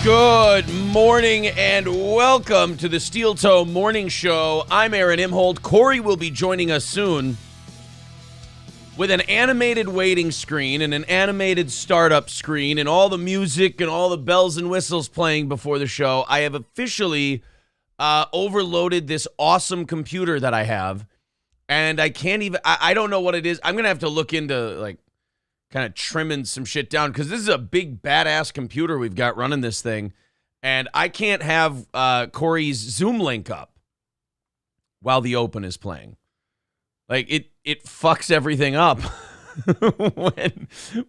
Good morning and welcome to the Steel Toe Morning Show. I'm Aaron Imhold. Corey will be joining us soon with an animated waiting screen and an animated startup screen and all the music and all the bells and whistles playing before the show. I have officially overloaded this awesome computer that I have, and I can't even, I don't know what it is. I'm going to have to look into kind of trimming some shit down because this is a big badass computer we've got running this thing, and I can't have Corey's Zoom link up while the open is playing. Like it fucks everything up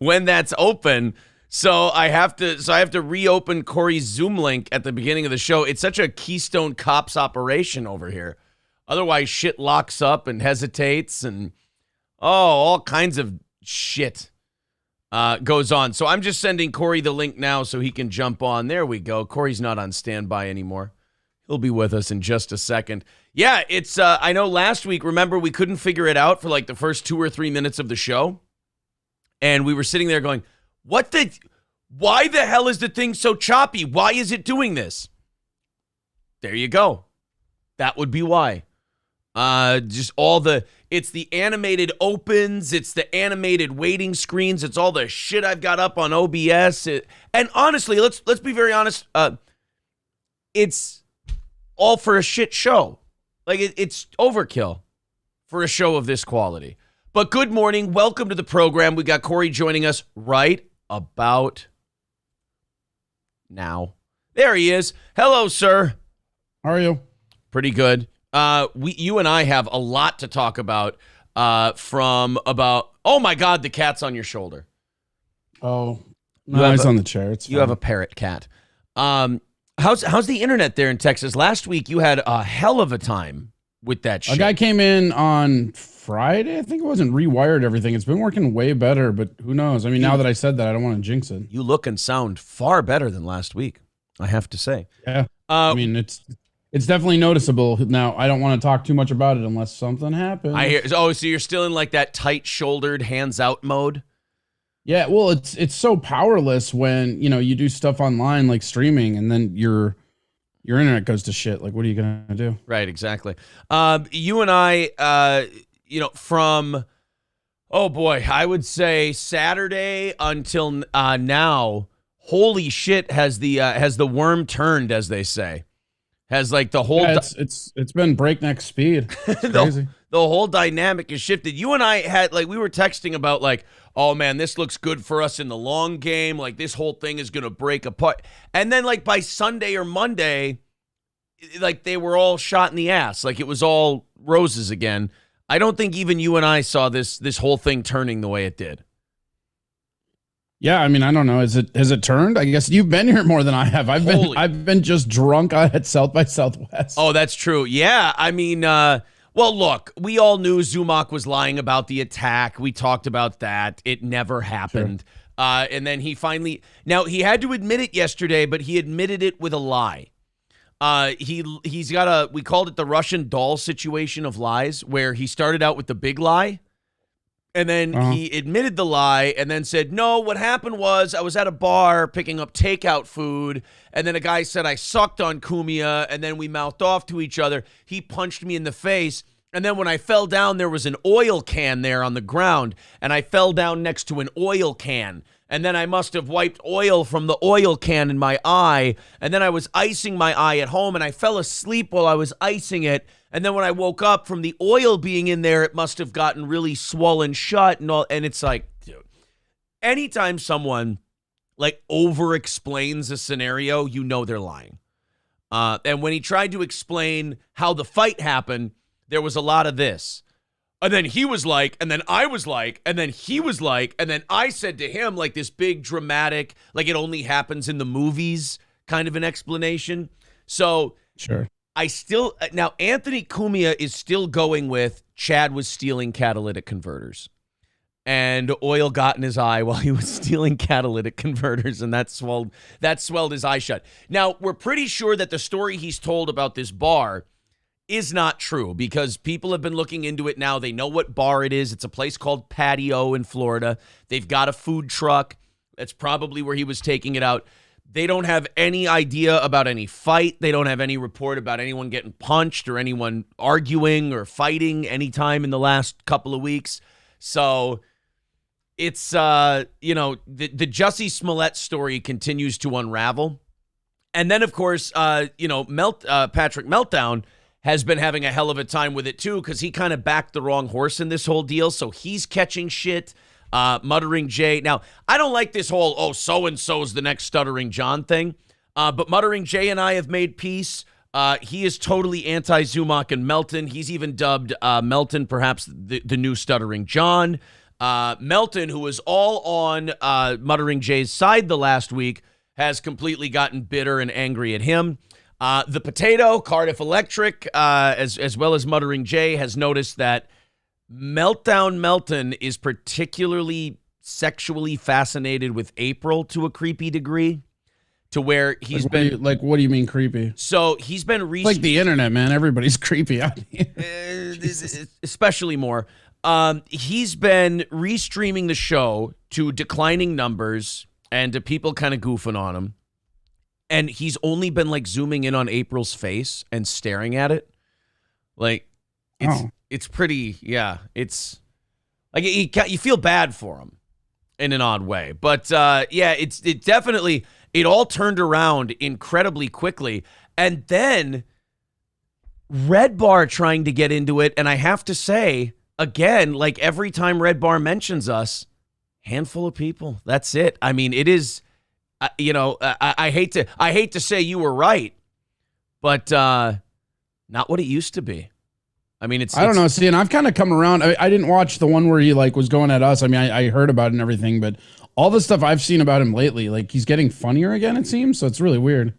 when that's open. So I have to reopen Corey's Zoom link at the beginning of the show. It's such a Keystone Cops operation over here. Otherwise shit locks up and hesitates and all kinds of shit goes on. So I'm just sending Corey the link now so he can jump on. There we go. Corey's not on standby anymore. He'll be with us in just a second. Yeah, it's, I know last week, remember, we couldn't figure it out for like the first 2 or 3 minutes of the show. And we were sitting there going, why the hell is the thing so choppy? Why is it doing this? There you go. That would be why. It's the animated opens, it's the animated waiting screens, it's all the shit I've got up on OBS. And honestly, let's be very honest, it's all for a shit show. Like, it's overkill for a show of this quality. But good morning, welcome to the program. We got Corey joining us right about now. There he is. Hello, sir. How are you? Pretty good. You and I have a lot to talk about oh my God, the cat's on your shoulder. Oh, no, he's on the chair. It's fine. You have a parrot cat. How's the internet there in Texas? Last week you had a hell of a time with that shit. A guy came in on Friday, I think it was, and rewired everything. It's been working way better, but who knows? I mean, now that I said that, I don't want to jinx it. You look and sound far better than last week, I have to say. Yeah. I mean, it's definitely noticeable. Now, I don't want to talk too much about it unless something happens. I hear. Oh, so you're still in like that tight-shouldered, hands-out mode? Yeah, well, it's so powerless when, you do stuff online like streaming and then your internet goes to shit. Like, what are you going to do? Right, exactly. You and I, from, oh boy, I would say Saturday until now, holy shit, has the worm turned, as they say. Has like the whole it's been breakneck speed. It's crazy. The whole dynamic has shifted. You and I had we were texting about oh man, this looks good for us in the long game. Like this whole thing is gonna break apart. And then by Sunday or Monday, they were all shot in the ass. Like it was all roses again. I don't think even you and I saw this whole thing turning the way it did. Yeah, I mean, I don't know. Has it turned? I guess you've been here more than I have. I've been just drunk at South by Southwest. Oh, that's true. Yeah, I mean, well, look, we all knew Zumock was lying about the attack. We talked about that. It never happened. Sure. And then he had to admit it yesterday, but he admitted it with a lie. He's got we called it the Russian doll situation of lies, where he started out with the big lie. And then he admitted the lie and then said, no, what happened was I was at a bar picking up takeout food. And then a guy said I sucked on Kumia. And then we mouthed off to each other. He punched me in the face. And then when I fell down, there was an oil can there on the ground. And I fell down next to an oil can. And then I must have wiped oil from the oil can in my eye. And then I was icing my eye at home. And I fell asleep while I was icing it. And then when I woke up from the oil being in there, it must have gotten really swollen shut and all. And it's like, dude, anytime someone over explains a scenario, they're lying. And when he tried to explain how the fight happened, there was a lot of this. And then he was like, and then I was like, and then he was like, and then I said to him this big dramatic, it only happens in the movies kind of an explanation. So sure. Now Anthony Cumia is still going with Chad was stealing catalytic converters and oil got in his eye while he was stealing catalytic converters, and that swelled his eye shut. Now, we're pretty sure that the story he's told about this bar is not true because people have been looking into it now. They know what bar it is. It's a place called Patio in Florida. They've got a food truck. That's probably where he was taking it out. They don't have any idea about any fight. They don't have any report about anyone getting punched or anyone arguing or fighting anytime in the last couple of weeks. So it's, the Jussie Smollett story continues to unravel. And then, of course, Patrick Meltdown has been having a hell of a time with it, too, because he kind of backed the wrong horse in this whole deal. So he's catching shit. Muttering Jay. Now, I don't like this whole, so-and-so's the next Stuttering John thing. But Muttering Jay and I have made peace. He is totally anti-Zumock and Melton. He's even dubbed Melton perhaps the new Stuttering John. Melton, who was all on Muttering Jay's side the last week, has completely gotten bitter and angry at him. The Potato, Cardiff Electric, as well as Muttering Jay, has noticed that Melton is particularly sexually fascinated with April to a creepy degree, to where he's been what do you mean creepy? So he's been like the internet, man. Everybody's creepy out here. Especially more. He's been restreaming the show to declining numbers and to people kind of goofing on him. And he's only been like zooming in on April's face and staring at it. Like it's pretty, it's like you feel bad for him in an odd way. But it definitely, it all turned around incredibly quickly. And then Red Bar trying to get into it. And I have to say, again, like every time Red Bar mentions us, handful of people. That's it. I mean, it is, I hate to say you were right, but not what it used to be. I mean, I don't know. See, and I've kind of come around. I didn't watch the one where he like was going at us. I mean, I heard about it and everything, but all the stuff I've seen about him lately, like he's getting funnier again, it seems. So it's really weird.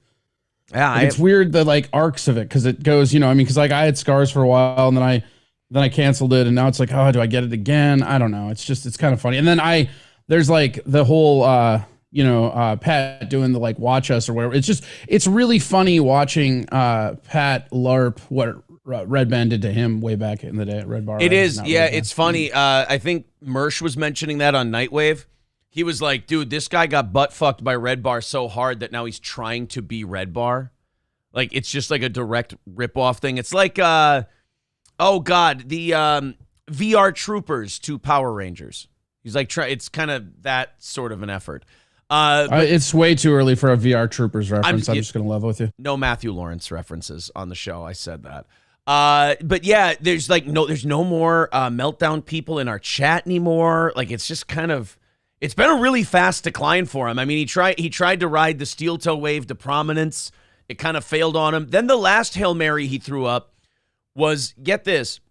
Yeah. It's weird, the like arcs of it. Cause it goes, cause like I had scars for a while and then I canceled it. And now it's like, oh, do I get it again? I don't know. It's kind of funny. And then there's like the whole, Pat doing the like watch us or whatever. It's really funny watching Pat LARP what Red Band did to him way back in the day at Red Bar. It is. Yeah, it's funny. I think Mersh was mentioning that on Nightwave. He was like, dude, this guy got butt fucked by Red Bar so hard that now he's trying to be Red Bar. Like, it's just like a direct ripoff thing. It's like, the VR Troopers to Power Rangers. He's like, it's kind of that sort of an effort. It's way too early for a VR Troopers reference. I'm just going to level with you. No Matthew Lawrence references on the show. I said that. But yeah, there's no more Meltdown people in our chat anymore. Like it's just it's been a really fast decline for him. I mean, he tried to ride the steel toe wave to prominence. It kind of failed on him. Then the last Hail Mary he threw up was, get this,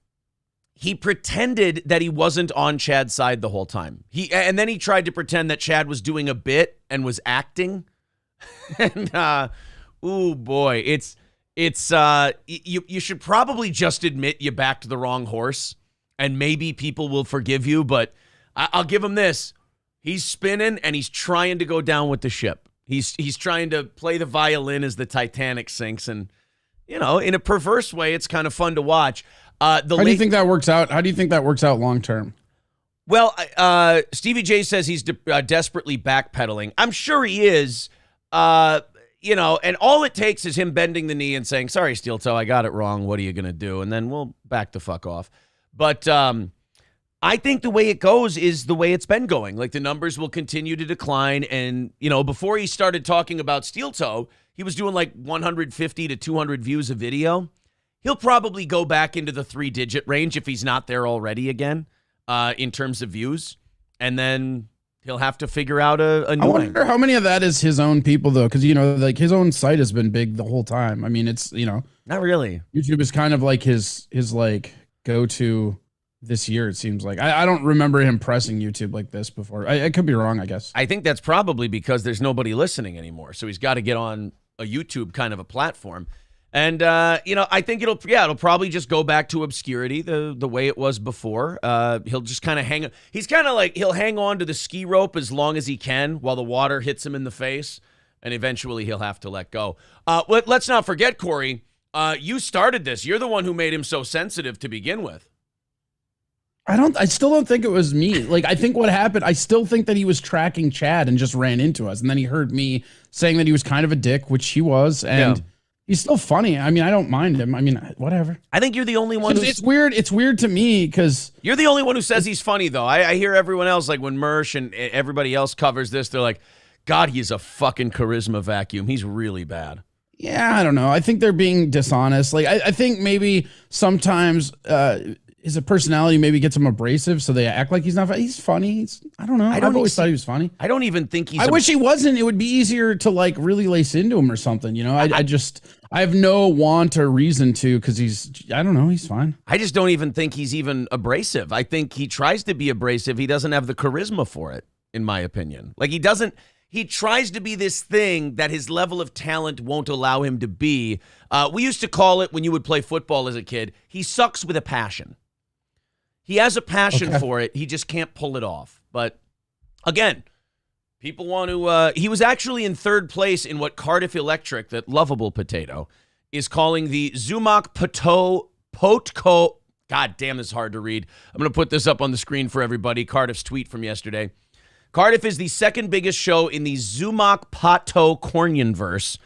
he pretended that he wasn't on Chad's side the whole time. And then he tried to pretend that Chad was doing a bit and was acting. And oh boy, you should probably just admit you backed the wrong horse, and maybe people will forgive you. But I'll give him this: he's spinning and he's trying to go down with the ship. He's trying to play the violin as the Titanic sinks, and in a perverse way, it's kind of fun to watch. How do you think that works out? How do you think that works out long term? Well, Stevie J says he's desperately backpedaling. I'm sure he is. And all it takes is him bending the knee and saying, sorry, Steel Toe, I got it wrong. What are you going to do? And then we'll back the fuck off. But I think the way it goes is the way it's been going. Like the numbers will continue to decline. And, before he started talking about Steel Toe, he was doing like 150 to 200 views a video. He'll probably go back into the 3-digit range if he's not there already again in terms of views. And then he'll have to figure out a new I wonder how many of that is his own people, though, because, like his own site has been big the whole time. I mean, it's, Not really. YouTube is kind of like his like go-to this year, it seems like. I don't remember him pressing YouTube like this before. I could be wrong, I guess. I think that's probably because there's nobody listening anymore. So he's got to get on a YouTube kind of a platform. And, I think it'll probably just go back to obscurity the way it was before. He'll just kind of he'll hang on to the ski rope as long as he can while the water hits him in the face. And eventually he'll have to let go. Let's not forget, Corey, you started this. You're the one who made him so sensitive to begin with. I still don't think it was me. Like, I think what happened, I still think that he was tracking Chad and just ran into us. And then he heard me saying that he was kind of a dick, which he was. And he's still funny. I mean, I don't mind him. I mean, whatever. I think you're the only one. It's weird. It's weird to me because you're the only one who says he's funny, though. I hear everyone else, like when Mersh and everybody else covers this, they're like, God, he's a fucking charisma vacuum. He's really bad. Yeah, I don't know. I think they're being dishonest. Like, I think maybe sometimes his personality maybe gets him abrasive, so they act like he's not funny. He's funny. I don't know. I've always thought he was funny. I don't even think he's... I wish he wasn't. It would be easier to, like, really lace into him or something, you know? I have no want or reason to because I don't know, he's fine. I just don't even think he's even abrasive. I think he tries to be abrasive. He doesn't have the charisma for it, in my opinion. Like, he tries to be this thing that his level of talent won't allow him to be. We used to call it, when you would play football as a kid, he sucks with a passion. He has a passion for it. He just can't pull it off. But, again, people want to... he was actually in third place in what Cardiff Electric, that lovable potato, is calling the Zumock Potco... God damn, this is hard to read. I'm going to put this up on the screen for everybody. Cardiff's tweet from yesterday. Cardiff is the second biggest show in the Zumock Pato Cornionverse.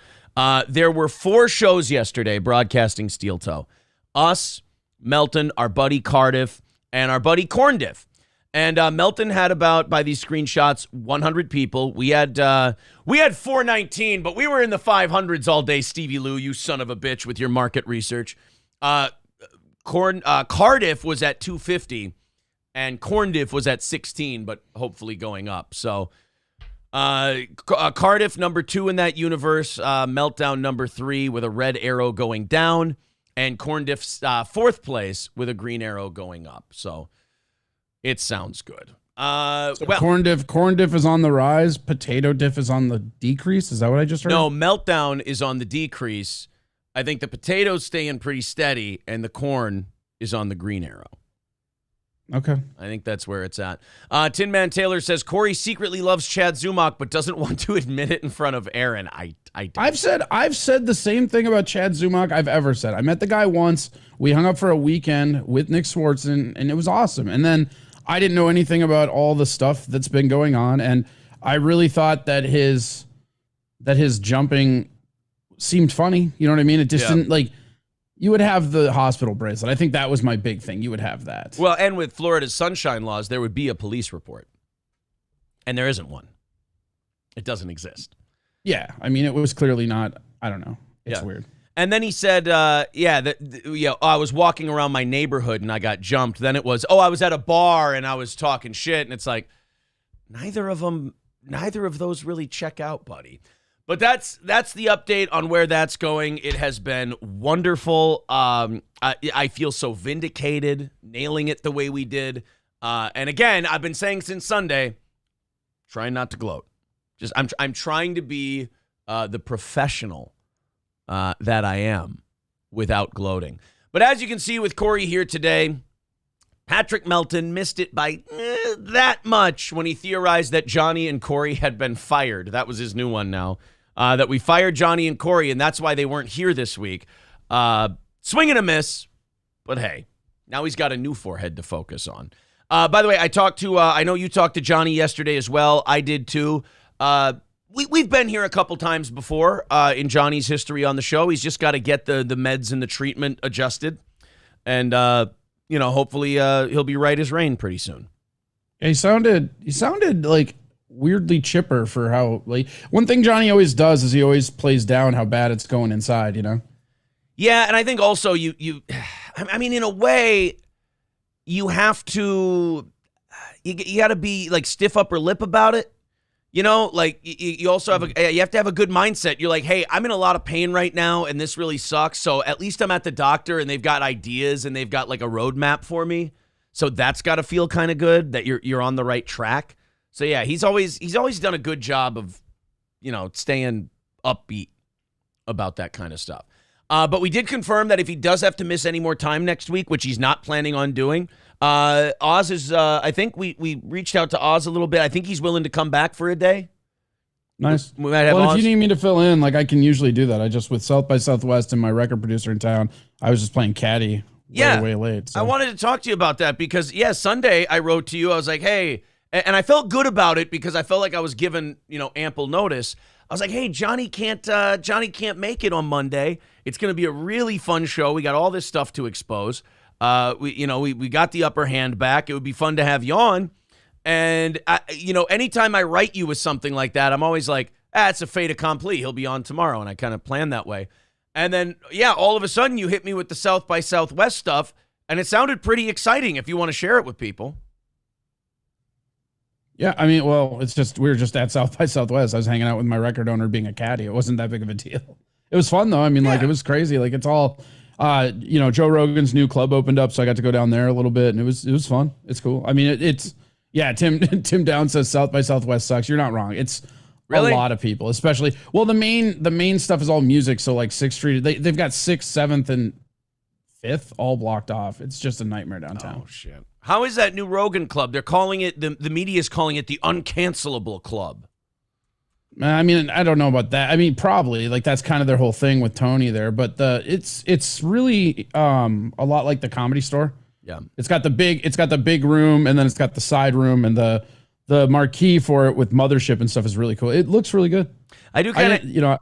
There were 4 shows yesterday broadcasting Steel Toe. Us, Melton, our buddy Cardiff, and our buddy Corndiff. And Melton had about, by these screenshots, 100 people. We had 419, but we were in the 500s all day, Stevie Lou, you son of a bitch, with your market research. Cardiff was at 250. And Corndiff was at 16, but hopefully going up. So Cardiff, number 2 in that universe. Meltdown, number 3, with a red arrow going down. And Corndiff's 4th place with a green arrow going up. So it sounds good. Corndiff is on the rise. Potato Diff is on the decrease. Is that what I just heard? No, Meltdown is on the decrease. I think the potato's staying pretty steady, and the corn is on the green arrow. Okay. I think that's where it's at. Tin Man Taylor says, Corey secretly loves Chad Zumock, but doesn't want to admit it in front of Aaron. I've said the same thing about Chad Zumock I've ever said. I met the guy once. We hung up for a weekend with Nick Swartzen, and it was awesome. And then I didn't know anything about all the stuff that's been going on, and I really thought that his jumping seemed funny. You know what I mean? It just didn't, like... You would have the hospital bracelet. I think that was my big thing. You would have that. Well, and with Florida's sunshine laws, there would be a police report. And there isn't one. It doesn't exist. Yeah. I mean, it was clearly not, I don't know. It's weird. And then he said, I was walking around my neighborhood and I got jumped. Then it was, I was at a bar and I was talking shit. And it's like, neither of those really check out, buddy. But that's the update on where that's going. It has been wonderful. I feel so vindicated, nailing it the way we did. And again, I've been saying since Sunday, trying not to gloat. Just I'm trying to be the professional that I am without gloating. But as you can see with Corey here today, Patrick Melton missed it by that much when he theorized that Johnny and Corey had been fired. That was his new one now. That we fired Johnny and Corey, and that's why they weren't here this week. Swing and a miss, but hey, now he's got a new forehead to focus on. By the way, I know you talked to Johnny yesterday as well. I did too. We've been here a couple times before in Johnny's history on the show. He's just got to get the meds and the treatment adjusted. And, hopefully he'll be right as rain pretty soon. He sounded like weirdly chipper for how, like, one thing Johnny always does is he always plays down how bad it's going inside, you know? Yeah, and I think also I mean, in a way, you have to, you got to be like stiff upper lip about it. You know, like you also have you have to have a good mindset. You're like, hey, I'm in a lot of pain right now, and this really sucks. So at least I'm at the doctor, and they've got ideas, and they've got like a roadmap for me. So that's got to feel kind of good that you're on the right track. So yeah, he's always done a good job of, staying upbeat about that kind of stuff. But we did confirm that if he does have to miss any more time next week, which he's not planning on doing, Oz is, I think we reached out to Oz a little bit. I think he's willing to come back for a day. Nice. We might have Oz. If you need me to fill in, like I can usually do that. I just, with South by Southwest and my record producer in town, I was just playing caddy way late. So. I wanted to talk to you about that because, Sunday I wrote to you. I was like, hey, and I felt good about it because I felt like I was given, ample notice. I was like, hey, Johnny can't make it on Monday. It's going to be a really fun show. We got all this stuff to expose. We got the upper hand back. It would be fun to have you on. And, anytime I write you with something like that, I'm always like, it's a fait accompli. He'll be on tomorrow. And I kind of plan that way. And then, all of a sudden you hit me with the South by Southwest stuff. And it sounded pretty exciting if you want to share it with people. Yeah, I mean, well, it's just, we were just at South by Southwest. I was hanging out with my record owner being a caddy. It wasn't that big of a deal. It was fun though. I mean, it was crazy. Like it's all, Joe Rogan's new club opened up. So I got to go down there a little bit and it was fun. It's cool. I mean, Tim Down says South by Southwest sucks. You're not wrong. It's really a lot of people, especially, well, the main stuff is all music. So like 6th Street, they've got 6th, 7th and 5th all blocked off. It's just a nightmare downtown. Oh shit. How is that new Rogan club? They're calling it, the media is calling it the uncancelable club. I mean, I don't know about that. I mean, probably like that's kind of their whole thing with Tony there, but it's really a lot like the Comedy Store. Yeah. It's got the big room and then it's got the side room and the marquee for it with Mothership and stuff is really cool. It looks really good. I do kind of,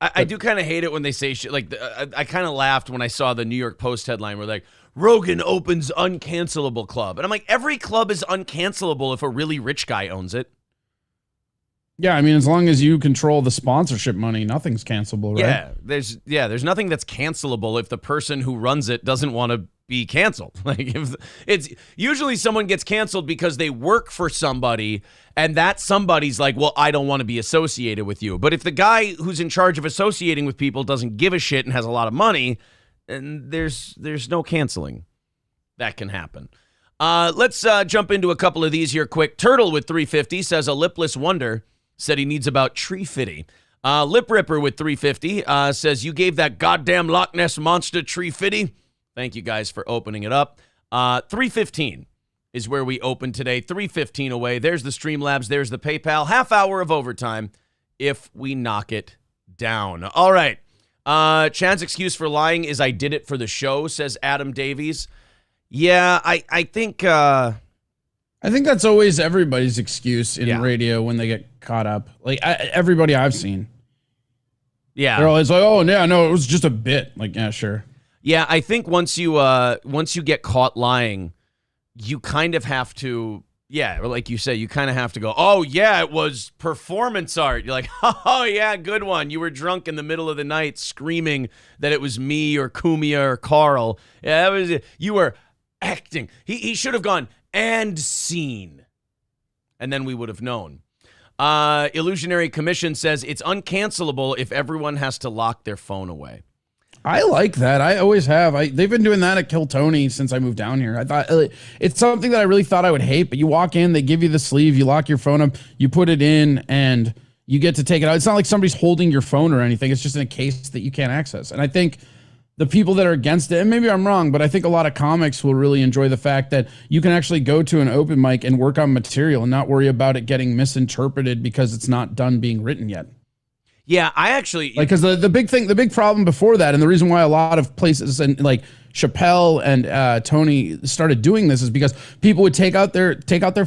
I do kind of hate it when they say shit. Like, I kind of laughed when I saw the New York Post headline where like, Rogan opens uncancelable club. And I'm like, every club is uncancelable if a really rich guy owns it. Yeah, I mean, as long as you control the sponsorship money, nothing's cancelable, right? There's nothing that's cancelable if the person who runs it doesn't want to be canceled. Like, if it's usually someone gets canceled because they work for somebody and that somebody's like, well, I don't want to be associated with you. But if the guy who's in charge of associating with people doesn't give a shit and has a lot of money, and there's no canceling. That can happen. Let's jump into a couple of these here quick. Turtle with 350 says a lipless wonder said he needs about tree fitty. Lip Ripper with 350 says you gave that goddamn Loch Ness monster tree fitty. Thank you guys for opening it up. 315 is where we open today. 315 away. There's the Streamlabs. There's the PayPal. Half hour of overtime if we knock it down. All right. Chan's excuse for lying is I did it for the show, says Adam Davies. Yeah, I think that's always everybody's excuse in radio when they get caught up. Like everybody I've seen. Yeah. They're always like, oh, yeah, no, it was just a bit. Like, yeah, sure. Yeah, I think once you get caught lying, you kind of have to, like you said, you kind of have to go, oh, yeah, it was performance art. You're like, oh, yeah, good one. You were drunk in the middle of the night screaming that it was me or Kumia or Carl. Yeah, that was it. You were acting. He should have gone and scene. And then we would have known. Illusionary Commission says it's uncancelable if everyone has to lock their phone away. I like that. I always have. They've been doing that at Kill Tony since I moved down here. I thought it's something that I really thought I would hate, but you walk in, they give you the sleeve, you lock your phone up, you put it in, and you get to take it out. It's not like somebody's holding your phone or anything. It's just in a case that you can't access. And I think the people that are against it, and maybe I'm wrong, but I think a lot of comics will really enjoy the fact that you can actually go to an open mic and work on material and not worry about it getting misinterpreted because it's not done being written yet. Yeah, I actually because the big problem before that, and the reason why a lot of places and like Chappelle and Tony started doing this is because people would take out their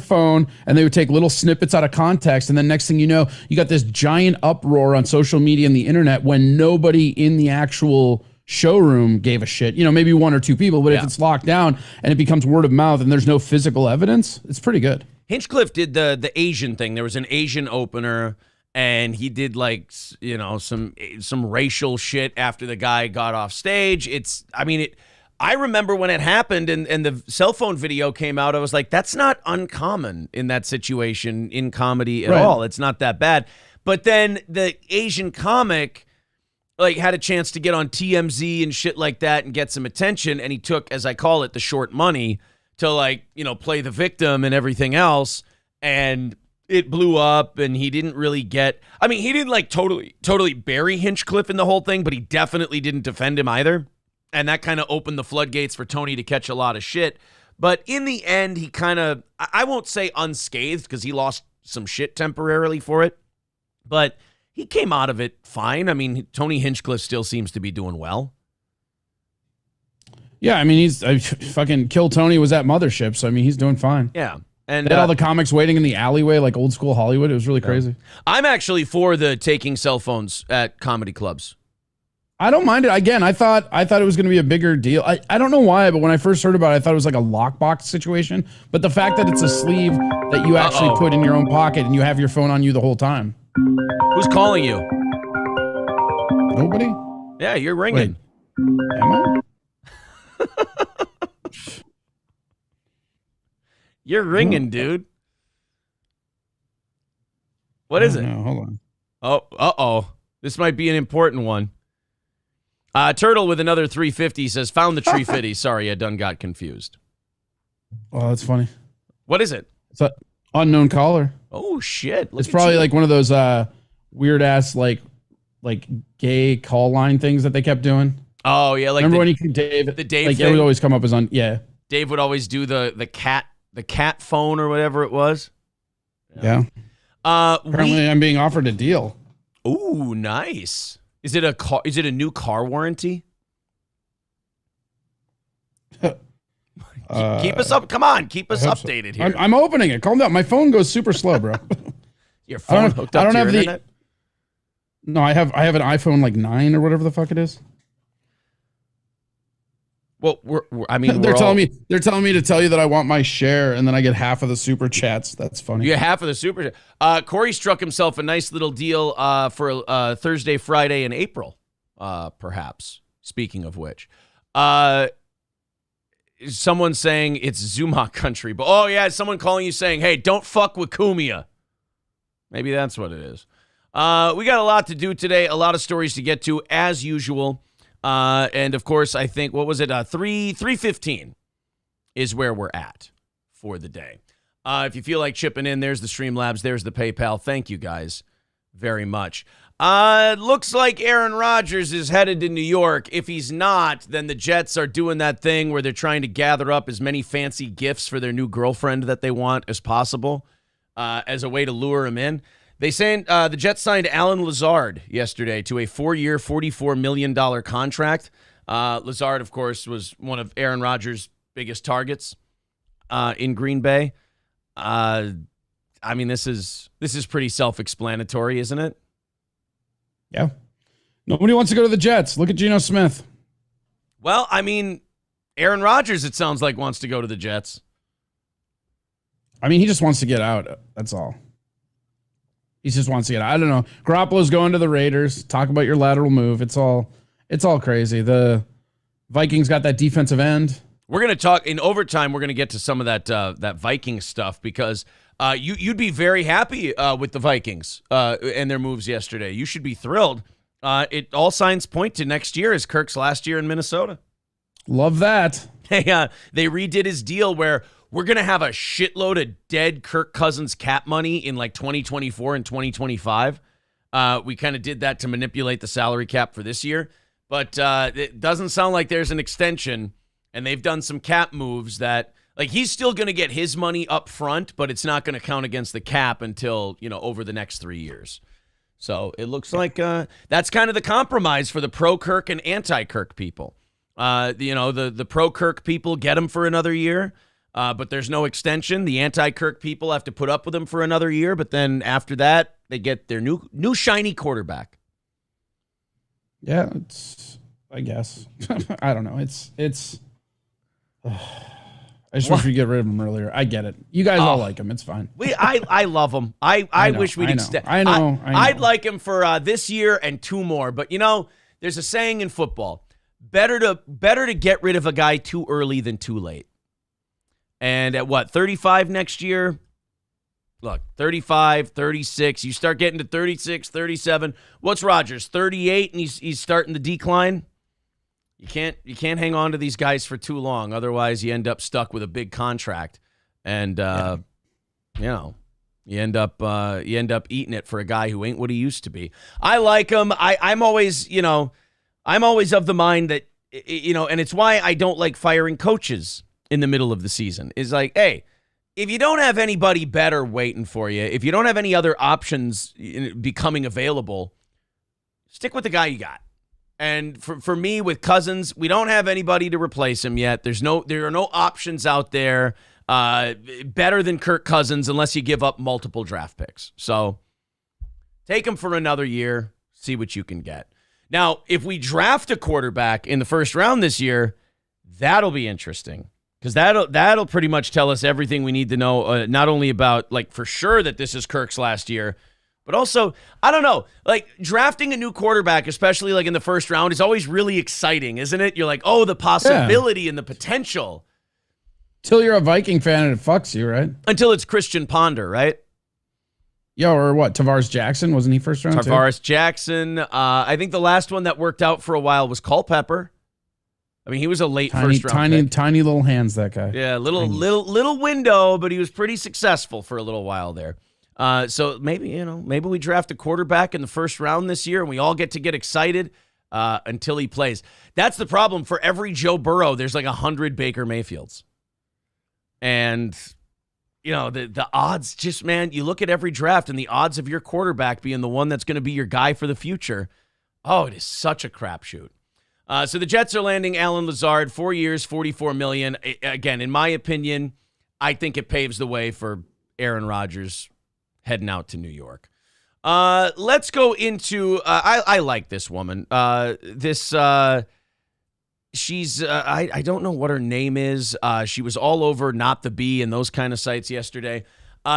phone and they would take little snippets out of context, and then next thing you know, you got this giant uproar on social media and the internet when nobody in the actual showroom gave a shit. Maybe one or two people, but if it's locked down and it becomes word of mouth and there's no physical evidence, it's pretty good. Hinchcliffe did the Asian thing. There was an Asian opener. And he did like, some racial shit after the guy got off stage. I remember when it happened and the cell phone video came out, I was like, that's not uncommon in that situation in comedy at all. It's not that bad. But then the Asian comic like had a chance to get on TMZ and shit like that and get some attention. And he took, as I call it, the short money to like, play the victim and everything else. And it blew up, and he didn't really get... he didn't, like, totally bury Hinchcliffe in the whole thing, but he definitely didn't defend him either. And that kind of opened the floodgates for Tony to catch a lot of shit. But in the end, he kind of... I won't say unscathed, because he lost some shit temporarily for it. But he came out of it fine. Tony Hinchcliffe still seems to be doing well. Yeah, I mean, fucking Kill Tony was at Mothership, so I mean, he's doing fine. Yeah. And they had all the comics waiting in the alleyway, like old school Hollywood. It was really crazy. I'm actually for the taking cell phones at comedy clubs. I don't mind it. Again, I thought it was going to be a bigger deal. I don't know why, but when I first heard about it, I thought it was like a lockbox situation. But the fact that it's a sleeve that you actually put in your own pocket and you have your phone on you the whole time. Who's calling you? Nobody? Yeah, you're ringing. Wait, am I? You're ringing, dude. What is it? No, hold on. Oh, uh-oh. This might be an important one. Turtle with another 350 says, found the tree fitty. Sorry, I done got confused. Oh, that's funny. What is it? It's an unknown caller. Oh, shit. It's probably like one of those weird-ass, like gay call line things that they kept doing. Oh, yeah. Like remember when you could Dave? The Dave like, thing? it would always come up as yeah. Dave would always do the cat phone or whatever it was. Yeah. Apparently, I'm being offered a deal. Ooh, nice. Is it a new car warranty? Keep us up. Come on, keep us updated here. I'm opening it. Calm down. My phone goes super slow, bro. Your phone hooked up to your internet? No, I have an iPhone like 9 or whatever the fuck it is. Well, they're telling me to tell you that I want my share, and then I get half of the super chats. That's funny. You get half of the super chat. Corey struck himself a nice little deal for Thursday, Friday in April, perhaps. Speaking of which, someone saying it's Zumock country, but someone calling you saying, "Hey, don't fuck with Kumia." Maybe that's what it is. We got a lot to do today, a lot of stories to get to as usual. And of course, I think, what was it? 3:15 is where we're at for the day. If you feel like chipping in, there's the Streamlabs, there's the PayPal. Thank you guys very much. Looks like Aaron Rodgers is headed to New York. If he's not, then the Jets are doing that thing where they're trying to gather up as many fancy gifts for their new girlfriend that they want as possible, as a way to lure him in. They saying the Jets signed Alan Lazard yesterday to a 4-year, $44 million contract. Lazard, of course, was one of Aaron Rodgers' biggest targets in Green Bay. I mean, this is pretty self-explanatory, isn't it? Yeah. Nobody wants to go to the Jets. Look at Geno Smith. Well, I mean, Aaron Rodgers, it sounds like, wants to go to the Jets. I mean, he just wants to get out. That's all. He just wants to get out. I don't know. Garoppolo's going to the Raiders. Talk about your lateral move. It's all crazy. The Vikings got that defensive end. We're going to talk in overtime. We're going to get to some of that Vikings stuff because you'd be very happy with the Vikings and their moves yesterday. You should be thrilled. It all signs point to next year as Kirk's last year in Minnesota. Love that. They redid his deal where we're going to have a shitload of dead Kirk Cousins cap money in like 2024 and 2025. We kind of did that to manipulate the salary cap for this year. But it doesn't sound like there's an extension. And they've done some cap moves that, like, he's still going to get his money up front, but it's not going to count against the cap until, over the next 3 years. So it looks like that's kind of the compromise for the pro-Kirk and anti-Kirk people. The pro-Kirk people get him for another year. But there's no extension. The anti-Kirk people have to put up with him for another year, but then after that, they get their new shiny quarterback. Yeah, I guess. I don't know. I just wish we'd get rid of him earlier. I get it. You guys all like him. It's fine. I love him. I wish we'd extend. I know. I'd like him for this year and 2 more. But there's a saying in football: better to get rid of a guy too early than too late. And at 35 next year? Look, 35, 36. You start getting to 36, 37. What's Rodgers? 38, and he's starting the decline. You can't hang on to these guys for too long. Otherwise, you end up stuck with a big contract, and you end up eating it for a guy who ain't what he used to be. I like him. I'm always of the mind that and it's why I don't like firing coaches in the middle of the season. Is like, hey, if you don't have anybody better waiting for you, if you don't have any other options becoming available, stick with the guy you got. And for me, with Cousins, we don't have anybody to replace him yet. There are no options out there better than Kirk Cousins unless you give up multiple draft picks. So take him for another year, see what you can get. Now, if we draft a quarterback in the first round this year, that'll be interesting because that'll pretty much tell us everything we need to know, not only about, like, for sure that this is Kirk's last year, but also, I don't know, like, drafting a new quarterback, especially, like, in the first round, is always really exciting, isn't it? You're like, oh, the possibility and the potential. Till you're a Viking fan and it fucks you, right? Until it's Christian Ponder, right? Yeah, or what? Tavares Jackson, wasn't he first round? Tavares Jackson. I think the last one that worked out for a while was Culpepper. I mean, he was a late first round pick. Tiny little hands, that guy. Yeah, little window, but he was pretty successful for a little while there. So maybe we draft a quarterback in the first round this year, and we all get excited until he plays. That's the problem. For every Joe Burrow, there's like 100 Baker Mayfields, and the odds, just, man, you look at every draft and the odds of your quarterback being the one that's going to be your guy for the future. Oh, it is such a crapshoot. So the Jets are landing Alan Lazard, 4 years, $44 million. Again, in my opinion, I think it paves the way for Aaron Rodgers heading out to New York. Let's go into, I like this woman. She's, I don't know what her name is. She was all over Not the Bee and those kind of sites yesterday.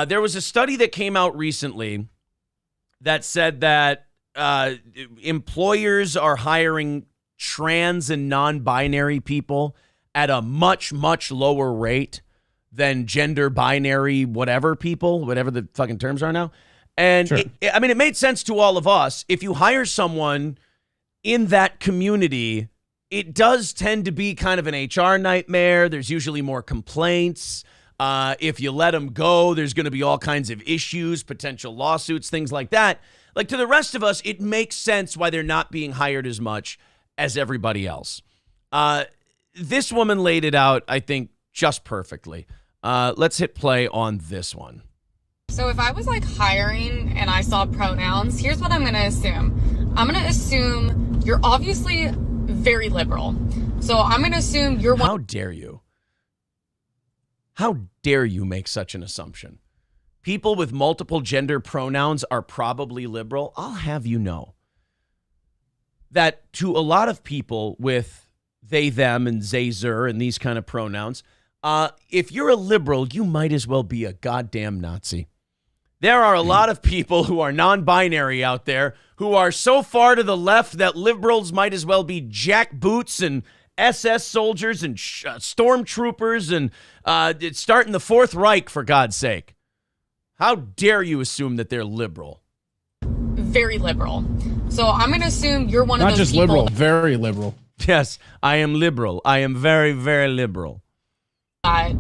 There was a study that came out recently that said that employers are hiring trans and non-binary people at a much, much lower rate than gender binary whatever people, whatever the fucking terms are now. And sure. It made sense to all of us. If you hire someone in that community, it does tend to be kind of an HR nightmare. There's usually more complaints. If you let them go, there's going to be all kinds of issues, potential lawsuits, things like that. Like, to the rest of us, it makes sense why they're not being hired as much as everybody else. This woman laid it out, I think, just perfectly. Let's hit play on this one. So if I was like hiring and I saw pronouns, here's what I'm going to assume. I'm going to assume you're obviously very liberal. So I'm going to assume you're one. How dare you? How dare you make such an assumption? People with multiple gender pronouns are probably liberal. I'll have you know that to a lot of people with they, them, and they, zer, and these kind of pronouns, if you're a liberal, you might as well be a goddamn Nazi. There are a lot of people who are non-binary out there who are so far to the left that liberals might as well be jackboots and SS soldiers and stormtroopers and starting the Fourth Reich, for God's sake. How dare you assume that they're liberal? Very liberal. So I'm going to assume you're one of Not those just people. liberal, very liberal. Yes, I am liberal. I am very, very liberal. That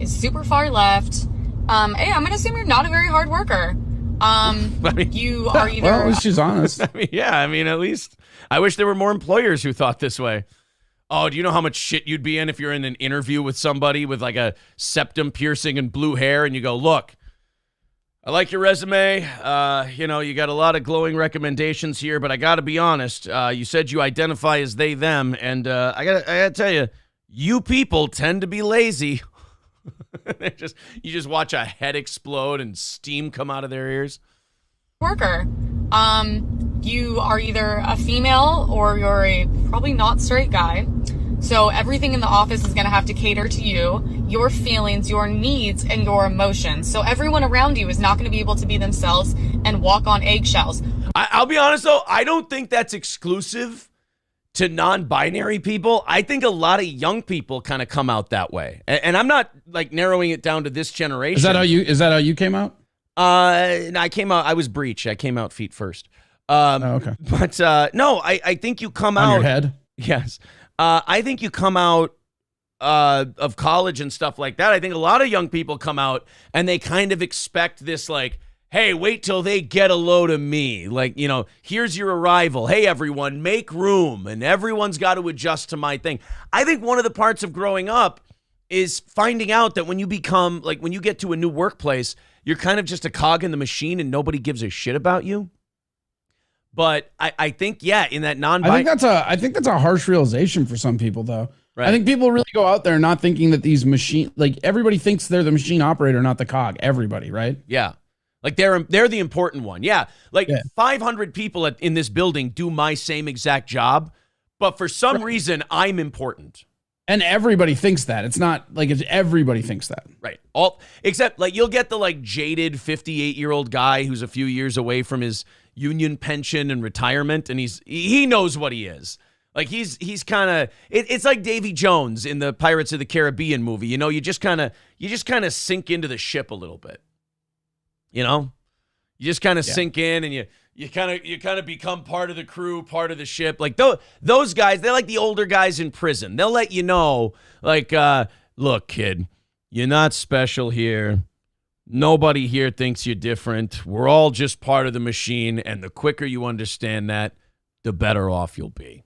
is super far left. Hey, I'm going to assume you're not a very hard worker. You are either... Well, at least she's honest. At least I wish there were more employers who thought this way. Oh, do you know how much shit you'd be in if you're in an interview with somebody with like a septum piercing and blue hair and you go, look, I like your resume. You got a lot of glowing recommendations here, but I got to be honest. You said you identify as they, them, and I gotta tell you, you people tend to be lazy. You just watch a head explode and steam come out of their ears. Worker. You are either a female or you're a probably not straight guy. So everything in the office is going to have to cater to you, your feelings, your needs, and your emotions. So everyone around you is not going to be able to be themselves and walk on eggshells. I'll be honest, though. I don't think that's exclusive to non-binary people. I think a lot of young people kind of come out that way. And I'm not like narrowing it down to this generation. Is that how you came out? I came out, I was breech. I came out feet first. Okay. But no, I think you come out. On your head? Yes. I think you come out of college and stuff like that. I think a lot of young people come out and they kind of expect this, like, hey, wait till they get a load of me. Like, here's your arrival. Hey, everyone, make room. And everyone's got to adjust to my thing. I think one of the parts of growing up is finding out that when you become, like, when you get to a new workplace, you're kind of just a cog in the machine and nobody gives a shit about you. But I think, yeah, in that I think that's a harsh realization for some people, though. Right. I think people really go out there not thinking that these everybody thinks they're the machine operator, not the cog. Everybody, right? Yeah. Like they're the important one. Yeah. 500 people in this building do my same exact job, but for some reason I'm important. And everybody thinks that. It's not like everybody thinks that. Right. Except you'll get the jaded 58-year-old guy who's a few years away from his union pension and retirement, and he knows what he is. Like he's kind of it's like Davy Jones in the Pirates of the Caribbean movie. You just kind of sink into the ship a little bit. You just kind of sink in, and you kind of become part of the crew, part of the ship. Like those guys, they're like the older guys in prison. They'll let you know, look, kid, you're not special here. Nobody here thinks you're different. We're all just part of the machine, and the quicker you understand that, the better off you'll be.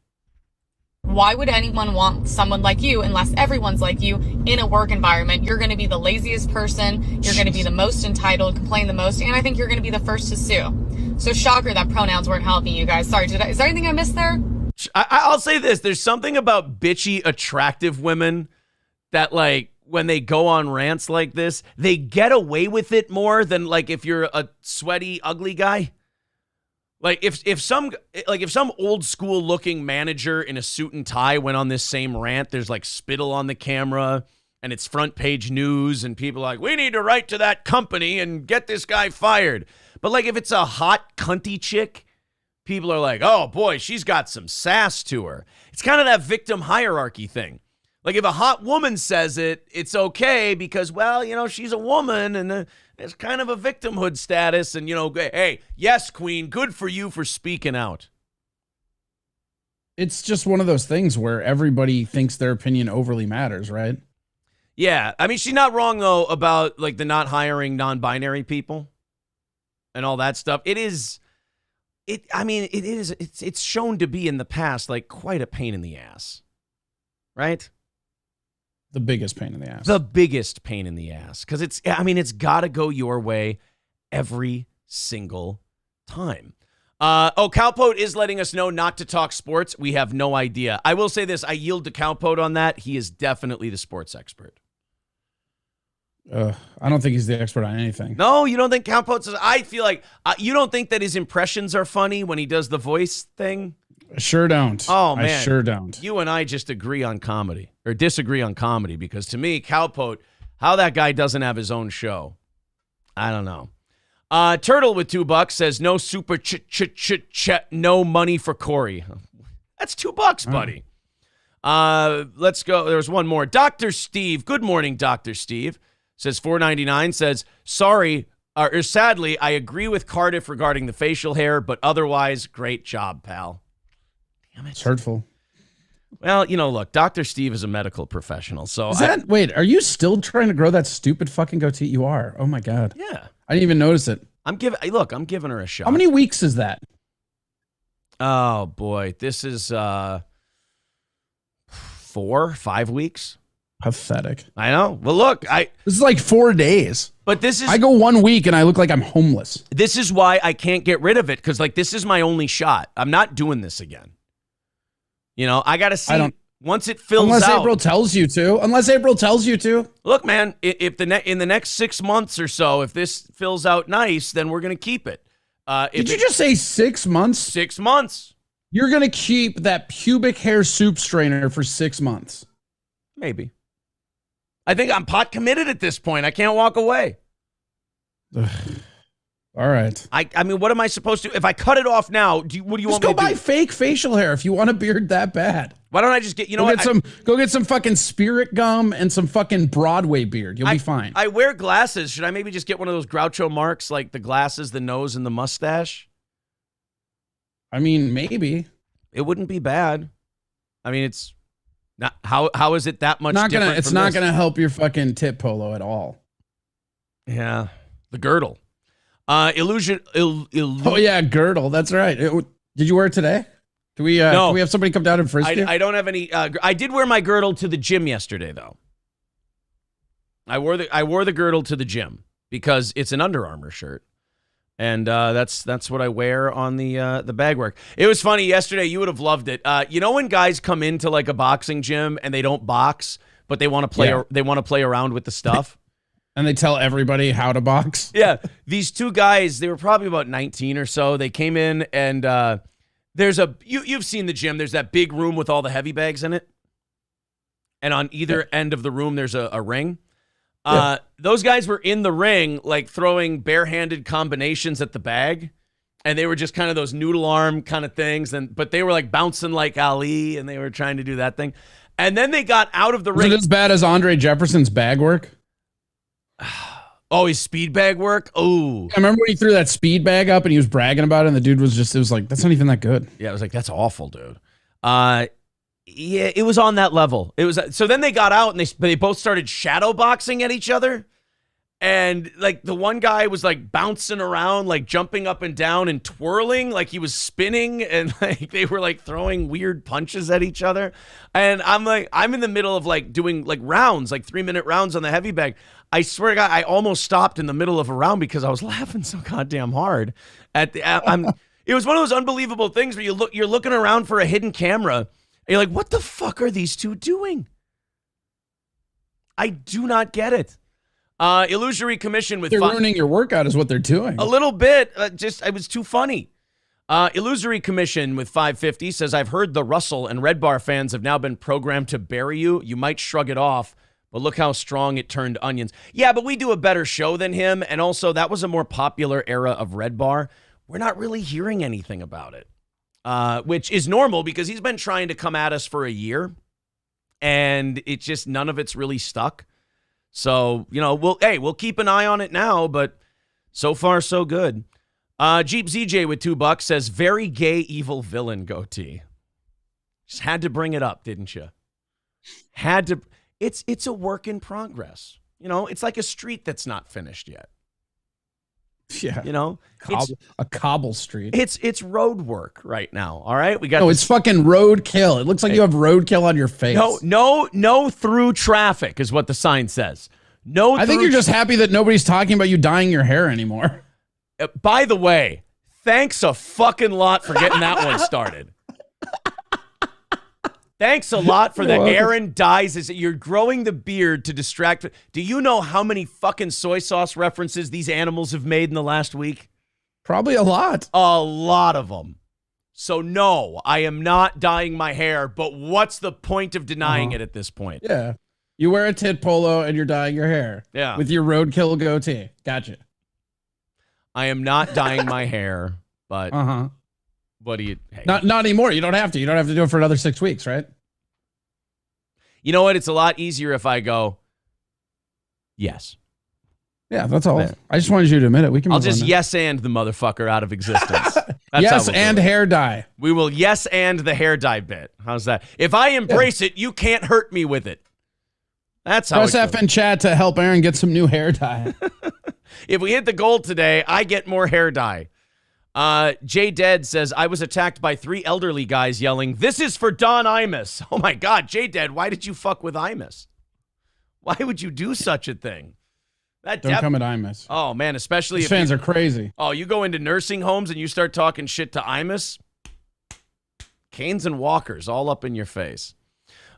Why would anyone want someone like you unless everyone's like you in a work environment? You're going to be the laziest person. You're going to be the most entitled, complain the most, and I think you're going to be the first to sue. So shocker that pronouns weren't helping you guys. Sorry, is there anything I missed there? I'll say this. There's something about bitchy, attractive women that when they go on rants like this, they get away with it more than if you're a sweaty, ugly guy. If some old school looking manager in a suit and tie went on this same rant, there's spittle on the camera and it's front page news and people are like, we need to write to that company and get this guy fired. But if it's a hot cunty chick, people are like, oh boy, she's got some sass to her. It's kind of that victim hierarchy thing. If a hot woman says it, it's okay because, she's a woman and it's kind of a victimhood status. And, hey, yes, queen, good for you for speaking out. It's just one of those things where everybody thinks their opinion overly matters, right? Yeah. I mean, she's not wrong, though, about, the not hiring non-binary people and all that stuff. It's shown to be in the past, quite a pain in the ass. Right? The biggest pain in the ass. The biggest pain in the ass. Because it's got to go your way every single time. Cowpote is letting us know not to talk sports. We have no idea. I will say this. I yield to Cowpote on that. He is definitely the sports expert. I don't think he's the expert on anything. No, you don't think Cowpote's... I feel like... you don't think that his impressions are funny when he does the voice thing? I sure don't. Oh, man. I sure don't. You and I just agree on comedy. Or disagree on comedy. Because to me, Cowpote, how that guy doesn't have his own show, I don't know. Turtle with $2 says, no super no money for Corey. That's $2, buddy. Let's go. There's one more. Dr. Steve. Good morning, Dr. Steve. Says $4.99. Says, sadly, I agree with Cardiff regarding the facial hair, but otherwise, great job, pal. Damn it. It's hurtful. Well, look, Dr. Steve is a medical professional. So wait, are you still trying to grow that stupid fucking goatee? You are. Oh my God. Yeah. I didn't even notice it. I'm giving her a shot. How many weeks is that? Oh boy. This is 5 weeks. Pathetic. I know. Well, look, this is 4 days. But I go 1 week and I look like I'm homeless. This is why I can't get rid of it. Cause this is my only shot. I'm not doing this again. I got to see once it fills unless out. April tells you to. Look, man, if in the next 6 months or so, if this fills out nice, then we're going to keep it. Did you just say 6 months? 6 months. You're going to keep that pubic hair soup strainer for 6 months. Maybe. I think I'm pot committed at this point. I can't walk away. All right. I mean, what am I supposed to? If I cut it off now, what do you want me to do? Just go buy fake facial hair if you want a beard that bad. Why don't I just get, Go get some fucking spirit gum and some fucking Broadway beard. You'll be fine. I wear glasses. Should I maybe just get one of those Groucho Marx, like the glasses, the nose, and the mustache? I mean, maybe. It wouldn't be bad. I mean, it's not, how is it that much different? It's not gonna help your fucking tit polo at all. Yeah. The girdle. Illusion. Oh yeah, girdle. That's right. Did you wear it today? Do we? No. Can we have somebody come down and frisk you? I don't have any. I did wear my girdle to the gym yesterday, though. I wore the girdle to the gym because it's an Under Armour shirt, And that's what I wear on the bag work. It was funny yesterday. You would have loved it. You know when guys come into like a boxing gym and they don't box, but they want to play. Yeah. They want to play around with the stuff. And they tell everybody how to box. Yeah, these two guys. They were probably about 19 or so. They came in and there's you've seen the gym. There's that big room with all the heavy bags in it, and on either end of the room there's a ring. Those guys were in the ring, like throwing barehanded combinations at the bag, and they were just kind of those noodle arm kind of things. But they were like bouncing like Ali, and they were trying to do that thing. And then they got out of the ring. Is it as bad as Andre Jefferson's bag work? Oh, his speed bag work. Oh, I remember when he threw that speed bag up and he was bragging about it, and the dude was just—it was like, that's not even that good. Yeah, it was like, that's awful, dude. Yeah, it was on that level. It was so then they got out and they both started shadow boxing at each other. And like the one guy was like bouncing around, like jumping up and down and twirling like he was spinning, and like they were like throwing weird punches at each other. And I'm in the middle of like doing like rounds, like 3-minute rounds on the heavy bag. I swear to God, I almost stopped in the middle of a round because I was laughing so goddamn hard at the it was one of those unbelievable things where you're looking around for a hidden camera. And you're like, what the fuck are these two doing? I do not get it. Illusory commission with... They're ruining your workout is what they're doing. A little bit. It was too funny. Illusory commission with 550 says, I've heard the Russell and Red Bar fans have now been programmed to bury you. You might shrug it off, but look how strong it turned onions. Yeah, but we do a better show than him. And also, that was a more popular era of Red Bar. We're not really hearing anything about it. Which is normal because he's been trying to come at us for a year, and it's just none of it's really stuck. So, we'll keep an eye on it now, but so far so good. Jeep ZJ with $2 says, very gay evil villain goatee. Just had to bring it up, didn't you? Had to. It's a work in progress. It's like a street that's not finished yet. Yeah, a cobble street. It's road work right now. All right, we got. No, it's fucking roadkill. It looks like you have roadkill on your face. No through traffic is what the sign says. No, I think you're just happy that nobody's talking about you dyeing your hair anymore. By the way, thanks a fucking lot for getting that one started. Thanks a lot for the Aaron dyes. You're growing the beard to distract. Do you know how many fucking soy sauce references these animals have made in the last week? Probably a lot. A lot of them. So no, I am not dyeing my hair, but what's the point of denying it at this point? Yeah. You wear a tit polo and you're dyeing your hair. Yeah. With your roadkill goatee. Gotcha. I am not dyeing my hair, but what do you... Hey. Not anymore. You don't have to. You don't have to do it for another 6 weeks, right? You know what? It's a lot easier if I go, yes. Yeah, that's all. I just wanted you to admit it. We can. I'll just yes and the motherfucker out of existence. Yes and hair dye. We will yes and the hair dye bit. How's that? If I embrace it, you can't hurt me with it. That's how. Press F in chat to help Aaron get some new hair dye. If we hit the goal today, I get more hair dye. Jay Dead says, I was attacked by 3 elderly guys yelling, this is for Don Imus. Oh my God, Jay Dead, why did you fuck with Imus? Why would you do such a thing? Don't come at Imus. Oh man, especially These fans are crazy. Oh, you go into nursing homes and you start talking shit to Imus? Canes and walkers all up in your face.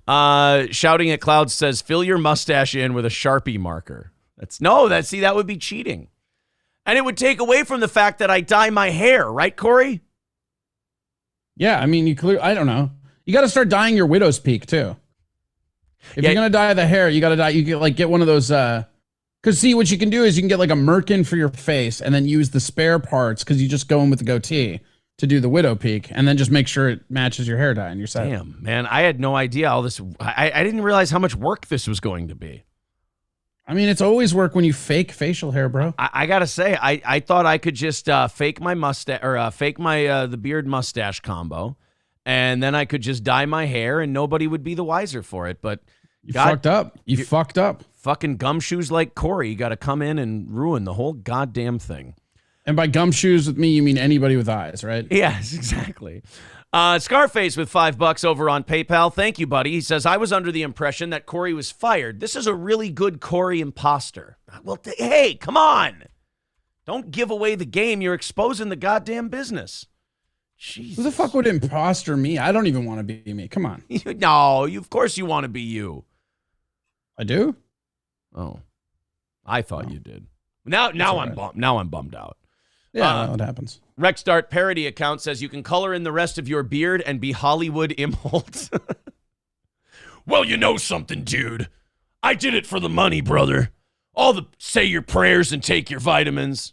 Shouting at Clouds says, fill your mustache in with a Sharpie marker. That would be cheating. And it would take away from the fact that I dye my hair, right, Corey? Yeah, I mean, I don't know. You got to start dyeing your widow's peak too. If you're gonna dye the hair, you got to dye. You get one of those. Because see, what you can do is you can get like a merkin for your face, and then use the spare parts because you just go in with the goatee to do the widow peak, and then just make sure it matches your hair dye and your set. Damn, man, I had no idea all this. I didn't realize how much work this was going to be. I mean, it's always work when you fake facial hair, bro. I gotta say, I thought I could just fake my mustache or fake my the beard mustache combo, and then I could just dye my hair, and nobody would be the wiser for it. But you fucked up. You fucked up. Fucking gumshoes like Corey got to come in and ruin the whole goddamn thing. And by gumshoes with me, you mean anybody with eyes, right? Yes, exactly. Scarface with $5 over on PayPal. Thank you, buddy. He says, I was under the impression that Corey was fired. This is a really good Corey imposter. Well, hey, come on. Don't give away the game. You're exposing the goddamn business. Jesus. Who the fuck would imposter me? I don't even want to be me. Come on. No, of course you want to be you. I do? Oh, I thought you did. Now I'm bummed. Now I'm bummed out. Yeah, it happens. Rexdart parody account says you can color in the rest of your beard and be Hollywood Imholt. Well, you know something, dude. I did it for the money, brother. Say your prayers and take your vitamins.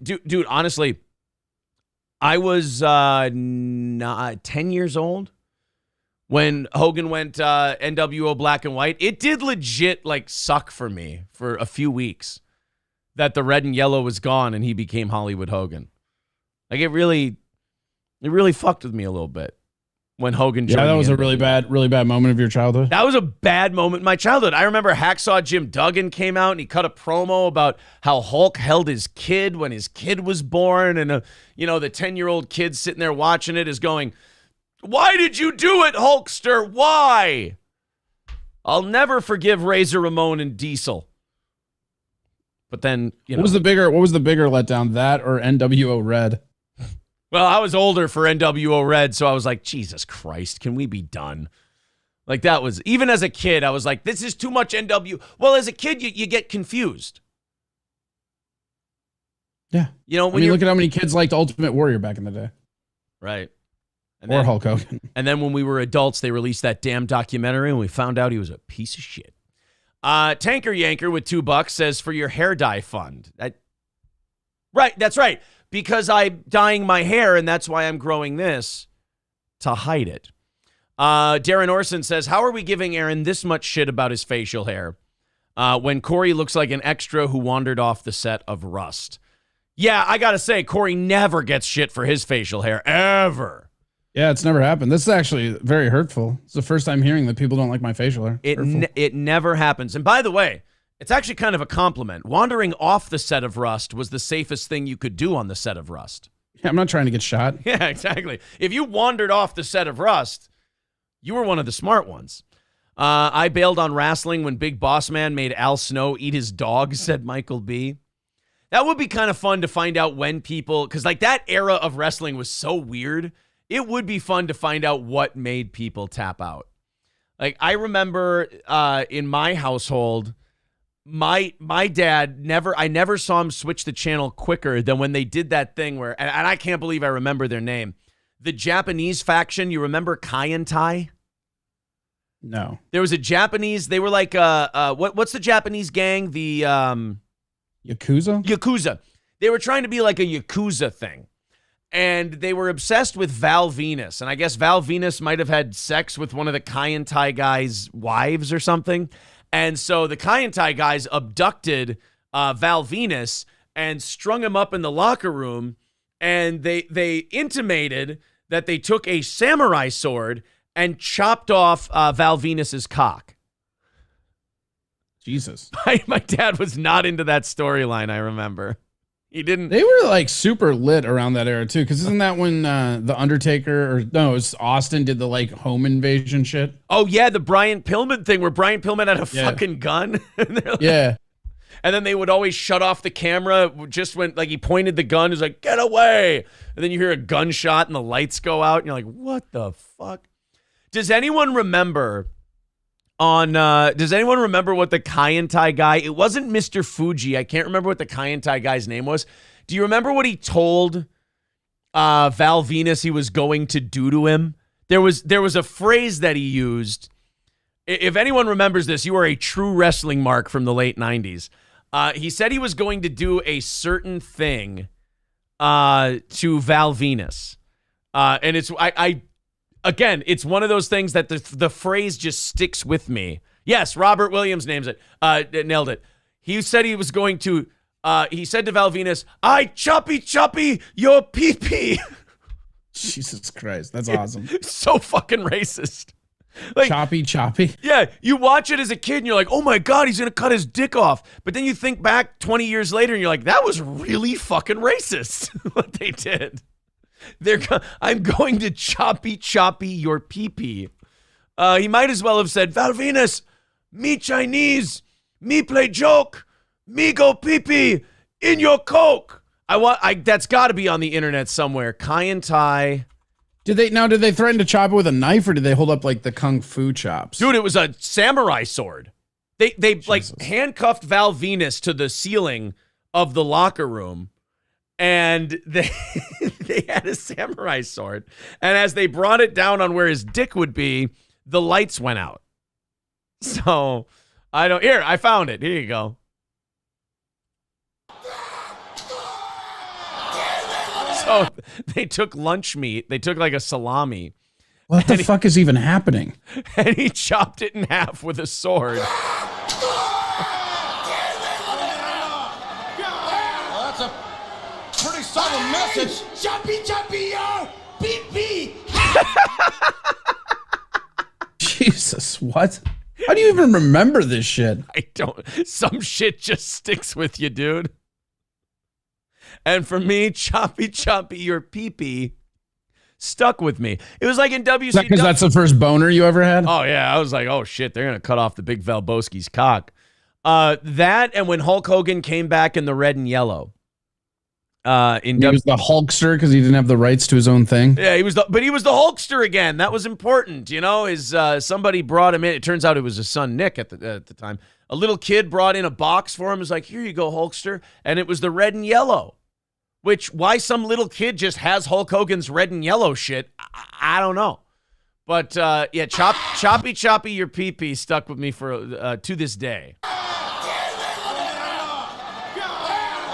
Dude, honestly, I was 10 years old when Hogan went NWO black and white. It did legit suck for me for a few weeks that the red and yellow was gone and he became Hollywood Hogan. It really fucked with me a little bit when Hogan joined. Yeah, that was a really bad moment of your childhood. That was a bad moment in my childhood. I remember Hacksaw Jim Duggan came out and he cut a promo about how Hulk held his kid when his kid was born. And, the 10-year-old kid sitting there watching it is going, "Why did you do it, Hulkster? Why?" I'll never forgive Razor Ramon and Diesel. But then, What was the bigger letdown, that or NWO Red? Well, I was older for NWO Red, so I was like, Jesus Christ, can we be done? That was, even as a kid, I was like, this is too much NW. Well, as a kid, you get confused. Yeah. When you look at how many kids liked Ultimate Warrior back in the day. Right. Or Hulk Hogan. And then when we were adults, they released that damn documentary, and we found out he was a piece of shit. Tanker Yanker with $2 says, for your hair dye fund. Right, that's right. Because I'm dyeing my hair, and that's why I'm growing this, to hide it. Darren Orson says, how are we giving Aaron this much shit about his facial hair when Corey looks like an extra who wandered off the set of Rust? Yeah, I got to say, Corey never gets shit for his facial hair, ever. Yeah, it's never happened. This is actually very hurtful. It's the first time hearing that people don't like my facial hair. It never happens. And by the way, it's actually kind of a compliment. Wandering off the set of Rust was the safest thing you could do on the set of Rust. Yeah, I'm not trying to get shot. Yeah, exactly. If you wandered off the set of Rust, you were one of the smart ones. I bailed on wrestling when Big Boss Man made Al Snow eat his dog, said Michael B. That would be kind of fun to find out when people, because that era of wrestling was so weird. It would be fun to find out what made people tap out. I remember in my household, my dad I never saw him switch the channel quicker than when they did that thing where, and I can't believe I remember their name. The Japanese faction, you remember Kai and Tai? No. There was a Japanese, they were like, what's the Japanese gang? The Yakuza? Yakuza. They were trying to be like a Yakuza thing. And they were obsessed with Val Venus. And I guess Val Venus might have had sex with one of the Kai and Tai guys' wives or something. And so the Kai and Tai guys abducted Val Venus and strung him up in the locker room. And they intimated that they took a samurai sword and chopped off Val Venus's cock. Jesus. My dad was not into that storyline, I remember. He didn't. They were super lit around that era too, because isn't that when the Undertaker it was Austin did the home invasion shit? Oh yeah, the Brian Pillman thing where Brian Pillman had a fucking gun. Yeah. And then they would always shut off the camera just when he pointed the gun. He was like, "Get away!" And then you hear a gunshot and the lights go out, and you're like, "What the fuck?" Does anyone remember? Does anyone remember what the Kai and Tai guy? It wasn't Mr. Fuji. I can't remember what the Kai and Tai guy's name was. Do you remember what he told Val Venus he was going to do to him? There was a phrase that he used. If anyone remembers this, you are a true wrestling mark from the late 90s. He said he was going to do a certain thing to Val Venus. And it's Again, it's one of those things that the phrase just sticks with me. Yes, Robert Williams names it. Nailed it. He said he was going to, he said to Val Venus, "I choppy your pee-pee." Jesus Christ, that's awesome. So fucking racist. Choppy. Yeah, you watch it as a kid and you're like, oh my God, he's going to cut his dick off. But then you think back 20 years later and you're like, that was really fucking racist what they did. I'm going to choppy your pee-pee. He might as well have said, "Val Venus, me Chinese, me play joke, me go pee-pee, in your Coke. That's got to be on the internet somewhere. Kai and Tai. Did they threaten to chop it with a knife, or did they hold up like the kung fu chops? Dude, it was a samurai sword. They like handcuffed Val Venus to the ceiling of the locker room, and they had a samurai sword. And as they brought it down on where his dick would be, the lights went out. So I found it. Here you go. So they took lunch meat. They took like a salami. What the fuck is even happening? And he chopped it in half with a sword. Well, that's a pretty subtle message. Choppy, yo. Beep. Jesus, what? How do you even remember this shit? I don't. Some shit just sticks with you, dude. And for me, choppy, your pee-pee stuck with me. It was like in WCW. Because that's the first boner you ever had? Oh, yeah. I was like, oh, shit, they're going to cut off the big Valboski's cock. That and when Hulk Hogan came back in the red and yellow. He was the Hulkster because he didn't have the rights to his own thing. Yeah, he was the Hulkster again. That was important, you know. Somebody brought him in. It turns out it was his son Nick at the time. A little kid brought in a box for him. It was like, here you go, Hulkster, and it was the red and yellow. Which why some little kid just has Hulk Hogan's red and yellow shit, I don't know. But yeah, choppy your pee-pee stuck with me for to this day. Well,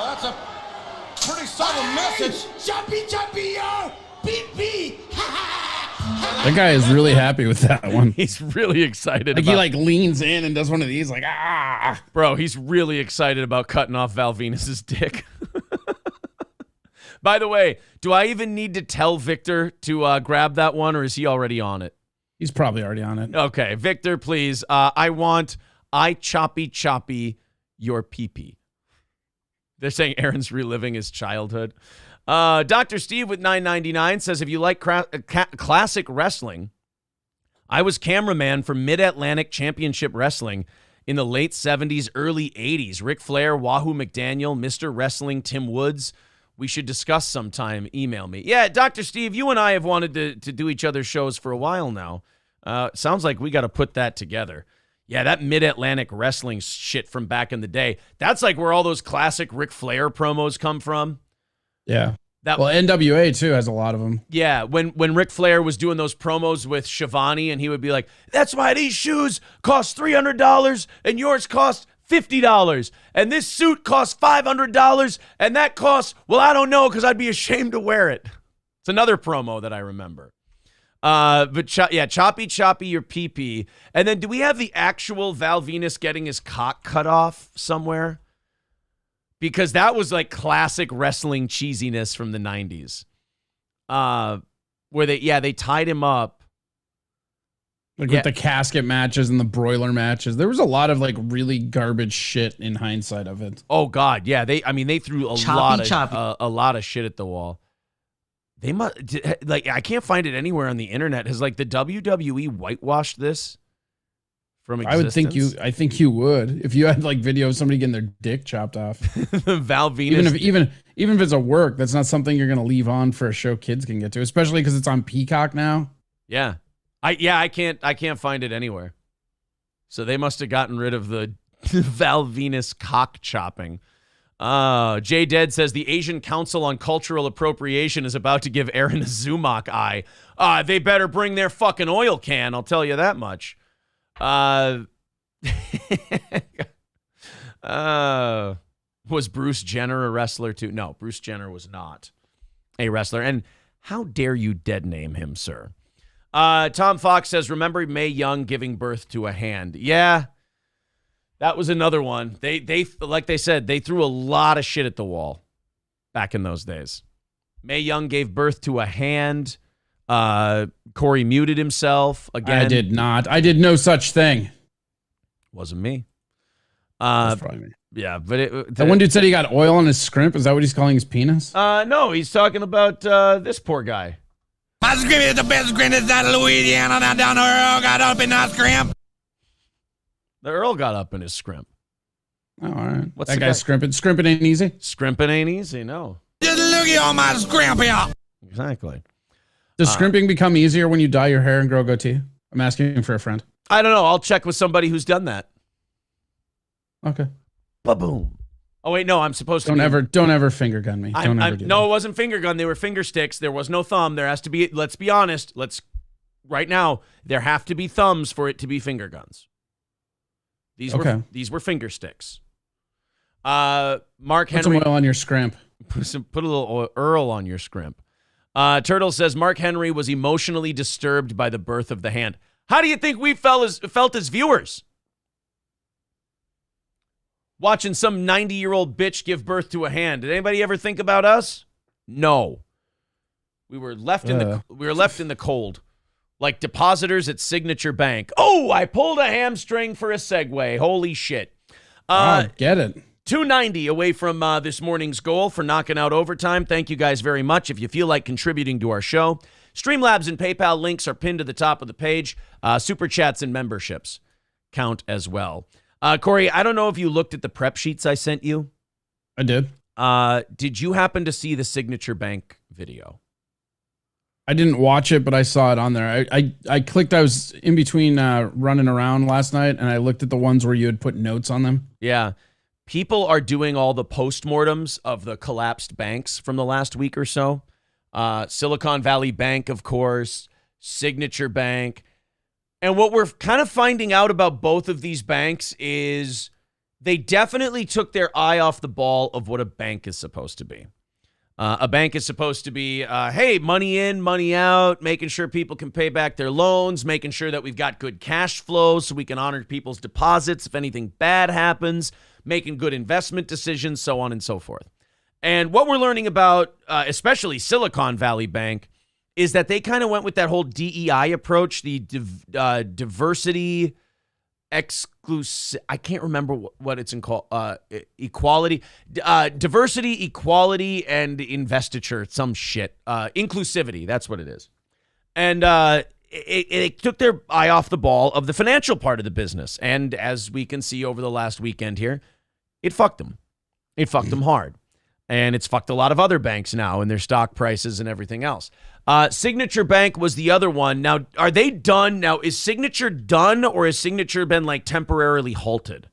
that's a pretty subtle message. Choppy, yo. Beep. That guy is really happy with that one. He's really excited. He like leans in and does one of these like, ah. Bro, he's really excited about cutting off Val Venus's dick. By the way, do I even need to tell Victor to grab that one, or is he already on it? He's probably already on it. Okay, Victor, please. I choppy your pee-pee. They're saying Aaron's reliving his childhood. Dr. Steve with $9.99 says, if you like classic wrestling, I was cameraman for Mid-Atlantic Championship Wrestling in the late 70s, early 80s. Ric Flair, Wahoo McDaniel, Mr. Wrestling, Tim Woods. We should discuss sometime. Email me. Yeah, Dr. Steve, you and I have wanted to do each other's shows for a while now. Sounds like we got to put that together. Yeah, that Mid-Atlantic wrestling shit from back in the day. That's like where all those classic Ric Flair promos come from. Yeah. Well, NWA, too, has a lot of them. Yeah, when Ric Flair was doing those promos with Shivani, and he would be like, that's why these shoes cost $300 and yours cost $50, and this suit costs $500, and that costs, well, I don't know, because I'd be ashamed to wear it. It's another promo that I remember. But choppy your pee-pee. And then do we have the actual Val Venus getting his cock cut off somewhere? Because that was like classic wrestling cheesiness from the 90s. Where they tied him up. With the casket matches and the broiler matches. There was a lot of like really garbage shit in hindsight of it. Oh God, yeah. They threw a lot of shit at the wall. They must I can't find it anywhere on the internet. Has like the WWE whitewashed this from existence? I think you would if you had like video of somebody getting their dick chopped off. Val Venus. Even if it's a work, that's not something you're gonna leave on for a show kids can get to, especially because it's on Peacock now. Yeah. I can't find it anywhere. So they must have gotten rid of the Val Venus cock chopping. Jay Dead says the Asian Council on Cultural Appropriation is about to give Aaron a Zumock eye. They better bring their fucking oil can, I'll tell you that much. Was Bruce Jenner a wrestler too? No, Bruce Jenner was not a wrestler. And how dare you dead name him, sir? Tom Fox says, remember Mae Young giving birth to a hand? Yeah, that was another one. They like they said, they threw a lot of shit at the wall back in those days. Mae Young gave birth to a hand. Corey muted himself again. I did not. I did no such thing. Wasn't me. That's probably me. Yeah, but that one dude said he got oil on his scrimp. Is that what he's calling his penis? No, he's talking about this poor guy. My scrimp is the best scrimp out of Louisiana. Down the Earl got up in that scrimp. The Earl got up in his scrimp. Oh, all right. What's that the guy guy? scrimping? Scrimping ain't easy. Scrimping ain't easy, no. Just looky on my scrimp here. Exactly. Does scrimping become easier when you dye your hair and grow a goatee? I'm asking for a friend. I don't know. I'll check with somebody who's done that. Okay. Ba-boom. Oh, wait, no, I'm supposed to Don't ever finger gun me. Don't ever do no, that. it wasn't finger gun. They were finger sticks. There was no thumb. There has to be, let's be honest. Right now, there have to be thumbs for it to be finger guns. These were finger sticks. Mark Put Henry. some oil on your scrimp. Put a little Earl on your scrimp. Turtle says Mark Henry was emotionally disturbed by the birth of the hand. How do you think we felt as viewers? Watching some 90-year-old bitch give birth to a hand. Did anybody ever think about us? No. We were left in the cold. Like depositors at Signature Bank. Oh, I pulled a hamstring for a segue. Holy shit. Get it. 290 away from this morning's goal for knocking out overtime. Thank you guys very much. If you feel like contributing to our show, Streamlabs and PayPal links are pinned to the top of the page. Super chats and memberships count as well. Corey, I don't know if you looked at the prep sheets I sent you. I did. Did you happen to see the Signature Bank video? I didn't watch it, but I saw it on there. I clicked. I was in between running around last night, and I looked at the ones where you had put notes on them. Yeah. People are doing all the postmortems of the collapsed banks from the last week or so. Silicon Valley Bank, of course, Signature Bank. And what we're kind of finding out about both of these banks is they definitely took their eye off the ball of what a bank is supposed to be. A bank is supposed to be, hey, money in, money out, making sure people can pay back their loans, making sure that we've got good cash flow so we can honor people's deposits if anything bad happens, making good investment decisions, so on and so forth. And what we're learning about, especially Silicon Valley Bank, is that they kind of went with that whole DEI approach, the diversity, I can't remember what it's called, equality, diversity, equality, and investiture, some shit, inclusivity, that's what it is. And it took their eye off the ball of the financial part of the business. And as we can see over the last weekend here, it fucked them. It fucked them hard. And it's fucked a lot of other banks now and their stock prices and everything else. Signature Bank was the other one. Now, are they done? Now, is Signature done or has Signature been like temporarily halted?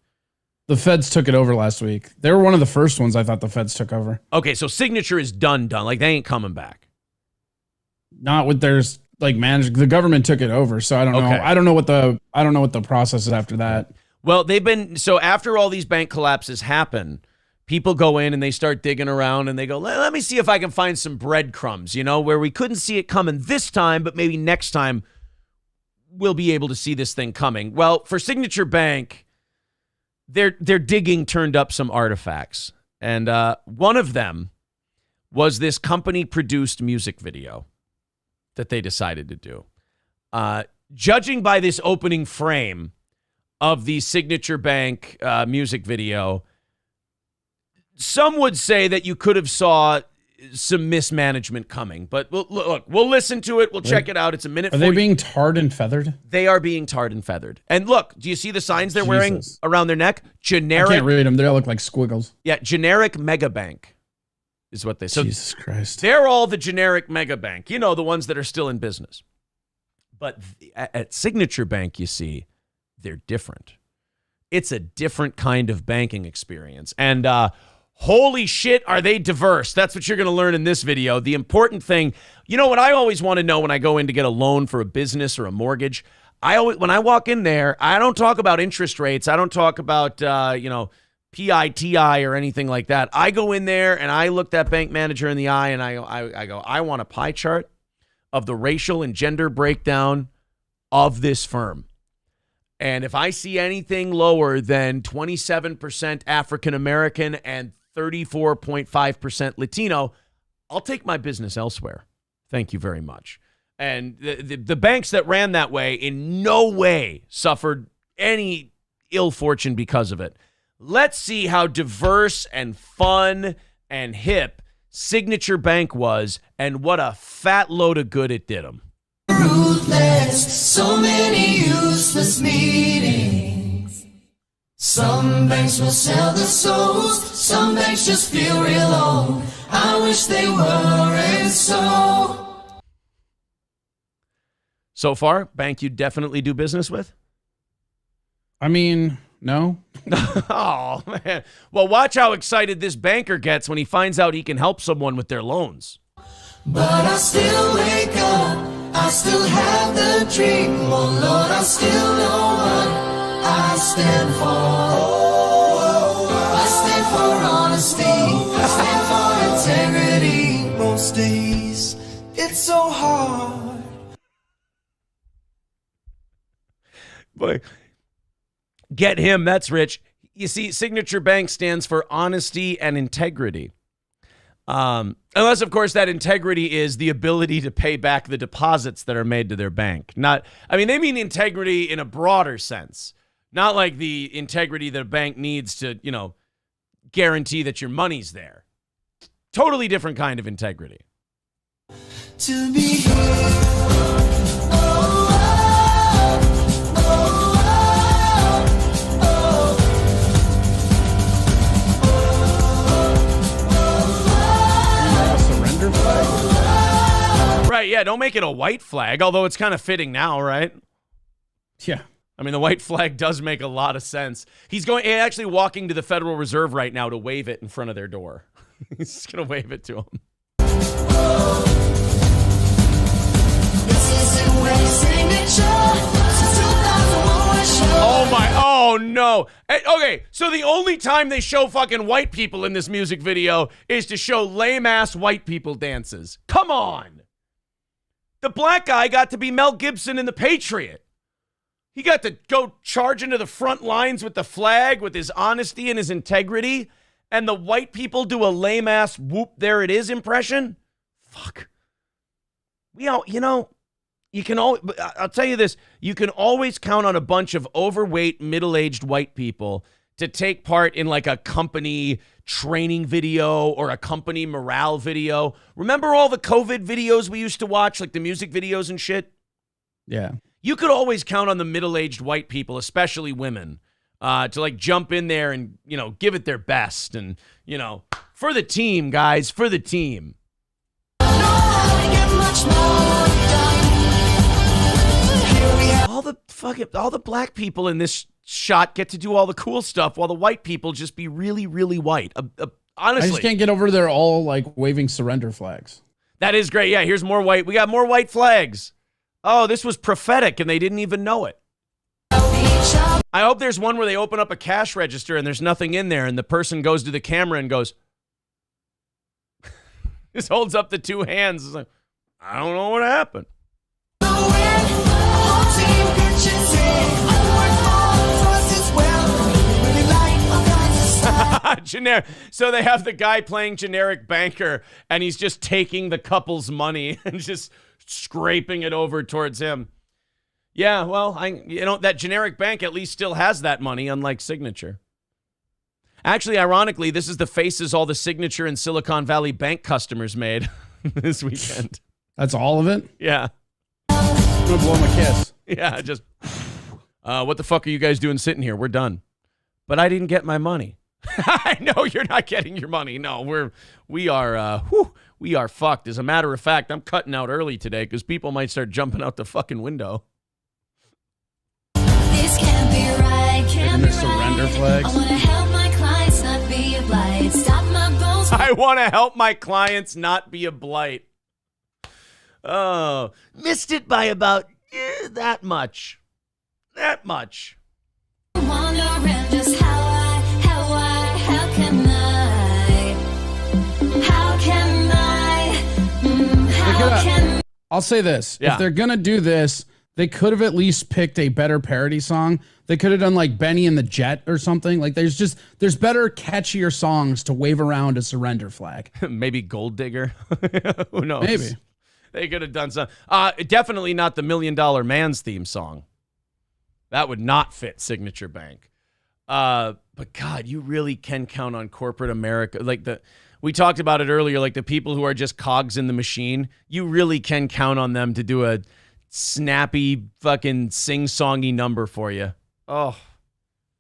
The feds took it over last week. They were one of the first ones I thought the feds took over. Okay, so Signature is done. Like they ain't coming back. Not with theirs like managed. The government took it over, so I don't know. I don't know what the process is after that. Well, so after all these bank collapses happen, people go in and they start digging around and they go, let me see if I can find some breadcrumbs, where we couldn't see it coming this time, but maybe next time we'll be able to see this thing coming. Well, for Signature Bank, their digging turned up some artifacts. And one of them was this company-produced music video that they decided to do. Judging by this opening frame of the Signature Bank music video, some would say that you could have saw some mismanagement coming, but look, we'll listen to it. We'll check it out. It's a minute. Are they being tarred and feathered? They are being tarred and feathered. And look, do you see the signs they're wearing around their neck? Generic. I can't read them. They all look like squiggles. Yeah, generic mega bank is what they say. Jesus Christ. They're all the generic mega bank. The ones that are still in business. But at Signature Bank, you see, they're different. It's a different kind of banking experience. And holy shit, are they diverse? That's what you're going to learn in this video. The important thing, what I always want to know when I go in to get a loan for a business or a mortgage, when I walk in there, I don't talk about interest rates. I don't talk about, PITI or anything like that. I go in there and I look that bank manager in the eye and I go, I want a pie chart of the racial and gender breakdown of this firm. And if I see anything lower than 27% African-American and 34.5% Latino, I'll take my business elsewhere. Thank you very much. And the banks that ran that way in no way suffered any ill fortune because of it. Let's see how diverse and fun and hip Signature Bank was and what a fat load of good it did them. Ruthless, so many useless meetings. Some banks will sell their souls, some banks just feel real old. I wish they weren't so. So far, bank you definitely do business with? I mean, no. Oh, man. Well, watch how excited this banker gets when he finds out he can help someone with their loans. But I still wake up, I still have the dream. Oh Lord, I still know what I stand for. I stand for honesty, I stand for integrity. Most days, it's so hard. Boy, get him, that's rich. You see, Signature Bank stands for honesty and integrity. Unless, of course, that integrity is the ability to pay back the deposits that are made to their bank. They mean integrity in a broader sense. Not like the integrity that a bank needs to, guarantee that your money's there. Totally different kind of integrity. To be Surrender flag? Right, yeah, don't make it a white flag, although it's kind of fitting now, right? Yeah. I mean, the white flag does make a lot of sense. He's actually walking to the Federal Reserve right now to wave it in front of their door. He's just going to wave it to them. Oh, my. Oh, no. Okay, so the only time they show fucking white people in this music video is to show lame-ass white people dances. Come on. The black guy got to be Mel Gibson in The Patriot. He got to go charge into the front lines with the flag, with his honesty and his integrity, and the white people do a lame-ass whoop, there it is impression? Fuck. You can I'll tell you this, you can always count on a bunch of overweight, middle-aged white people to take part in like a company training video or a company morale video. Remember all the COVID videos we used to watch, like the music videos and shit? Yeah. You could always count on the middle-aged white people, especially women, to like jump in there and, give it their best. And, for the team, guys, for the team. All the black people in this shot get to do all the cool stuff while the white people just be really, really white. Honestly. I just can't get over they're all like waving surrender flags. That is great. Yeah, here's more white. We got more white flags. Oh, this was prophetic, and they didn't even know it. I hope there's one where they open up a cash register and there's nothing in there, and the person goes to the camera and goes, just holds up the two hands. It's like, I don't know what happened. So they have the guy playing generic banker, and he's just taking the couple's money and just scraping it over towards him. Yeah, well, that generic bank at least still has that money, unlike Signature. Actually, ironically, this is the faces all the Signature and Silicon Valley Bank customers made this weekend. That's all of it? Yeah. I'm gonna blow him a kiss. Yeah, just, what the fuck are you guys doing sitting here? We're done. But I didn't get my money. I know you're not getting your money. No, we are fucked. As a matter of fact, I'm cutting out early today because people might start jumping out the fucking window. This can't be right, can't be surrender right. flags. I want to help my clients not be a blight. Stop my bones. I want to help my clients not be a blight. Oh, missed it by about that much. That much. Wondering just how can I? I'll say this. Yeah. If they're going to do this, they could have at least picked a better parody song. They could have done like Benny and the Jet or something. Like there's better, catchier songs to wave around a surrender flag. Maybe Gold Digger. Who knows? Maybe. They could have done some. Definitely not the $1 Million Man's theme song. That would not fit Signature Bank. But God, you really can count on corporate America. We talked about it earlier, like the people who are just cogs in the machine. You really can count on them to do a snappy fucking sing-songy number for you. Oh,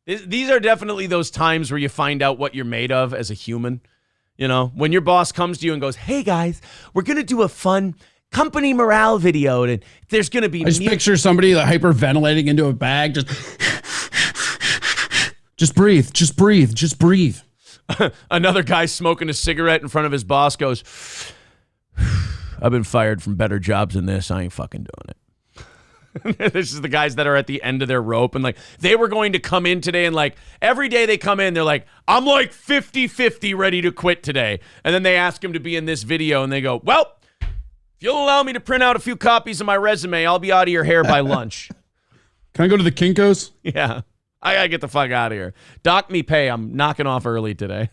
These are definitely those times where you find out what you're made of as a human. You know, when your boss comes to you and goes, "Hey guys, we're gonna do a fun company morale video, and there's gonna be." I just picture somebody hyperventilating into a bag, just breathe, just breathe, just breathe. Another guy smoking a cigarette in front of his boss goes, "I've been fired from better jobs than this. I ain't fucking doing it." This is the guys that are at the end of their rope, and like they were going to come in today, and like every day they come in, they're like, "I'm like 50-50 ready to quit today." And then they ask him to be in this video, and they go, "Well, if you'll allow me to print out a few copies of my resume, I'll be out of your hair by lunch." Can I go to the Kinko's? Yeah, I gotta get the fuck out of here. Dock me pay. I'm knocking off early today.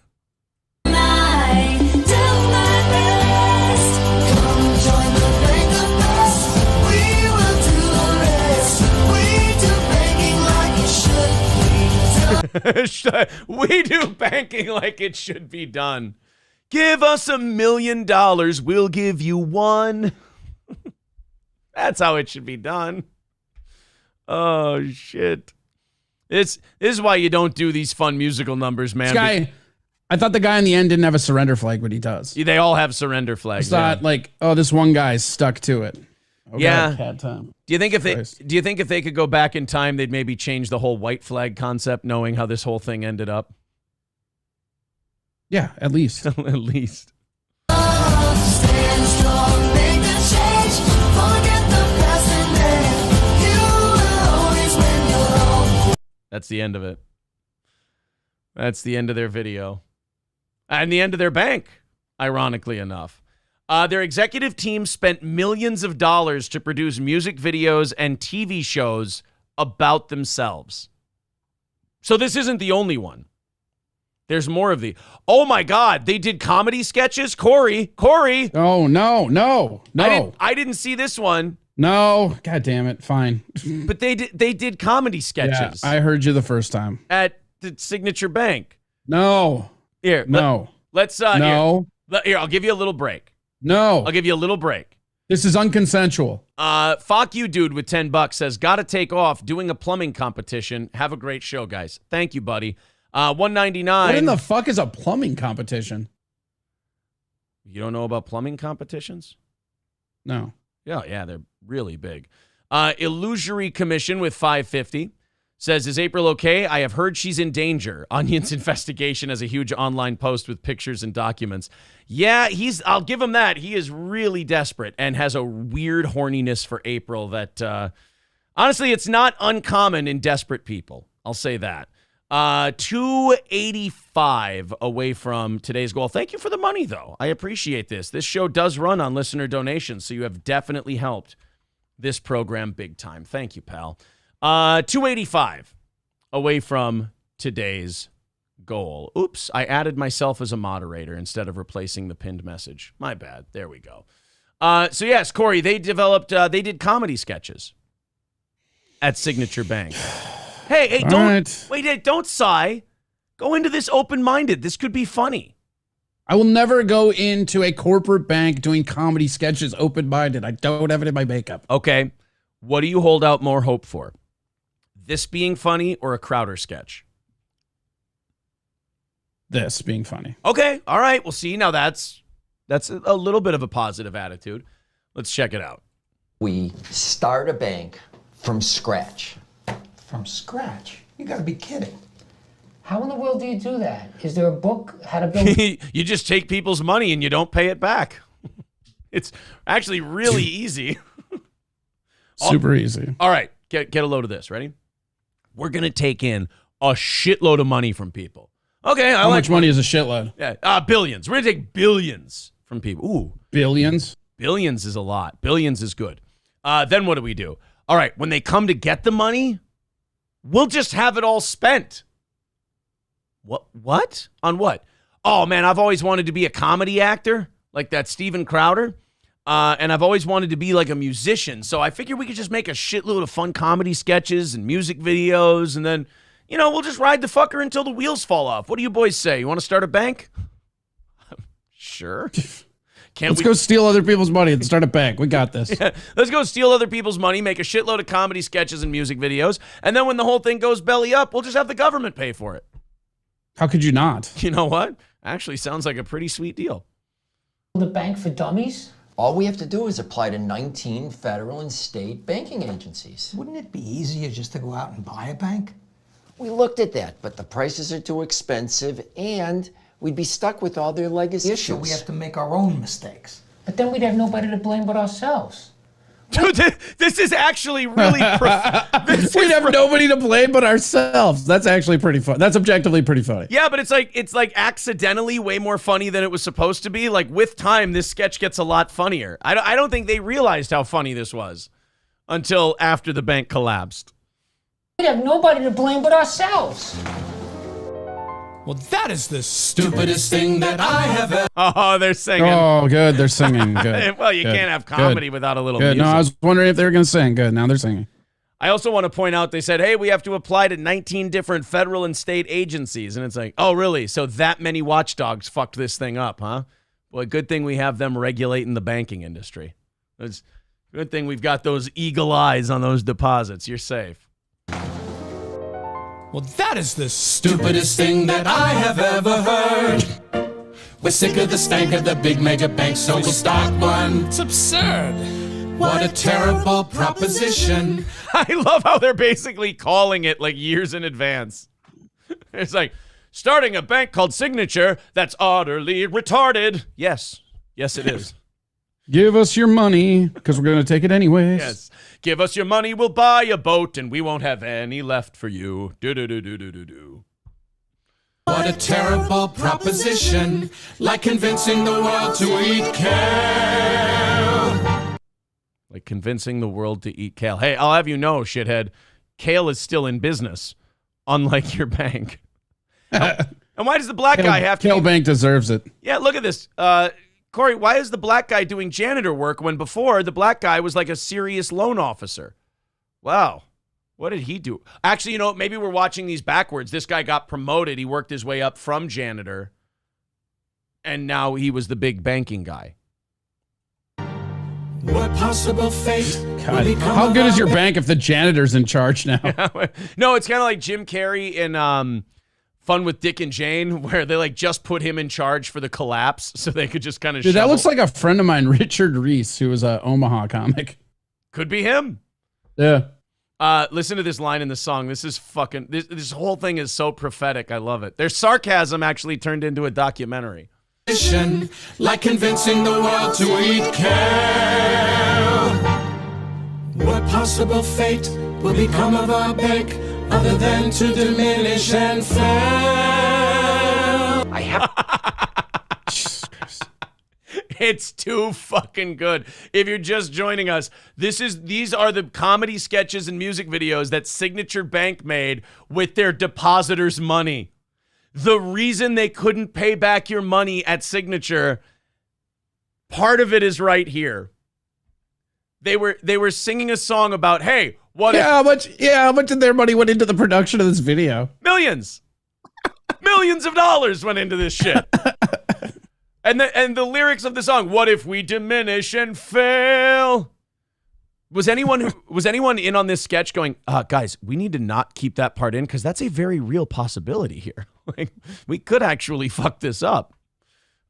We do banking like it should be done. Give us $1 million, we'll give you one. That's how it should be done. Oh shit. This is why you don't do these fun musical numbers, man. This guy, I thought the guy in the end didn't have a surrender flag, but he does. They all have surrender flags. It's not like, oh, this one guy's stuck to it. Oh, yeah. God, cat time. Do you think if they could go back in time, they'd maybe change the whole white flag concept, knowing how this whole thing ended up? Yeah, at least. At least. That's the end of it. That's the end of their video. And the end of their bank, ironically enough. Their executive team spent millions of dollars to produce music videos and TV shows about themselves. So this isn't the only one. There's more of the. Oh my God, they did comedy sketches? Corey. Oh, no. I didn't see this one. No. God damn it. Fine. But they did comedy sketches. Yeah, I heard you the first time. At the Signature Bank. No. Here. No. Let's no. Here, I'll give you a little break. No. I'll give you a little break. This is unconsensual. Fuck you, dude, with $10 says, gotta take off doing a plumbing competition. Have a great show, guys. Thank you, buddy. $1.99. What in the fuck is a plumbing competition? You don't know about plumbing competitions? No. Yeah, they're really big. Illusory Commission with $5.50 says, is April okay? I have heard she's in danger. Onion's investigation has a huge online post with pictures and documents. Yeah, I'll give him that. He is really desperate and has a weird horniness for April that, honestly, it's not uncommon in desperate people. I'll say that. 285 away from today's goal. Thank you for the money, though. I appreciate this. This show does run on listener donations, so you have definitely helped this program big time. Thank you, pal. 285 away from today's goal. Oops, I added myself as a moderator instead of replacing the pinned message. My bad. There we go. So yes, Corey, they did comedy sketches at Signature Bank. Hey, don't sigh. Go into this open-minded. This could be funny. I will never go into a corporate bank doing comedy sketches open-minded. I don't have it in my makeup. Okay. What do you hold out more hope for? This being funny or a Crowder sketch? This being funny. Okay. All right. Well, see, now that's a little bit of a positive attitude. Let's check it out. We start a bank from scratch. From scratch? You gotta be kidding. How in the world do you do that? Is there a book how to build? You just take people's money and you don't pay it back. It's actually really easy. Super easy. All right, get a load of this. Ready? We're gonna take in a shitload of money from people. Okay, how much money is a shitload? Yeah, billions. We're gonna take billions from people. Ooh, billions. Billions is a lot. Billions is good. Then what do? All right, when they come to get the money, we'll just have it all spent. What? On what? Oh, man, I've always wanted to be a comedy actor, like that Steven Crowder. And I've always wanted to be like a musician. So I figured we could just make a shitload of fun comedy sketches and music videos. And then, we'll just ride the fucker until the wheels fall off. What do you boys say? You want to start a bank? Sure. Let's go steal other people's money and start a bank. We got this. Yeah, let's go steal other people's money, make a shitload of comedy sketches and music videos, and then when the whole thing goes belly up, we'll just have the government pay for it. How could you not? You know what? Actually sounds like a pretty sweet deal. The bank for dummies? All we have to do is apply to 19 federal and state banking agencies. Wouldn't it be easier just to go out and buy a bank? We looked at that, but the prices are too expensive and we'd be stuck with all their legacy issues. So we have to make our own mistakes. But then we'd have nobody to blame but ourselves. Dude, this is actually really... We'd have nobody to blame but ourselves. That's actually pretty funny. That's objectively pretty funny. Yeah, but it's like accidentally way more funny than it was supposed to be. Like, with time, this sketch gets a lot funnier. I don't think they realized how funny this was until after the bank collapsed. We'd have nobody to blame but ourselves. Well, that is the stupidest thing that I have ever... Oh, they're singing. Oh, good. They're singing. Good. Well, you Good. can't have comedy Good. without a little Good. music. No, I was wondering if they were going to sing. Good. Now they're singing. I also want to point out, they said, hey, we have to apply to 19 different federal and state agencies. And it's like, oh, really? So that many watchdogs fucked this thing up, huh? Well, good thing we have them regulating the banking industry. It's a good thing we've got those eagle eyes on those deposits. You're safe. Well, that is the stupidest thing that I have ever heard. We're sick of the stank of the big mega banks, so we start one. It's absurd. What a terrible proposition. I love how they're basically calling it like years in advance. It's like, starting a bank called Signature that's utterly retarded. Yes. Yes, it is. Give us your money, because we're going to take it anyways. Yes. Give us your money, we'll buy a boat, and we won't have any left for you. Do-do-do-do-do-do-do. What a terrible proposition. Like convincing the world to eat kale. Like convincing the world to eat kale. Hey, I'll have you know, shithead, kale is still in business, unlike your bank. And why does the black guy have to... Kale Bank deserves it. Yeah, look at this. Corey, why is the black guy doing janitor work when before the black guy was like a serious loan officer? Wow. What did he do? Actually, you know, maybe we're watching these backwards. This guy got promoted. He worked his way up from janitor. And now he was the big banking guy. What possible fate? God, how good is your bank if the janitor's in charge now? No, it's kind of like Jim Carrey in Fun with Dick and Jane, where they like just put him in charge for the collapse so they could just kind of Dude, that looks like a friend of mine, Richard Reese, who was an Omaha comic. Could be him. Yeah. Listen to this line in the song. This is fucking... This whole thing is so prophetic. I love it. Their sarcasm actually turned into a documentary. Like convincing the world to eat kale. What possible fate will become of our bank other than to diminish and fail? I have... It's too fucking good. If you're just joining us, these are the comedy sketches and music videos that Signature Bank made with their depositors' money. The reason they couldn't pay back your money at Signature, part of it is right here. They were singing a song about, hey, how much of their money went into the production of this video? Millions. Millions of dollars went into this shit. And the lyrics of the song, what if we diminish and fail? Was anyone in on this sketch going, guys, we need to not keep that part in because that's a very real possibility here. Like, we could actually fuck this up.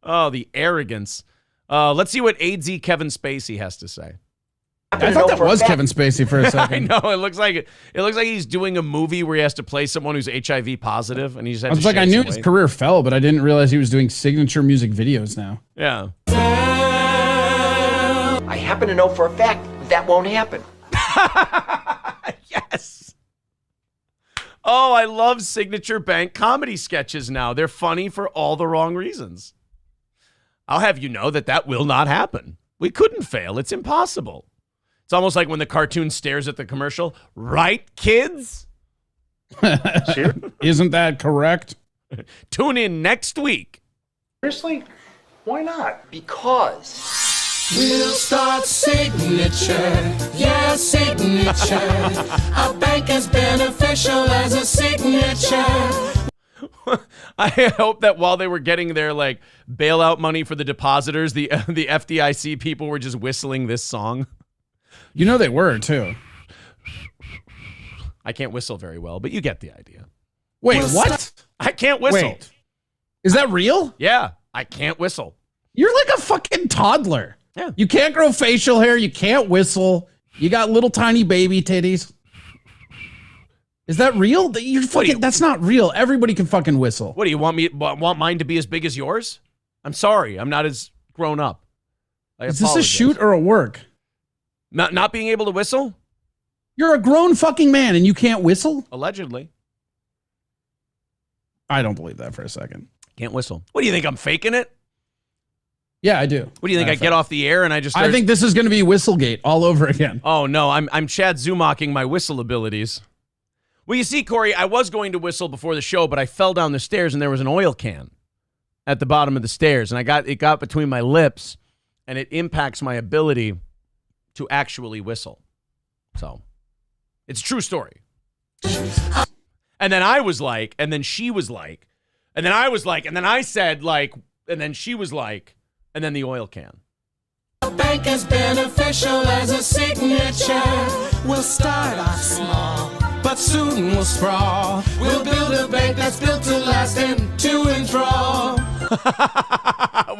Oh, the arrogance. Let's see what AZ Kevin Spacey has to say. I thought that was Kevin Spacey for a second. I know, it looks like he's doing a movie where he has to play someone who's HIV positive, and he's. I was like, I knew his career fell, but I didn't realize he was doing signature music videos now. Yeah. I happen to know for a fact that won't happen. Yes. Oh, I love Signature Bank comedy sketches now. They're funny for all the wrong reasons. I'll have you know that will not happen. We couldn't fail. It's impossible. It's almost like when the cartoon stares at the commercial. Right, kids? Isn't that correct? Tune in next week. Seriously? Why not? Because we'll start Signature. Yeah, Signature. A bank as beneficial as a signature. I hope that while they were getting their like bailout money for the depositors, the FDIC people were just whistling this song. You know they were too. I can't whistle very well, but you get the idea. Wait, what? I can't whistle. Wait. Is that real? Yeah, I can't whistle. You're like a fucking toddler. Yeah. You can't grow facial hair. You can't whistle. You got little tiny baby titties. Is that real? You're fucking. That's not real. Everybody can fucking whistle. What do you want mine to be as big as yours? I'm sorry, I'm not as grown up. Is this a shoot or a work? Not being able to whistle? You're a grown fucking man and you can't whistle? Allegedly. I don't believe that for a second. Can't whistle. What do you think? I'm faking it? Yeah, I do. What do you think? I get off the air and I just start... I think this is going to be Whistlegate all over again. Oh, no. I'm Chad Zumocking my whistle abilities. Well, you see, Corey, I was going to whistle before the show, but I fell down the stairs and there was an oil can at the bottom of the stairs. And it got between my lips and it impacts my ability to actually whistle. So, it's a true story. And then I was like, and then she was like, and then I was like, and then I said like, and then she was like, and then the oil can. A bank as beneficial as a signature. We'll start off small, but soon we'll sprawl. We'll build a bank that's built to last and to enthrall.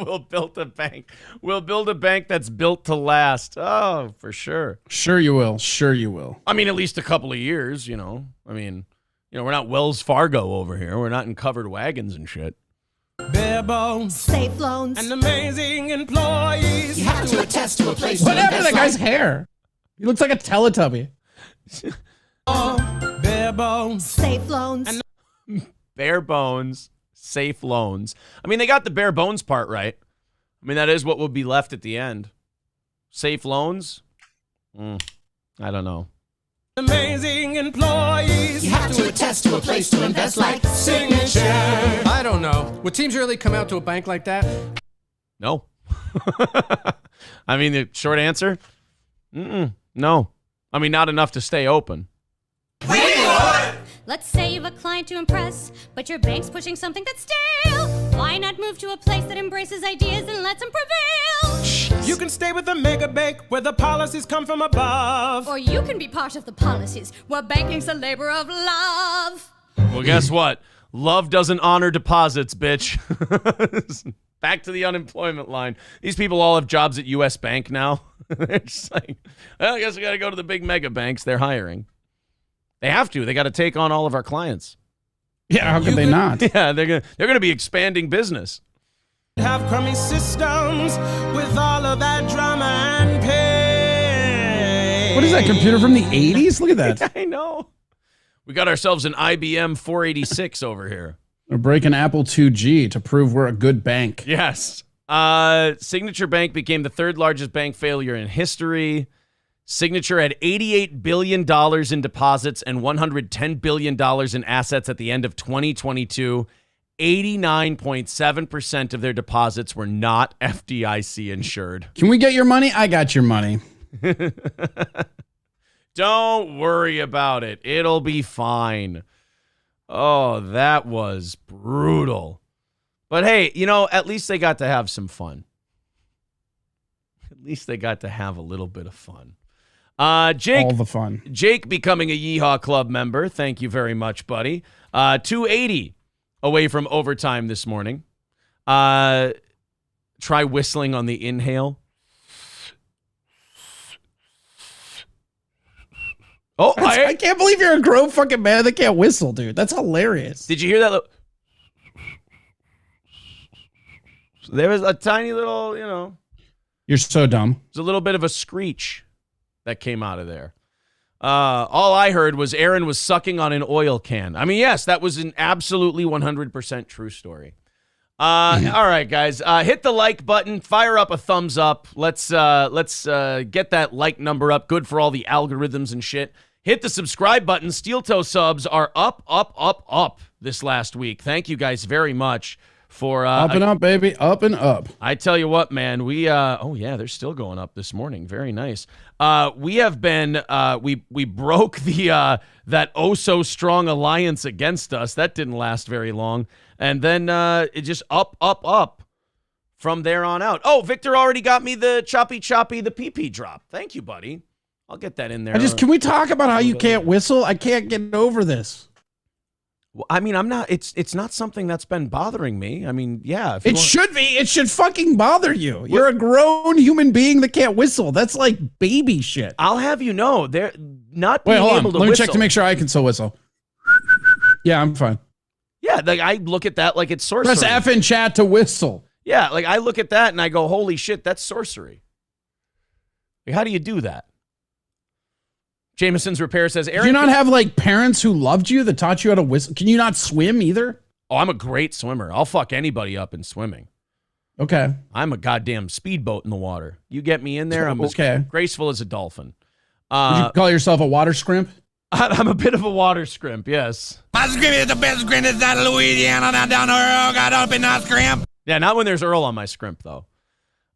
We'll build a bank. We'll build a bank that's built to last. Oh, for sure. Sure you will. Sure you will. I mean, at least a couple of years, you know. I mean, you know, we're not Wells Fargo over here. We're not in covered wagons and shit. Bare bones, safe loans, and amazing employees. You have to attest to a place. What happened to that guy's hair? He looks like a Teletubby. Bare bones, safe loans, and bare bones, safe loans. I mean, they got the bare bones part right. I mean, that is what will be left at the end. Safe loans? I don't know. Amazing employees. You have to attest to a place to invest like Signature. I don't know. Would teams really come out to a bank like that? No. I mean, the short answer? No. I mean, not enough to stay open. Let's say you have a client to impress, but your bank's pushing something that's stale. Why not move to a place that embraces ideas and lets them prevail? You can stay with a mega bank where the policies come from above. Or you can be part of the policies where banking's a labor of love. Well, guess what? Love doesn't honor deposits, bitch. Back to the unemployment line. These people all have jobs at U.S. Bank now. They're just like, well, I guess we got to go to the big mega banks. They're hiring. They have to. They got to take on all of our clients. Yeah, how could they not? Yeah, they're gonna be expanding business. Have crummy systems with all of that drama and pain. What is that, computer from the 80s? Look at that. I know. We got ourselves an IBM 486 over here. We're breaking Apple 2G to prove we're a good bank. Yes. Signature Bank became the third largest bank failure in history. Signature had $88 billion in deposits and $110 billion in assets at the end of 2022. 89.7% of their deposits were not FDIC insured. Can we get your money? I got your money. Don't worry about it. It'll be fine. Oh, that was brutal. But hey, you know, at least they got to have some fun. At least they got to have a little bit of fun. Jake, all the fun. Jake becoming a Yeehaw Club member. Thank you very much, buddy. 280 away from overtime this morning. Try whistling on the inhale. Oh, I can't believe you're a grown fucking man that can't whistle, dude. That's hilarious. Did you hear that? There was a tiny little, you know. You're so dumb. There's a little bit of a screech that came out of there. All I heard was Aaron was sucking on an oil can. I mean, yes, that was an absolutely 100% true story. All right, guys, hit the like button, fire up a thumbs up. Let's get that like number up. Good for all the algorithms and shit. Hit the subscribe button. Steel Toe subs are up this last week. Thank you guys very much for up and up, baby, up and up. I tell you what, man, we they're still going up this morning. Very nice. We have been we broke the that oh so strong alliance against us. That didn't last very long. And then it just up from there on out. Oh, Victor already got me the choppy the PP drop. Thank you, buddy. I'll get that in there. Can we talk about how you can't whistle? I can't get over this. Well, I mean, I'm not. It's not something that's been bothering me. I mean, yeah. It should be. It should fucking bother you. You're a grown human being that can't whistle. That's like baby shit. I'll have you know, they're not being able to whistle. Let me check to make sure I can still whistle. Yeah, I'm fine. Yeah, like I look at that like it's sorcery. Press F in chat to whistle. Yeah, like I look at that and I go, holy shit, that's sorcery. Like, how do you do that? Jameson's Repair says, Aaron, do you not have like parents who loved you that taught you how to whistle? Can you not swim either? Oh, I'm a great swimmer. I'll fuck anybody up in swimming. Okay. I'm a goddamn speedboat in the water. You get me in there, I'm as graceful as a dolphin. Would you call yourself a water scrimp? I'm a bit of a water scrimp, yes. My scrimp is the best scrimp is out of Louisiana, down Earl, got up in that scrimp. Yeah, not when there's Earl on my scrimp, though.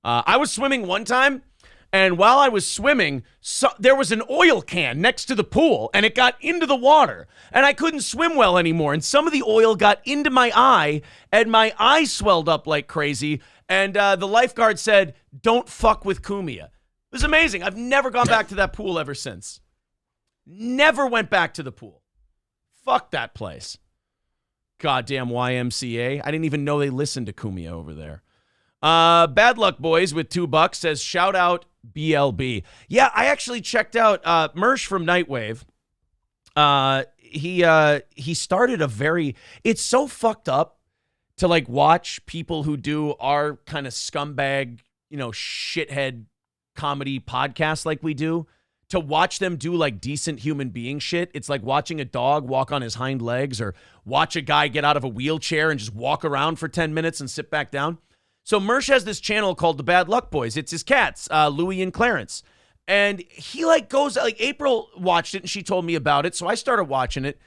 I was swimming one time, and while I was swimming, there was an oil can next to the pool, and it got into the water, and I couldn't swim well anymore, and some of the oil got into my eye, and my eye swelled up like crazy, and the lifeguard said, don't fuck with Kumia. It was amazing. I've never gone back to that pool ever since. Never went back to the pool. Fuck that place. Goddamn YMCA. I didn't even know they listened to Kumia over there. Bad Luck Boys with $2 says, shout out BLB. Yeah, I actually checked out Mersh from Nightwave. He started a very, it's so fucked up to like watch people who do our kind of scumbag, shithead comedy podcast like we do, to watch them do like decent human being shit. It's like watching a dog walk on his hind legs or watch a guy get out of a wheelchair and just walk around for 10 minutes and sit back down. So Mersh has this channel called The Bad Luck Boys. It's his cats, Louie and Clarence. And he like goes, like April watched it and she told me about it. So I started watching it.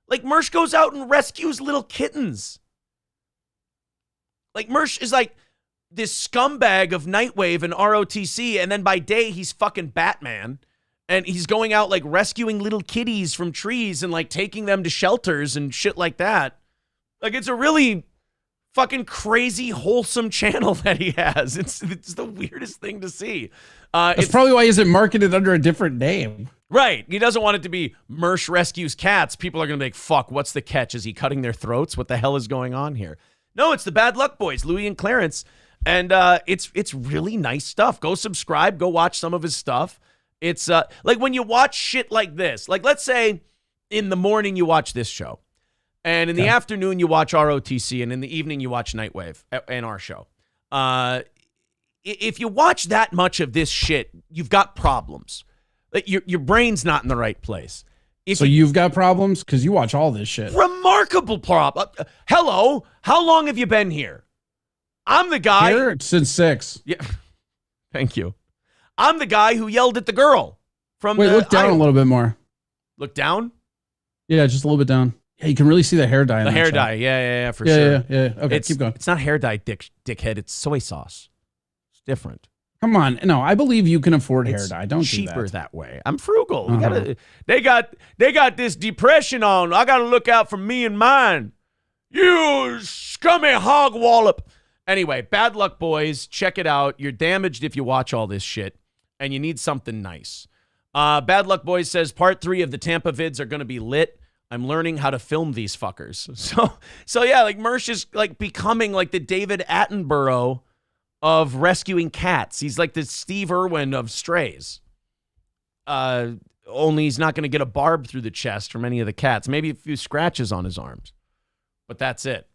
Like Mersh goes out and rescues little kittens. Like Mersh is like this scumbag of Nightwave and ROTC. And then by day he's fucking Batman. And he's going out like rescuing little kitties from trees and like taking them to shelters and shit like that. Like it's a really fucking crazy, wholesome channel that he has. It's the weirdest thing to see. That's probably why he isn't marketed under a different name. Right. He doesn't want it to be Mersh Rescues Cats. People are going to be like, fuck, what's the catch? Is he cutting their throats? What the hell is going on here? No, it's the Bad Luck Boys, Louie and Clarence. And it's really nice stuff. Go subscribe. Go watch some of his stuff. It's like when you watch shit like this, like let's say in the morning you watch this show and in the afternoon you watch ROTC and in the evening you watch Nightwave and our show. If you watch that much of this shit, you've got problems. Like your brain's not in the right place. So you've got problems because you watch all this shit. Remarkable problem. Hello, how long have you been here? I'm the guy. Here since 6. Yeah. Thank you. I'm the guy who yelled at the girl from Wait, look down a little bit more. Look down? Yeah, just a little bit down. Yeah, you can really see the hair dye. The hair dye. Yeah, for sure. Yeah. Okay, keep going. It's not hair dye, dickhead. It's soy sauce. It's different. Come on. No, I believe you can afford hair dye. Don't cheaper do that. that way. I'm frugal. They got this depression on. I got to look out for me and mine. You scummy hog wallop. Anyway, Bad Luck Boys. Check it out. You're damaged if you watch all this shit. And you need something nice. Bad Luck Boys says part 3 of the Tampa vids are going to be lit. I'm learning how to film these fuckers. So yeah, like Mersh is like becoming like the David Attenborough of rescuing cats. He's like the Steve Irwin of strays. Only he's not going to get a barb through the chest from any of the cats. Maybe a few scratches on his arms. But that's it.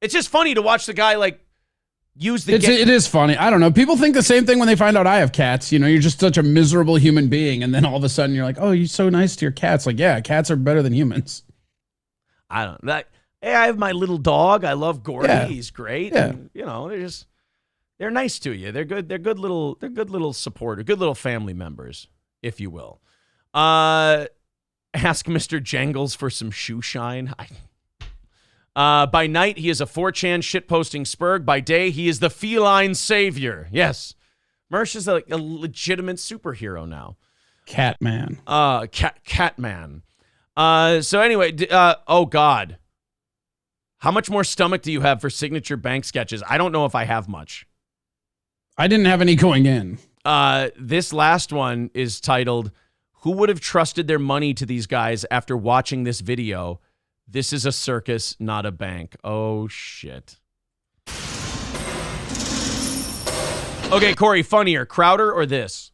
It's just funny to watch the guy like it is funny. I don't know. People think the same thing when they find out I have cats. You're just such a miserable human being. And then all of a sudden you're like, oh, you're so nice to your cats. Like, yeah, cats are better than humans. I don't know. Hey, I have my little dog. I love Gordy. Yeah. He's great. Yeah. And, they're nice to you. They're good. They're good little supporter, good little family members, if you will. Ask Mr. Jangles for some shoe shine. By night, he is a 4chan shitposting Spurg. By day, he is the feline savior. Yes. Mersh is a legitimate superhero now. Catman. Catman. So anyway, oh God. How much more stomach do you have for signature bank sketches? I don't know if I have much. I didn't have any going in. This last one is titled, "Who would have trusted their money to these guys after watching this video? This is a circus, not a bank." Oh, shit. Okay, Corey, funnier, Crowder or this?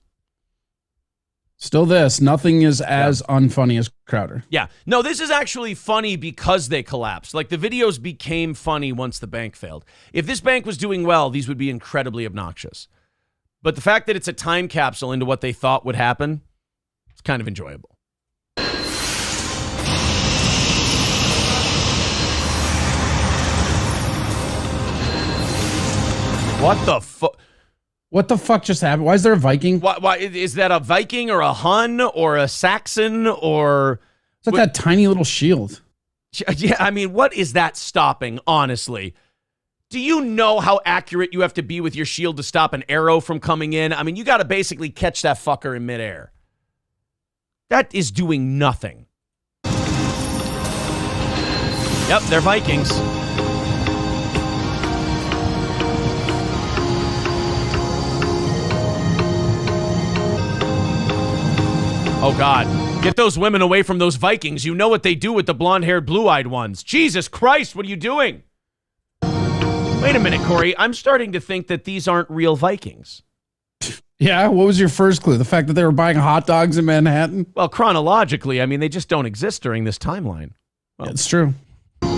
Still this. Nothing is as unfunny as Crowder. Yeah. No, this is actually funny because they collapsed. Like, the videos became funny once the bank failed. If this bank was doing well, these would be incredibly obnoxious. But the fact that it's a time capsule into what they thought would happen, it's kind of enjoyable. What the fuck? What the fuck just happened? Why is there a Viking? Why is that a Viking or a Hun or a Saxon or... It's like that tiny little shield. Yeah, I mean, what is that stopping, honestly? Do you know how accurate you have to be with your shield to stop an arrow from coming in? I mean, you got to basically catch that fucker in midair. That is doing nothing. Yep, they're Vikings. Oh, God. Get those women away from those Vikings. You know what they do with the blonde-haired, blue-eyed ones. Jesus Christ, what are you doing? Wait a minute, Corey. I'm starting to think that these aren't real Vikings. Yeah, what was your first clue? The fact that they were buying hot dogs in Manhattan? Well, chronologically, I mean, they just don't exist during this timeline. Well, It's true. Do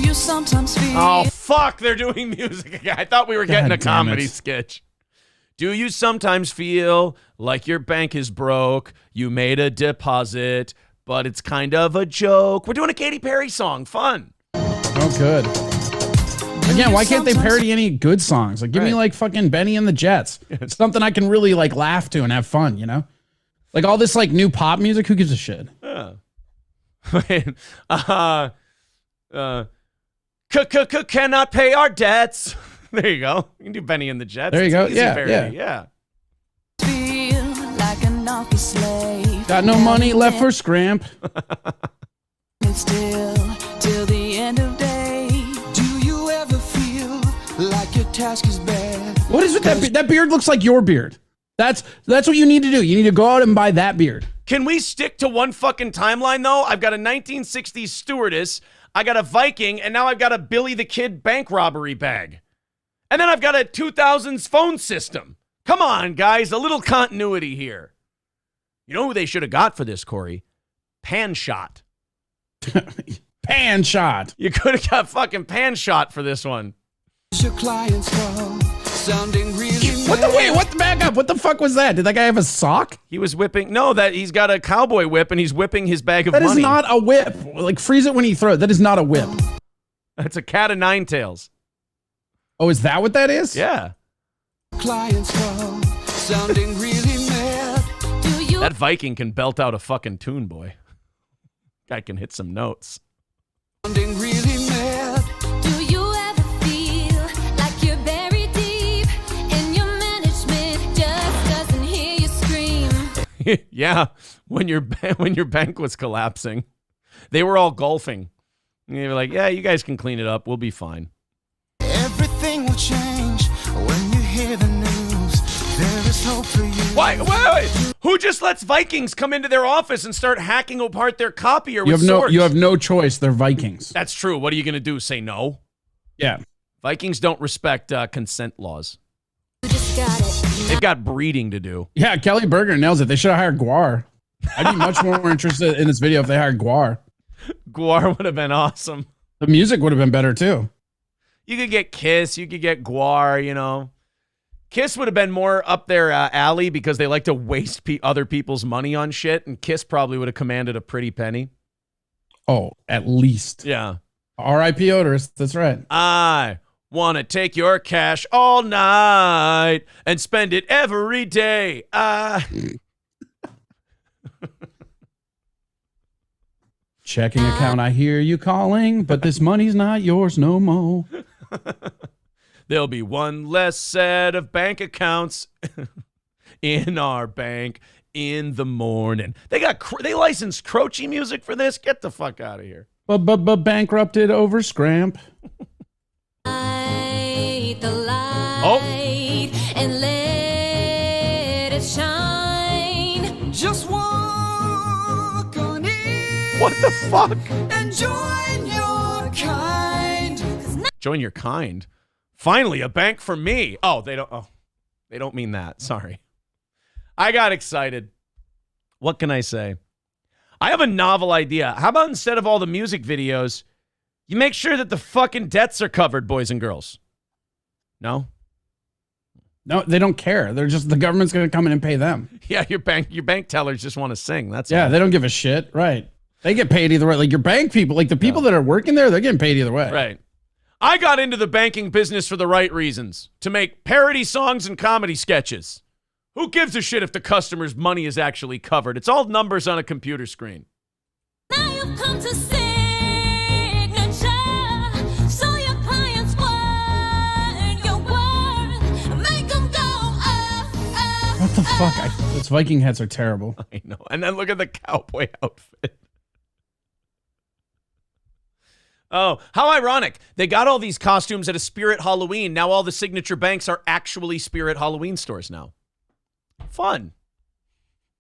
you sometimes feel oh, fuck, they're doing music again. I thought we were getting God a damn comedy it. sketch. Do you sometimes feel like your bank is broke? You made a deposit, but it's kind of a joke. We're doing a Katy Perry song. Fun. Oh, good. Again, why can't they parody any good songs? Like, give me like fucking Benny and the Jets. Something I can really like laugh to and have fun, you know? Like all this like new pop music, who gives a shit? Yeah. Cannot pay our debts. There you go. You can do Benny and the Jets. There you It's go. an easy Yeah, parody. yeah. feel like an office slave? Got no money left for scramp. It's still till the end of day. Do you ever feel like your task is bad? What is with that? That beard looks like your beard. That's what you need to do. You need to go out and buy that beard. Can we stick to one fucking timeline, though? I've got a 1960s stewardess, I got a Viking, and now I've got a Billy the Kid bank robbery bag. And then I've got a 2000s phone system. Come on, guys, a little continuity here. You know who they should have got for this, Corey? Pan Shot. Pan Shot. You could have got fucking Pan Shot for this one. Your clients call, sounding really What the wait? What the back up? What the fuck was that? Did that guy have a sock? He was whipping. No, that he's got a cowboy whip and he's whipping his bag of That money. is not a whip. Like freeze it when he throws. That is not a whip. That's a cat of nine tails. Oh, is that what that is? Yeah. clients call, sounding really mad. Do you That Viking can belt out a fucking tune, boy. Guy can hit some notes. Sounding really mad. do you ever feel like you're buried deep and your management just doesn't hear you scream? Yeah, when your bank was collapsing, they were all golfing. And they were like, "Yeah, you guys can clean it up. We'll be fine." Everything will change when you hear the news. There is hope for you. Why? Wait. Who just lets Vikings come into their office and start hacking apart their copier with swords? You have no choice. They're Vikings. That's true. What are you going to do? Say no? Yeah. Vikings don't respect consent laws. You just got it. They've got breeding to do. Yeah, Kelly Berger nails it. They should have hired Guar. I'd be much more interested in this video if they hired Guar. Guar would have been awesome. The music would have been better too. You could get Kiss. You could get Guar, you know. Kiss would have been more up their alley because they like to waste other people's money on shit, and Kiss probably would have commanded a pretty penny. Oh, at least. Yeah. R.I.P. Otis. That's right. I want to take your cash all night and spend it every day. Checking account, I hear you calling, but this money's not yours no more. There'll be one less set of bank accounts in our bank in the morning. They licensed Croce music for this. Get the fuck out of here. But bankrupted over scramp. Light the light Oh. and let it shine. Just walk on in What the fuck? and join your kind. Join your kind. Finally, a bank for me. Oh, they don't mean that. Sorry. I got excited. What can I say? I have a novel idea. How about instead of all the music videos, you make sure that the fucking debts are covered, boys and girls? No? No, they don't care. They're just, the government's going to come in and pay them. Yeah, your bank tellers just want to sing. That's Yeah, all. they don't give a shit. Right. They get paid either way. Like your bank people, like the people that are working there, they're getting paid either way. Right. I got into the banking business for the right reasons, to make parody songs and comedy sketches. Who gives a shit if the customer's money is actually covered? It's all numbers on a computer screen. Now you've come to signature, so your clients want your worth. Make them go, What the fuck? Those Viking hats are terrible. I know. And then look at the cowboy outfit. Oh, how ironic. They got all these costumes at a Spirit Halloween. Now all the signature banks are actually Spirit Halloween stores now. Fun.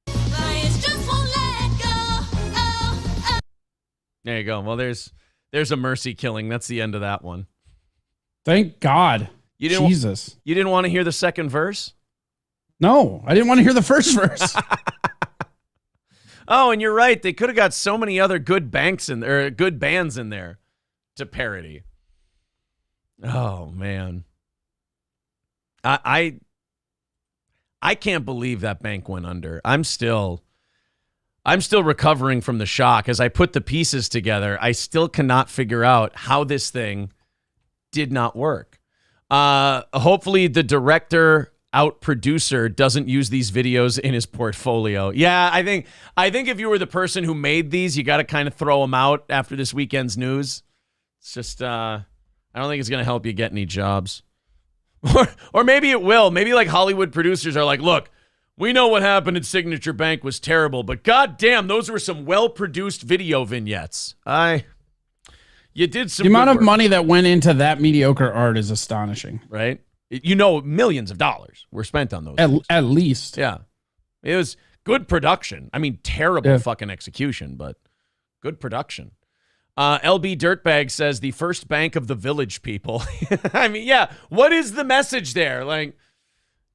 clients just won't let go. There you go. Well, there's a mercy killing. That's the end of that one. Thank God. Jesus. You didn't want to hear the second verse? No, I didn't want to hear the first verse. Oh, and you're right. They could have got so many other good banks in there, good bands in there to parody. Oh man. I can't believe that bank went under. I'm still recovering from the shock. As I put the pieces together, I still cannot figure out how this thing did not work. Hopefully the director out producer doesn't use these videos in his portfolio. Yeah, I think if you were the person who made these, you got to kind of throw them out after this weekend's news. It's just I don't think it's going to help you get any jobs. Or maybe it will. Maybe like Hollywood producers are like, look, we know what happened at Signature Bank was terrible, but goddamn, those were some well-produced video vignettes. You did some. The amount good of work, money that went into that mediocre art is astonishing. right? You know, millions of dollars were spent on those. At least. Yeah. It was good production. I mean, terrible fucking execution, but good production. LB Dirtbag says the first bank of the village people. I mean, yeah. What is the message there? Like,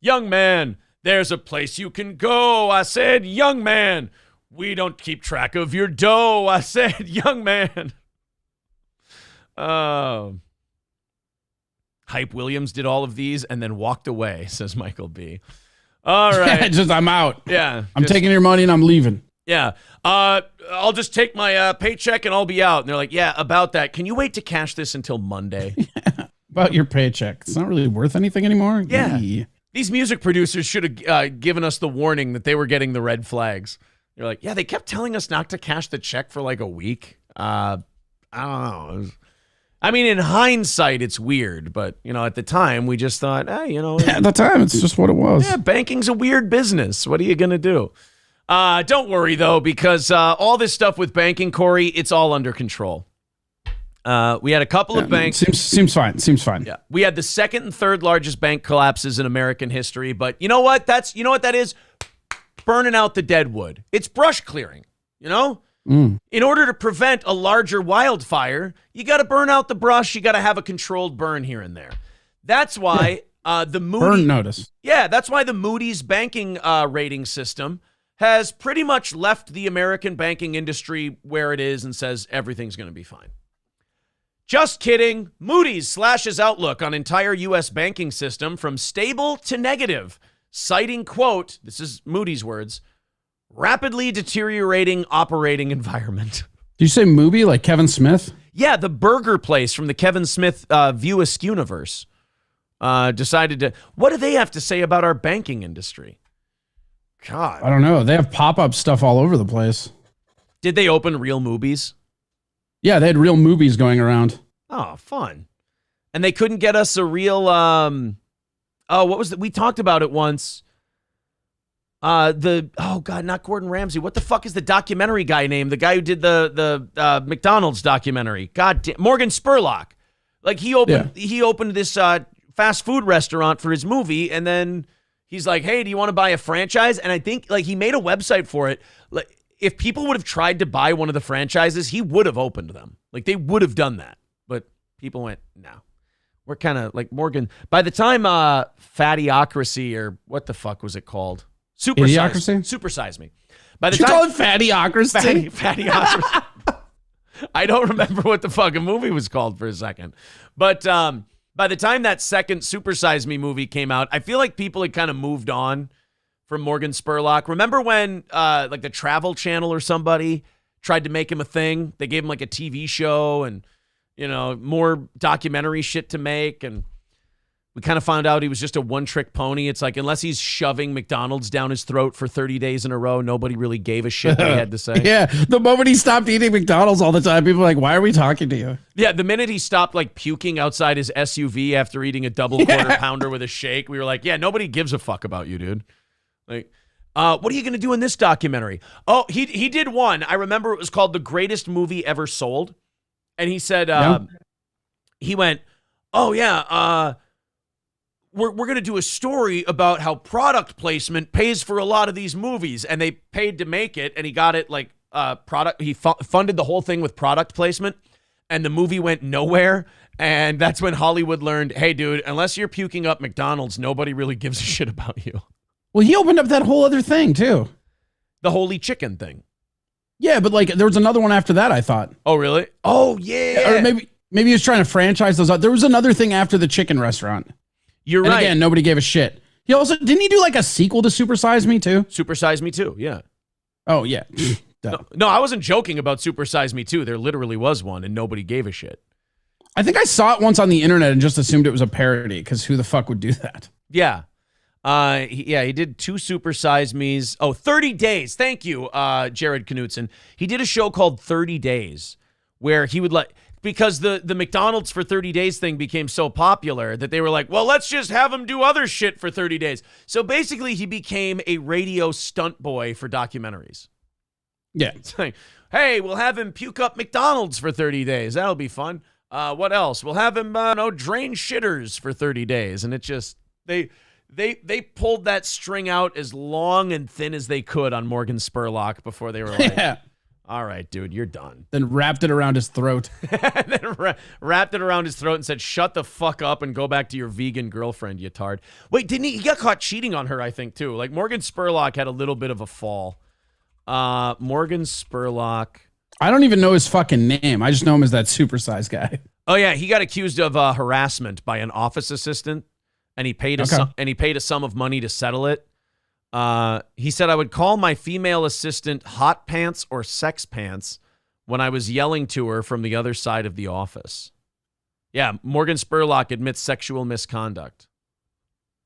young man, there's a place you can go. I said, young man, we don't keep track of your dough. I said, young man. Hype Williams did all of these and then walked away, says Michael B. All right. I'm out. Yeah. I'm taking your money and I'm leaving. Yeah. I'll just take my paycheck and I'll be out. And they're like, yeah, about that. Can you wait to cash this until Monday? About your paycheck. It's not really worth anything anymore. Yeah. Yee. These music producers should have given us the warning that they were getting the red flags. They're like, yeah, they kept telling us not to cash the check for like a week. I don't know. I mean, in hindsight, it's weird, but, you know, at the time, we just thought, hey, you know. At the time, it's just what it was. Yeah, banking's a weird business. What are you going to do? Don't worry, though, because all this stuff with banking, Corey, it's all under control. We had a couple of banks. Seems fine. Seems fine. Yeah, we had the second and third largest bank collapses in American history, but you know what? You know what that is? Burning out the dead wood. It's brush clearing, you know? In order to prevent a larger wildfire, you got to burn out the brush. You got to have a controlled burn here and there. That's why the Moody Burn notice. Yeah, that's why the Moody's banking rating system has pretty much left the American banking industry where it is and says everything's going to be fine. Just kidding. Moody's slashes outlook on entire U.S. banking system from stable to negative, citing, quote, this is Moody's words, rapidly deteriorating operating environment. Do you say movie like Kevin Smith? Yeah, the burger place from the Kevin Smith View Askew-niverse decided to... What do they have to say about our banking industry? God. I don't know. They have pop-up stuff all over the place. Did they open real movies? Yeah, they had real movies going around. Oh, fun. And they couldn't get us a real, what was it? We talked about it once. Not Gordon Ramsay. What the fuck is the documentary guy name? The guy who did the McDonald's documentary. God damn, Morgan Spurlock. Like he opened this fast food restaurant for his movie, and then he's like, "Hey, do you want to buy a franchise?" And I think like he made a website for it. Like if people would have tried to buy one of the franchises, he would have opened them. Like they would have done that, but people went, "No." We're kind of like Morgan. By the time Fattyocracy or what the fuck was it called? Supersize Me. By the Did you time call it Fattyocracy? Fattyocracy. I don't remember what the fucking movie was called for a second. But by the time that second Supersize Me movie came out, I feel like people had kind of moved on from Morgan Spurlock. Remember when like the Travel Channel or somebody tried to make him a thing? They gave him like a TV show and, you know, more documentary shit to make. And we kind of found out he was just a one-trick pony. It's like, unless he's shoving McDonald's down his throat for 30 days in a row, nobody really gave a shit what he had to say. Yeah, the moment he stopped eating McDonald's all the time, people were like, why are we talking to you? Yeah, the minute he stopped like puking outside his SUV after eating a double quarter pounder with a shake, we were like, yeah, nobody gives a fuck about you, dude. Like, what are you going to do in this documentary? Oh, he did one. I remember it was called The Greatest Movie Ever Sold. And he said, he went, oh, yeah, we're going to do a story about how product placement pays for a lot of these movies. And they paid to make it, and he got it like product. He funded the whole thing with product placement, and the movie went nowhere. And that's when Hollywood learned, hey, dude, unless you're puking up McDonald's, nobody really gives a shit about you. Well, he opened up that whole other thing, too. The Holy Chicken thing. Yeah, but like there was another one after that, I thought. Oh, really? Oh, yeah. Or maybe he was trying to franchise those out. There was another thing after the chicken restaurant. You're and right. Again, nobody gave a shit. He also, didn't he do like a sequel to Supersize Me too? Supersize Me too, yeah. Oh, yeah. No, I wasn't joking about Supersize Me too. There literally was one and nobody gave a shit. I think I saw it once on the internet and just assumed it was a parody because who the fuck would do that? Yeah. He did 2 Supersize Me's. Oh, 30 Days. Thank you, Jared Knutson. He did a show called 30 Days where he would because the McDonald's for 30 Days thing became so popular that they were like, well, let's just have him do other shit for 30 days. So basically he became a radio stunt boy for documentaries. Yeah. It's like, hey, we'll have him puke up McDonald's for 30 days. That'll be fun. What else? We'll have him, drain shitters for 30 days. And it just, they pulled that string out as long and thin as they could on Morgan Spurlock before they were like, all right, dude, you're done. Then wrapped it around his throat. And then wrapped it around his throat and said, shut the fuck up and go back to your vegan girlfriend, you tard. Wait, didn't he? He got caught cheating on her, I think, too. Like, Morgan Spurlock had a little bit of a fall. Morgan Spurlock. I don't even know his fucking name. I just know him as that supersized guy. Oh, yeah, he got accused of harassment by an office assistant, and he paid a sum of money to settle it. He said, I would call my female assistant hot pants or sex pants when I was yelling to her from the other side of the office. Yeah, Morgan Spurlock admits sexual misconduct.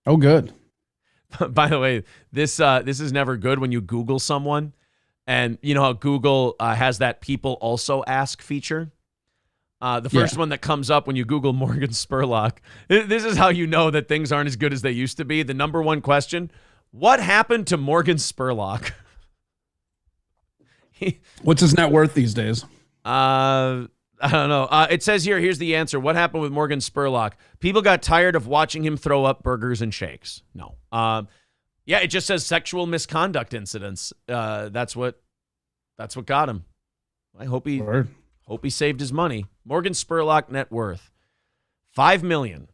Oh, good. By the way, this is never good when you Google someone. And you know how Google has that people also ask feature? The first one that comes up when you Google Morgan Spurlock. This is how you know that things aren't as good as they used to be. The number one question: what happened to Morgan Spurlock? What's his net worth these days? I don't know. It says here, here's the answer. What happened with Morgan Spurlock? People got tired of watching him throw up burgers and shakes. No. Yeah, it just says sexual misconduct incidents. That's what got him. I hope he saved his money. Morgan Spurlock net worth $5 million.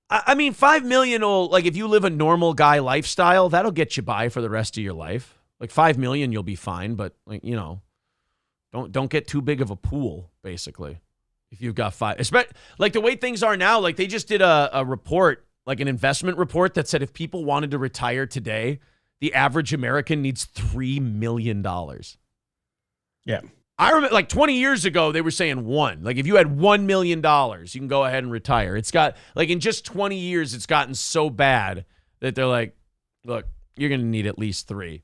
I mean, $5 million will, like, if you live a normal guy lifestyle, that'll get you by for the rest of your life. Like $5 million, you'll be fine, but like, you know, don't get too big of a pool, basically. If you've got like the way things are now, like they just did a report, like an investment report that said if people wanted to retire today, the average American needs $3 million. Yeah. I remember like 20 years ago, they were saying one. Like if you had $1 million, you can go ahead and retire. It's got, like in just 20 years, it's gotten so bad that they're like, look, you're going to need at least 3.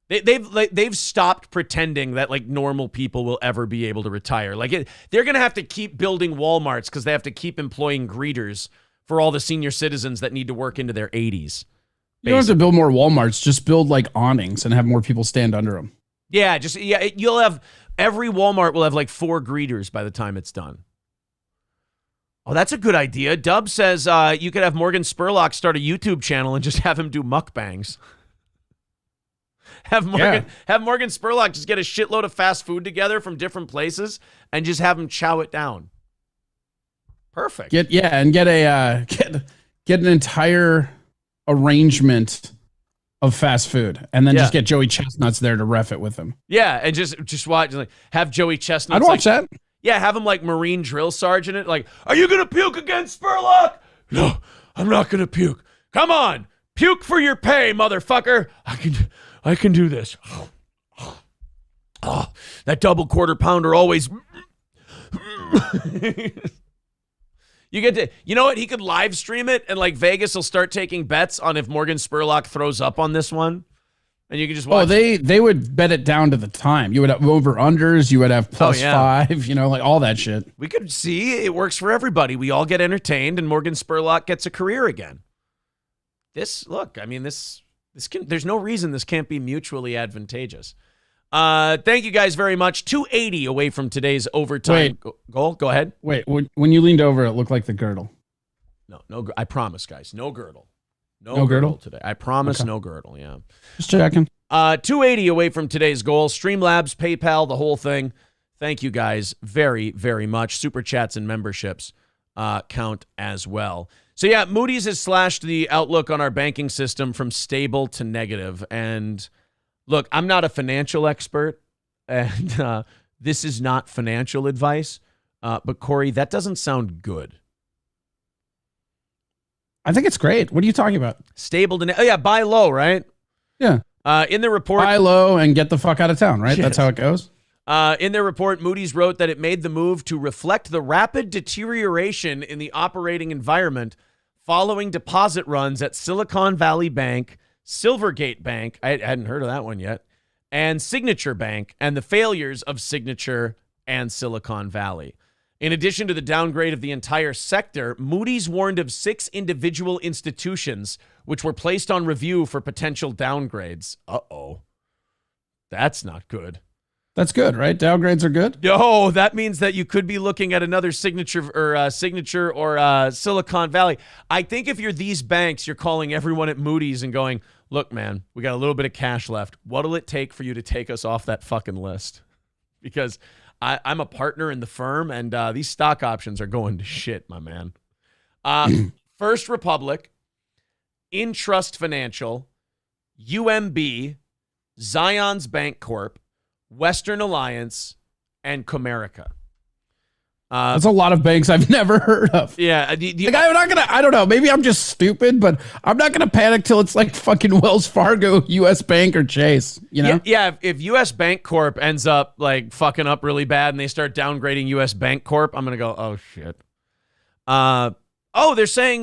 They've stopped pretending that like normal people will ever be able to retire. Like they're gonna have to keep building Walmarts because they have to keep employing greeters for all the senior citizens that need to work into their 80s. You don't have to build more Walmarts. Just build like awnings and have more people stand under them. Yeah, you'll have every Walmart will have like 4 greeters by the time it's done. Oh, that's a good idea. Dub says you could have Morgan Spurlock start a YouTube channel and just have him do mukbangs. Have Morgan Spurlock just get a shitload of fast food together from different places and just have him chow it down. Perfect. Get an entire arrangement of fast food, and then just get Joey Chestnuts there to ref it with him. Yeah, and just watch, like, have Joey Chestnuts. I'd watch that. Yeah, have him like Marine drill sergeant it. Like, are you gonna puke again, Spurlock? No, I'm not gonna puke. Come on, puke for your pay, motherfucker. I can do this. Oh, that double quarter pounder always. You know what? He could live stream it, and like Vegas will start taking bets on if Morgan Spurlock throws up on this one, and you can just watch. Oh, they would bet it down to the time. You would have over unders. You would have +5. You know, like all that shit. We could see it works for everybody. We all get entertained, and Morgan Spurlock gets a career again. There's no reason this can't be mutually advantageous. Thank you guys very much. 280 away from today's overtime goal. Go ahead. Wait, when you leaned over, it looked like the girdle. No. I promise, guys. No girdle. No girdle today. I promise. Okay. No girdle. Yeah. Just checking. 280 away from today's goal. Streamlabs, PayPal, the whole thing. Thank you guys very, very much. Super chats and memberships count as well. So yeah, Moody's has slashed the outlook on our banking system from stable to negative. And look, I'm not a financial expert, and this is not financial advice. But Corey, that doesn't sound good. I think it's great. What are you talking about? Stable to buy low, right? Yeah. In the report, buy low and get the fuck out of town, right? Yes. That's how it goes. In their report, Moody's wrote that it made the move to reflect the rapid deterioration in the operating environment following deposit runs at Silicon Valley Bank, Silvergate Bank, I hadn't heard of that one yet, and Signature Bank, and the failures of Signature and Silicon Valley. In addition to the downgrade of the entire sector, Moody's warned of 6 individual institutions which were placed on review for potential downgrades. Uh-oh. That's not good. That's good, right? Downgrades are good? No, that means that you could be looking at another Signature or Silicon Valley. I think if you're these banks, you're calling everyone at Moody's and going, look, man, we got a little bit of cash left. What'll it take for you to take us off that fucking list? Because I'm a partner in the firm, and these stock options are going to shit, my man. First Republic, Intrust Financial, UMB, Zions Bank Corp., Western Alliance, and Comerica. That's a lot of banks I've never heard of. Yeah. I'm not gonna, I don't know, maybe I'm just stupid, but I'm not gonna panic till it's like fucking Wells Fargo, US Bank, or Chase, you know? Yeah, if US Bank Corp ends up like fucking up really bad and they start downgrading US Bank Corp, I'm gonna go, oh shit. They're saying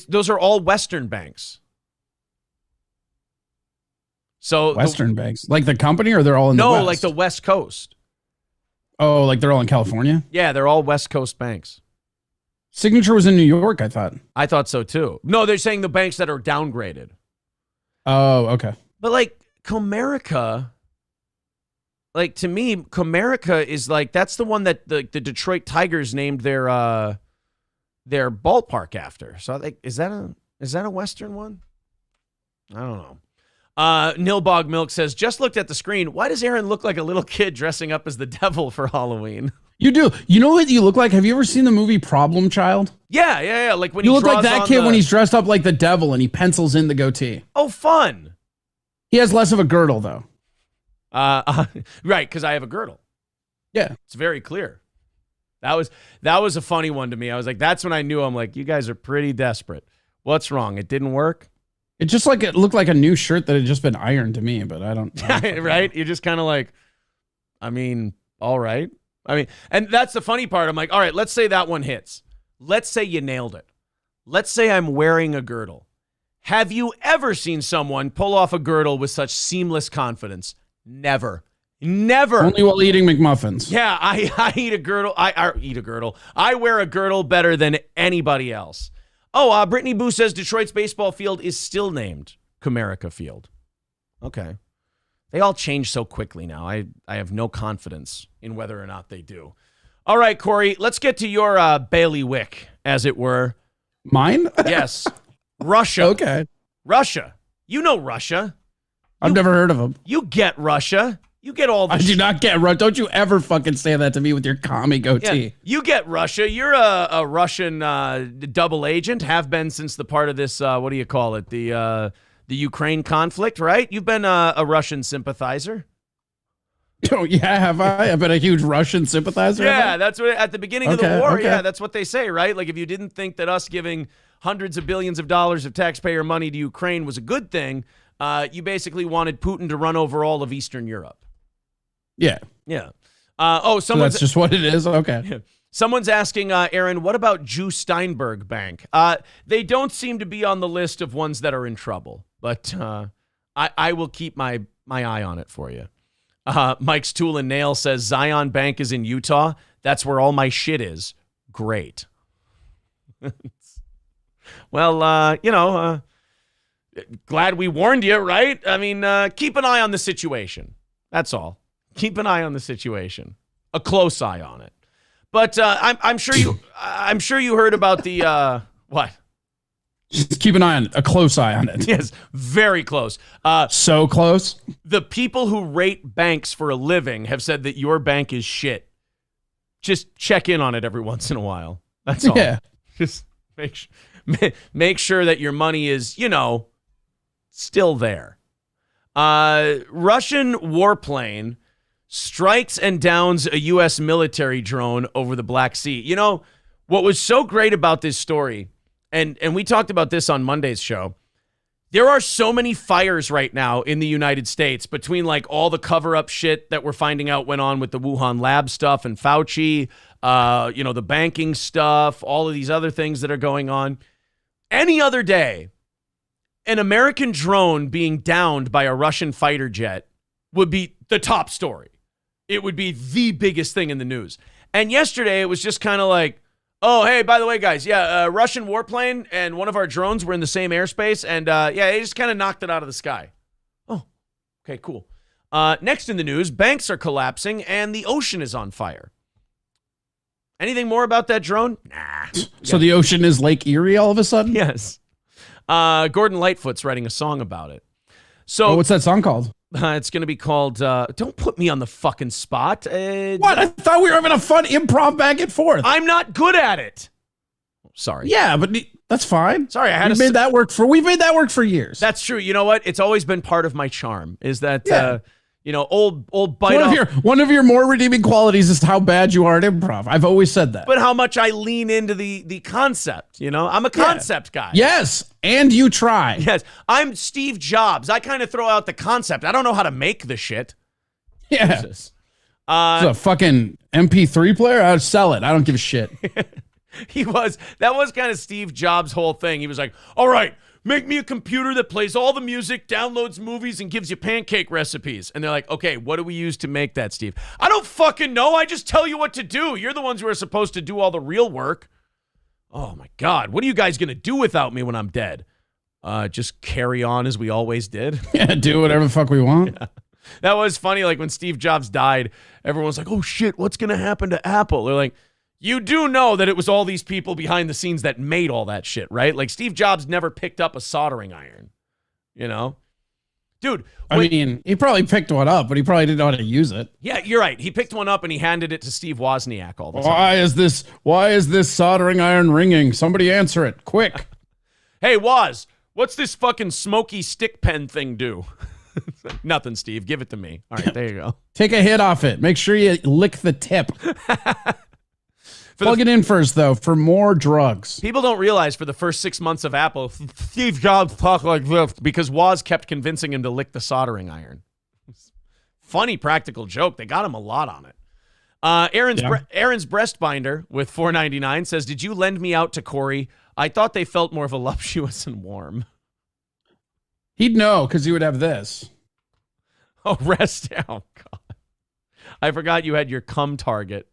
those are all Western banks. So Western banks, like the company, or they're all in the West? No, like the West Coast. Oh, like they're all in California? Yeah, they're all West Coast banks. Signature was in New York, I thought. I thought so too. No, they're saying the banks that are downgraded. Oh, okay. But like Comerica, like to me, Comerica is like, that's the one that the Detroit Tigers named their ballpark after. So like, is that a Western one? I don't know. Nilbog Milk says, just looked at the screen. Why does Aaron look like a little kid dressing up as the devil for Halloween? You do. You know what you look like? Have you ever seen the movie Problem Child? Yeah. Like when you he look like draws that kid when he's dressed up like the devil and he pencils in the goatee. Oh, fun. He has less of a girdle though. Right, because I have a girdle. Yeah, it's very clear. That was a funny one to me. I was like, that's when I knew. I'm like, you guys are pretty desperate. What's wrong? It didn't work. It just like it looked like a new shirt that had just been ironed to me, but I don't right? You're just kind of like, I mean, all right. I mean, and that's the funny part. I'm like, all right, let's say that one hits. Let's say you nailed it. Let's say I'm wearing a girdle. Have you ever seen someone pull off a girdle with such seamless confidence? Never. Never. Only while eating McMuffins. Yeah, I eat a girdle. I eat a girdle. I wear a girdle better than anybody else. Oh, Brittany Boo says Detroit's baseball field is still named Comerica Field. Okay. They all change so quickly now. I have no confidence in whether or not they do. All right, Corey, let's get to your bailiwick, as it were. Mine? Yes. Russia. Okay. Russia. You know Russia. I've never heard of them. You get Russia. You get all the I do not get Russia. Don't you ever fucking say that to me with your commie goatee. Yeah, you get Russia. You're a Russian double agent, have been since the part of this, what do you call it, the Ukraine conflict, right? You've been a Russian sympathizer. Oh, yeah, have I? I've been a huge Russian sympathizer. Yeah, that's what, at the beginning of the war, okay. yeah, that's what they say, right? Like, if you didn't think that us giving hundreds of billions of dollars of taxpayer money to Ukraine was a good thing, you basically wanted Putin to run over all of Eastern Europe. Yeah. Yeah. So that's just what it is? Okay. Someone's asking, Aaron, what about Jew Steinberg Bank? They don't seem to be on the list of ones that are in trouble, but I will keep my eye on it for you. Mike's Tool and Nail says Zion Bank is in Utah. That's where all my shit is. Great. Well, glad we warned you, right? I mean, keep an eye on the situation. That's all. Keep an eye on the situation. A close eye on it. But I'm sure you heard about the what? Just keep an eye on it. A close eye on it. Yes, very close. So close. The people who rate banks for a living have said that your bank is shit. Just check in on it every once in a while. That's all. Yeah. Just make sure that your money is, still there. Russian warplane strikes and downs a U.S. military drone over the Black Sea. You know, what was so great about this story, and we talked about this on Monday's show, there are so many fires right now in the United States between like all the cover-up shit that we're finding out went on with the Wuhan lab stuff and Fauci, the banking stuff, all of these other things that are going on. Any other day, an American drone being downed by a Russian fighter jet would be the top story. It would be the biggest thing in the news. And yesterday, it was just kind of like, oh, hey, by the way, guys, a Russian warplane and one of our drones were in the same airspace, and they just kind of knocked it out of the sky. Oh, okay, cool. Next in the news, banks are collapsing and the ocean is on fire. Anything more about that drone? Nah. So the ocean is Lake Erie all of a sudden? Yes. Gordon Lightfoot's writing a song about it. So what's that song called? It's going to be called, don't put me on the fucking spot. What? I thought we were having a fun improv back and forth. I'm not good at it. Sorry. Yeah, but that's fine. Sorry, we've made that work for years. That's true. You know what? It's always been part of my charm is that, old bite off. One of your more redeeming qualities is how bad you are at improv. I've always said that. But how much I lean into the concept, I'm a concept guy. Yes, and you try. Yes, I'm Steve Jobs. I kind of throw out the concept. I don't know how to make the shit. Yeah. Jesus. It's a fucking MP3 player? I'd sell it. I don't give a shit. That was kind of Steve Jobs' whole thing. He was like, all right, make me a computer that plays all the music, downloads movies, and gives you pancake recipes. And they're like, okay, what do we use to make that, Steve? I don't fucking know. I just tell you what to do. You're the ones who are supposed to do all the real work. Oh, my God. What are you guys going to do without me when I'm dead? Just carry on as we always did. Yeah, do whatever the fuck we want. Yeah. That was funny. Like when Steve Jobs died, everyone was like, oh, shit, what's going to happen to Apple? They're like, you do know that it was all these people behind the scenes that made all that shit, right? Like Steve Jobs never picked up a soldering iron, Dude. I mean, he probably picked one up, but he probably didn't know how to use it. Yeah, you're right. He picked one up and he handed it to Steve Wozniak all the time. Why is this soldering iron ringing? Somebody answer it, quick. Hey, Woz, what's this fucking smoky stick pen thing do? Nothing, Steve. Give it to me. All right, there you go. Take a hit off it. Make sure you lick the tip. Plug it in first, though, for more drugs. People don't realize for the first 6 months of Apple, Steve Jobs talked like this because Woz kept convincing him to lick the soldering iron. Funny practical joke. They got him a lot on it. Aaron's breast binder with $4.99 says, did you lend me out to Corey? I thought they felt more voluptuous and warm. He'd know because he would have this. Oh, rest down. God. I forgot you had your cum target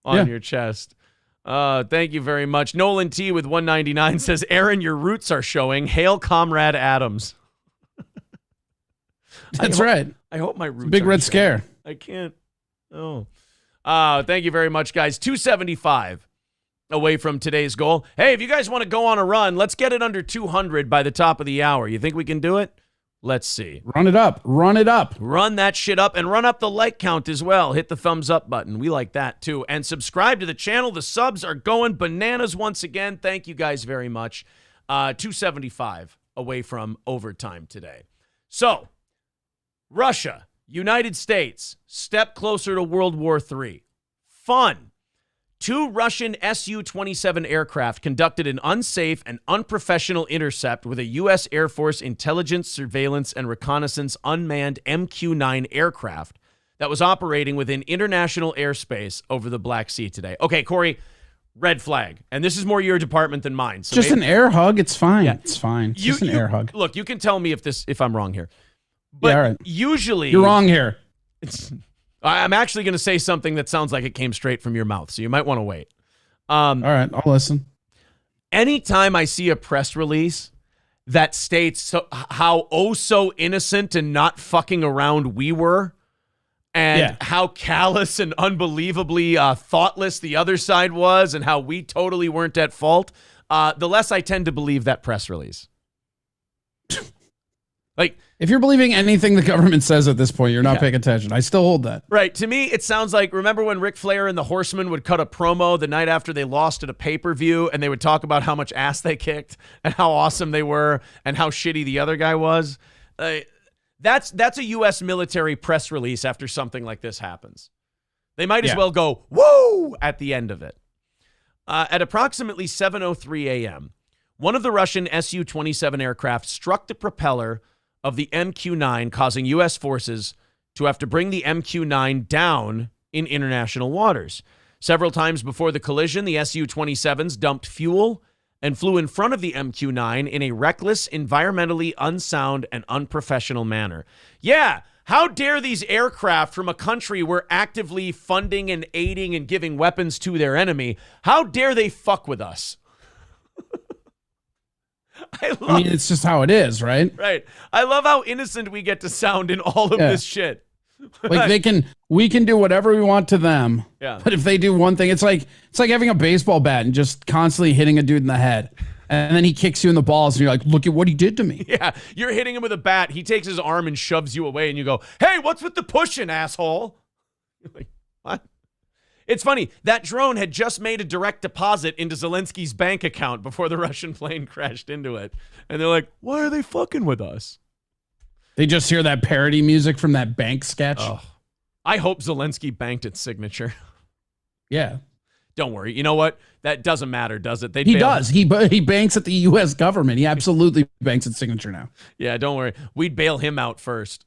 on your chest. Thank you very much. Nolan T with 199 says, Aaron, your roots are showing. Hail, Comrade Adams. That's right. I hope my roots Big are Red showing. Scare. I can't. Oh. Thank you very much, guys. 275 away from today's goal. Hey, if you guys want to go on a run, let's get it under 200 by the top of the hour. You think we can do it? Let's see. Run it up. Run it up. Run that shit up and run up the like count as well. Hit the thumbs up button. We like that too. And subscribe to the channel. The subs are going bananas once again. Thank you guys very much. 275 away from overtime today. So, Russia, United States, step closer to World War III. Fun. 2 Russian Su-27 aircraft conducted an unsafe and unprofessional intercept with a U.S. Air Force intelligence, surveillance, and reconnaissance unmanned MQ-9 aircraft that was operating within international airspace over the Black Sea today. Okay, Corey, red flag. And this is more your department than mine. So Just an air hug. It's fine. Yeah. It's fine. It's just an air hug. Look, you can tell me if I'm wrong here. But all right. usually... You're wrong here. I'm actually going to say something that sounds like it came straight from your mouth, so you might want to wait. All right, I'll listen. Anytime I see a press release that states how so innocent and not fucking around we were, and how callous and unbelievably thoughtless the other side was, and how we totally weren't at fault, the less I tend to believe that press release. Like, if you're believing anything the government says at this point, you're not paying attention. I still hold that. Right. To me, it sounds like, remember when Ric Flair and the Horsemen would cut a promo the night after they lost at a pay-per-view, and they would talk about how much ass they kicked and how awesome they were and how shitty the other guy was? That's a U.S. military press release after something like this happens. They might as well go, woo, at the end of it. At approximately 7:03 a.m., one of the Russian Su-27 aircraft struck the propeller of the MQ-9, causing U.S. forces to have to bring the MQ-9 down in international waters. Several times before the collision, the Su-27s dumped fuel and flew in front of the MQ-9 in a reckless, environmentally unsound, and unprofessional manner. Yeah, how dare these aircraft from a country we're actively funding and aiding and giving weapons to their enemy, how dare they fuck with us? I mean, it's just how it is, right? Right. I love how innocent we get to sound in all of this shit. Like we can do whatever we want to them. Yeah. But if they do one thing, it's like having a baseball bat and just constantly hitting a dude in the head. And then he kicks you in the balls and you're like, look at what he did to me. Yeah. You're hitting him with a bat. He takes his arm and shoves you away and you go, hey, what's with the pushing, asshole? You're like, what? It's funny, that drone had just made a direct deposit into Zelensky's bank account before the Russian plane crashed into it. And they're like, why are they fucking with us? They just hear that parody music from that bank sketch. Oh, I hope Zelensky banked its signature. Yeah. Don't worry. You know what? That doesn't matter, does it? He does. He banks at the U.S. government. He absolutely banks its signature now. Yeah, don't worry. We'd bail him out first.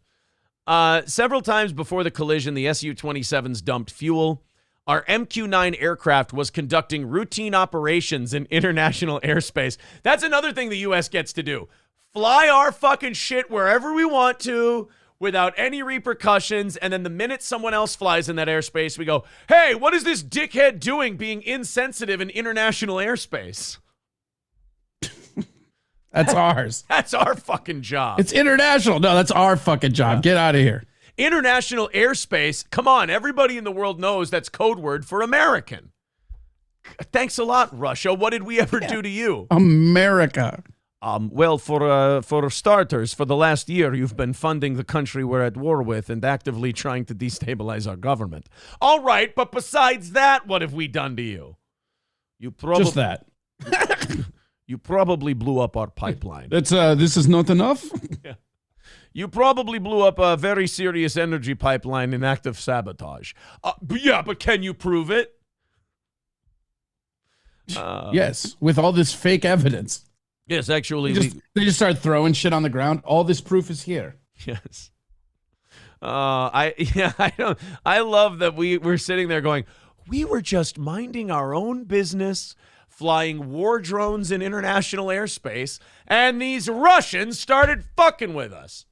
Several times before the collision, the Su-27s dumped fuel. Our MQ-9 aircraft was conducting routine operations in international airspace. That's another thing the U.S. gets to do. Fly our fucking shit wherever we want to without any repercussions, and then the minute someone else flies in that airspace, we go, hey, what is this dickhead doing being insensitive in international airspace? That's ours. That's our fucking job. It's international. No, that's our fucking job. Yeah. Get out of here. International airspace, come on, everybody in the world knows that's code word for American. Thanks a lot, Russia. What did we ever do to you? America. Well, for starters, for the last year, you've been funding the country we're at war with and actively trying to destabilize our government. All right, but besides that, what have we done to you? Just that. You probably blew up our pipeline. That's this is not enough? Yeah. You probably blew up a very serious energy pipeline in active sabotage. But can you prove it? Yes, with all this fake evidence. Yes, actually. They just start throwing shit on the ground. All this proof is here. Yes. I love that we're sitting there going, we were just minding our own business, flying war drones in international airspace, and these Russians started fucking with us.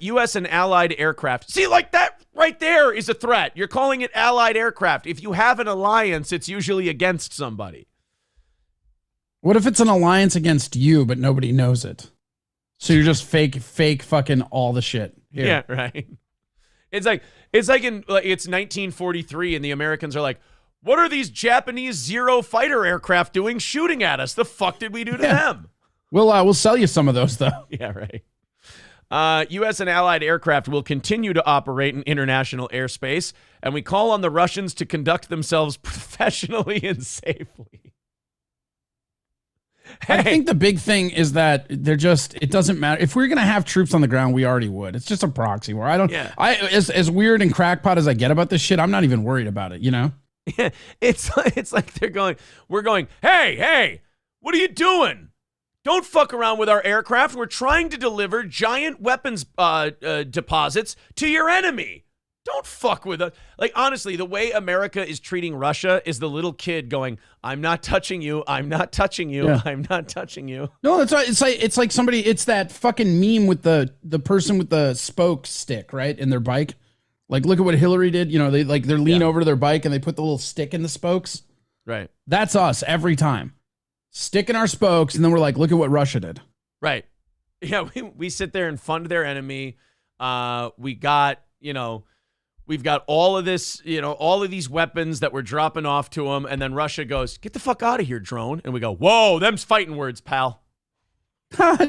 U.S. and allied aircraft. See, like that right there is a threat. You're calling it allied aircraft. If you have an alliance, it's usually against somebody. What if it's an alliance against you, but nobody knows it? So you're just fake fucking all the shit. Here. Yeah, right. It's like it's 1943, and the Americans are like, "What are these Japanese Zero fighter aircraft doing, shooting at us? The fuck did we do to them?" We'll sell you some of those though. Yeah, right. U.S. and allied aircraft will continue to operate in international airspace, and we call on the Russians to conduct themselves professionally and safely. I think the big thing is that it doesn't matter. If we're going to have troops on the ground, we already would. It's just a proxy war. As weird and crackpot as I get about this shit, I'm not even worried about it, you know? Yeah, it's like we're going, hey, what are you doing? Don't fuck around with our aircraft. We're trying to deliver giant weapons deposits to your enemy. Don't fuck with us. Like, honestly, the way America is treating Russia is the little kid going, I'm not touching you. I'm not touching you. Yeah. I'm not touching you. No, that's right. It's like somebody, it's that fucking meme with the person with the spoke stick, right? In their bike. Like, look at what Hillary did. You know, they're lean over to their bike and they put the little stick in the spokes. Right. That's us every time. Stick in our spokes, and then we're like, look at what Russia did. Right. Yeah, we sit there and fund their enemy. We've got all of this, all of these weapons that we're dropping off to them, and then Russia goes, get the fuck out of here, drone. And we go, whoa, them's fighting words, pal.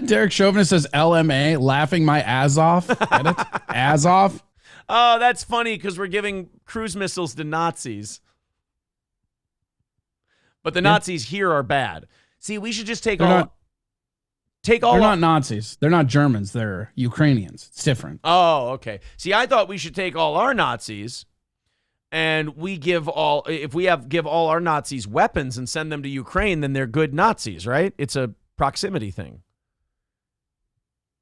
Derek Chauvinist says LMA, laughing my ass off. Get it? Ass off. Oh, that's funny because we're giving cruise missiles to Nazis. But the Nazis here are bad. See, we should just take all. They're not Nazis. They're not Germans. They're Ukrainians. It's different. Oh, okay. See, I thought we should take all our Nazis and give all our Nazis weapons and send them to Ukraine, then they're good Nazis, right? It's a proximity thing.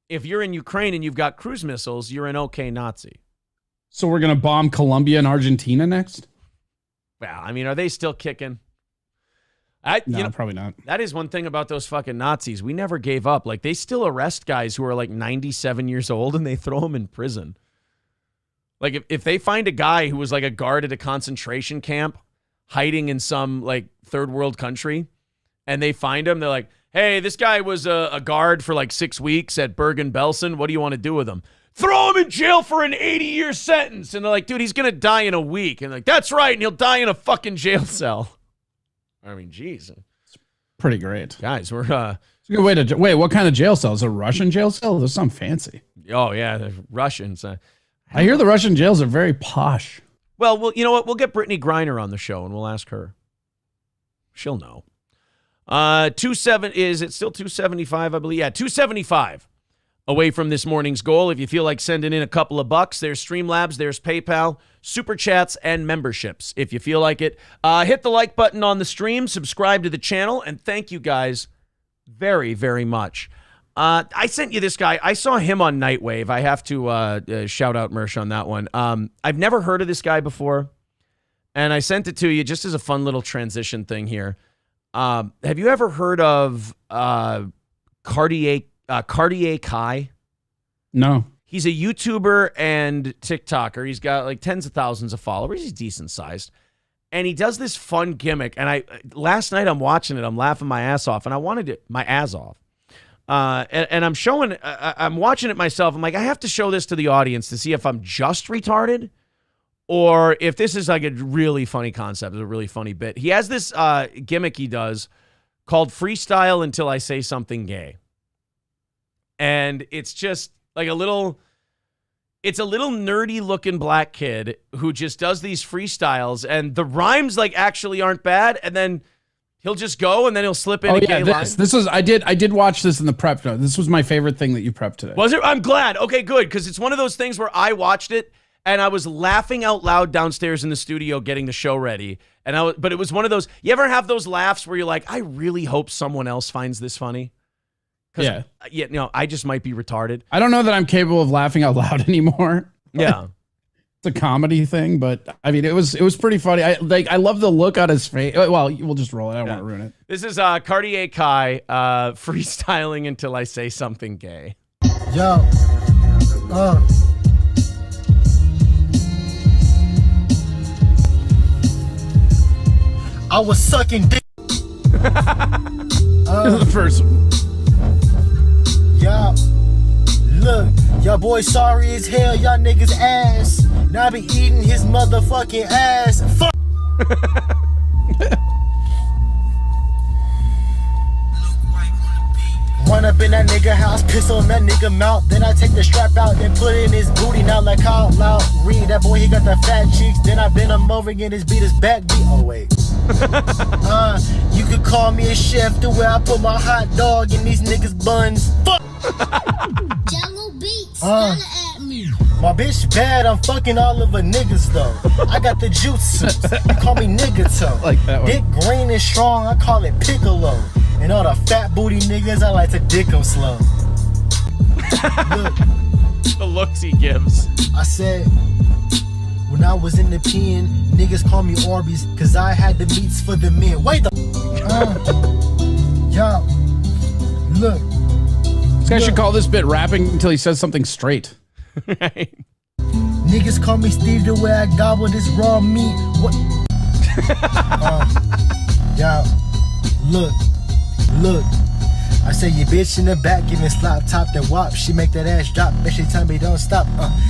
If you're in Ukraine and you've got cruise missiles, you're an okay Nazi. So we're going to bomb Colombia and Argentina next? Well, I mean, are they still kicking? No, probably not. That is one thing about those fucking Nazis. We never gave up. Like, they still arrest guys who are like 97 years old and they throw them in prison. Like, if they find a guy who was like a guard at a concentration camp hiding in some like third world country and they find him, they're like, hey, this guy was a guard for like 6 weeks at Bergen-Belsen. What do you want to do with him? Throw him in jail for an 80-year sentence. And they're like, dude, he's going to die in a week. And they're like, that's right. And he'll die in a fucking jail cell. I mean, geez. It's pretty great. Guys, we're... It's a good way to... Wait, what kind of jail cell? Is it a Russian jail cell? Those sound fancy. Oh, yeah, the Russians. I hear the Russian jails are very posh. Well, you know what? We'll get Brittany Griner on the show, and we'll ask her. She'll know. Is it still 275, I believe? Yeah, 275 away from this morning's goal. If you feel like sending in a couple of bucks, there's Streamlabs, there's PayPal, Super Chats, and memberships. If you feel like it, hit the like button on the stream, subscribe to the channel, and thank you guys very, very much. I sent you this guy. I saw him on Nightwave. I have to shout out Mersh on that one. I've never heard of this guy before, and I sent it to you just as a fun little transition thing here. Have you ever heard of Cartier Kai? No. He's a YouTuber and TikToker. He's got like tens of thousands of followers. He's decent sized. And he does this fun gimmick. And last night I'm watching it. I'm laughing my ass off. And I wanted to, my ass off. And I'm watching it myself. I'm like, I have to show this to the audience to see if I'm just retarded or if this is like a really funny concept. It's a really funny bit. He has this gimmick he does called Freestyle Until I Say Something Gay. And it's just like a little nerdy looking black kid who just does these freestyles and the rhymes like actually aren't bad. And then he'll just go and then he'll slip in a gay line. This was, I did watch this in the prep. No, this was my favorite thing that you prepped today. Was it? I'm glad. Okay, good. Cause it's one of those things where I watched it and I was laughing out loud downstairs in the studio getting the show ready. But it was one of those, you ever have those laughs where you're like, I really hope someone else finds this funny? Yeah. I just might be retarded. I don't know that I'm capable of laughing out loud anymore. Yeah. a comedy thing, but I mean, it was pretty funny. I love the look on his face. Well, we'll just roll it. I don't want to ruin it. This is Cartier Kai freestyling until I say something gay. Yo. I was sucking dick. The first one. Y'all, look, y'all boy sorry as hell, y'all niggas ass. Now I be eating his motherfucking ass. Fuck. Run up in that nigga house, piss on that nigga mouth. Then I take the strap out, then put it in his booty. Now like how loud read that boy, he got the fat cheeks. Then I bend him over again, his beat his back beat. Oh wait. You could call me a chef the way I put my hot dog in these niggas' buns. Fuck. Jello beats, at me. My bitch bad, I'm fucking all of her niggas though. I got the juice suits, you call me nigga toe. Like that one. Dick green and strong, I call it piccolo. And all the fat booty niggas, I like to dick them slow. Look, The looks he gives. I said, when I was in the pen, niggas call me Orbeez, cause I had the meats for the men. Wait the y'all, look. This guy should call this bit rapping until he says something straight. Right. Niggas call me Steve the way I gobble this raw meat. What? Y'all, look. I say your bitch in the back giving slop top that wop. She make that ass drop, and she tell me don't stop.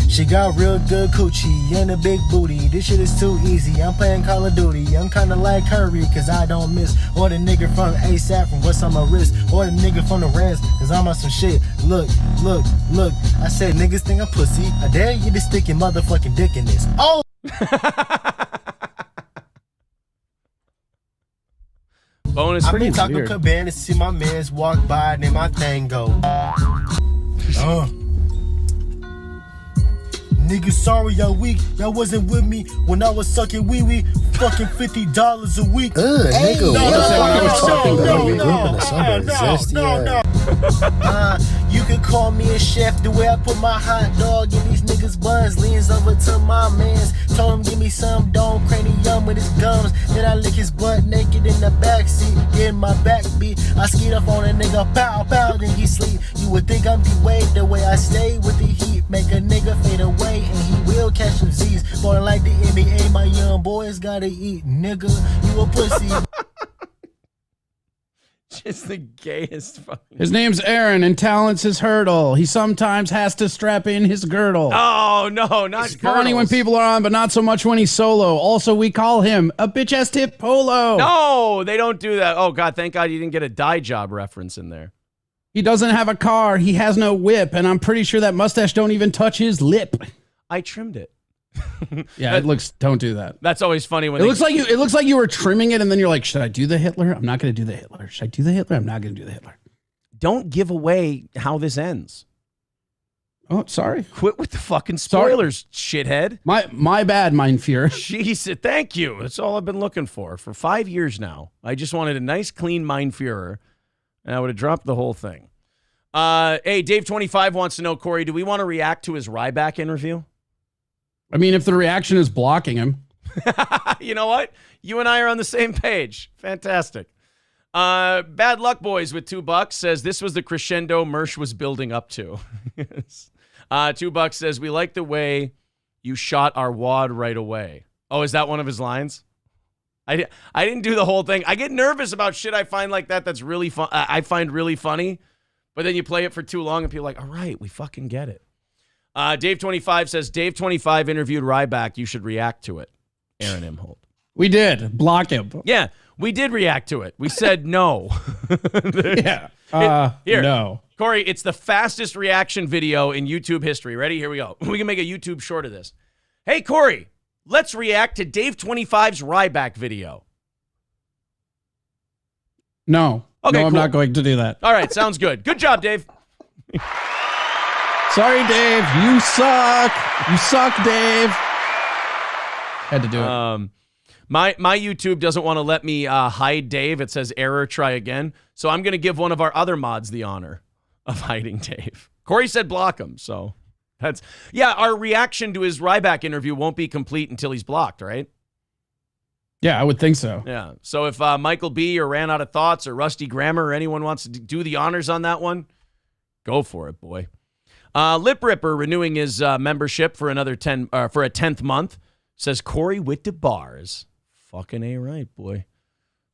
She got real good coochie and a big booty. This shit is too easy. I'm playing Call of Duty. I'm kinda like Curry, cause I don't miss. Or the nigga from ASAP from what's on my wrist. Or the nigga from the Rams, cause I'm on some shit. Look. I said niggas think I'm pussy. I dare you to stick your motherfucking dick in this. Oh! Bonus I pretty been talking weird. Cabana, see my mans walk by, and then my thing go. Niggas sorry y'all weak, y'all wasn't with me when I was sucking wee-wee, fucking $50 a week. nigga, No. You can call me a chef the way I put my hot dog in these niggas' buns. Leans over to my mans, told him give me some dome cranium with his gums. Then I lick his butt naked in the backseat, getting my back beat. I skeet up on a nigga, pow, then he sleep. You would think I'm D-Wade the way I stay with the heat. Make a nigga fade away and he will catch some Z's. Boy, like the NBA, my young boys gotta eat, nigga. You a pussy. Just the gayest fucking. His name's Aaron, and talent's his hurdle. He sometimes has to strap in his girdle. Oh, no, not It's funny when people are on, but not so much when he's solo. Also, we call him a bitch-ass tip polo. No, they don't do that. Oh, God, thank God you didn't get a dye job reference in there. He doesn't have a car. He has no whip, and I'm pretty sure that mustache don't even touch his lip. I trimmed it. Yeah, it looks. Don't do that. That's always funny when It looks like you. It looks like you were trimming it, and then you're like, "Should I do the Hitler? I'm not going to do the Hitler. Should I do the Hitler? I'm not going to do the Hitler." Don't give away how this ends. Oh, sorry. Quit with the fucking spoilers, shithead. My bad, Mein Führer. Jesus, thank you. That's all I've been looking for 5 years now. I just wanted a nice, clean Mein Führer, and I would have dropped the whole thing. Hey, Dave25 wants to know, Corey, do we want to react to his Ryback interview? I mean, if the reaction is blocking him. You know what? You and I are on the same page. Fantastic. Bad Luck Boys with $2 says this was the crescendo Mersh was building up to. $2 says we like the way you shot our wad right away. Oh, is that one of his lines? I didn't do the whole thing. I get nervous about shit I find like that that's really fun. I find really funny, but then you play it for too long and people are like, all right, we fucking get it. Dave25 says, Dave25 interviewed Ryback. You should react to it. Aaron Imholt. We did. Block him. Yeah, we did react to it. We said no. Yeah. Here. No. Corey, it's the fastest reaction video in YouTube history. Ready? Here we go. We can make a YouTube short of this. Hey, Corey, let's react to Dave25's Ryback video. No. Okay, no, I'm cool. not going to do that. All right, sounds good. Good job, Dave. Sorry, Dave. You suck. You suck, Dave. Had to do it. My YouTube doesn't want to let me hide Dave. It says error, try again. So I'm going to give one of our other mods the honor of hiding Dave. Corey said block him, so Our reaction to his Ryback interview won't be complete until he's blocked, right? Yeah, I would think so. Yeah. So if Michael B. or Ran Out of Thoughts or Rusty Grammar or anyone wants to do the honors on that one, go for it, boy. Lip Ripper renewing his membership for another 10th month. Says Corey with the bars. Fucking A right, boy.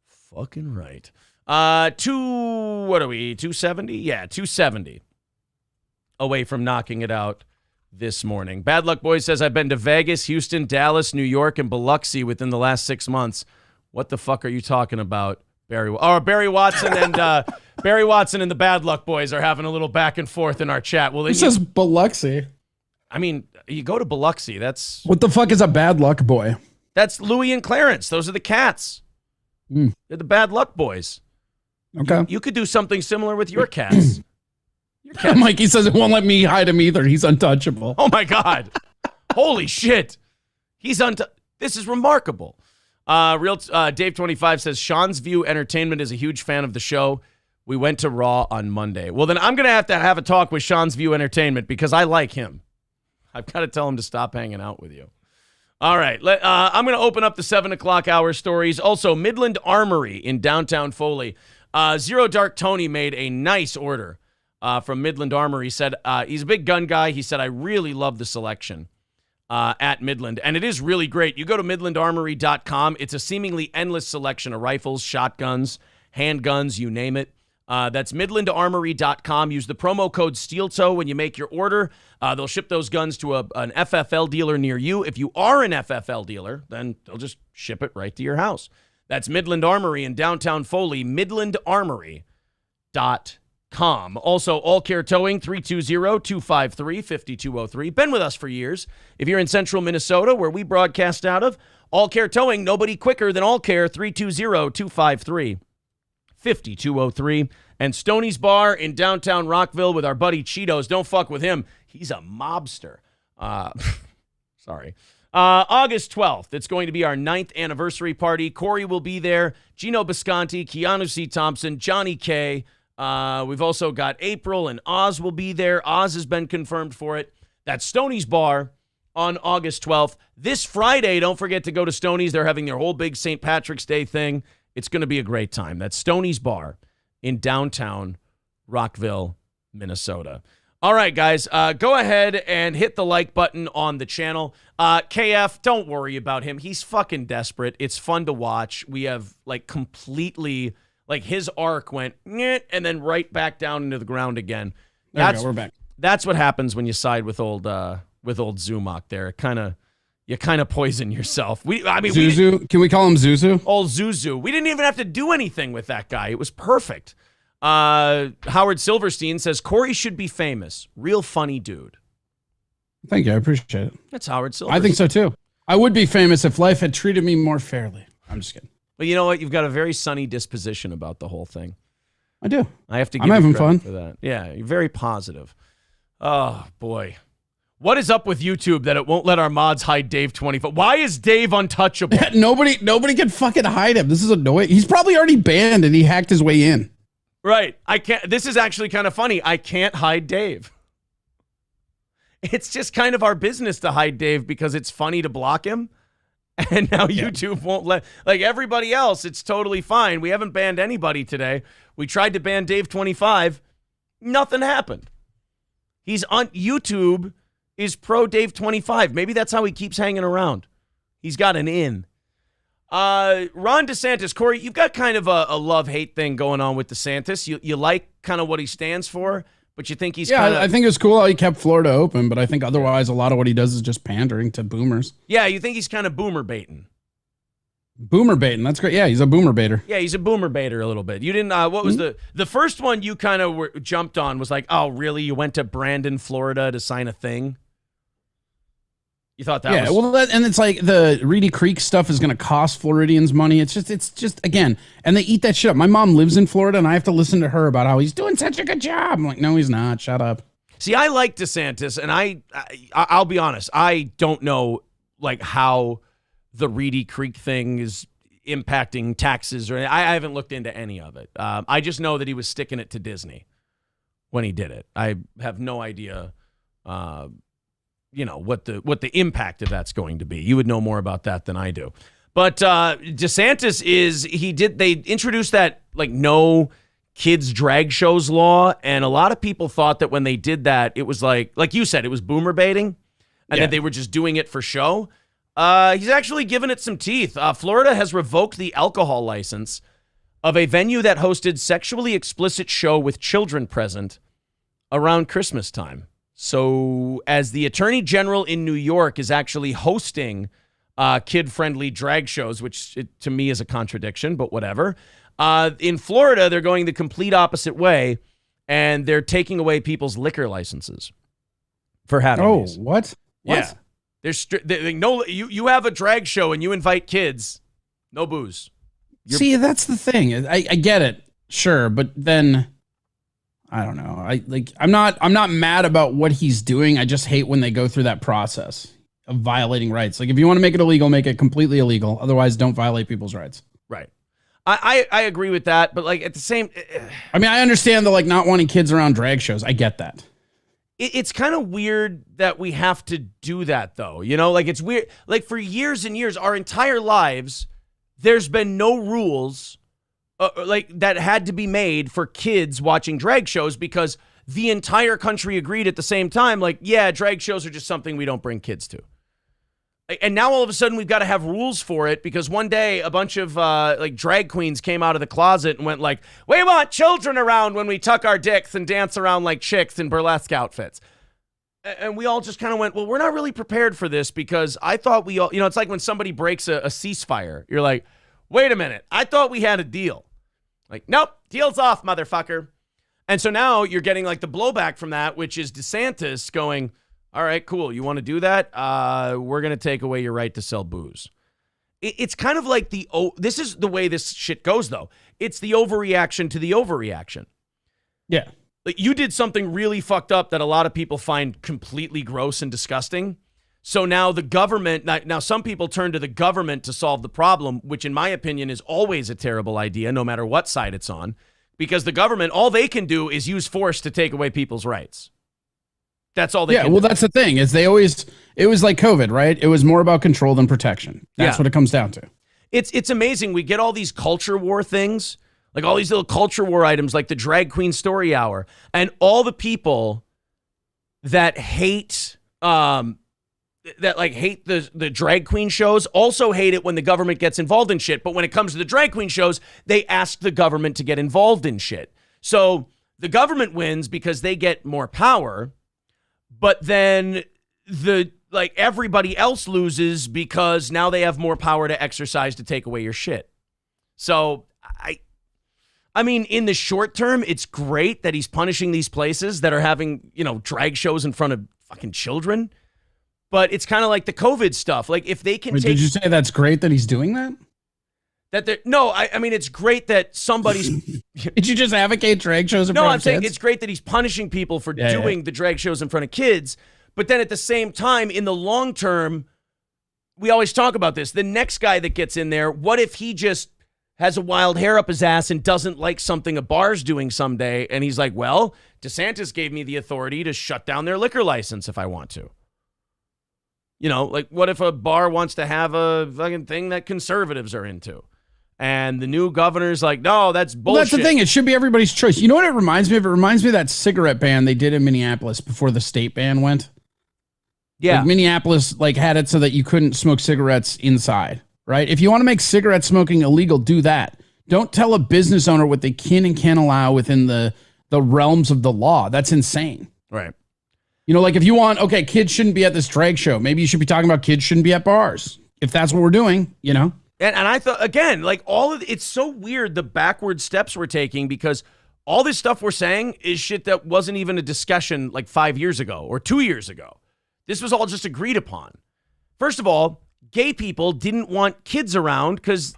Fucking right. What are we? 270? Yeah, 270. Away from knocking it out this morning. Bad Luck Boy says, I've been to Vegas, Houston, Dallas, New York, and Biloxi within the last 6 months. What the fuck are you talking about, Barry? Oh, Barry Watson and Barry Watson and the Bad Luck Boys are having a little back and forth in our chat. Well, Who says Biloxi? I mean, you go to Biloxi. That's What the fuck is a Bad Luck Boy? That's Louie and Clarence. Those are the cats. They're the Bad Luck Boys. Okay. You could do something similar with your cats. Mikey says it won't let me hide him either. He's untouchable. Oh my God. Holy shit. This is remarkable. Dave 25 says Sean's View Entertainment is a huge fan of the show. We went to Raw on Monday. Well, then I'm going to have a talk with Sean's View Entertainment because I like him. I've got to tell him to stop hanging out with you. All right. I'm going to open up the 7 o'clock hour stories. Also, Midland Armory in downtown Foley. Zero Dark Tony made a nice order from Midland Armory. He said he's a big gun guy. He said, I really love the selection at Midland. And it is really great. You go to midlandarmory.com. It's a seemingly endless selection of rifles, shotguns, handguns, you name it. That's midlandarmory.com. Use the promo code SteelToe when you make your order. They'll ship those guns to an FFL dealer near you. If you are an FFL dealer, then they'll just ship it right to your house. That's Midland Armory in downtown Foley, midlandarmory.com. Also, All Care Towing, 320-253-5203. Been with us for years. If you're in central Minnesota, where we broadcast out of, All Care Towing, nobody quicker than All Care, 320-253-5203. And Stoney's Bar in downtown Rockville with our buddy Cheetos. Don't fuck with him. He's a mobster. Sorry. August 12th, it's going to be our 9th anniversary party. Corey will be there. Gino Bisconti, Keanu C. Thompson, Johnny K. We've also got April and Oz will be there. Oz has been confirmed for it. That's Stoney's Bar on August 12th. This Friday, don't forget to go to Stoney's. They're having their whole big St. Patrick's Day thing. It's going to be a great time. That's Stoney's Bar in downtown Rockville, Minnesota. All right, guys, go ahead and hit the like button on the channel. KF, don't worry about him. He's fucking desperate. It's fun to watch. We have, completely, his arc went, and then right back down into the ground again. There we go, we're back. That's what happens when you side with old Zumock there. You kind of poison yourself. Zuzu? Can we call him Zuzu? Old Zuzu. We didn't even have to do anything with that guy. It was perfect. Howard Silverstein says, Corey should be famous. Real funny dude. Thank you. I appreciate it. That's Howard Silverstein. I think so, too. I would be famous if life had treated me more fairly. I'm just kidding. But you know what? You've got a very sunny disposition about the whole thing. I do. I have to give I'm you having credit fun for that. Yeah, you're very positive. Oh, boy. What is up with YouTube that it won't let our mods hide Dave 25? Why is Dave untouchable? Nobody can fucking hide him. This is annoying. He's probably already banned and he hacked his way in. Right. I can't. This is actually kind of funny. I can't hide Dave. It's just kind of our business to hide Dave because it's funny to block him. And now YouTube won't let, everybody else, it's totally fine. We haven't banned anybody today. We tried to ban Dave 25. Nothing happened. He's on YouTube is pro Dave 25. Maybe that's how he keeps hanging around. He's got an in. Ron DeSantis, Corey, you've got kind of a love-hate thing going on with DeSantis. You like kind of what he stands for, but you think he's kind of... I think it's cool how he kept Florida open, but I think otherwise a lot of what he does is just pandering to boomers. Yeah, you think he's kind of boomer baiting. Boomer baiting, that's great. Yeah, he's a boomer baiter. Yeah, he's a boomer baiter a little bit. You didn't... what was the first one you kind of jumped on was like, oh, really? You went to Brandon, Florida to sign a thing? You thought that was... Yeah, well, and it's like the Reedy Creek stuff is going to cost Floridians money. It's just, again, and they eat that shit up. My mom lives in Florida, and I have to listen to her about how he's doing such a good job. I'm like, no, he's not. Shut up. See, I like DeSantis, and I'll be honest. I don't know, how the Reedy Creek thing is impacting taxes, or I haven't looked into any of it. I just know that he was sticking it to Disney when he did it. I have no idea what the impact of that's going to be. You would know more about that than I do. But DeSantis they introduced that like no kids drag shows law, and a lot of people thought that when they did that, it was like you said, it was boomer baiting, and that they were just doing it for show. He's actually given it some teeth. Florida has revoked the alcohol license of a venue that hosted sexually explicit show with children present around Christmas time. So as the Attorney General in New York is actually hosting kid-friendly drag shows, which to me is a contradiction, but whatever. In Florida, they're going the complete opposite way, and they're taking away people's liquor licenses for having these. What? Yeah. You have a drag show and you invite kids, no booze. See, that's the thing. I get it, sure, but then I don't know. I'm not mad about what he's doing. I just hate when they go through that process of violating rights. Like if you want to make it illegal, make it completely illegal. Otherwise, don't violate people's rights. Right. I agree with that, but like at the same, I mean, I understand the like not wanting kids around drag shows. I get that. It's kind of weird that we have to do that, though. Like it's weird. Like for years and years, our entire lives, there's been no rules like that had to be made for kids watching drag shows because the entire country agreed at the same time. Like, yeah, drag shows are just something we don't bring kids to. And now all of a sudden we've got to have rules for it because one day a bunch of like drag queens came out of the closet and went like, we want children around when we tuck our dicks and dance around like chicks in burlesque outfits. And we all just kind of went, well, we're not really prepared for this because I thought we all, it's like when somebody breaks a ceasefire. You're like, wait a minute. I thought we had a deal. Like, nope, deal's off, motherfucker. And so now you're getting like the blowback from that, which is DeSantis going, all right, cool. You want to do that? We're going to take away your right to sell booze. It's kind of like this is the way this shit goes, though. It's the overreaction to the overreaction. Yeah. Like you did something really fucked up that a lot of people find completely gross and disgusting. So now the government, now some people turn to the government to solve the problem, which in my opinion is always a terrible idea, no matter what side it's on, because the government, all they can do is use force to take away people's rights. That's all they can do. That's the thing is it was like COVID, right? It was more about control than protection. That's what it comes down to. It's amazing. We get all these culture war things, like all these little culture war items, like the drag queen story hour, and all the people that hate, the drag queen shows also hate it when the government gets involved in shit. But when it comes to the drag queen shows, they ask the government to get involved in shit. So the government wins because they get more power. But then everybody else loses because now they have more power to exercise to take away your shit. So I mean, in the short term, it's great that he's punishing these places that are having, drag shows in front of fucking children. But it's kind of like the COVID stuff. Like if they can Did you say that's great that he's doing that? I mean, it's great that somebody's... Did you just advocate drag shows in front of kids? No, I'm saying it's great that he's punishing people for doing the drag shows in front of kids. But then at the same time, in the long term, we always talk about this. The next guy that gets in there, what if he just has a wild hair up his ass and doesn't like something a bar's doing someday? And he's like, well, DeSantis gave me the authority to shut down their liquor license if I want to. Like what if a bar wants to have a fucking thing that conservatives are into? And the new governor's like, no, that's bullshit. Well, that's the thing. It should be everybody's choice. You know what it reminds me of? It reminds me of that cigarette ban they did in Minneapolis before the state ban went. Yeah. Like Minneapolis had it so that you couldn't smoke cigarettes inside, right? If you want to make cigarette smoking illegal, do that. Don't tell a business owner what they can and can't allow within the realms of the law. That's insane. Right. Like if you want, okay, kids shouldn't be at this drag show. Maybe you should be talking about kids shouldn't be at bars. If that's what we're doing, And I thought, again, like it's so weird the backward steps we're taking because all this stuff we're saying is shit that wasn't even a discussion like 5 years ago or 2 years ago. This was all just agreed upon. First of all, gay people didn't want kids around because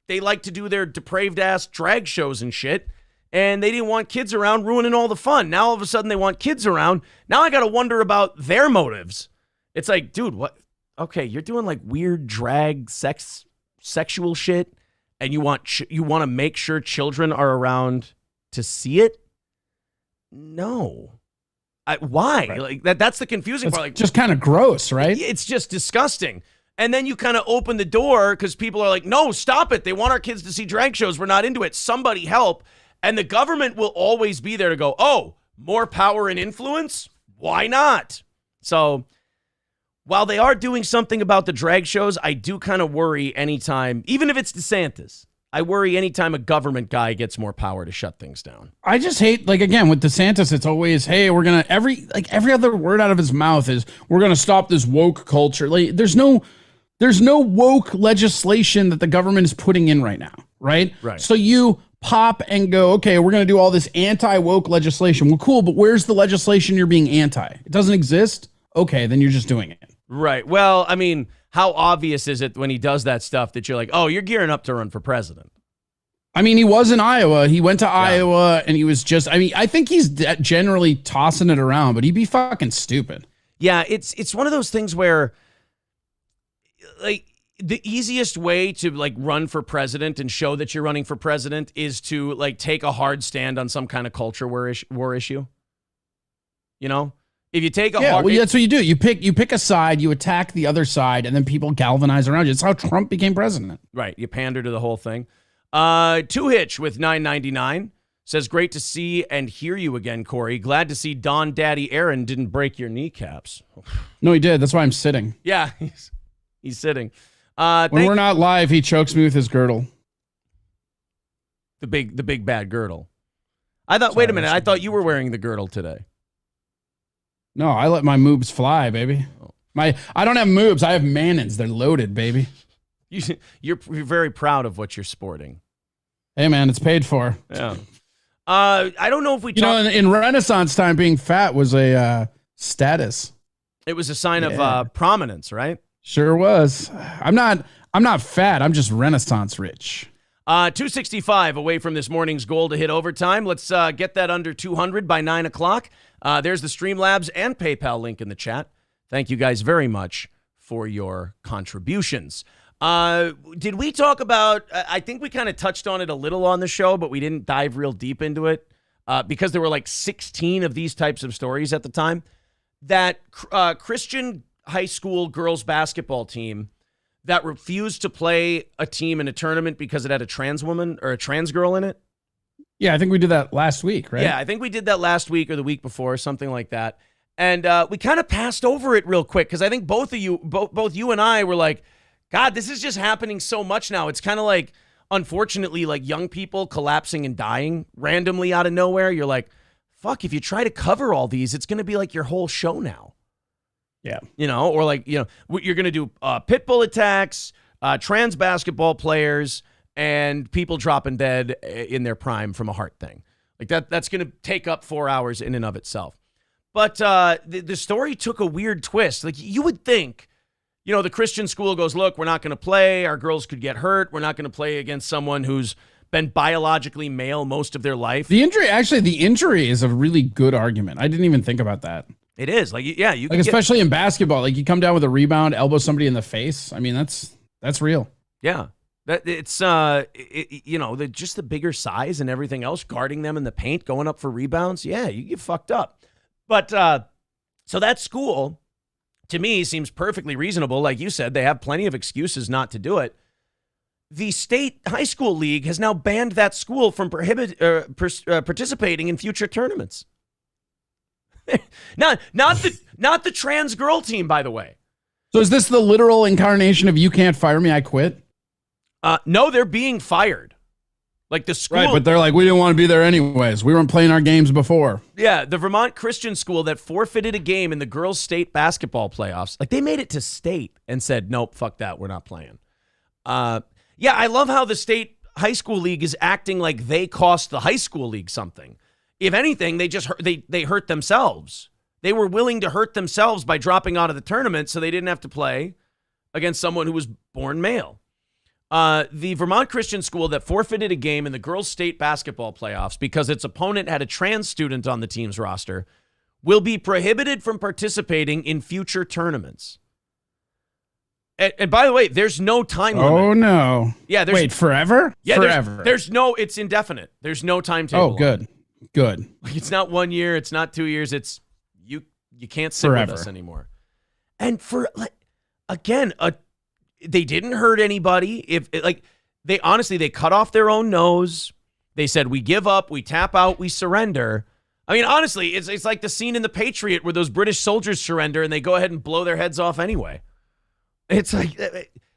they like to do their depraved ass drag shows and shit. And they didn't want kids around ruining all the fun. Now all of a sudden they want kids around. Now I got to wonder about their motives. It's like, dude, what? Okay, you're doing like weird drag sexual shit, and you want to make sure children are around to see it? No. Why? Like that's the confusing part. Like, just kind of gross, right? It's just disgusting. And then you kind of open the door because people are like, no, stop it. They want our kids to see drag shows. We're not into it. Somebody help. And the government will always be there to go, oh, more power and influence? Why not? So while they are doing something about the drag shows, I do kind of worry anytime, even if it's DeSantis, I worry anytime a government guy gets more power to shut things down. I just hate, like, again, with DeSantis, it's always, hey, we're going to, every other word out of his mouth is, we're going to stop this woke culture. Like, there's no woke legislation that the government is putting in right now, right? Right. So you pop and go, okay, we're going to do all this anti-woke legislation. Well, cool, but where's the legislation you're being anti? It doesn't exist? Okay, then you're just doing it. Right. Well, I mean, how obvious is it when he does that stuff that you're like, oh, you're gearing up to run for president? I mean, he was in Iowa. He went to Iowa, and he was just, I mean, I think he's generally tossing it around, but he'd be fucking stupid. Yeah, it's one of those things where, like, the easiest way to, like, run for president and show that you're running for president is to, like, take a hard stand on some kind of culture war issue. You know? If you take a hard... well, that's what you do. You pick a side, you attack the other side, and then people galvanize around you. It's how Trump became president. Right. You pander to the whole thing. Two Hitch with $9.99 says, great to see and hear you again, Corey. Glad to see Don Daddy Aaron didn't break your kneecaps. No, he did. That's why I'm sitting. Yeah, he's sitting. When we're not live, he chokes me with his girdle. The big bad girdle. I thought, wait a minute, I thought you were wearing the girdle today. No, I let my moobs fly, baby. I don't have moobs. I have mannins. They're loaded, baby. You're very proud of what you're sporting. Hey, man, it's paid for. Yeah. I don't know if we in Renaissance time, being fat was a status. It was a sign of prominence, right? Sure was. I'm not fat. I'm just Renaissance rich. 265 away from this morning's goal to hit overtime. Let's get that under 200 by 9 o'clock. There's the Streamlabs and PayPal link in the chat. Thank you guys very much for your contributions. Did we talk about, I think we kind of touched on it a little on the show, but we didn't dive real deep into it because there were like 16 of these types of stories at the time. That Christian high school girls basketball team that refused to play a team in a tournament because it had a trans woman or a trans girl in it. Yeah, I think we did that last week, right? Yeah, I think we did that last week or the week before, something like that. And we kind of passed over it real quick because I think both you and I were like, God, this is just happening so much now. It's kind of like, unfortunately, like young people collapsing and dying randomly out of nowhere. You're like, fuck, if you try to cover all these, it's going to be like your whole show now. Yeah. You know, or like, you know, you're going to do pit bull attacks, trans basketball players, and people dropping dead in their prime from a heart thing. Like that's going to take up 4 hours in and of itself. But the story took a weird twist. Like you would think, you know, the Christian school goes, look, we're not going to play. Our girls could get hurt. We're not going to play against someone who's been biologically male most of their life. The injury is a really good argument. I didn't even think about that. It is. Like, yeah, you like, especially in basketball, like you come down with a rebound, elbow somebody in the face. I mean, that's real. Yeah. It's, you know, just the bigger size and everything else, guarding them in the paint, going up for rebounds. Yeah, you get fucked up. But so that school, to me, seems perfectly reasonable. Like you said, they have plenty of excuses not to do it. The state high school league has now banned that school from participating in future tournaments. not the trans girl team, by the way. So is this the literal incarnation of "you can't fire me, I quit"? No, they're being fired. Like the school, right? But they're like, we didn't want to be there anyways. We weren't playing our games before. Yeah, the Vermont Christian school that forfeited a game in the girls' state basketball playoffs. Like they made it to state and said, nope, fuck that, we're not playing. Yeah, I love how the state high school league is acting like they cost the high school league something. If anything, they hurt themselves. They were willing to hurt themselves by dropping out of the tournament so they didn't have to play against someone who was born male. The Vermont Christian school that forfeited a game in the girls' state basketball playoffs because its opponent had a trans student on the team's roster will be prohibited from participating in future tournaments. And by the way, there's no time limit. Oh, no. Yeah, wait, forever? Yeah, forever. It's indefinite. There's no timetable. Oh, good. Good. Like it's not 1 year. It's not 2 years. It's You can't sit with Forever. us anymore. And for again, they didn't hurt anybody. If they honestly cut off their own nose. They said, we give up, we tap out, we surrender. I mean, honestly, it's like the scene in The Patriot where those British soldiers surrender and they go ahead and blow their heads off anyway. It's like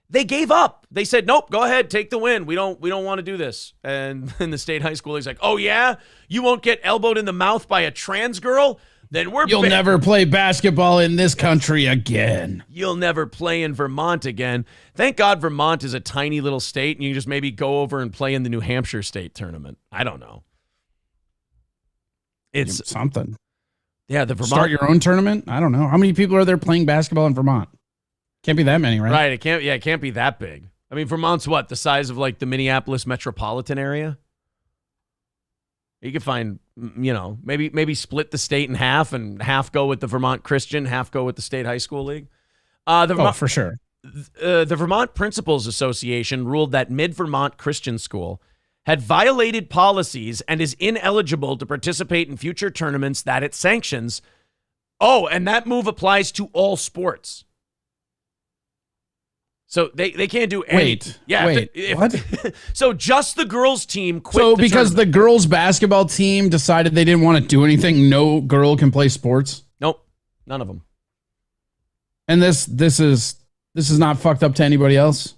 they gave up. They said, nope, go ahead, take the win. We don't want to do this. And then the state high school is like, oh yeah, you won't get elbowed in the mouth by a trans girl? Then you'll never play basketball in this country again. You'll never play in Vermont again. Thank God Vermont is a tiny little state and you can just maybe go over and play in the New Hampshire state tournament. I don't know. It's something. Yeah, the Vermont. Start your own tournament? I don't know. How many people are there playing basketball in Vermont? Can't be that many, right? Right. It can't be that big. I mean, Vermont's what? The size of like the Minneapolis metropolitan area? You could find, maybe split the state in half and half go with the Vermont Christian, half go with the state high school league. For sure. The Vermont Principals Association ruled that Mid-Vermont Christian School had violated policies and is ineligible to participate in future tournaments that it sanctions. Oh, and that move applies to all sports. So they can't do any. What? So just the girls' team quit. So because the girls' basketball team decided they didn't want to do anything, no girl can play sports? Nope, none of them. And this is not fucked up to anybody else?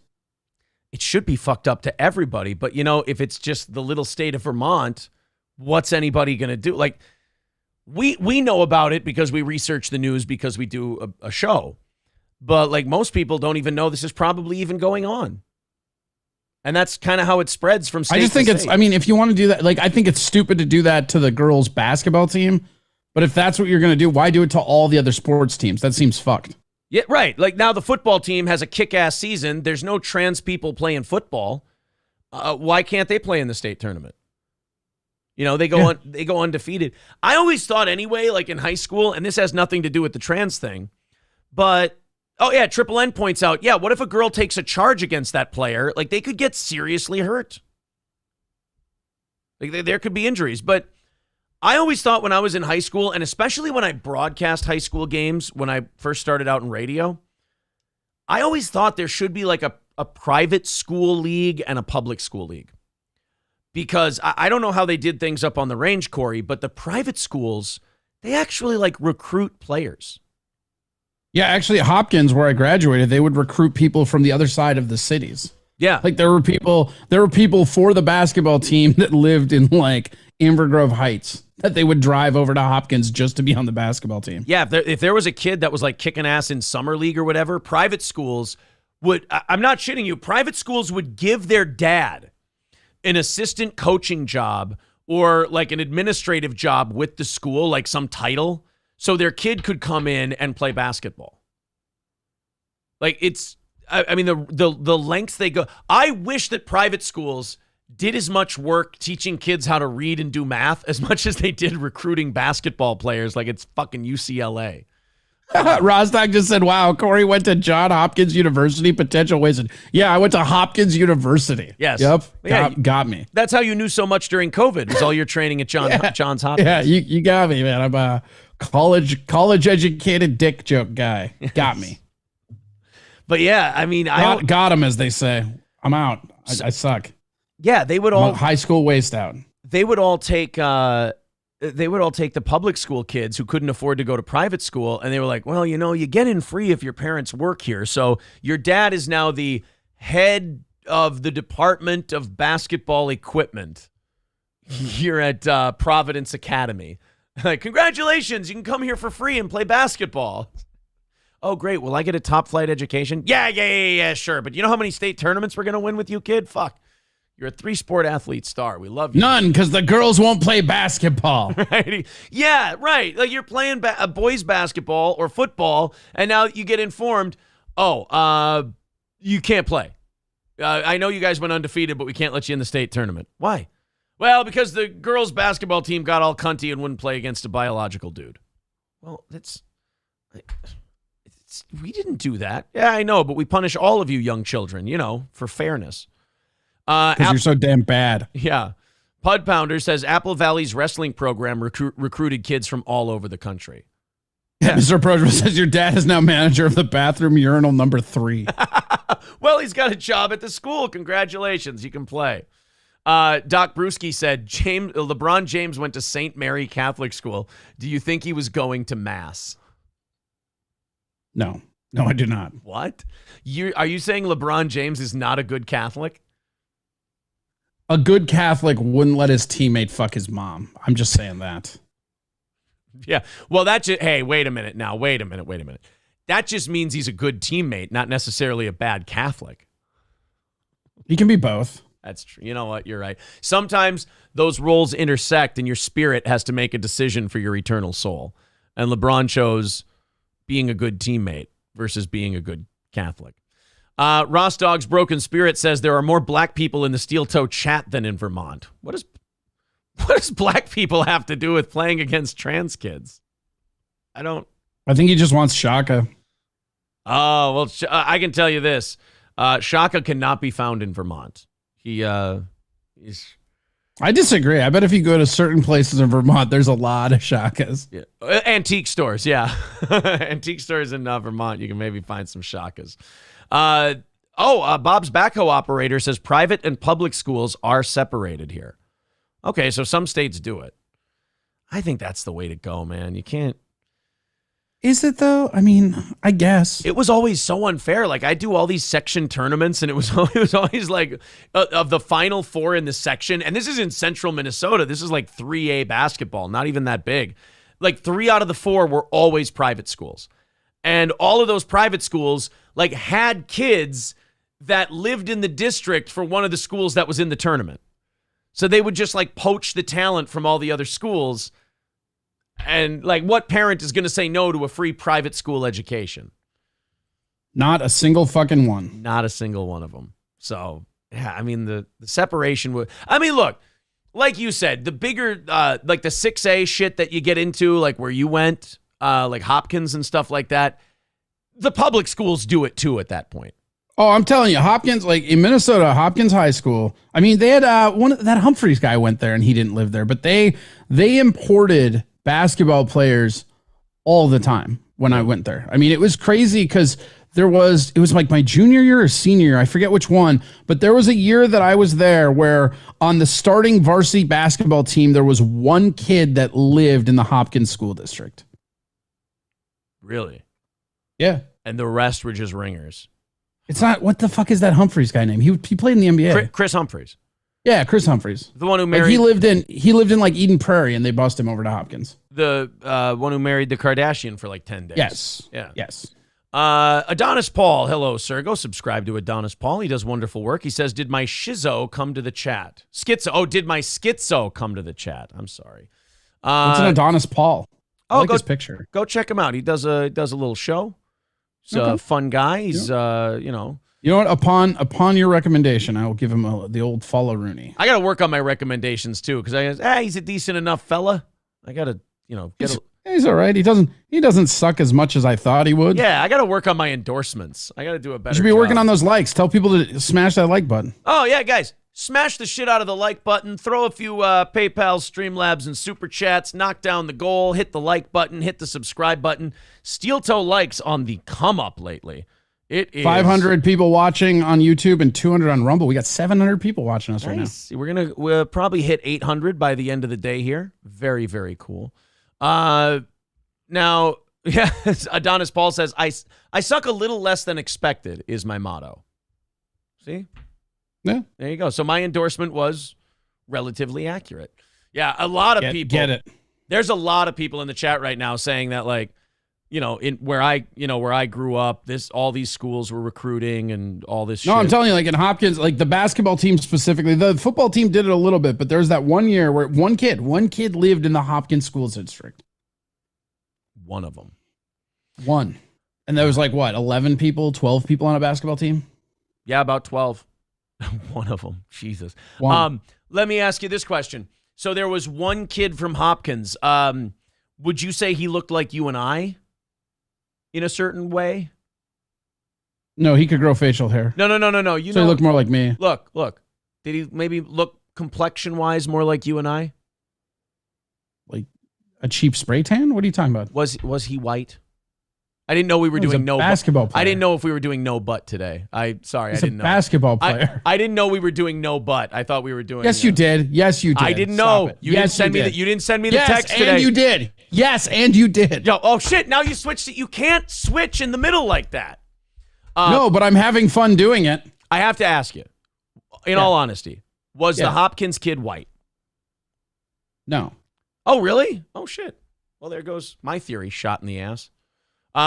It should be fucked up to everybody. But, if it's just the little state of Vermont, what's anybody going to do? Like, we know about it because we research the news because we do a show. But like most people don't even know this is probably even going on. And that's kind of how it spreads from state to state. If you want to do that, I think it's stupid to do that to the girls' basketball team. But if that's what you're going to do, why do it to all the other sports teams? That seems fucked. Yeah, right. Like now the football team has a kick-ass season. There's no trans people playing football. Why can't they play in the state tournament? They go undefeated. I always thought anyway, like in high school, and this has nothing to do with the trans thing, but oh, yeah, Triple N points out, what if a girl takes a charge against that player? Like, they could get seriously hurt. Like, there could be injuries. But I always thought when I was in high school, and especially when I broadcast high school games, when I first started out in radio, I always thought there should be like a private school league and a public school league. Because I don't know how they did things up on the range, Corey, but the private schools, they actually like recruit players. Yeah, actually, at Hopkins, where I graduated, they would recruit people from the other side of the cities. Yeah, like there were people for the basketball team that lived in like Inver Grove Heights that they would drive over to Hopkins just to be on the basketball team. Yeah, if there was a kid that was like kicking ass in summer league or whatever, private schools would. I'm not shitting you. Private schools would give their dad an assistant coaching job or like an administrative job with the school, like some title. So their kid could come in and play basketball. Like the lengths they go. I wish that private schools did as much work teaching kids how to read and do math as much as they did recruiting basketball players like it's fucking UCLA. Rostok just said, wow, Corey went to John Hopkins University, potential wasted. Yeah, I went to Hopkins University. Yes. Yep. Yeah, got me. That's how you knew so much during COVID was all your training at Johns Hopkins. Yeah, you got me, man. I'm a college educated dick joke guy. Got me. But yeah, I mean, I got him, as they say. I'm out. I suck. Yeah, they would all high school waste out. They would all take the public school kids who couldn't afford to go to private school, and they were like, well, you get in free if your parents work here. So your dad is now the head of the Department of Basketball Equipment here at Providence Academy. Like, congratulations, you can come here for free and play basketball. Oh, great. Will I get a top flight education? Yeah, sure. But you know how many state tournaments we're going to win with you, kid? Fuck. You're a 3-sport athlete star. We love you. None, because the girls won't play basketball. Right? Yeah, right. Like you're playing boys basketball or football, and now you get informed, you can't play. I know you guys went undefeated, but we can't let you in the state tournament. Why? Well, because the girls basketball team got all cunty and wouldn't play against a biological dude. Well, we didn't do that. Yeah, I know, but we punish all of you young children, for fairness. Because you're so damn bad. Yeah. Pud Pounder says Apple Valley's wrestling program recruited kids from all over the country. Yeah, Mr. Approachable says your dad is now manager of the bathroom urinal number 3. Well, he's got a job at the school. Congratulations. You can play. Doc Brewski said, LeBron James went to St. Mary Catholic School. Do you think he was going to Mass? No, I do not. What? Are you saying LeBron James is not a good Catholic? A good Catholic wouldn't let his teammate fuck his mom. I'm just saying that. Yeah. Well, hey, wait a minute now. Wait a minute. That just means he's a good teammate, not necessarily a bad Catholic. He can be both. That's true. You know what? You're right. Sometimes those roles intersect and your spirit has to make a decision for your eternal soul. And LeBron chose being a good teammate versus being a good Catholic. Ross Dog's Broken Spirit says there are more black people in the Steel Toe chat than in Vermont. What does black people have to do with playing against trans kids? I think he just wants Shaka. Oh, well, I can tell you this. Shaka cannot be found in Vermont. He's... I disagree. I bet if you go to certain places in Vermont, there's a lot of Shakas. Yeah. Antique stores, yeah. Antique stores in Vermont, you can maybe find some Shakas. Bob's backhoe operator says private and public schools are separated here. Okay, so some states do it. I think that's the way to go, man. You can't. Is it though? I mean, I guess. It was always so unfair. Like I do all these section tournaments and it was always like of the final 4 in the section. And this is in central Minnesota. This is like 3A basketball, not even that big. Like 3 out of the 4 were always private schools. And all of those private schools like had kids that lived in the district for one of the schools that was in the tournament. So they would just like poach the talent from all the other schools. And like what parent is going to say no to a free private school education? Not a single fucking one. Not a single one of them. So, yeah, I mean, the separation would, I mean, look, like you said, the bigger, like the 6A shit that you get into, like where you went, like Hopkins and stuff like that, the public schools do it too at that point. Oh, I'm telling you, Hopkins, like in Minnesota, Hopkins High School. I mean, they had that Humphreys guy went there and he didn't live there, but they imported basketball players all the time when I went there. I mean, it was crazy because it was like my junior year or senior year. I forget which one, but there was a year that I was there where on the starting varsity basketball team, there was one kid that lived in the Hopkins school district. Really? Yeah. And the rest were just ringers. It's not, what the fuck is that Humphreys guy name? He played in the NBA. Chris Humphreys. Yeah, Chris Humphreys. The one who married... Like he lived in like Eden Prairie and they bussed him over to Hopkins. The one who married the Kardashian for like 10 days. Yes. Yeah. Yes. Adonis Paul. Hello, sir. Go subscribe to Adonis Paul. He does wonderful work. He says, did my shizo come to the chat? Schizo. Oh, did my schizo come to the chat? I'm sorry. What's an Adonis Paul? I like his picture. Go check him out. He does a little show. He's a fun guy. He's, You know what? Upon your recommendation, I will give him the old follow Rooney. I got to work on my recommendations too, because he's a decent enough fella. I got to, he's all right. He doesn't suck as much as I thought he would. Yeah, I got to work on my endorsements. I got to do a better. You should be working on those likes. Tell people to smash that like button. Oh yeah, guys, smash the shit out of the like button. Throw a few PayPal, Streamlabs, and Super Chats. Knock down the goal. Hit the like button. Hit the subscribe button. Steel Toe likes on the come up lately. It is 500 people watching on YouTube and 200 on Rumble. We got 700 people watching us right now. We'll probably hit 800 by the end of the day here. Very, very cool. Now, yeah, Adonis Paul says, I suck a little less than expected is my motto. See? Yeah. There you go. So my endorsement was relatively accurate. Yeah, a lot of people. Get it. There's a lot of people in the chat right now saying that, like, where I grew up, all these schools were recruiting and all this shit. No, I'm telling you, like in Hopkins, like the basketball team specifically, the football team did it a little bit, but there was that one year where one kid lived in the Hopkins school district. One of them. One. And there was like, what, 11 people, 12 people on a basketball team? Yeah, about 12. One of them. Jesus. One. Let me ask you this question. So there was one kid from Hopkins. Would you say he looked like you and I? In a certain way? No, he could grow facial hair. No. He looked more like me. Look. Did he maybe look complexion-wise more like you and I? Like, A cheap spray tan? What are you talking about? Was he white? I didn't know we were doing no basketball player. I didn't know if we were doing no butt today. I didn't know. Basketball player. I didn't know we were doing no butt. I thought we were doing. Yes, you did. Yes, you did. I didn't know. You didn't send me the text today. Yes, and you did. Yes, and you did. Yo, oh shit! Now you switched it. You can't switch in the middle like that. No, but I'm having fun doing it. I have to ask you, in all honesty, was the Hopkins kid white? No. Oh, really? Oh, shit. Well, there goes my theory shot in the ass.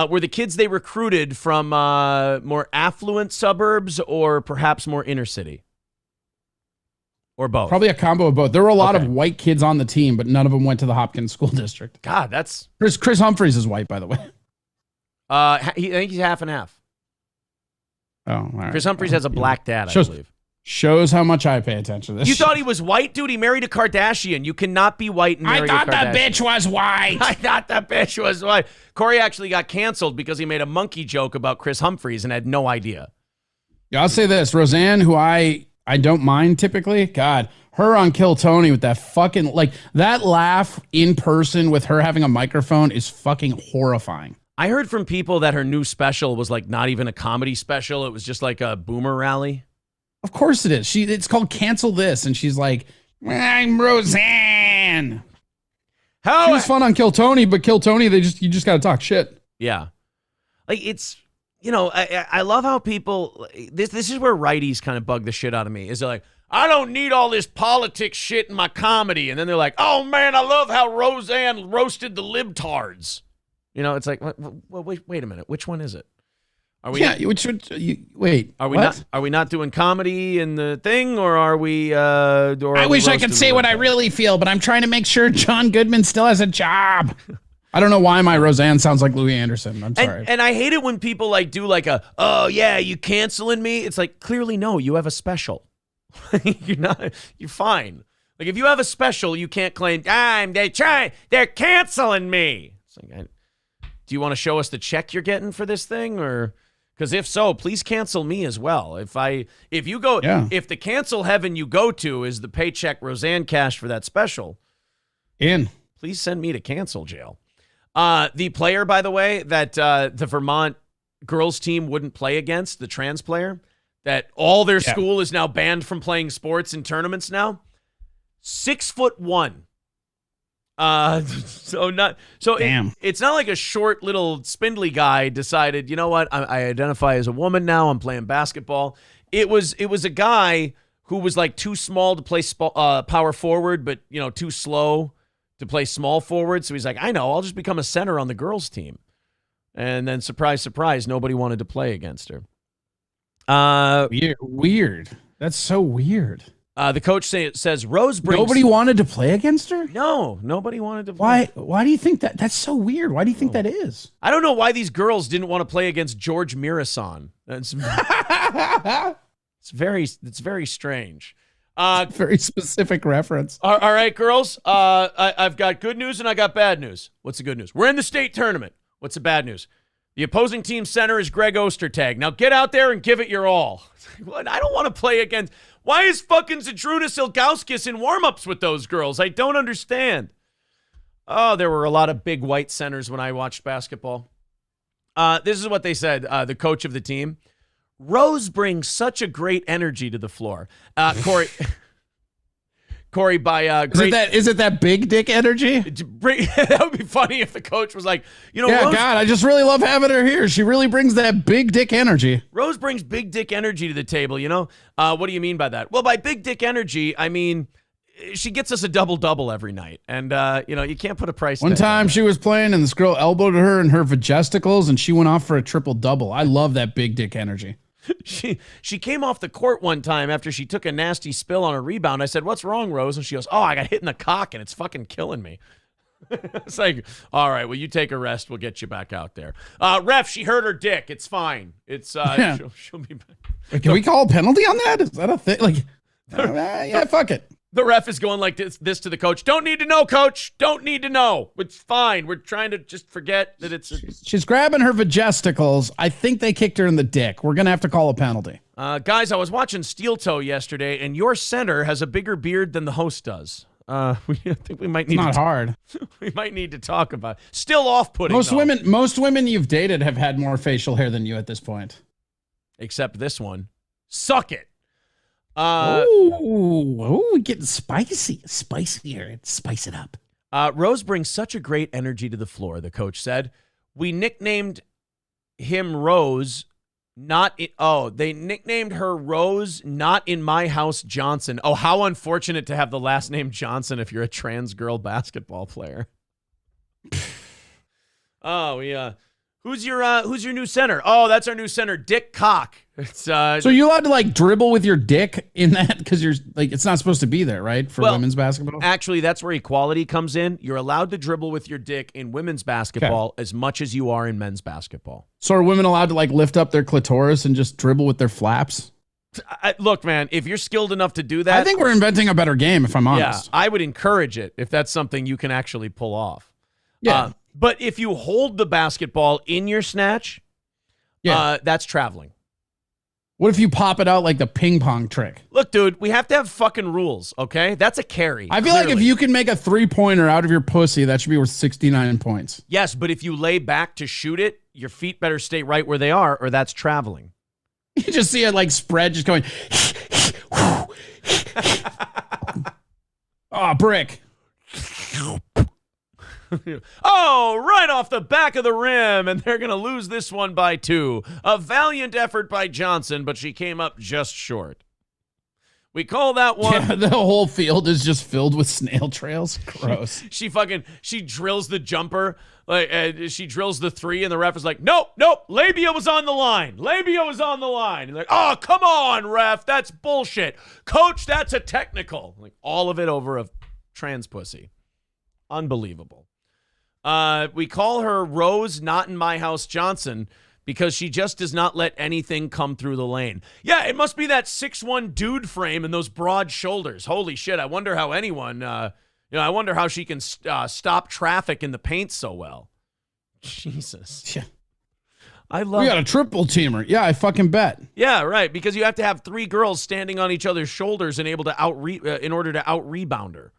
Were the kids they recruited from more affluent suburbs or perhaps more inner city? Or both? Probably a combo of both. There were a lot of white kids on the team, but none of them went to the Hopkins School District. God, that's... Chris Humphreys is white, by the way. I think he's half and half. Oh, all right. Chris Humphreys has a black dad, I believe. Shows how much I pay attention to this. You thought he was white? Dude, he married a Kardashian. You cannot be white and marry a Kardashian. I thought that bitch was white. I thought that bitch was white. Corey actually got canceled because he made a monkey joke about Chris Humphreys and had no idea. Yeah, I'll say this. Roseanne, who I don't mind typically, God, her on Kill Tony with that fucking, like, that laugh in person with her having a microphone is fucking horrifying. I heard from people that her new special was like not even a comedy special. It was just like a boomer rally. Of course it is. It's called Cancel This, and she's like, I'm Roseanne. She was fun on Kill Tony, but Kill Tony, you just got to talk shit. Yeah. Like, it's, I love how people, this is where righties kind of bug the shit out of me, is they're like, I don't need all this politics shit in my comedy. And then they're like, oh man, I love how Roseanne roasted the libtards. It's like, well, wait a minute. Which one is it? Are we? Yeah. Wait. Are we not? Are we not doing comedy in the thing, or are we? I wish I could say what I really feel, but I'm trying to make sure John Goodman still has a job. I don't know why my Roseanne sounds like Louis Anderson. I'm sorry. And I hate it when people like do like oh yeah, you canceling me? It's like, clearly no, you have a special. You're fine. Like, if you have a special, you can't claim they're canceling me. It's like, do you want to show us the check you're getting for this thing, or? Because if so, please cancel me as well. If the cancel heaven you go to is the paycheck Roseanne cashed for that special, please send me to cancel jail. The player, by the way, that the Vermont girls team wouldn't play against, the trans player, that all their school is now banned from playing sports and tournaments now, 6'1". It's not like a short little spindly guy decided, you know what, I identify as a woman now, I'm playing basketball. It was a guy who was like too small to play power forward, but too slow to play small forward. So he's like, I know, I'll just become a center on the girls team. And then surprise, surprise, nobody wanted to play against her. Weird. That's so weird. The coach says Rose brings... Nobody wanted to play against her? No, nobody wanted to play. Why do you think that? That's so weird. Why do you think that is? I don't know why these girls didn't want to play against George Mirasan. It's very strange. Very specific reference. All right, girls. I've got good news and I got bad news. What's the good news? We're in the state tournament. What's the bad news? The opposing team center is Greg Ostertag. Now get out there and give it your all. I don't want to play against... Why is fucking Zadrunas Ilgauskas in warm-ups with those girls? I don't understand. Oh, there were a lot of big white centers when I watched basketball. This is what they said, the coach of the team. Rose brings such a great energy to the floor. Corey, by great... Is it that big dick energy? That would be funny if the coach was like, Rose, God, I just really love having her here. She really brings that big dick energy. Rose brings big dick energy to the table, What do you mean by that? Well, by big dick energy, I mean, she gets us a double-double every night. And, you can't put a price tag. One time she was playing and this girl elbowed her in her vagesticles and she went off for a triple-double. I love that big dick energy. She came off the court one time after she took a nasty spill on a rebound. I said, what's wrong, Rose? And she goes, I got hit in the cock and it's fucking killing me. It's like, all right, well, you take a rest. We'll get you back out there. Ref, she hurt her dick. It's fine. It's she'll be back. Wait, can we call a penalty on that? Is that a thing? Like, fuck it. The ref is going like this to the coach. Don't need to know, coach. Don't need to know. It's fine. We're trying to just forget that it's... She's grabbing her vagesticles. I think they kicked her in the dick. We're going to have to call a penalty. Guys, I was watching Steel Toe yesterday, and your center has a bigger beard than the host does. I think we might need. It's not hard. We might need to talk about. Still off-putting. Most women you've dated have had more facial hair than you at this point. Except this one. Suck it. Getting spicier. Spice it up. Rose brings such a great energy to the floor, the coach said. We nicknamed him Rose. They nicknamed her Rose, not in my house Johnson. Oh, how unfortunate to have the last name Johnson if you're a trans girl basketball player. Who's your new center? Oh, that's our new center, Dick Cock. It's So you're allowed to like dribble with your dick in that because you're like it's not supposed to be there, right? For women's basketball. Actually, that's where equality comes in. You're allowed to dribble with your dick in women's basketball as much as you are in men's basketball. So are women allowed to like lift up their clitoris and just dribble with their flaps? Look, man, if you're skilled enough to do that, I think we're inventing a better game. If I'm honest, I would encourage it if that's something you can actually pull off. Yeah. But if you hold the basketball in your snatch, that's traveling. What if you pop it out like the ping pong trick? Look, dude, we have to have fucking rules, okay? That's a carry. I feel like if you can make a 3-pointer out of your pussy, that should be worth 69 points. Yes, but if you lay back to shoot it, your feet better stay right where they are, or that's traveling. You just see it like spread, just going. Oh, brick. Oh, right off the back of the rim, and they're going to lose this one by 2. A valiant effort by Johnson, but she came up just short. We call that one. Yeah, the whole field is just filled with snail trails. Gross. She drills the jumper, she drills the 3, and the ref is like, nope, labia was on the line. And like, oh, come on, ref, that's bullshit. Coach, that's a technical. Like all of it over a trans pussy. Unbelievable. We call her Rose, not in my house Johnson, because she just does not let anything come through the lane. Yeah, it must be that 6'1" dude frame and those broad shoulders. Holy shit, I wonder how anyone, I wonder how she can stop traffic in the paint so well. Jesus. Yeah. We got a triple teamer. Yeah, I fucking bet. Yeah, right, because you have to have 3 girls standing on each other's shoulders and able to in order to out-rebound her.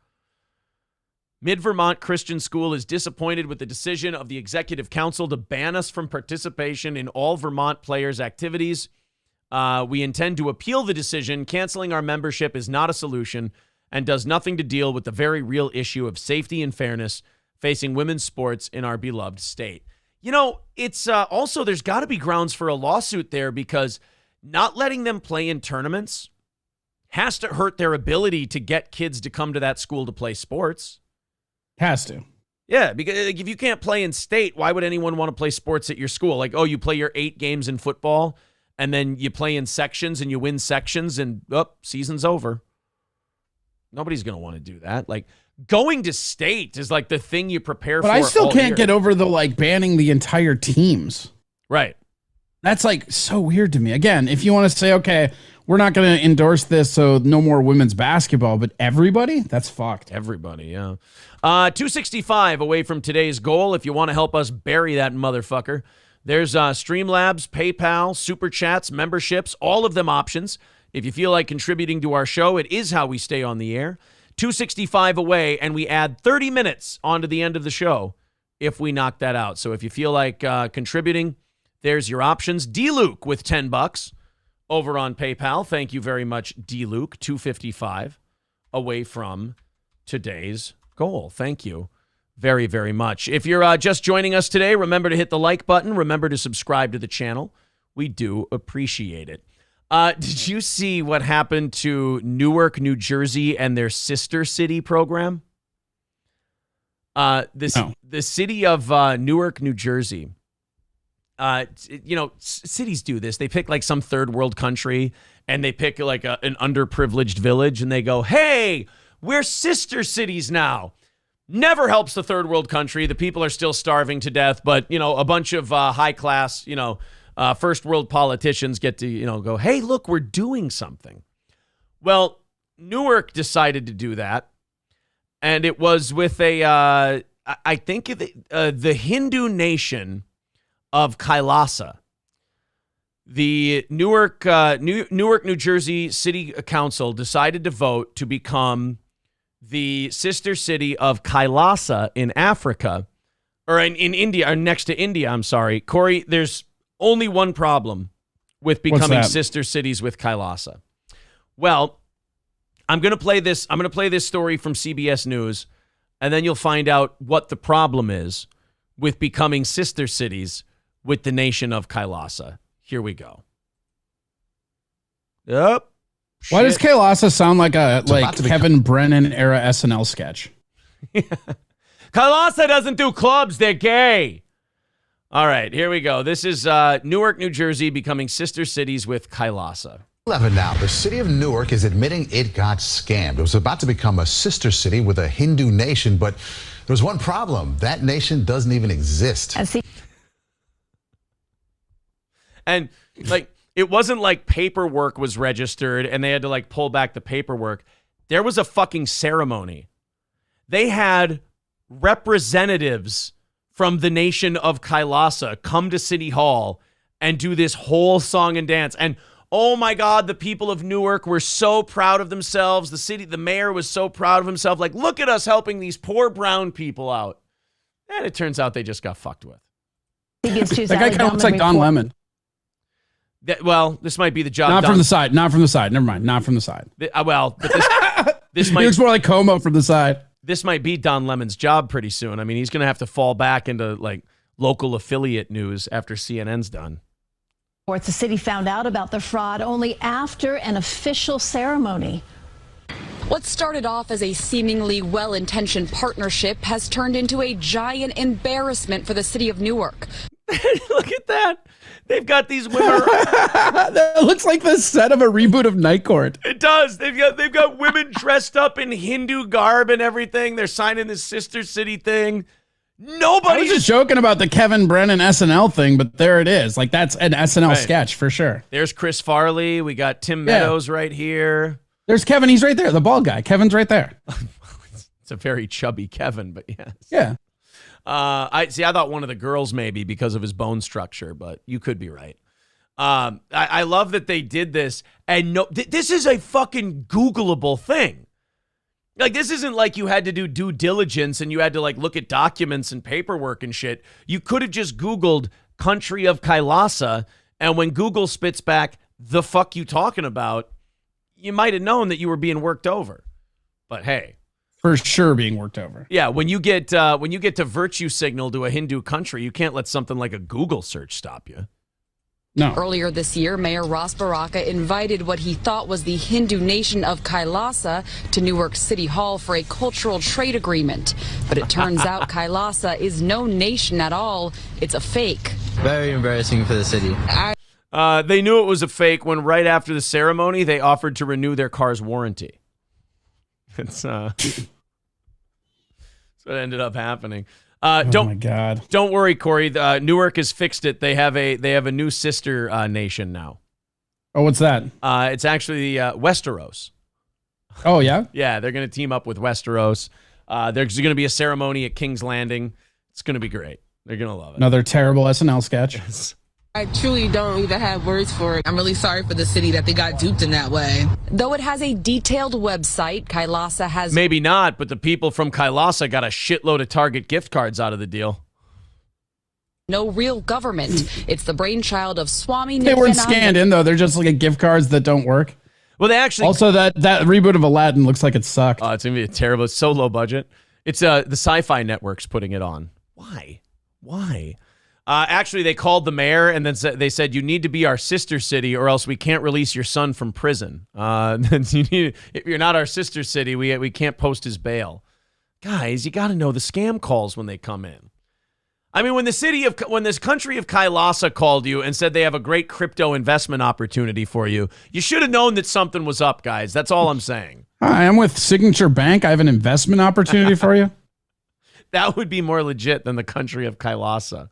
Mid-Vermont Christian School is disappointed with the decision of the Executive Council to ban us from participation in all Vermont players' activities. We intend to appeal the decision. Canceling our membership is not a solution and does nothing to deal with the very real issue of safety and fairness facing women's sports in our beloved state. You know, it's also there's got to be grounds for a lawsuit there because not letting them play in tournaments has to hurt their ability to get kids to come to that school to play sports. Has to. Yeah, because if you can't play in state, why would anyone want to play sports at your school? Like, oh, you play your 8 games in football, and then you play in sections, and you win sections, and, season's over. Nobody's going to want to do that. Like, going to state is like the thing you prepare for. But I still can't year. get over the, like, banning the entire teams. Right. That's, like, so weird to me. Again, if you want to say, okay, we're not going to endorse this, so no more women's basketball, but everybody? That's fucked. Everybody, yeah. 265 away from today's goal. If you want to help us bury that motherfucker, there's Streamlabs, PayPal, Super Chats, memberships, all of them options. If you feel like contributing to our show, it is how we stay on the air. 265 away, and we add 30 minutes onto the end of the show if we knock that out. So if you feel like contributing, there's your options. D-Luke with $10 over on PayPal. Thank you very much, D-Luke. 255 away from today's goal. Thank you very, very much. If you're just joining us today, remember to hit the like button. Remember to subscribe to the channel. We do appreciate it. Did you see what happened to Newark, New Jersey and their sister city program? The city of Newark, New Jersey. Cities do this. They pick like some third world country and they pick like an underprivileged village and they go, hey, we're sister cities now. Never helps the third world country. The people are still starving to death, but, a bunch of high class, first world politicians get to, go, hey, look, we're doing something. Well, Newark decided to do that. And it was with I think the Hindu nation of Kailasa. The Newark, New Jersey City Council decided to vote to become the sister city of Kailasa in Africa, or in India, or next to India, I'm sorry. Corey, there's only one problem with becoming sister cities with Kailasa. Well, I'm going to play this story from CBS News, and then you'll find out what the problem is with becoming sister cities with the nation of Kailasa. Here we go. Yep. Why does Kailasa sound like a Kevin Brennan era SNL sketch? Kailasa doesn't do clubs. They're gay. All right, here we go. This is Newark, New Jersey, becoming sister cities with Kailasa. 11 now. The city of Newark is admitting it got scammed. It was about to become a sister city with a Hindu nation, but there's one problem. That nation doesn't even exist. And like, it wasn't like paperwork was registered and they had to like pull back the paperwork. There was a fucking ceremony. They had representatives from the nation of Kailasa come to City Hall and do this whole song and dance. And oh my God, the people of Newark were so proud of themselves. The mayor was so proud of himself. Like, look at us helping these poor brown people out. And it turns out they just got fucked with. That guy kind of looks like Don Lemon. Well, this might be the job. Not from the side. Not from the side. Never mind. Not from the side. But this might. He looks more like Como from the side. This might be Don Lemon's job pretty soon. I mean, he's going to have to fall back into like local affiliate news after CNN's done. The city found out about the fraud only after an official ceremony. What started off as a seemingly well-intentioned partnership has turned into a giant embarrassment for the city of Newark. Look at that. They've got these women. That looks like the set of a reboot of Night Court. It does. They've got women dressed up in Hindu garb and everything. They're signing this sister city thing. I was just joking about the Kevin Brennan SNL thing, but there it is. Like, that's an SNL sketch for sure. There's Chris Farley. We got Tim Meadows right here. There's Kevin. He's right there. The bald guy. Kevin's right there. It's a very chubby Kevin, but yes. Yeah. I thought one of the girls maybe because of his bone structure, but you could be right. I love that they did this, and this is a fucking Googleable thing. Like, this isn't like you had to do due diligence and you had to like look at documents and paperwork and shit. You could have just Googled country of Kailasa, and when Google spits back the fuck you talking about, you might have known that you were being worked over. But hey. For sure being worked over. Yeah, when you get to virtue signal to a Hindu country, you can't let something like a Google search stop you. No. Earlier this year, Mayor Ross Baraka invited what he thought was the Hindu nation of Kailasa to Newark City Hall for a cultural trade agreement. But it turns out Kailasa is no nation at all. It's a fake. Very embarrassing for the city. They knew it was a fake when right after the ceremony, they offered to renew their car's warranty. It's that's what ended up happening. Oh my God! Don't worry, Corey. Newark has fixed it. They have a new sister nation now. Oh, what's that? It's actually Westeros. Oh yeah. Yeah, they're going to team up with Westeros. There's going to be a ceremony at King's Landing. It's going to be great. They're going to love it. Another terrible SNL sketch. I truly don't even have words for it. I'm really sorry for the city that they got duped in that way. Though it has a detailed website, Kailasa has... Maybe not, but the people from Kailasa got a shitload of Target gift cards out of the deal. No real government. It's the brainchild of Swami They weren't Nityananda. scanned in, though. They're just like gift cards that don't work. Well, they actually... Also, that reboot of Aladdin looks like it sucked. Oh, it's going to be terrible. It's so low budget. It's the Sci-Fi Network's putting it on. Why? Actually, they called the mayor and then they said, you need to be our sister city or else we can't release your son from prison. If you're not our sister city, we can't post his bail. Guys, you got to know the scam calls when they come in. I mean, when this country of Kailasa called you and said they have a great crypto investment opportunity for you, you should have known that something was up, guys. That's all I'm saying. Hi, I'm with Signature Bank. I have an investment opportunity for you. That would be more legit than the country of Kailasa.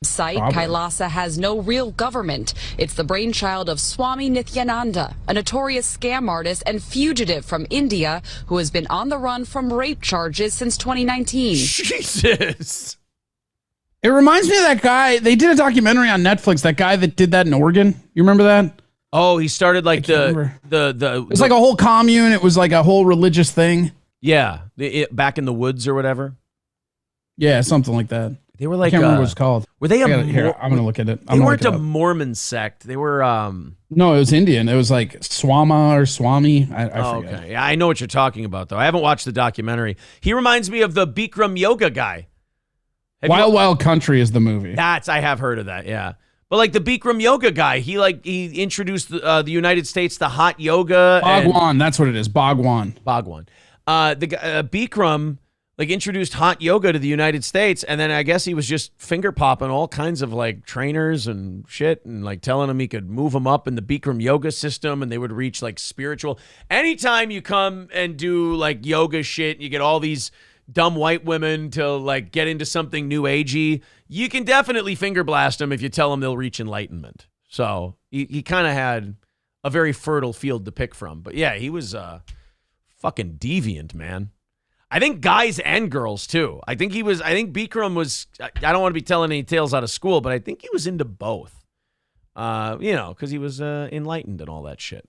Kailasa has no real government. It's the brainchild of Swami Nityananda, a notorious scam artist and fugitive from India who has been on the run from rape charges since 2019. Jesus. It reminds me of that guy. They did a documentary on Netflix, that guy that did that in Oregon. You remember that? Oh, he started like it was like a whole commune. It was like a whole religious thing. Yeah, back in the woods or whatever. Yeah, something like that. They were like, I can't remember what it's called. Were they here, I'm gonna look at it. They weren't a Mormon sect. They were. No, it was Indian. It was like Swama or Swami. I forget. Okay. Yeah, I know what you're talking about, though. I haven't watched the documentary. He reminds me of the Bikram yoga guy. Wild Country is the movie. I have heard of that. Yeah, but like the Bikram yoga guy, he introduced the United States to hot yoga. Bhagwan, that's what it is. Bhagwan. The guy, Bikram introduced hot yoga to the United States, and then I guess he was just finger popping all kinds of like trainers and shit, and like telling them he could move them up in the Bikram yoga system, and they would reach like spiritual. Anytime you come and do like yoga shit, you get all these dumb white women to like get into something new agey. You can definitely finger blast them if you tell them they'll reach enlightenment. So he kind of had a very fertile field to pick from. But yeah, he was fucking deviant, man. I think guys and girls too. I think Bikram was, I don't want to be telling any tales out of school, but I think he was into both. Because he was enlightened and all that shit.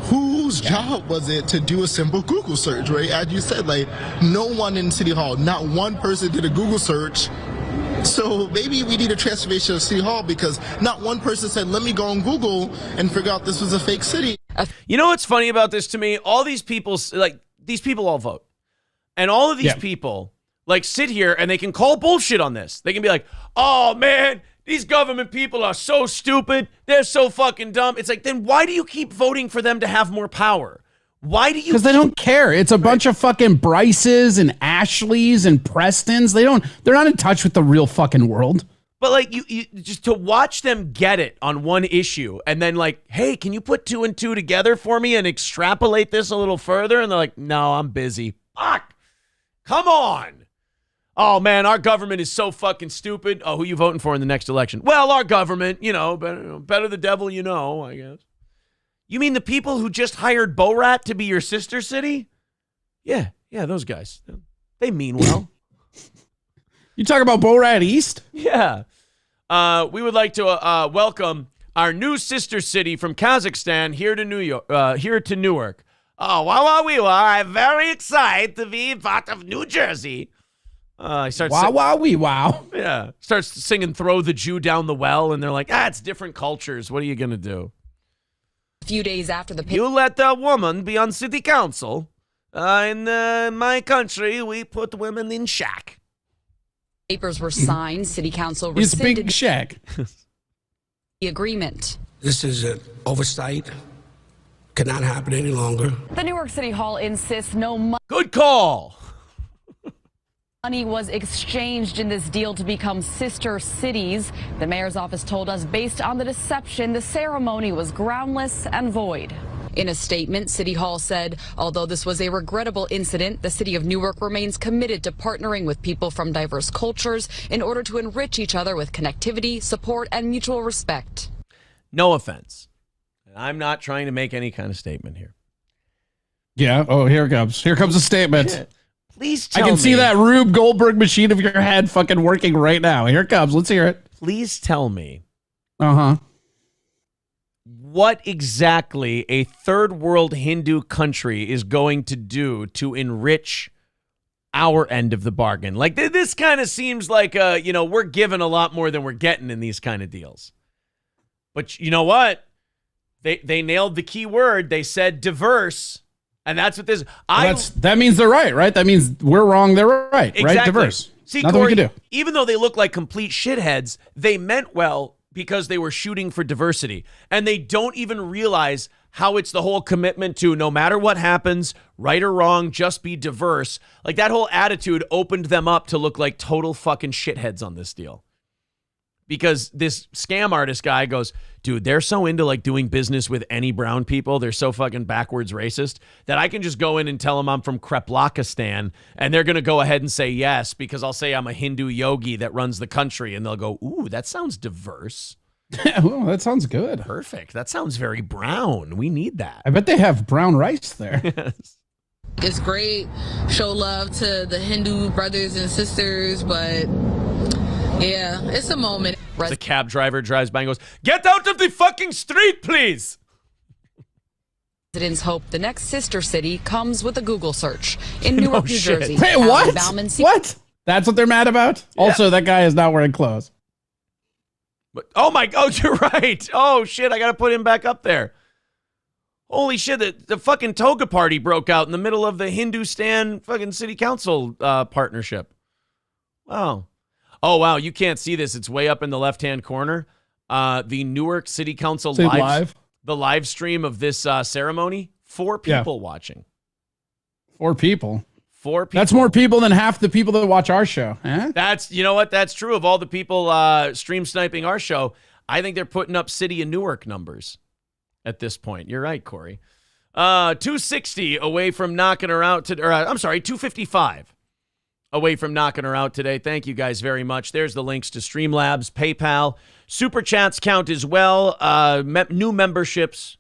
Whose job was it to do a simple Google search, right? As you said, like, no one in City Hall, not one person did a Google search. So maybe we need a transformation of City Hall because not one person said, let me go on Google and figure out this was a fake city. You know what's funny about this to me? All these people, these people all vote. And all of these people, sit here and they can call bullshit on this. They can be like, oh, man, these government people are so stupid. They're so fucking dumb. It's like, then why do you keep voting for them to have more power? Why do you? Because they don't care. It's a bunch of fucking Bryces and Ashleys and Prestons. They're not in touch with the real fucking world. But you just to watch them get it on one issue and then hey, can you put 2 and 2 together for me and extrapolate this a little further? And they're like, no, I'm busy. Fuck. Come on. Oh, man, our government is so fucking stupid. Oh, who you voting for in the next election? Well, our government, better the devil you know, I guess. You mean the people who just hired Borat to be your sister city? Yeah, those guys. They mean well. You talk about Borat East? Yeah. We would like to welcome our new sister city from Kazakhstan here to Newark. Oh, I'm very excited to be part of New Jersey. He starts Yeah. Starts singing Throw the Jew Down the Well, and they're like, it's different cultures. What are you going to do? A few days after the... You let a woman be on city council. In my country, we put women in shack. Papers were signed. City council rescinded... It's big shack. ...the agreement. This is an oversight. Cannot happen any longer. The Newark City Hall insists no money. Good call. Money was exchanged in this deal to become sister cities. The mayor's office told us based on the deception, the ceremony was groundless and void. In a statement, City Hall said, although this was a regrettable incident, the city of Newark remains committed to partnering with people from diverse cultures in order to enrich each other with connectivity, support, and mutual respect. No offense. I'm not trying to make any kind of statement here. Yeah. Oh, here it comes. Here comes a statement. Yeah. Please tell me. I can see that Rube Goldberg machine of your head fucking working right now. Here it comes. Let's hear it. Please tell me. Uh-huh. What exactly a third world Hindu country is going to do to enrich our end of the bargain? Like, this kind of seems like, we're giving a lot more than we're getting in these kind of deals. But you know what? They nailed the key word. They said diverse, and that's what this. That means they're right? That means we're wrong, they're right, exactly. Right? Diverse. See, nothing Corey, we can do. Even though they look like complete shitheads, they meant well because they were shooting for diversity, and they don't even realize how it's the whole commitment to no matter what happens, right or wrong, just be diverse. Like that whole attitude opened them up to look like total fucking shitheads on this deal. Because this scam artist guy goes, dude, they're so into doing business with any brown people. They're so fucking backwards racist that I can just go in and tell them I'm from Kreplakistan and they're going to go ahead and say yes because I'll say I'm a Hindu yogi that runs the country and they'll go, ooh, that sounds diverse. Well, that sounds good. Perfect. That sounds very brown. We need that. I bet they have brown rice there. Yes. It's great. Show love to the Hindu brothers and sisters, but... yeah, it's a moment. The cab driver drives by and goes, get out of the fucking street, please. Residents hope the next sister city comes with a Google search in Newark, New shit. Jersey. Wait, what? Bauman What? That's what they're mad about? Also, that guy is not wearing clothes. But, oh, you're right. Oh, shit, I got to put him back up there. Holy shit, the fucking toga party broke out in the middle of the Hindustan fucking city council partnership. Wow. Oh, wow, you can't see this. It's way up in the left-hand corner. The Newark City Council live. The live stream of this ceremony, 4 people watching. 4 people? 4 people. That's more people than half the people that watch our show. Huh? That's, you know what? That's true. Of all the people stream sniping our show, I think they're putting up city of Newark numbers at this point. You're right, Corey. 260 away from knocking her out. 255 away from knocking her out today. Thank you guys very much. There's the links to Streamlabs, PayPal. Super chats count as well. New memberships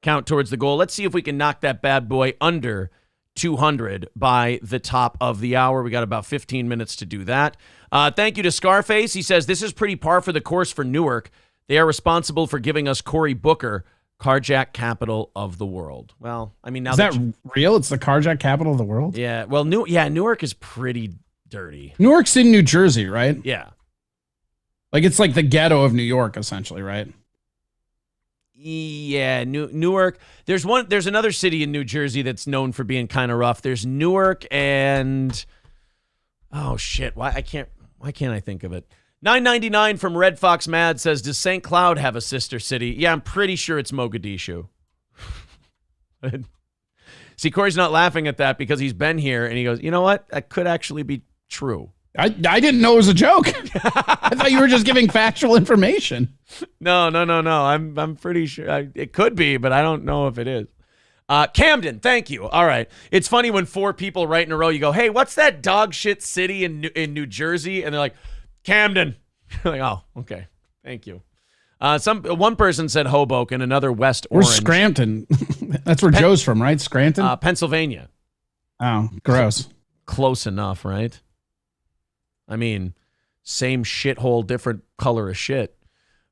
count towards the goal. Let's see if we can knock that bad boy under 200 by the top of the hour. We got about 15 minutes to do that. Thank you to Scarface. He says, this is pretty par for the course for Newark. They are responsible for giving us Cory Booker, carjack capital of the world. Well, I mean, now is that real? It's the carjack capital of the world? Yeah. Well, Newark is pretty dirty. Newark's in New Jersey, right? Yeah. Like, it's like the ghetto of New York, essentially, right? Yeah, Newark. There's another city in New Jersey that's known for being kind of rough. There's Newark and oh shit, why can't I think of it? 999 from Red Fox Mad says, does St. Cloud have a sister city? Yeah, I'm pretty sure it's Mogadishu. See, Corey's not laughing at that because he's been here and he goes, you know what? That could actually be true. I didn't know it was a joke. I thought you were just giving factual information. No. I'm pretty sure it could be, but I don't know if it is. Camden, thank you. All right. It's funny when 4 people right in a row, you go, hey, what's that dog shit city in New Jersey? And they're like, Camden. You're like, oh, okay. Thank you. One person said Hoboken, another West Orange. Or Scranton. That's where Joe's from, right? Scranton? Pennsylvania. Oh, gross. Close enough, right? I mean, same shithole, different color of shit.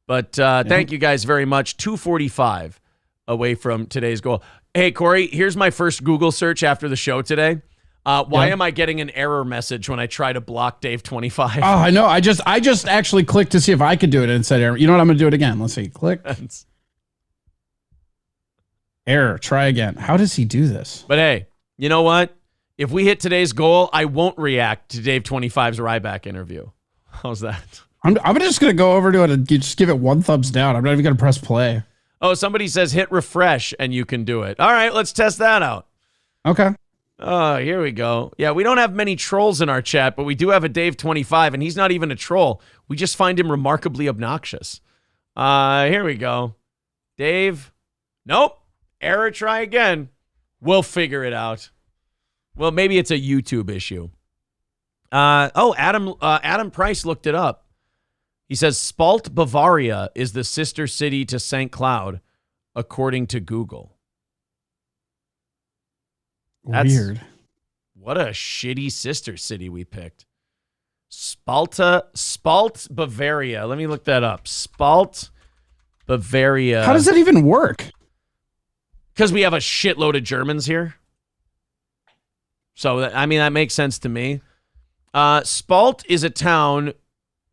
But thank you guys very much. 245 away from today's goal. Hey, Corey, here's my first Google search after the show today. Why am I getting an error message when I try to block Dave 25? Oh, I know. I just actually clicked to see if I could do it and it said error. You know what? I'm going to do it again. Let's see. Click. Error. Try again. How does he do this? But hey, you know what? If we hit today's goal, I won't react to Dave 25's Ryback interview. How's that? I'm just going to go over to it and just give it 1 thumbs down. I'm not even going to press play. Oh, somebody says hit refresh and you can do it. All right, let's test that out. Okay. Oh, here we go. Yeah, we don't have many trolls in our chat, but we do have a Dave 25, and he's not even a troll. We just find him remarkably obnoxious. Here we go. Dave. Nope. Error, try again. We'll figure it out. Well, maybe it's a YouTube issue. Adam Price looked it up. He says Spalt, Bavaria is the sister city to St. Cloud, according to Google. That's weird. What a shitty sister city we picked. Spalt, Bavaria. Let me look that up. Spalt, Bavaria. How does that even work? Because we have a shitload of Germans here. So, I mean, that makes sense to me. Spalt is a town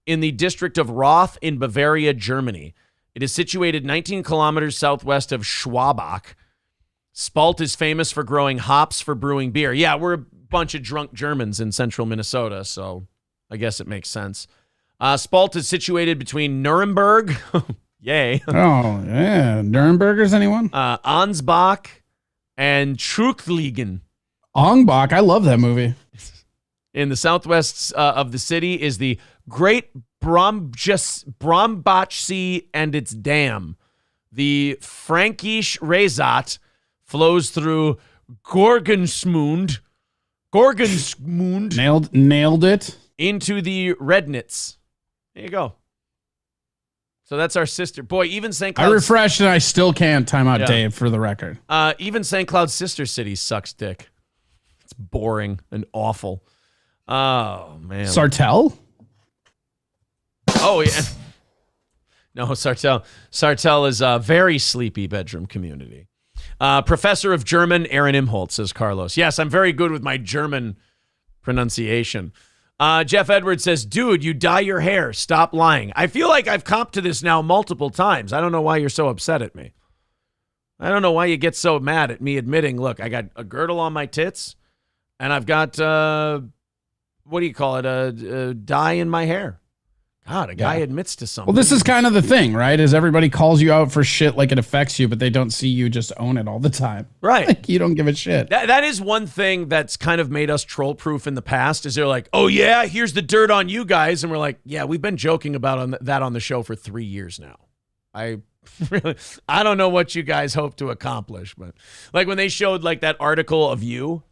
in the district of Roth in Bavaria, Germany. It is situated 19 kilometers southwest of Schwabach. Spalt is famous for growing hops for brewing beer. Yeah, we're a bunch of drunk Germans in central Minnesota, so I guess it makes sense. Spalt is situated between Nuremberg. Yay. Oh, yeah. Nurembergers, anyone? Ansbach and Truthlingen. Ongbach, I love that movie. In the southwest of the city is the Great Brombachsee and its dam. The Frankisch Rezat flows through Gorgensmund. Nailed it. Into the Rednitz. There you go. So that's our sister. Boy, even St. Cloud. I refreshed and I still can't time out Dave for the record. Even St. Cloud's sister city sucks dick. It's boring and awful. Oh, man. Sartell? Oh, yeah. No, Sartell is a very sleepy bedroom community. Professor of German, Aaron Imholt, says Carlos. Yes, I'm very good with my German pronunciation. Jeff Edwards says, dude, you dye your hair. Stop lying. I feel like I've comped to this now multiple times. I don't know why you're so upset at me. I don't know why you get so mad at me admitting, look, I got a girdle on my tits and I've got, what do you call it, a dye in my hair. God, a guy admits to something. Well, this is kind of the thing, right? Is everybody calls you out for shit like it affects you, but they don't see you just own it all the time. Right. Like you don't give a shit. That is one thing that's kind of made us troll-proof in the past, is they're like, oh, yeah, here's the dirt on you guys. And we're like, yeah, we've been joking about that on the show for 3 years now. I don't know what you guys hope to accomplish, but like when they showed like that article of you.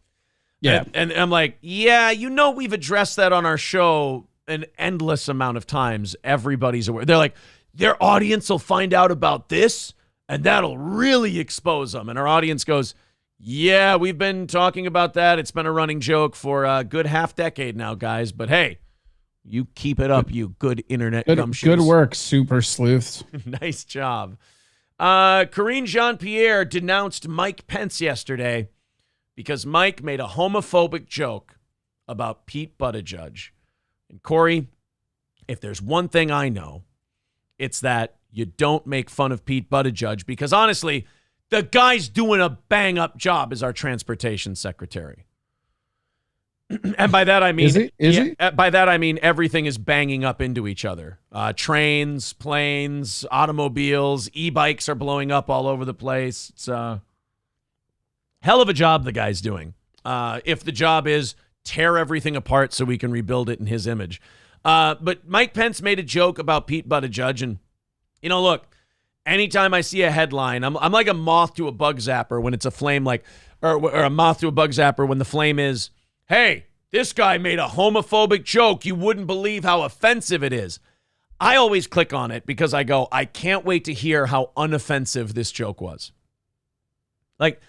Yeah. And I'm like, yeah, we've addressed that on our show an endless amount of times. Everybody's aware. They're like, their audience will find out about this and that'll really expose them. And our audience goes, yeah, we've been talking about that. It's been a running joke for a good half decade now, guys. But hey, you keep it up, you good internet gumshoes. Good work, super sleuths. Nice job. Karine Jean-Pierre denounced Mike Pence yesterday because Mike made a homophobic joke about Pete Buttigieg. And Corey, if there's one thing I know, it's that you don't make fun of Pete Buttigieg because honestly, the guy's doing a bang-up job as our transportation secretary. And by that I mean, is he? By that I mean everything is banging up into each other. Trains, planes, automobiles, e-bikes are blowing up all over the place. It's a hell of a job the guy's doing. If the job is tear everything apart so we can rebuild it in his image. But Mike Pence made a joke about Pete Buttigieg, and look, anytime I see a headline, I'm like a moth to a bug zapper when it's a flame, like or a moth to a bug zapper when the flame is, hey, this guy made a homophobic joke. You wouldn't believe how offensive it is. I always click on it because I go, I can't wait to hear how unoffensive this joke was. Like,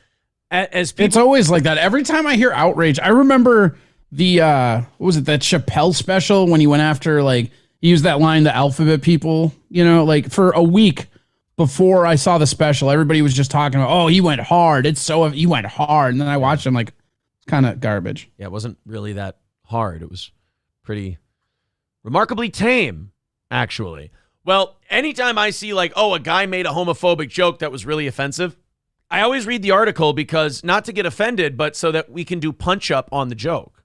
as people, it's always like that. Every time I hear outrage, I remember the, what was it, that Chappelle special when he went after, like, he used that line, the alphabet people, like for a week before I saw the special, everybody was just talking about, oh, he went hard. He went hard. And then I watched him like, kind of garbage. Yeah, it wasn't really that hard. It was pretty remarkably tame, actually. Well, anytime I see like, oh, a guy made a homophobic joke that was really offensive, I always read the article because not to get offended, but so that we can do punch up on the joke.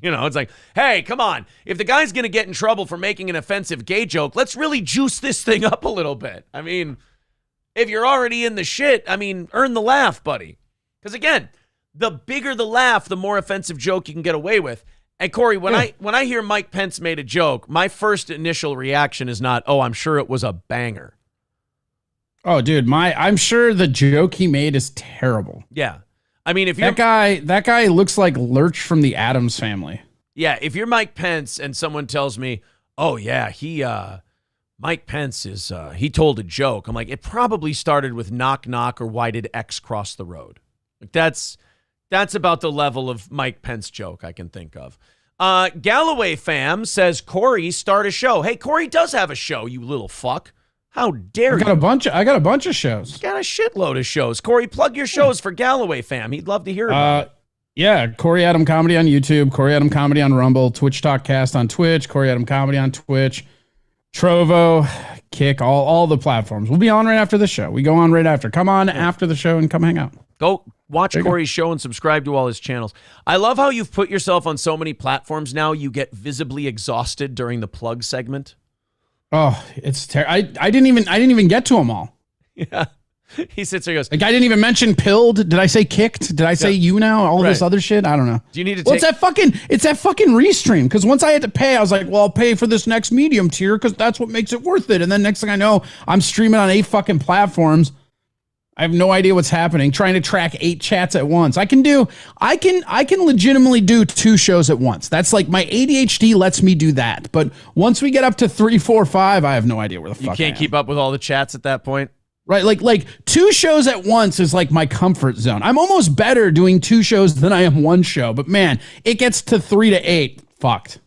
It's like, hey, come on. If the guy's going to get in trouble for making an offensive gay joke, let's really juice this thing up a little bit. I mean, if you're already in the shit, earn the laugh, buddy. Because again, the bigger the laugh, the more offensive joke you can get away with. And Corey, when I hear Mike Pence made a joke, my first initial reaction is not, oh, I'm sure it was a banger. Oh, dude, I'm sure the joke he made is terrible. Yeah. If you're that guy looks like Lurch from the Addams Family. Yeah, if you're Mike Pence and someone tells me, oh yeah, Mike Pence is he told a joke. I'm like, it probably started with knock knock or why did X cross the road? Like that's about the level of Mike Pence joke I can think of. Galloway fam says, Corey, start a show. Hey, Corey does have a show, you little fuck. How dare you? I got a bunch of shows. Got a shitload of shows. Corey, plug your shows for Galloway fam. He'd love to hear about it. Yeah, Corey Adam Comedy on YouTube, Corey Adam Comedy on Rumble, Twitch Talk Cast on Twitch, Corey Adam Comedy on Twitch, Trovo, Kick, all the platforms. We'll be on right after the show. We go on right after. Come on after the show and come hang out. Go watch Corey's show and subscribe to all his channels. I love how you've put yourself on so many platforms now. You get visibly exhausted during the plug segment. Oh, it's terrible. I didn't even get to them all. Yeah. He sits there and goes, like, I didn't even mention pilled. Did I say kicked? Did I say you now? All of this other shit? I don't know. Do you need to it's that fucking restream. Because once I had to pay, I was like, well, I'll pay for this next medium tier because that's what makes it worth it. And then next thing I know, I'm streaming on 8 fucking platforms. I have no idea what's happening. Trying to track 8 chats at once. I can legitimately do 2 shows at once. That's like my ADHD lets me do that. But once we get up to 3, 4, 5, I have no idea where the fuck you can't keep up with all the chats at that point. Right, like 2 shows at once is like my comfort zone. I'm almost better doing 2 shows than I am 1 show. But man, it gets to 3 to 8. Fucked.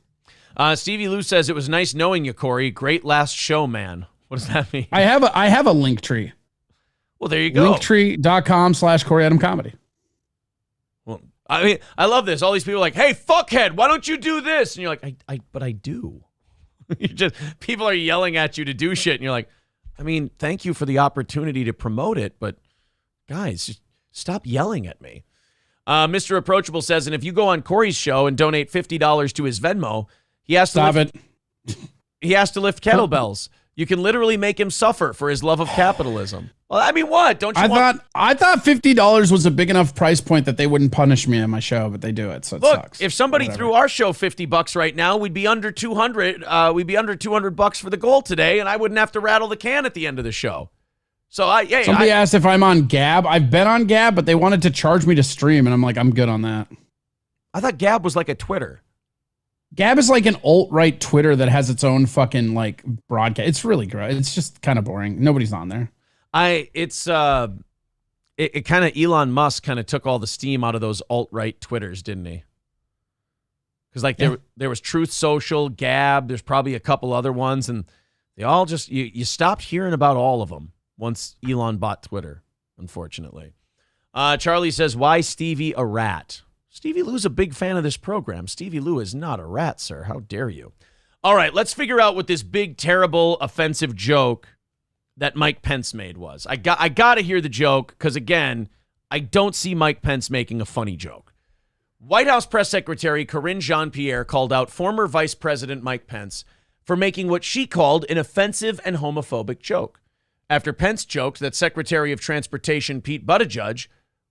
Stevie Lou says it was nice knowing you, Corey. Great last show, man. What does that mean? I have a link tree. Well, there you go. Linktree.com/Corey Adam Comedy. Well, I mean, I love this. All these people are like, hey, fuckhead, why don't you do this? And you're like, but I do. People are yelling at you to do shit. And you're like, I mean, thank you for the opportunity to promote it, but guys, just stop yelling at me. Mr. Approachable says, and if you go on Corey's show and donate $50 to his Venmo, he has to he has to lift kettlebells. You can literally make him suffer for his love of capitalism. Well, I mean, what? Don't you I thought $50 was a big enough price point that they wouldn't punish me on my show, but they do it, so it sucks. If somebody threw our show $50 right now, we'd be under 200. We'd be under $200 for the goal today, and I wouldn't have to rattle the can at the end of the show. So somebody asked if I'm on Gab. I've been on Gab, but they wanted to charge me to stream, and I'm like, I'm good on that. I thought Gab was like a Twitter. Gab is like an alt-right Twitter that has its own fucking like broadcast. It's really great. It's just kind of boring. Nobody's on there. It kind of Elon Musk kind of took all the steam out of those alt-right Twitters, didn't he? Because like there was Truth Social, Gab. There's probably a couple other ones, and they all just you stopped hearing about all of them once Elon bought Twitter. Unfortunately, Charlie says, "Why Stevie a rat?" Stevie Lou's a big fan of this program. Stevie Lou is not a rat, sir. How dare you? All right, let's figure out what this big, terrible, offensive joke that Mike Pence made was. I got to hear the joke because, again, I don't see Mike Pence making a funny joke. White House Press Secretary Karine Jean-Pierre called out former Vice President Mike Pence for making what she called an offensive and homophobic joke after Pence joked that Secretary of Transportation Pete Buttigieg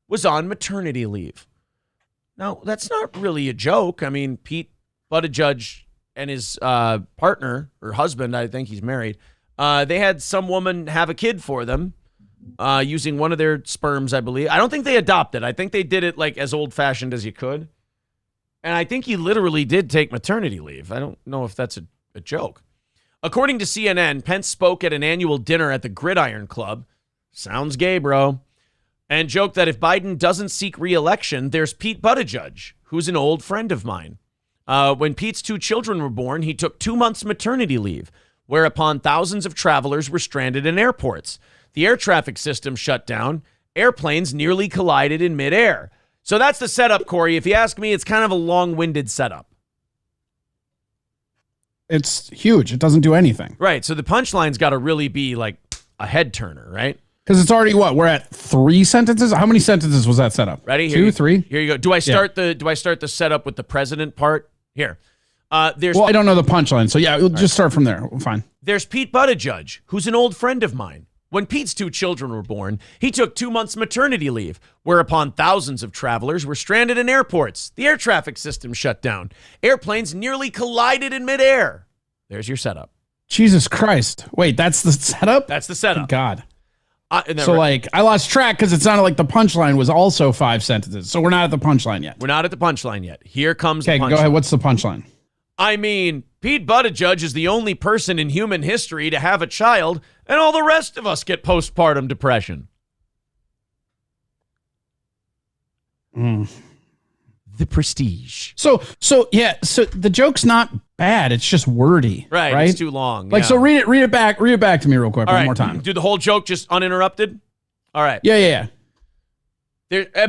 was on maternity leave. Now, that's not really a joke. I mean, Pete Buttigieg and his partner, or husband, I think he's married, they had some woman have a kid for them using one of their sperms, I believe. I don't think they adopted. I think they did it like as old-fashioned as you could. And I think he literally did take maternity leave. I don't know if that's a joke. According to CNN, Pence spoke at an annual dinner at the Gridiron Club. Sounds gay, bro. And joked that if Biden doesn't seek re-election, there's Pete Buttigieg, who's an old friend of mine. When Pete's 2 children were born, he took 2 months maternity leave, whereupon thousands of travelers were stranded in airports. The air traffic system shut down. Airplanes nearly collided in midair. So that's the setup, Corey. If you ask me, it's kind of a long-winded setup. It's huge. It doesn't do anything. Right. So the punchline's got to really be like a head turner, right? Because it's already what? We're at 3 sentences? How many sentences was that set up? Ready? 2, 3? Here you go. Do I start the setup with the president part? Here. I don't know the punchline. So yeah, we'll just start from there. Fine. There's Pete Buttigieg, who's an old friend of mine. When Pete's 2 children were born, he took 2 months maternity leave, whereupon thousands of travelers were stranded in airports. The air traffic system shut down. Airplanes nearly collided in midair. There's your setup. Jesus Christ. Wait, that's the setup? That's the setup. Good God. I lost track because it sounded like the punchline was also 5 sentences. So we're not at the punchline yet. We're not at the punchline yet. Here comes the punchline. Okay, go ahead. What's the punchline? I mean, Pete Buttigieg is the only person in human history to have a child, and all the rest of us get postpartum depression. The prestige. So the joke's not bad. It's just wordy. Right? It's too long. Like, so read it back to me real quick one more time. Do the whole joke just uninterrupted? All right. Yeah.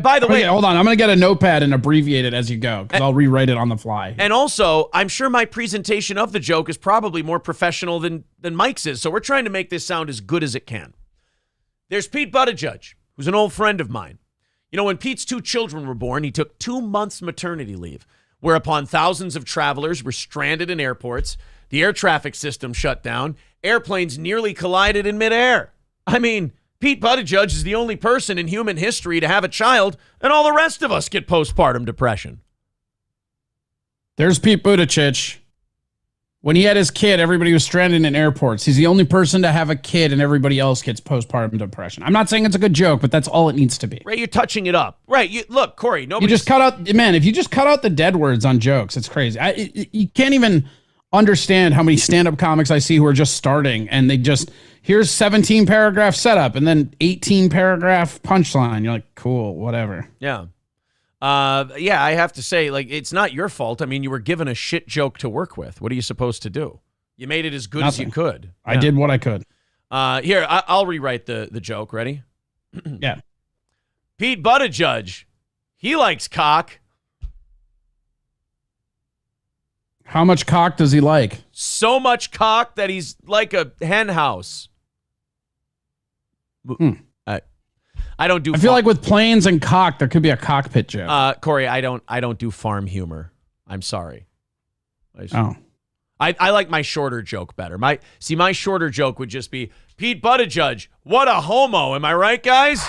By the way, hold on. I'm going to get a notepad and abbreviate it as you go because I'll rewrite it on the fly. And also, I'm sure my presentation of the joke is probably more professional than Mike's is. So we're trying to make this sound as good as it can. There's Pete Buttigieg, who's an old friend of mine. You know, when Pete's 2 children were born, he took 2 months maternity leave, whereupon thousands of travelers were stranded in airports. The air traffic system shut down. Airplanes nearly collided in midair. I mean, Pete Buttigieg is the only person in human history to have a child, and all the rest of us get postpartum depression. There's Pete Buttigieg. When he had his kid, everybody was stranded in airports. He's the only person to have a kid, and everybody else gets postpartum depression. I'm not saying it's a good joke, but that's all it needs to be. Right, you're touching it up. Right, look, Corey, you just cut out, man, if you just cut out the dead words on jokes, it's crazy. You can't even understand how many stand-up comics I see who are just starting, and they just, here's 17 paragraph setup, and then 18 paragraph punchline. You're like, cool, whatever. Yeah. I have to say, like, it's not your fault. I mean, you were given a shit joke to work with. What are you supposed to do? You made it as good as you could. I did what I could. Here, I'll rewrite the joke. Ready? Yeah. Pete Buttigieg, he likes cock. How much cock does he like? So much cock that he's like a hen house. I don't do. I feel like with planes and cock, there could be a cockpit joke. Corey, I don't do farm humor. I'm sorry. Oh. I like my shorter joke better. My shorter joke would just be Pete Buttigieg. What a homo! Am I right, guys?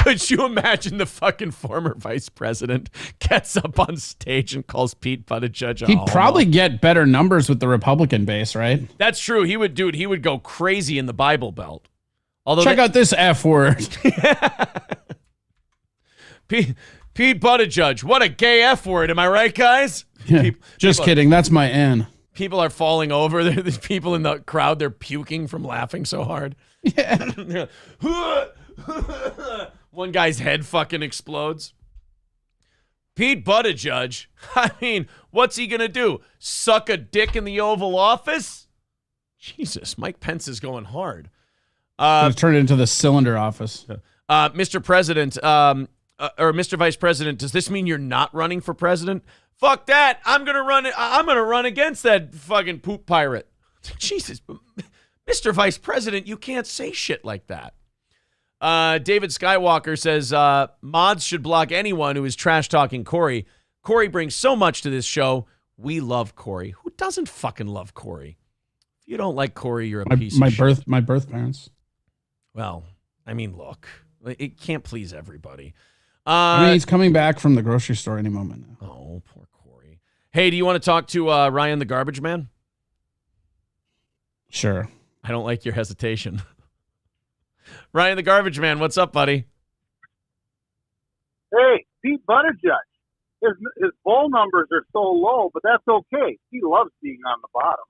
Could you imagine the fucking former vice president gets up on stage and calls Pete Buttigieg a homo? He'd probably get better numbers with the Republican base, right? That's true. He would go crazy in the Bible Belt. Although check out this F word. Pete Buttigieg, what a gay F word. Am I right, guys? Yeah, just kidding. That's my N. People are falling over. There's people in the crowd. They're puking from laughing so hard. Yeah. One guy's head fucking explodes. Pete Buttigieg, I mean, what's he going to do? Suck a dick in the Oval Office? Jesus, Mike Pence is going hard. Turn it into the cylinder office. Mr. President, or Mr. Vice President, does this mean you're not running for president? Fuck that. I'm going to run against that fucking poop pirate. Jesus, Mr. Vice President, you can't say shit like that. David Skywalker says, mods should block anyone who is trash-talking Corey. Corey brings so much to this show. We love Corey. Who doesn't fucking love Corey? If you don't like Corey, you're a piece of shit. My birth parents. Well, I mean, look. It can't please everybody. I mean, he's coming back from the grocery store any moment now. Oh, poor Corey. Hey, do you want to talk to Ryan the Garbage Man? Sure. I don't like your hesitation. Ryan the Garbage Man, what's up, buddy? Hey, Pete Buttigieg. His bowl numbers are so low, but that's okay. He loves being on the bottom.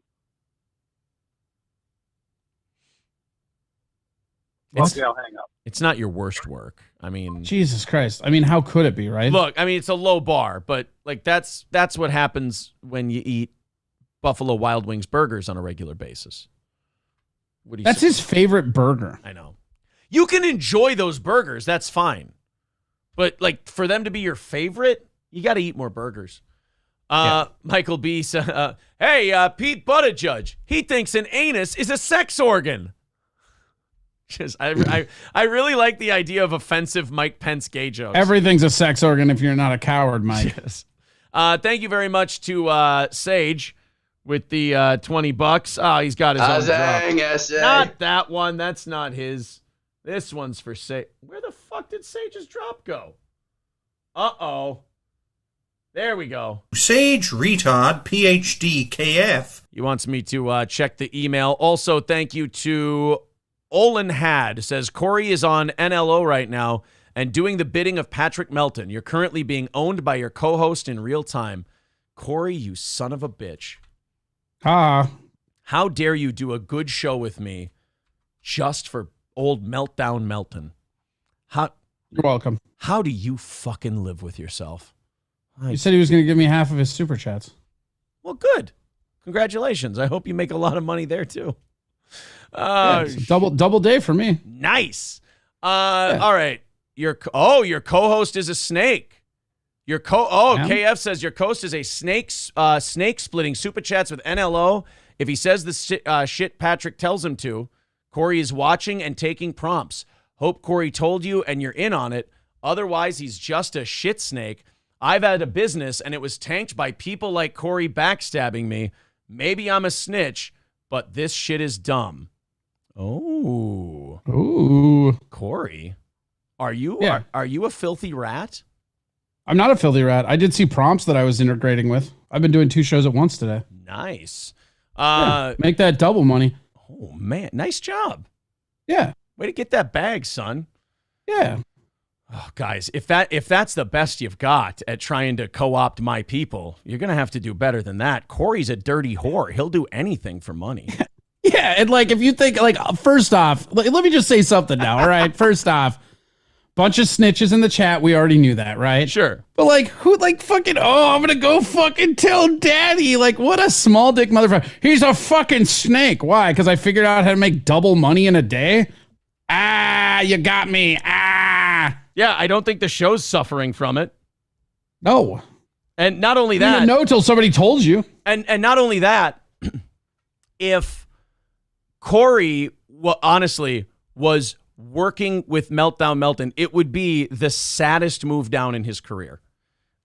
Okay, I'll hang up. It's not your worst work. I mean, Jesus Christ. I mean, how could it be, right? Look, I mean, it's a low bar, but like that's what happens when you eat Buffalo Wild Wings burgers on a regular basis. That's his favorite burger. I know. You can enjoy those burgers. That's fine. But like for them to be your favorite, you got to eat more burgers. Michael B said, hey, Pete Buttigieg, he thinks an anus is a sex organ. Just, I really like the idea of offensive Mike Pence gay jokes. Everything's a sex organ if you're not a coward, Mike. Yes. Thank you very much to Sage with the $20. Oh, he's got his own drop. Not that one. That's not his. This one's for Sage. Where the fuck did Sage's drop go? Uh-oh. There we go. Sage Retard PhD KF. He wants me to check the email. Also, thank you to Olin Had. Says, Corey is on NLO right now and doing the bidding of Patrick Melton. You're currently being owned by your co-host in real time. Corey, you son of a bitch. How dare you do a good show with me just for old Meltdown Melton? You're welcome. How do you fucking live with yourself? He said he was going to give me half of his super chats. Well, good. Congratulations. I hope you make a lot of money there too. Double day for me. Nice. All right. Your co-host is a snake. KF says your host is a snake splitting super chats with NLO. If he says the shit Patrick tells him to, Corey is watching and taking prompts. Hope Corey told you and you're in on it. Otherwise, he's just a shit snake. I've had a business and it was tanked by people like Corey backstabbing me. Maybe I'm a snitch, but this shit is dumb. Oh. Ooh. Corey, are you a filthy rat? I'm not a filthy rat. I did see prompts that I was integrating with. I've been doing 2 shows at once today. Nice. Make that double money. Oh man, nice job. Yeah. Way to get that bag, son. Yeah. Oh, guys, if that's the best you've got at trying to co-opt my people, you're gonna have to do better than that. Corey's a dirty whore. He'll do anything for money. Yeah, and like if you think like first off, let me just say something now. All right, first off, Bunch of snitches in the chat. We already knew that, right? Sure. But like, who like fucking, oh, I'm going to go fucking tell daddy. Like, what a small dick motherfucker. He's a fucking snake. Why? Because I figured out how to make double money in a day? Ah, you got me. Ah. Yeah, I don't think the show's suffering from it. No. And not only You that. didn't know till somebody told you. And not only that, if Corey, honestly, was working with Melton, it would be the saddest move down in his career.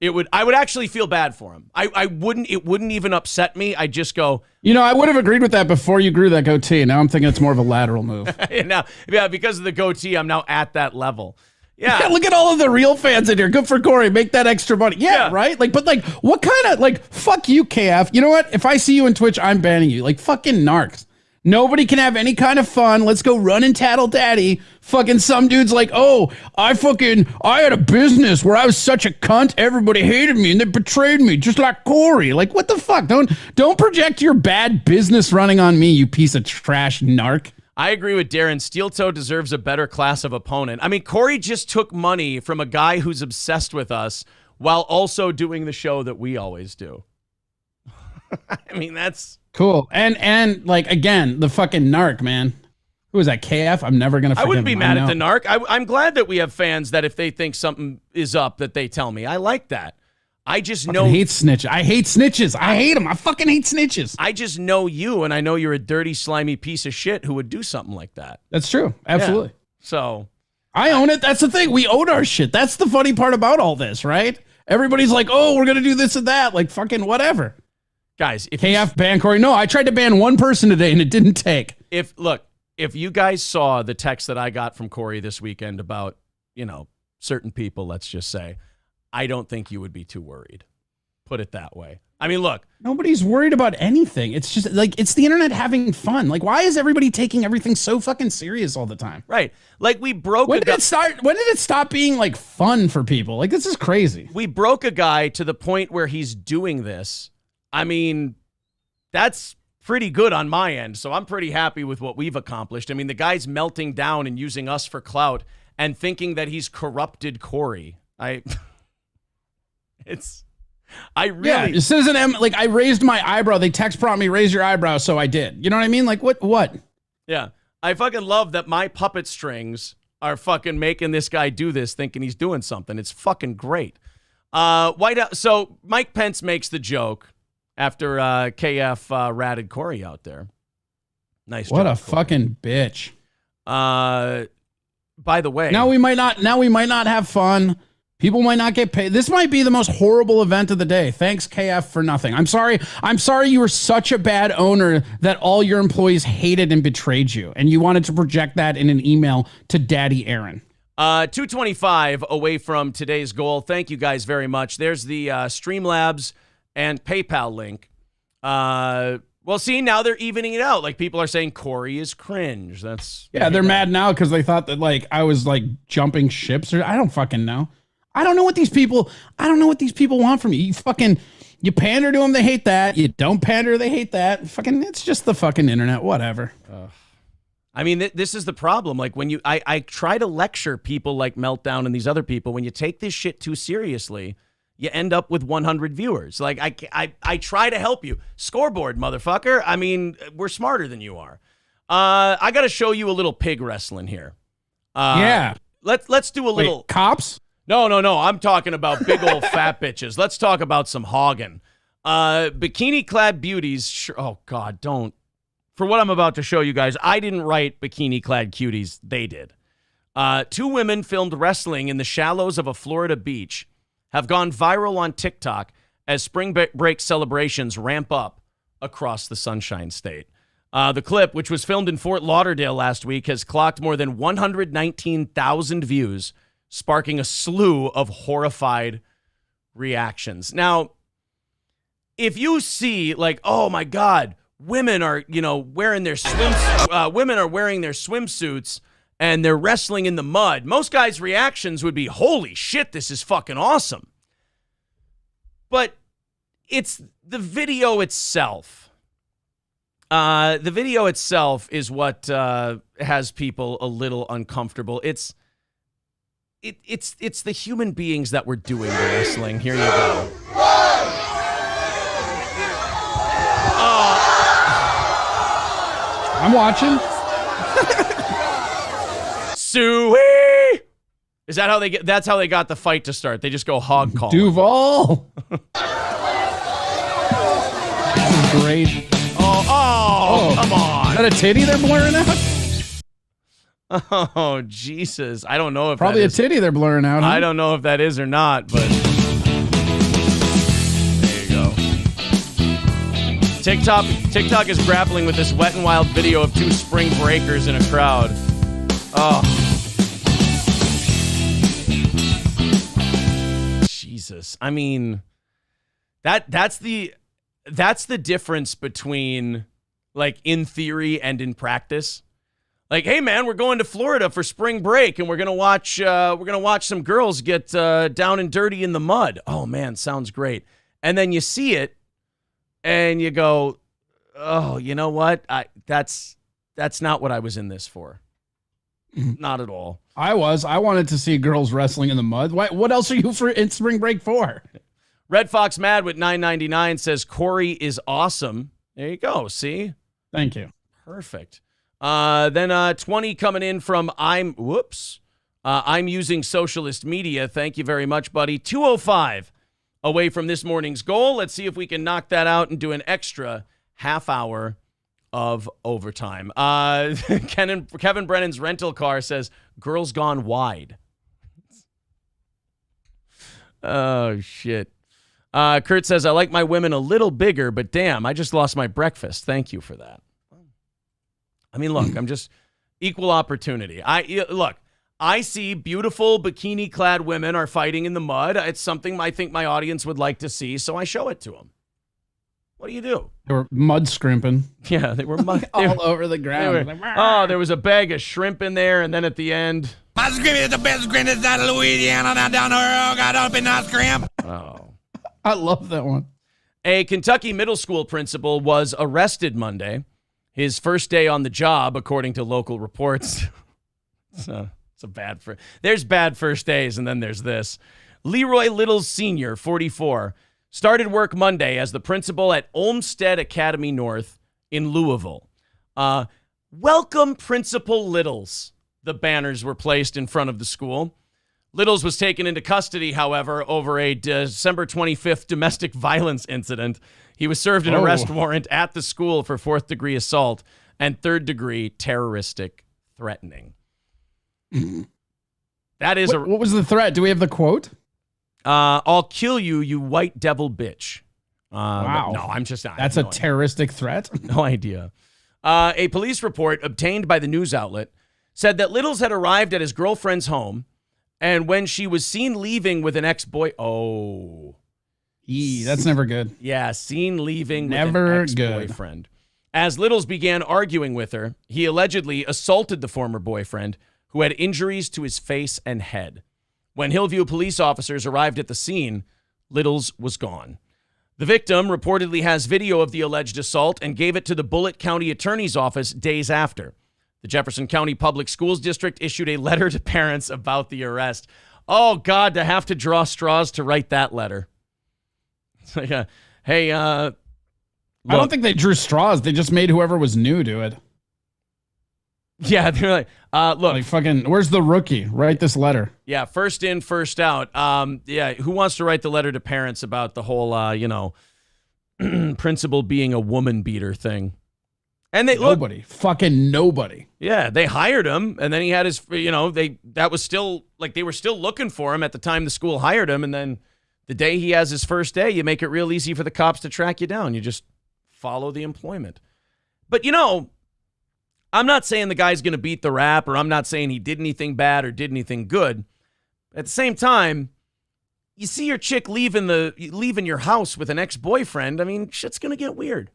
I would actually feel bad for him. It wouldn't even upset me. I'd just go, I would have agreed with that before you grew that goatee. Now I'm thinking it's more of a lateral move. yeah, because of the goatee, I'm now at that level. Yeah. Look at all of the real fans in here. Good for Corey. Make that extra money. Yeah, right? But what kind of, fuck you, KF. You know what? If I see you in Twitch, I'm banning you. Fucking narcs. Nobody can have any kind of fun. Let's go run and tattle daddy. Fucking some dude's like, oh, I had a business where I was such a cunt. Everybody hated me and they betrayed me just like Corey. What the fuck? Don't project your bad business running on me, you piece of trash narc. I agree with Darren. Steel Toe deserves a better class of opponent. I mean, Corey just took money from a guy who's obsessed with us while also doing the show that we always do. I mean, that's cool. And again, the fucking narc, man. Who is that, KF? I'm never going to forgive him. I wouldn't be mad at the narc. I'm glad that we have fans that if they think something is up, that they tell me. I like that. I just know. I hate snitches. I hate snitches. I hate them. I fucking hate snitches. I just know you, and I know you're a dirty, slimy piece of shit who would do something like that. That's true. Absolutely. Yeah. So I own it. That's the thing. We own our shit. That's the funny part about all this, right? Everybody's like, oh, we're going to do this and that. Fucking whatever. Guys, if KF ban Corey. No, I tried to ban one person today and it didn't take. If you guys saw the text that I got from Corey this weekend about, certain people, let's just say, I don't think you would be too worried. Put it that way. I mean, look. Nobody's worried about anything. It's just it's the internet having fun. Why is everybody taking everything so fucking serious all the time? Right. We broke When did it stop being fun for people? This is crazy. We broke a guy to the point where he's doing this. I mean, that's pretty good on my end. So I'm pretty happy with what we've accomplished. I mean, the guy's melting down and using us for clout and thinking that he's corrupted Corey. Citizen M, I raised my eyebrow. They text prompt me, raise your eyebrow, so I did. You know what I mean? What? Yeah. I fucking love that my puppet strings are fucking making this guy do this, thinking he's doing something. It's fucking great. White House. So Mike Pence makes the joke after KF ratted Corey out there. Nice. What job, a fucking bitch. By the way, now we might not have fun. People might not get paid. This might be the most horrible event of the day. Thanks, KF, for nothing. I'm sorry you were such a bad owner that all your employees hated and betrayed you, and you wanted to project that in an email to Daddy Aaron. 225 away from today's goal. Thank you guys very much. There's the Streamlabs and PayPal link. Well, see, now they're evening it out. People are saying Corey is cringe. They're mad now because they thought that I was jumping ships, or I don't fucking know. I don't know what these people want from you. You pander to them, they hate that. You don't pander, they hate that. It's just the fucking internet, whatever. I mean, this is the problem. When I try to lecture people like Meltdown and these other people, when you take this shit too seriously, you end up with 100 viewers. I try to help you. Scoreboard, motherfucker. I mean, we're smarter than you are. I got to show you a little pig wrestling here. Yeah. Let's do a little. Wait, cops? No. I'm talking about big old fat bitches. Let's talk about some hogging. Bikini-clad beauties. Oh, God, don't. For what I'm about to show you guys, I didn't write bikini-clad cuties. They did. 2 women filmed wrestling in the shallows of a Florida beach have gone viral on TikTok as spring break celebrations ramp up across the Sunshine State. The clip, which was filmed in Fort Lauderdale last week, has clocked more than 119,000 views, sparking a slew of horrified reactions. Now, if you see oh my God, women are, wearing their swimsuits and they're wrestling in the mud, most guys' reactions would be, holy shit, this is fucking awesome. But it's the video itself. The video itself is what has people a little uncomfortable. It's it's the human beings that were doing the wrestling. Here you go. I'm watching. Suey! Is that how they get? That's how they got the fight to start. They just go hog call. Duval. Great. Oh, come on. Is that a titty they're blurring out? Oh, Jesus. I don't know if Probably that a is. titty they're blurring out. Huh? I don't know if that is or not, but there you go. TikTok is grappling with this Wet and Wild video of two spring breakers in a crowd. Oh. Jesus. I mean, that's the difference between like in theory and in practice. Like, hey man, we're going to Florida for spring break and we're gonna watch some girls get down and dirty in the mud. Oh man, sounds great. And then you see it and you go, oh, you know what? That's not what I was in this for. Not at all. I wanted to see girls wrestling in the mud. What else are you in spring break for? Red Fox Mad with $9.99 says Corey is awesome. There you go. See? Thank you. Perfect. Then 20 coming in from I'm using socialist media. Thank you very much, buddy. 205 away from this morning's goal. Let's see if we can knock that out and do an extra half hour of overtime. Kevin Brennan's rental car says girls gone wide. Oh, shit. Kurt says, I like my women a little bigger, but damn, I just lost my breakfast. Thank you for that. I mean, look, I'm just equal opportunity. I see beautiful bikini-clad women are fighting in the mud. It's something I think my audience would like to see, so I show it to them. What do you do? They were mud scrimping. Yeah, they were mud all over the ground. There was a bag of shrimp in there, and then at the end, my scrimp is the best scrimp out of Louisiana. Now down the road, got up in that scrimp. Oh, I love that one. A Kentucky middle school principal was arrested Monday. His first day on the job, according to local reports. There's bad first days, and then there's this. Leroy Littles Sr., 44, started work Monday as the principal at Olmsted Academy North in Louisville. Welcome, Principal Littles. The banners were placed in front of the school. Littles was taken into custody, however, over a December 25th domestic violence incident. He was served an arrest warrant at the school for 4th-degree assault and 3rd-degree terroristic threatening. That is what was the threat? Do we have the quote? I'll kill you, you white devil bitch. Wow. No, I'm just not. That's a terroristic threat? No idea. A police report obtained by the news outlet said that Littles had arrived at his girlfriend's home, and when she was seen leaving with an ex-boy... Oh... That's never good. Yeah, seen leaving never with an ex-boyfriend. As Littles began arguing with her, he allegedly assaulted the former boyfriend, who had injuries to his face and head. When Hillview police officers arrived at the scene, Littles was gone. The victim reportedly has video of the alleged assault and gave it to the Bullitt County Attorney's Office days after. The Jefferson County Public Schools District issued a letter to parents about the arrest. Oh, God, to have to draw straws to write that letter. It's like, hey, I don't think they drew straws. They just made whoever was new do it. Yeah, they're like, look. Like fucking, where's the rookie? Write this letter. Yeah, first in, first out. Yeah, who wants to write the letter to parents about the whole, principal being a woman beater thing? And nobody. Fucking nobody. Yeah, they hired him, and then he had his, they were still looking for him at the time the school hired him, and then the day he has his first day, you make it real easy for the cops to track you down. You just follow the employment. But, I'm not saying the guy's going to beat the rap, or I'm not saying he did anything bad or did anything good. At the same time, you see your chick leaving your house with an ex-boyfriend, I mean, shit's going to get weird.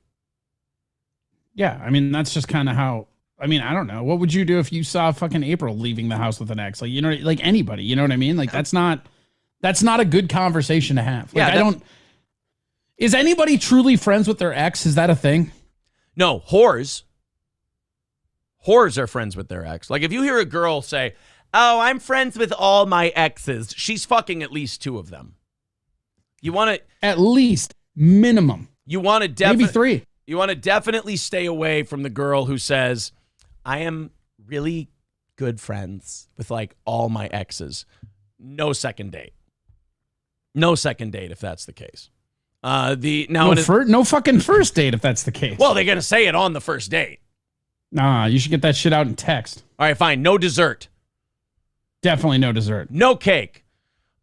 Yeah, I mean, that's just kind of how, I don't know. What would you do if you saw fucking April leaving the house with an ex? Like, like anybody, you know what I mean? Like, that's not a good conversation to have. Like, is anybody truly friends with their ex? Is that a thing? No, whores are friends with their ex. Like, if you hear a girl say, oh, I'm friends with all my exes. She's fucking at least 2 of them. You want to at least minimum. You want to maybe 3. You want to definitely stay away from the girl who says, I am really good friends with like all my exes. No second date. No second date if that's the case. No fucking first date if that's the case. Well, they're gonna say it on the first date. Nah, you should get that shit out in text. All right, fine. No dessert. Definitely no dessert. No cake.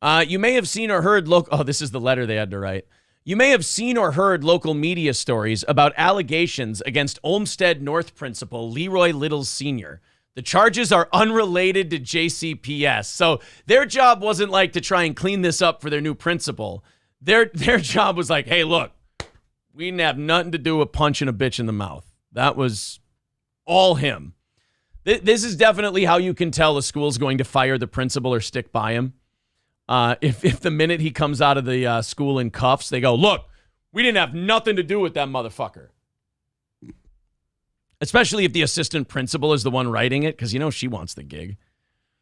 You may have seen or heard this is the letter they had to write. You may have seen or heard local media stories about allegations against Olmsted North principal Leroy Little Sr. The charges are unrelated to JCPS. So their job wasn't like to try and clean this up for their new principal. Their job was like, hey, look, we didn't have nothing to do with punching a bitch in the mouth. That was all him. This is definitely how you can tell a school's going to fire the principal or stick by him. If the minute he comes out of the school in cuffs, they go, look, we didn't have nothing to do with that motherfucker. Especially if the assistant principal is the one writing it, because she wants the gig.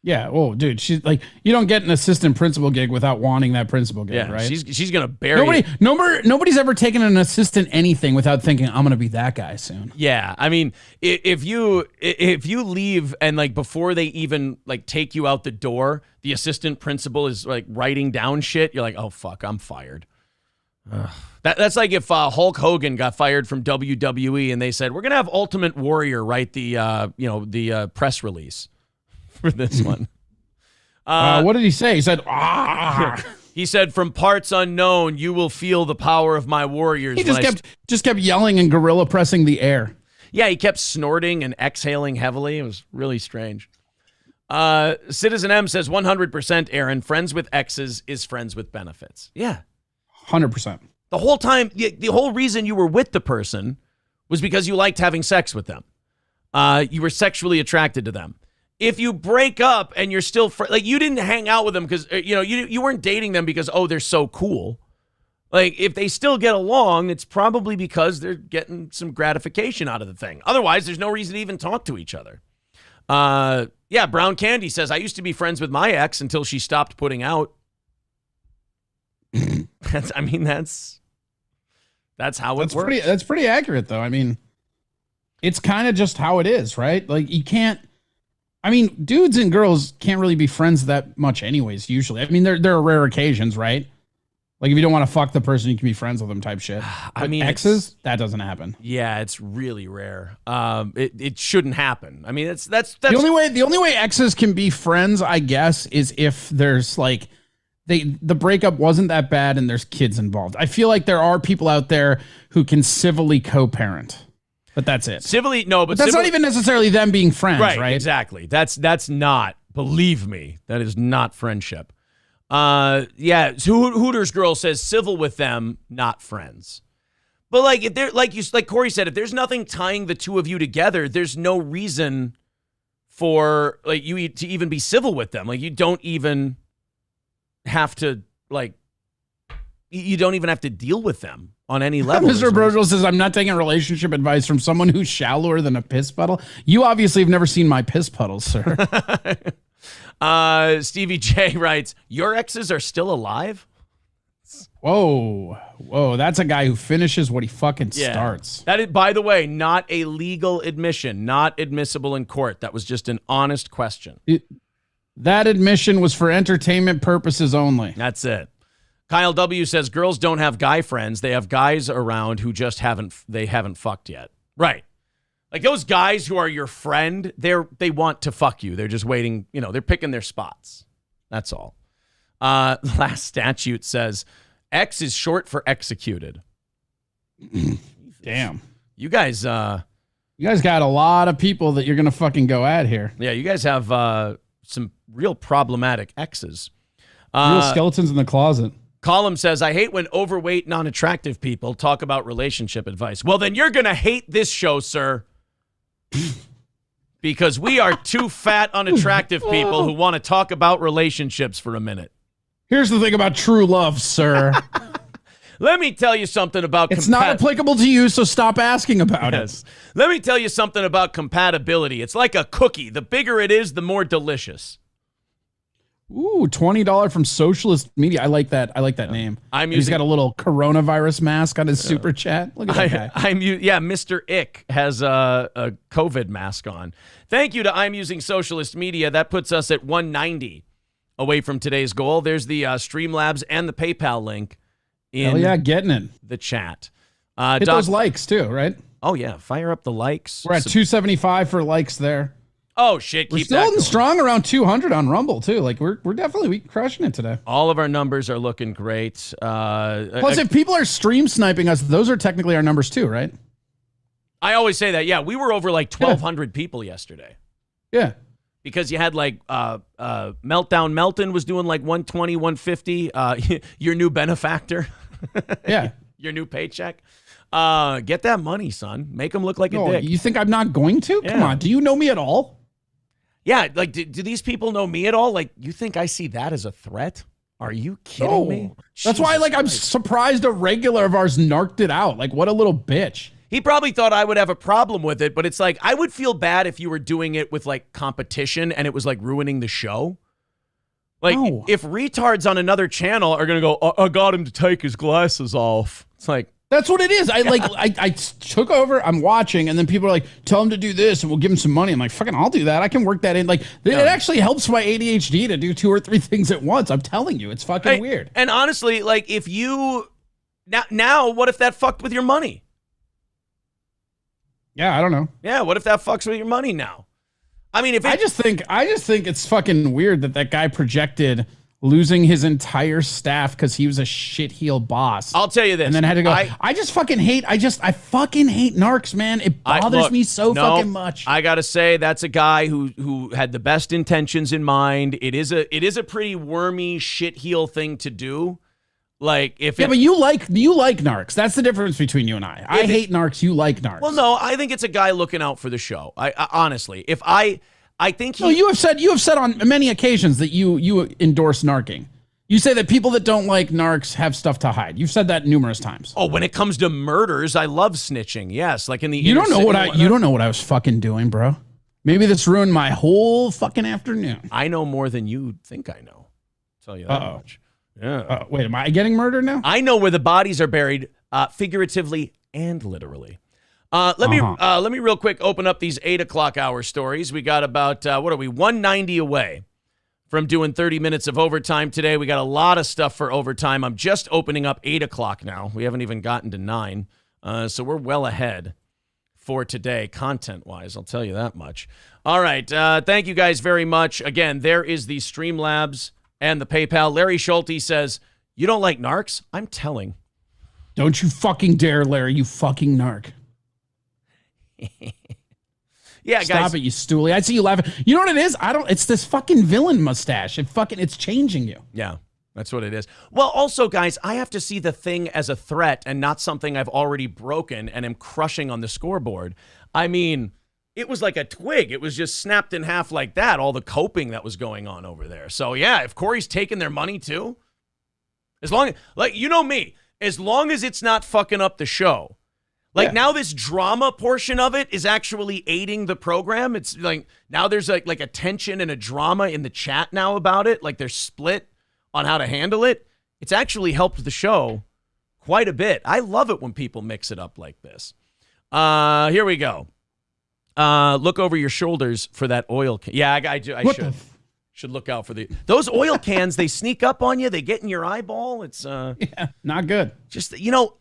Yeah, oh, dude, she's like, you don't get an assistant principal gig without wanting that principal gig, right? She's gonna bury Nobody's ever taken an assistant anything without thinking, I'm gonna be that guy soon. Yeah, I mean, if you leave and like before they even like take you out the door, the assistant principal is like writing down shit. You're like, oh fuck, I'm fired. That's like if Hulk Hogan got fired from WWE and they said we're gonna have Ultimate Warrior write the press release for this one. What did he say? He said, He said, from parts unknown, you will feel the power of my warriors. He just kept yelling and gorilla pressing the air. Yeah, he kept snorting and exhaling heavily. It was really strange. Citizen M says 100%, Aaron, friends with exes is friends with benefits. Yeah. 100%. The whole time, the whole reason you were with the person was because you liked having sex with them. You were sexually attracted to them. If you break up and you're still like you didn't hang out with them because you weren't dating them because they're so cool. Like if they still get along, it's probably because they're getting some gratification out of the thing. Otherwise, there's no reason to even talk to each other. Yeah, Brown Candy says I used to be friends with my ex until she stopped putting out. That's how it works. That's pretty accurate though. I mean, it's kind of just how it is, right? Like you can't. I mean, dudes and girls can't really be friends that much anyways, usually. I mean, there are rare occasions, right? Like, if you don't want to fuck the person, you can be friends with them type shit. I mean, exes, that doesn't happen. Yeah, it's really rare. It shouldn't happen. I mean, that's the only way exes can be friends, I guess, is if there's like the breakup wasn't that bad and there's kids involved. I feel like there are people out there who can civilly co-parent. But that's it. Civilly, no, but that's not even necessarily them being friends, right? Exactly. That's not, believe me, that is not friendship. Yeah, Hooters girl says civil with them, not friends. But like if they're like Corey said, if there's nothing tying the two of you together, there's no reason for like you to even be civil with them. Like you don't even have to you don't even have to deal with them on any level. Mr. Brojo says, I'm not taking relationship advice from someone who's shallower than a piss puddle. You obviously have never seen my piss puddles, sir. Stevie J writes, your exes are still alive? Whoa. That's a guy who finishes what he fucking starts. That is, by the way, not a legal admission, not admissible in court. That was just an honest question. That admission was for entertainment purposes only. That's it. Kyle W says girls don't have guy friends. They have guys around who just haven't fucked yet. Right. Like those guys who are your friend, they want to fuck you. They're just waiting, they're picking their spots. That's all. Last statute says X is short for executed. Damn. You guys got a lot of people that you're going to fucking go at here. Yeah, you guys have some real problematic X's. Real skeletons in the closet. Column says, I hate when overweight, non-attractive people talk about relationship advice. Well, then you're going to hate this show, sir. Because we are two fat, unattractive people who want to talk about relationships for a minute. Here's the thing about true love, sir. Let me tell you something about it's not applicable to you, so stop asking about it. Let me tell you something about compatibility. It's like a cookie. The bigger it is, the more delicious. Ooh, $20 from Socialist Media. I like that. I like that name. He's got a little coronavirus mask on his super chat. Look at that guy. Mr. Ick has a COVID mask on. Thank you to I'm Using Socialist Media. That puts us at 190 away from today's goal. There's the Streamlabs and the PayPal link in getting it. The chat. Hit those likes too, right? Oh, yeah. Fire up the likes. We're at 275 for likes there. Oh, shit. We're Keep still that holding going. strong around 200 on Rumble, too. Like, we're definitely crushing it today. All of our numbers are looking great. Plus, if people are stream sniping us, those are technically our numbers, too, right? I always say that. Yeah, we were over like 1,200 people yesterday. Yeah. Because you had like Melton was doing like 120, 150. Your new benefactor. Yeah. Your new paycheck. Get that money, son. Make him look like a dick. You think I'm not going to? Yeah. Come on. Do you know me at all? Yeah, like, do these people know me at all? Like, you think I see that as a threat? Are you kidding me? That's why, like, I'm surprised a regular of ours narked it out. Like, what a little bitch. He probably thought I would have a problem with it, but it's like, I would feel bad if you were doing it with, like, competition and it was, like, ruining the show. Like, if retards on another channel are going to go, I got him to take his glasses off. It's like, that's what it is. I took over, I'm watching, and then people are like, tell him to do this and we'll give him some money. I'm like, fucking, I'll do that. I can work that in. Like, it actually helps my ADHD to do 2 or 3 things at once. I'm telling you, it's fucking weird. And honestly, like, if you, now, what if that fucked with your money? Yeah, I don't know. Yeah, what if that fucks with your money now? I mean, if I just think it's fucking weird that guy projected losing his entire staff because he was a shit heel boss. I'll tell you this. And then had to go. I just fucking hate. I fucking hate narcs, man. It bothers me so fucking much. I gotta say, that's a guy who had the best intentions in mind. It is a pretty wormy shit heel thing to do. Like but you like narcs. That's the difference between you and I. I hate narcs. You like narcs. Well, no, I think it's a guy looking out for the show. I honestly, I think you have said on many occasions that you endorse narking. You say that people that don't like narcs have stuff to hide. You've said that numerous times. Oh, when it comes to murders, I love snitching. Yes, like in the you don't know what I was fucking doing, bro. Maybe this ruined my whole fucking afternoon. I know more than you think I know. I'll tell you that much. Yeah. Wait, am I getting murdered now? I know where the bodies are buried, figuratively and literally. Let me real quick open up these 8 o'clock hour stories. We got about 190 away from doing 30 minutes of overtime today. We got a lot of stuff for overtime. I'm just opening up 8 o'clock now. We haven't even gotten to 9, so we're well ahead for today, content-wise. I'll tell you that much. All right, thank you guys very much. Again, there is the Streamlabs and the PayPal. Larry Schulte says, you don't like narcs? I'm telling. Don't you fucking dare, Larry, you fucking narc. Yeah, guys. Stop it, you stoolie. I see you laughing. You know what it is? It's this fucking villain mustache. It's changing you. Yeah, that's what it is. Well, also, guys, I have to see the thing as a threat and not something I've already broken and am crushing on the scoreboard. I mean, it was like a twig. It was just snapped in half like that, all the coping that was going on over there. So, yeah, if Corey's taking their money too, as long as, you know me, as long as it's not fucking up the show. Now this drama portion of it is actually aiding the program. It's like now there's like a tension and a drama in the chat now about it. Like they're split on how to handle it. It's actually helped the show quite a bit. I love it when people mix it up like this. Here we go. Look over your shoulders for that oil can. Yeah, I should look out for those oil cans. They sneak up on you. They get in your eyeball. It's not good. Just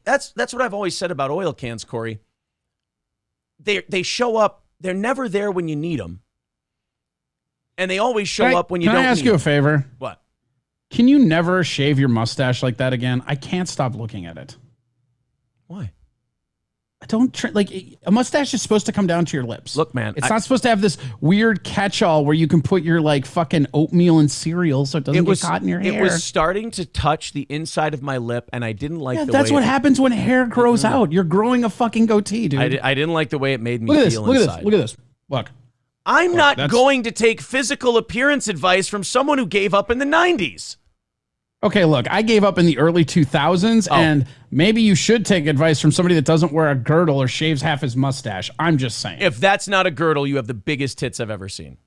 that's what I've always said about oil cans, Corey. They show up. They're never there when you need them, and they always show up when you don't. Can I ask you a favor? What? Can you never shave your mustache like that again? I can't stop looking at it. Why? A mustache is supposed to come down to your lips. Look, man, it's not supposed to have this weird catch-all where you can put your fucking oatmeal and cereal so it doesn't get caught in your hair. It was starting to touch the inside of my lip, and I didn't like the way. That's what happens when hair grows out. You're growing a fucking goatee, dude. I didn't like the way it made me feel inside. Look at this. Look. I'm not going to take physical appearance advice from someone who gave up in the 90s. Okay, look, I gave up in the early 2000s, and maybe you should take advice from somebody that doesn't wear a girdle or shaves half his mustache. I'm just saying. If that's not a girdle, you have the biggest tits I've ever seen.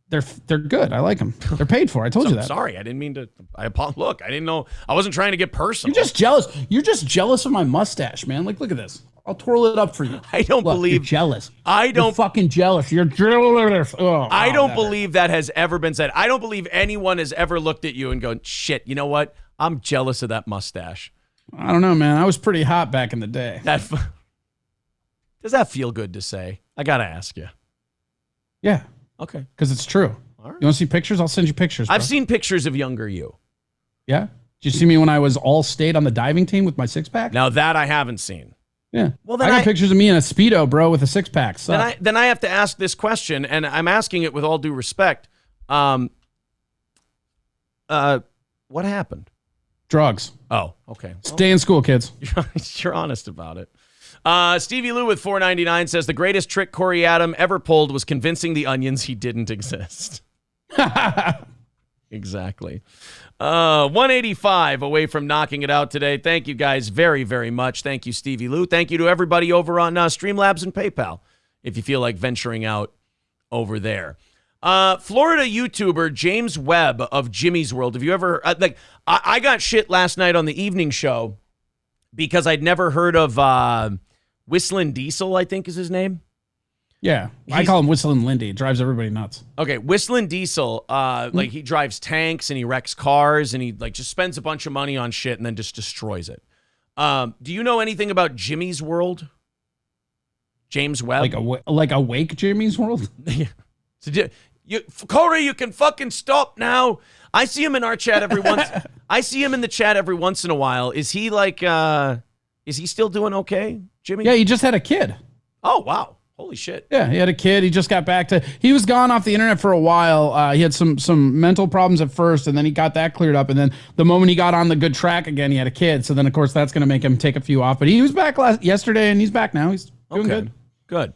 they're good. I like them. They're paid for. I told you that. Sorry, I didn't mean to. Look, I didn't know. I wasn't trying to get personal. You're just jealous. You're just jealous of my mustache, man. Like, look at this. I'll twirl it up for you. I don't believe you're jealous. You're fucking jealous. You're jealous. I don't believe that has ever been said. I don't believe anyone has ever looked at you and gone, shit, you know what? I'm jealous of that mustache. I don't know, man. I was pretty hot back in the day. Does that feel good to say? I got to ask you. Yeah. Okay. Because it's true. All right. You want to see pictures? I'll send you pictures. Bro. I've seen pictures of younger you. Yeah? Did you see me when I was all state on the diving team with my six-pack? Now that I haven't seen. Yeah. Well, then I got pictures of me in a Speedo, bro, with a six-pack. Then I have to ask this question, and I'm asking it with all due respect. What happened? Drugs. Oh, okay. Stay in school, kids. You're honest about it. Stevie Lou with $4.99 says the greatest trick Corey Adam ever pulled was convincing the onions he didn't exist. Exactly. 185 away from knocking it out today. Thank you guys very, very much. Thank you, Stevie Lou. Thank you to everybody over on Streamlabs and PayPal if you feel like venturing out over there. Florida YouTuber James Webb of Jimmy's World. Have you ever I got shit last night on the evening show because I'd never heard of Whistling Diesel, I think is his name. Yeah, I call him Whistling Lindy. It drives everybody nuts. Okay, Whistling Diesel, like he drives tanks and he wrecks cars and he like just spends a bunch of money on shit and then just destroys it. Do you know anything about Jimmy's World? James Webb? Like Awake Jimmy's World? Corey, you can fucking stop now. I see him in our chat every once. I see him in the chat every once in a while. Is he like? Is he still doing okay, Jimmy? Yeah, he just had a kid. Oh wow. Holy shit. Yeah, he had a kid. He just got back to... He was gone off the internet for a while. He had some mental problems at first, and then he got that cleared up. And then the moment he got on the good track again, he had a kid. So then, of course, that's going to make him take a few off. But he was back yesterday, and he's back now. He's doing good. Good.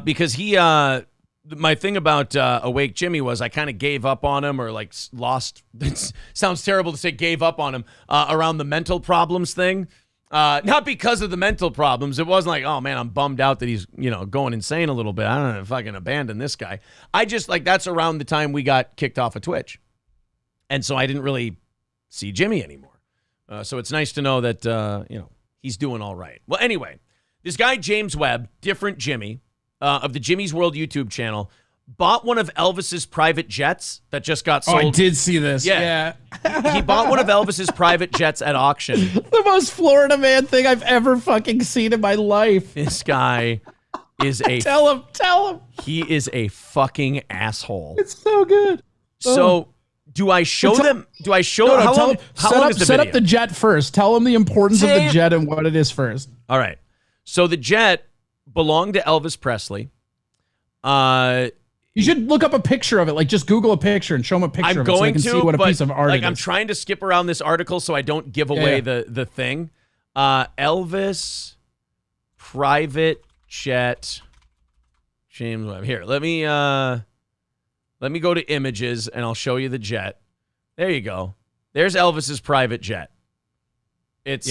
Because he... my thing about Awake Jimmy was I kind of gave up on him or like lost... It sounds terrible to say gave up on him around the mental problems thing. Not because of the mental problems. It wasn't like, oh man, I'm bummed out that he's, going insane a little bit. I don't know if I can abandon this guy. I just that's around the time we got kicked off of Twitch. And so I didn't really see Jimmy anymore. So it's nice to know that, he's doing all right. Well, anyway, this guy, James Webb, different Jimmy, of the Jimmy's World YouTube channel, bought one of Elvis's private jets that just got sold. Oh, I did see this. Yeah. He bought one of Elvis's private jets at auction. The most Florida man thing I've ever fucking seen in my life. This guy is a... Tell him. He is a fucking asshole. It's so good. So, do I show them? Do I show them? How long is the set video? up the jet first. Tell him the importance of the jet and what it is first. All right. So the jet belonged to Elvis Presley. You should look up a picture of it. Like, just Google a picture and show him a picture of it so they can see what a piece of art it is. I'm trying to skip around this article so I don't give away the thing. Elvis private jet James Webb. Here, let me go to images and I'll show you the jet. There you go. There's Elvis's private jet. It's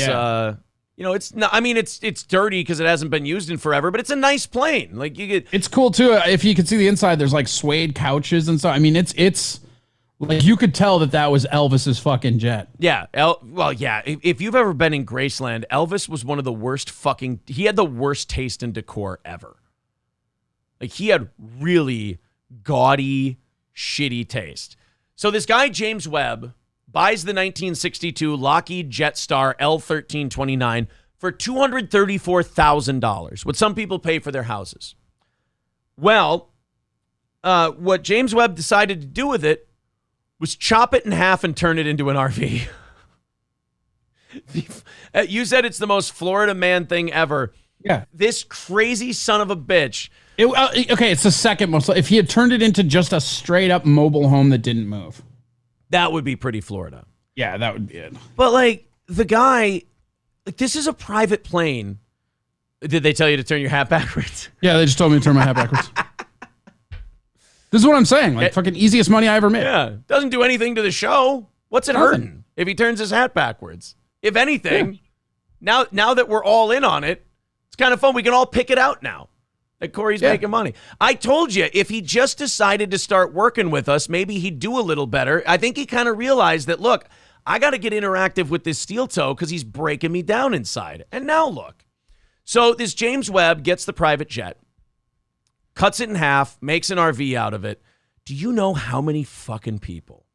it's not. I mean, it's dirty because it hasn't been used in forever, but it's a nice plane. Like it's cool too. If you can see the inside, there's like suede couches and stuff. I mean, it's like you could tell that was Elvis's fucking jet. Yeah. Yeah. If you've ever been in Graceland, Elvis was one of the worst he had the worst taste in decor ever. Like he had really gaudy, shitty taste. So this guy, James Webb, buys the 1962 Lockheed Jetstar L-1329 for $234,000, what some people pay for their houses. Well, what James Webb decided to do with it was chop it in half and turn it into an RV. You said it's the most Florida man thing ever. Yeah. This crazy son of a bitch. Okay, it's the second most. If he had turned it into just a straight up mobile home that didn't move. That would be pretty Florida. Yeah, that would be it. But like the guy, this is a private plane. Did they tell you to turn your hat backwards? Yeah, they just told me to turn my hat backwards. This is what I'm saying. Like fucking easiest money I ever made. Yeah, doesn't do anything to the show. What's it hurting if he turns his hat backwards? If anything, now that we're all in on it, it's kind of fun. We can all pick it out now. that Corey's making money. I told you, if he just decided to start working with us, maybe he'd do a little better. I think he kind of realized that, look, I got to get interactive with this steel toe because he's breaking me down inside. And now look. So this James Webb gets the private jet, cuts it in half, makes an RV out of it. Do you know how many fucking people,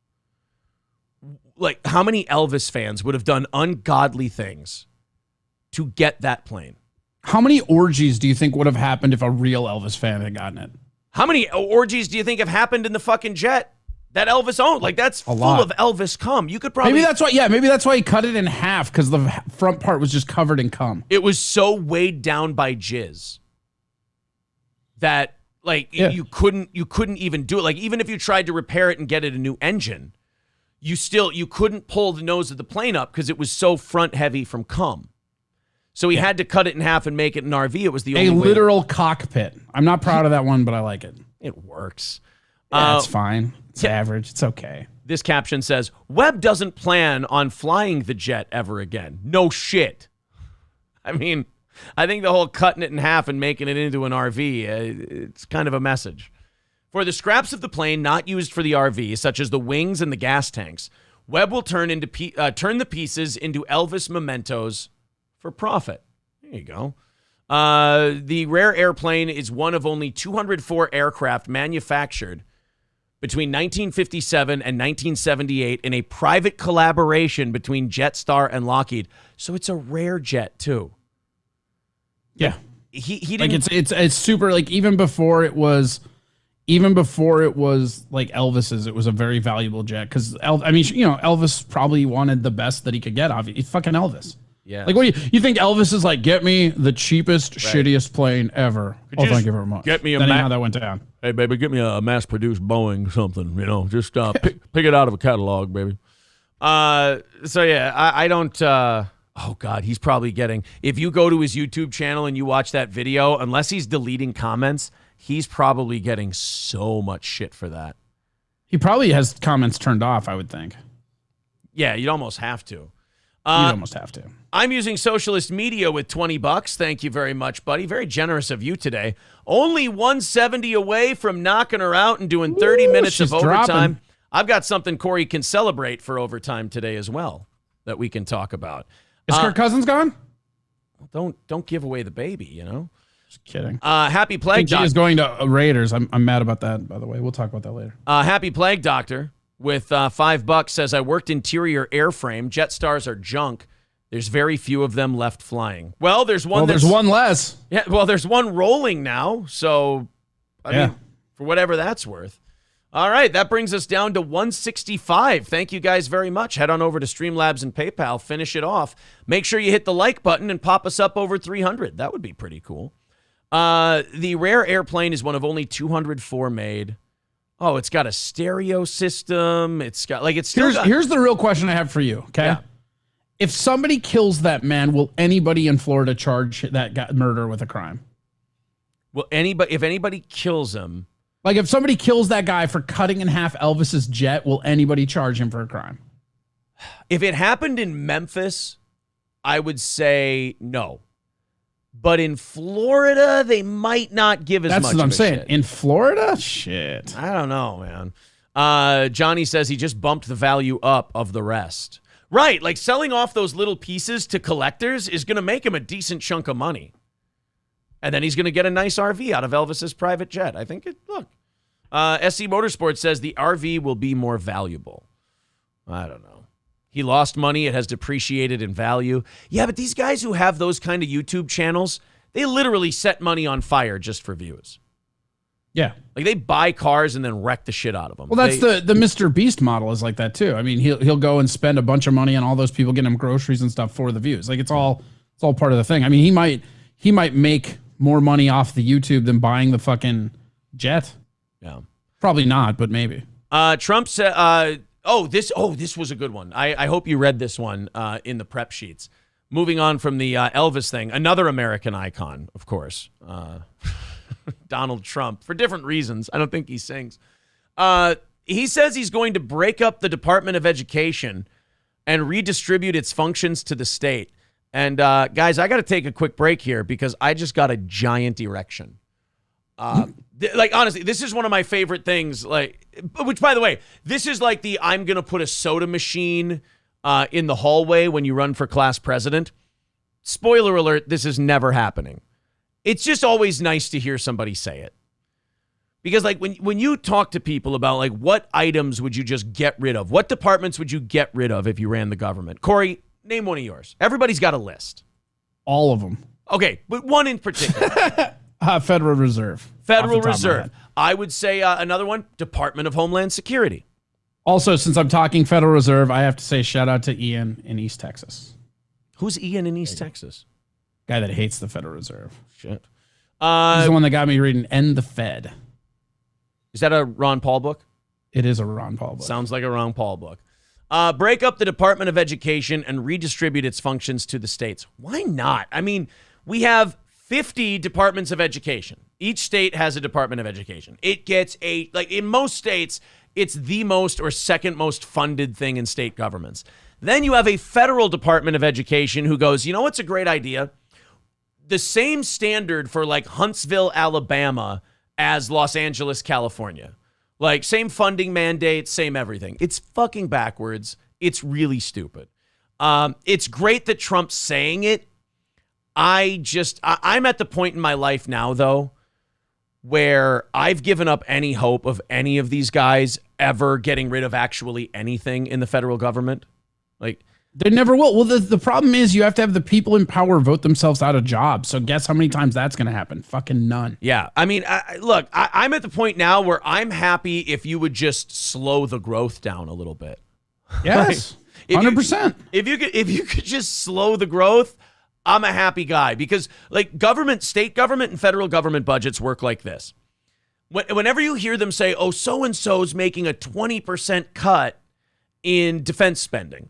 like how many Elvis fans would have done ungodly things to get that plane? How many orgies do you think would have happened if a real Elvis fan had gotten it? How many orgies do you think have happened in the fucking jet that Elvis owned? Like, that's full of Elvis cum. You could probably... Maybe that's why he cut it in half, because the front part was just covered in cum. It was so weighed down by jizz that, like, you couldn't even do it. Like, even if you tried to repair it and get it a new engine, you couldn't pull the nose of the plane up because it was so front heavy from cum. So he had to cut it in half and make it an RV. It was the only way. A literal cockpit. I'm not proud of that one, but I like it. It works. Yeah, it's fine. It's average. It's okay. This caption says, Webb doesn't plan on flying the jet ever again. No shit. I mean, I think the whole cutting it in half and making it into an RV, it's kind of a message. For the scraps of the plane not used for the RV, such as the wings and the gas tanks, Webb will turn the pieces into Elvis mementos for profit. There you go. The rare airplane is one of only 204 aircraft manufactured between 1957 and 1978 in a private collaboration between Jetstar and Lockheed. So it's a rare jet too. Yeah. He didn't... Like it's super, like even before it was like Elvis's, it was a very valuable jet because Elvis probably wanted the best that he could get. Obviously, it's fucking Elvis. Yeah. Like, what do you think Elvis is like? Get me the cheapest, shittiest plane ever. Thank you very much. Get me how that went down. Hey, baby, get me a mass-produced Boeing something. Just pick it out of a catalog, baby. So yeah, I don't. Oh God, he's probably getting. If you go to his YouTube channel and you watch that video, unless he's deleting comments, he's probably getting so much shit for that. He probably has comments turned off, I would think. Yeah, you'd almost have to. You'd almost have to. I'm using Socialist Media with $20. Thank you very much, buddy. Very generous of you today. Only 170 away from knocking her out and doing 30 minutes of overtime. Dropping. I've got something Corey can celebrate for overtime today as well that we can talk about. Is Kirk Cousins gone? Don't give away the baby, Just kidding. Happy Plague Doctor. He is going to Raiders. I'm mad about that, by the way. We'll talk about that later. Happy Plague Doctor with $5 says, I worked interior airframe. Jetstars are junk. There's very few of them left flying. Well, there's one. There's one less. Yeah. Well, there's one rolling now. So, I mean, for whatever that's worth. All right. That brings us down to 165. Thank you guys very much. Head on over to Streamlabs and PayPal. Finish it off. Make sure you hit the like button and pop us up over 300. That would be pretty cool. The rare airplane is one of only 204 made. Oh, it's got a stereo system. It's got here's the real question I have for you. Okay. Yeah. If somebody kills that man, will anybody in Florida charge that guy murder with a crime? If anybody kills him, like if somebody kills that guy for cutting in half Elvis's jet, will anybody charge him for a crime? If it happened in Memphis, I would say no. But in Florida, they might not give as much. That's what I'm saying. Shit. In Florida, shit. I don't know, man. Johnny says he just bumped the value up of the rest. Right, like selling off those little pieces to collectors is going to make him a decent chunk of money. And then he's going to get a nice RV out of Elvis's private jet. I think look. SC Motorsports says the RV will be more valuable. I don't know. He lost money. It has depreciated in value. Yeah, but these guys who have those kind of YouTube channels, they literally set money on fire just for views. Yeah. Like they buy cars and then wreck the shit out of them. Well, that's the Mr. Beast model is like that too. I mean, he'll go and spend a bunch of money on all those people getting him groceries and stuff for the views. Like it's all part of the thing. I mean, he might make more money off the YouTube than buying the fucking jet. Yeah. Probably not, but maybe. Trump said this was a good one. I hope you read this one in the prep sheets. Moving on from the Elvis thing, another American icon, of course. Donald Trump, for different reasons. I don't think he sings. He says he's going to break up the Department of Education and redistribute its functions to the state. And guys, I got to take a quick break here because I just got a giant erection. Like, honestly, this is one of my favorite things. Like, which, by the way, this is like the I'm going to put a soda machine in the hallway when you run for class president. Spoiler alert, this is never happening. It's just always nice to hear somebody say it. Because, like, when you talk to people about, like, what items would you just get rid of? What departments would you get rid of if you ran the government? Corey, name one of yours. Everybody's got a list. All of them. Okay, but one in particular. Federal Reserve. Federal Reserve. I would say another one, Department of Homeland Security. Also, since I'm talking Federal Reserve, I have to say shout out to Ian in East Texas. Who's Ian in East Texas? Guy that hates the Federal Reserve. Shit. He's the one that got me reading End the Fed. Is that a Ron Paul book? It is a Ron Paul book. Sounds like a Ron Paul book. Break up the Department of Education and redistribute its functions to the states. Why not? I mean, we have 50 departments of education. Each state has a Department of Education. It gets like in most states, it's the most or second most funded thing in state governments. Then you have a federal Department of Education who goes, you know what's a great idea? The same standard for like Huntsville, Alabama as Los Angeles, California. Like, same funding mandate, same everything. It's fucking backwards. It's really stupid. It's great that Trump's saying it. I'm at the point in my life now, though, where I've given up any hope of any of these guys ever getting rid of actually anything in the federal government. Like, they never will. Well, the problem is you have to have the people in power vote themselves out of jobs. So guess how many times that's going to happen? Fucking none. Yeah. I mean, look, I'm at the point now where I'm happy if you would just slow the growth down a little bit. Yes. 100%. If you could just slow the growth, I'm a happy guy, because like government, state government and federal government budgets work like this. Whenever you hear them say, oh, so-and-so's making a 20% cut in defense spending,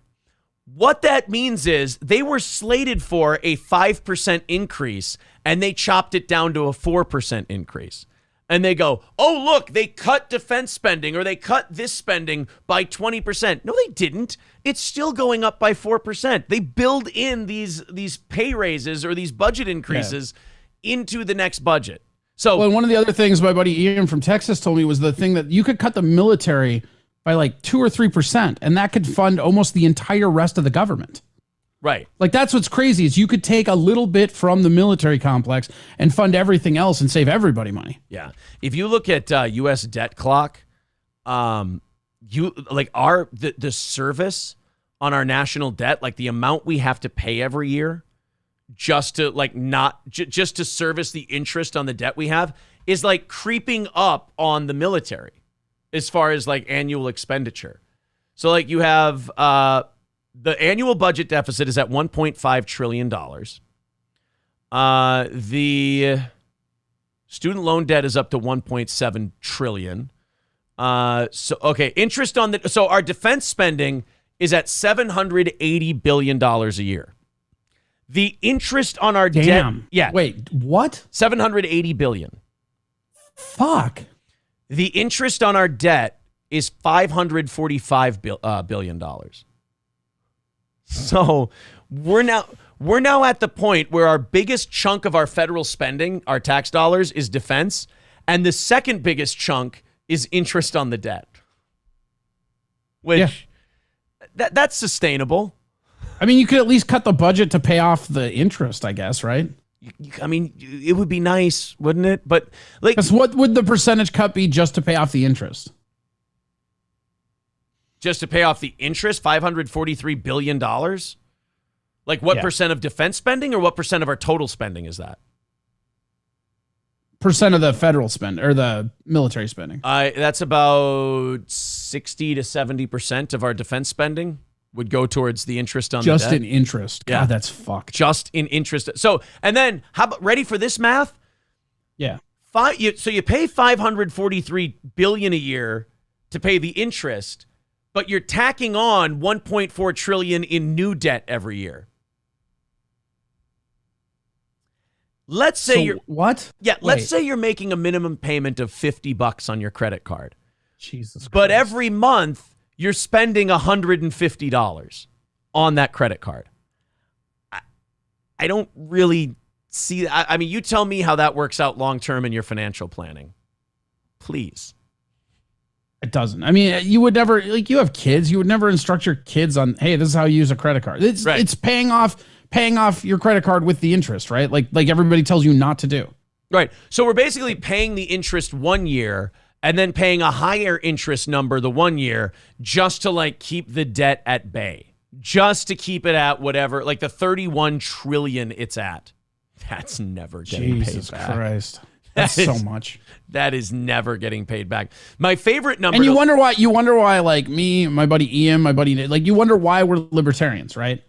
what that means is they were slated for a 5% increase and they chopped it down to a 4% increase. And they go, oh, look, they cut defense spending or they cut this spending by 20%. No, they didn't. It's still going up by 4%. They build in these pay raises or these budget increases into the next budget. So, well, one of the other things my buddy Ian from Texas told me was the thing that you could cut the military by like 2 or 3%, and that could fund almost the entire rest of the government. Right. Like, that's what's crazy is you could take a little bit from the military complex and fund everything else and save everybody money. Yeah. If you look at U.S. debt clock, you like the service on our national debt, like the amount we have to pay every year just to like just to service the interest on the debt we have is like creeping up on the military as far as like annual expenditure. So like you have the annual budget deficit is at $1.5 trillion. The student loan debt is up to $1.7 trillion. Interest on so our defense spending is at $780 billion a year. The interest on our debt. Yeah. Wait, what? $780 billion. Fuck. The interest on our debt is $545 billion. So we're now at the point where our biggest chunk of our federal spending, our tax dollars, is defense, and the second biggest chunk is interest on the debt. Which that's sustainable. I mean, you could at least cut the budget to pay off the interest, I guess, right? I mean, it would be nice, wouldn't it? But like, what would the percentage cut be just to pay off the interest? Just to pay off the interest, $543 billion? Like what percent of defense spending or what percent of our total spending is that? Percent of the federal spend or the military spending. That's about 60 to 70% of our defense spending would go towards the interest on the debt. Just in interest. God, that's fucked. Just in interest. So, and then how about, ready for this math? Yeah. So you pay $543 billion a year to pay the interest, but you're tacking on $1.4 trillion in new debt every year. Let's say what? Yeah, let's say you're making a minimum payment of $50 on your credit card. Jesus Christ. But every month you're spending $150 on that credit card. I don't really see. I mean, you tell me how that works out long term in your financial planning, please. It doesn't. I mean, you would never, like, you have kids. You would never instruct your kids on, hey, this is how you use a credit card. It's paying off your credit card with the interest, right? Like everybody tells you not to do. Right. So we're basically paying the interest 1 year and then paying a higher interest number the 1 year just to like keep the debt at bay, just to keep it at whatever, like the 31 trillion it's at. That's never getting Jesus paid back. Christ. That's so much. That is never getting paid back. My favorite number. And you wonder why, like me, my buddy Ian, like you wonder why we're libertarians, right?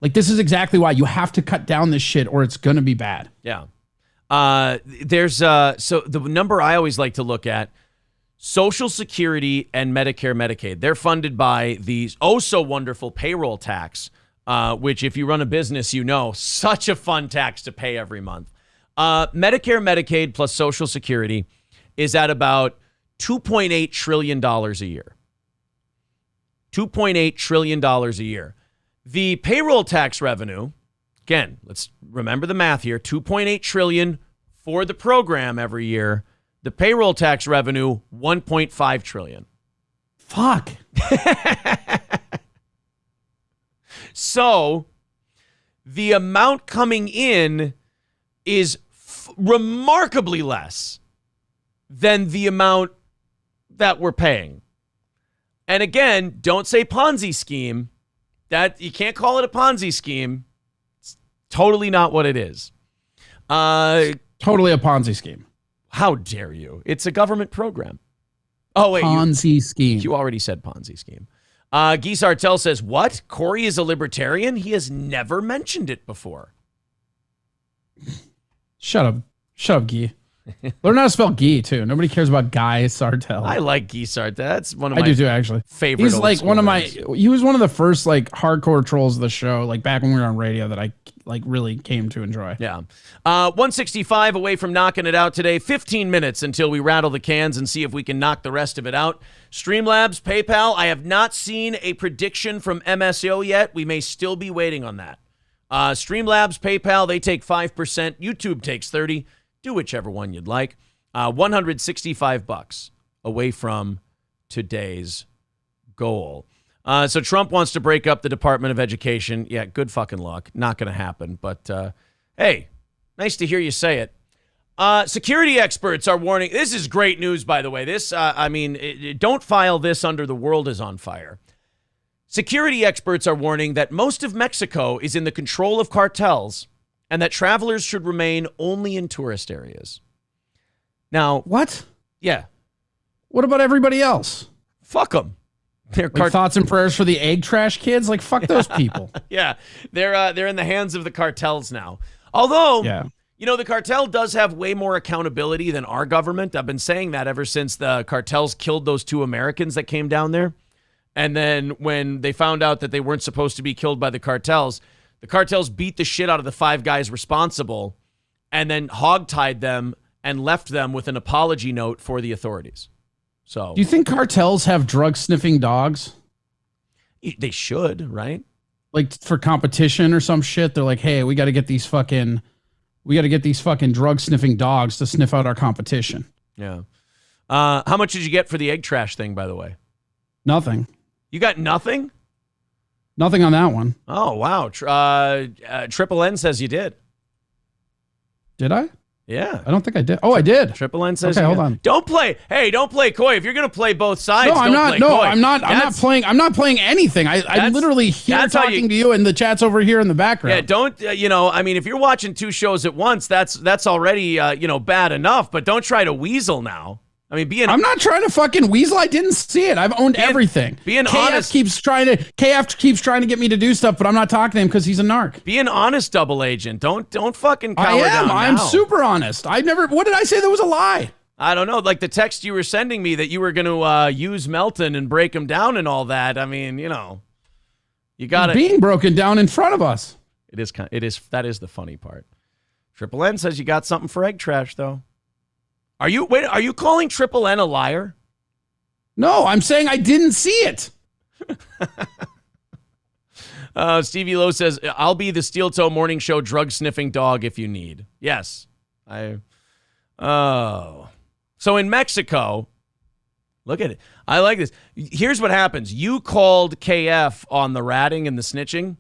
Like this is exactly why you have to cut down this shit or it's going to be bad. Yeah. There's so the number I always like to look at, Social Security and Medicare, Medicaid. They're funded by these oh so wonderful payroll tax, which if you run a business, you know, such a fun tax to pay every month. Medicare, Medicaid plus Social Security is at about $2.8 trillion a year. $2.8 trillion a year. The payroll tax revenue, again, let's remember the math here, $2.8 trillion for the program every year. The payroll tax revenue, $1.5 trillion. Fuck. So the amount coming in is remarkably less than the amount that we're paying. And again, don't say Ponzi scheme. That you can't call it a Ponzi scheme. It's totally not what it is. Totally a Ponzi scheme. How dare you? It's a government program. Oh, wait. Ponzi scheme. You already said Ponzi scheme. Guy Sartell says, what? Corey is a libertarian? He has never mentioned it before. Shut up. Shut up, Guy. Learn how to spell Guy, too. Nobody cares about Guy Sartell. I like Guy Sartell. That's one of my I do, too, actually. favorite He's old like school one of names. he was one of the first like hardcore trolls of the show, like back when we were on radio, that I like really came to enjoy. Yeah. 165 away from knocking it out today. 15 minutes until we rattle the cans and see if we can knock the rest of it out. Streamlabs, PayPal. I have not seen a prediction from MSO yet. We may still be waiting on that. Streamlabs, PayPal, they take 5%. YouTube takes 30%. Do whichever one you'd like. $165 away from today's goal. So Trump wants to break up the Department of Education. Yeah, good fucking luck. Not going to happen. But hey, nice to hear you say it. Security experts are warning. This is great news, by the way. This, don't file this under the world is on fire. Security experts are warning that most of Mexico is in the control of cartels and that travelers should remain only in tourist areas. Now, what? Yeah. What about everybody else? Fuck them. Like thoughts and prayers for the egg trash kids? Like, fuck those people. Yeah, they're in the hands of the cartels now. Although, you know, the cartel does have way more accountability than our government. I've been saying that ever since the cartels killed those 2 Americans that came down there. And then when they found out that they weren't supposed to be killed by the cartels beat the shit out of the 5 guys responsible and then hogtied them and left them with an apology note for the authorities. So, do you think cartels have drug-sniffing dogs? They should, right? Like for competition or some shit. They're like, hey, we got to get these fucking drug-sniffing dogs to sniff out our competition. Yeah. How much did you get for the egg trash thing, by the way? Nothing. You got nothing? Nothing on that one. Oh, wow. Triple N says you did. Did I? Yeah. I don't think I did. Oh, I did. Triple N says okay, hold did. on. Don't play coy. If you're going to play both sides, no, I'm don't not. play No, coy. I'm not playing anything. I'm literally here talking to you and the chat's over here in the background. Yeah, don't, if you're watching 2 shows at once, that's already, bad enough, but don't try to weasel now. I mean, I'm not trying to fucking weasel. I didn't see it. I've owned everything. Being KF honest keeps trying to get me to do stuff, but I'm not talking to him because he's a narc. Be an honest double agent. Don't fucking cower down now. I'm super honest. What did I say that was a lie? I don't know. Like the text you were sending me that you were going to use Melton and break him down and all that. I mean, you got it. Being broken down in front of us. That is the funny part. Triple N says you got something for egg trash though. Are you calling Triple N a liar? No, I'm saying I didn't see it. Stevie Lowe says, I'll be the Steel Toe Morning Show drug sniffing dog if you need. Yes. So in Mexico, look at it. I like this. Here's what happens. You called KF on the ratting and the snitching.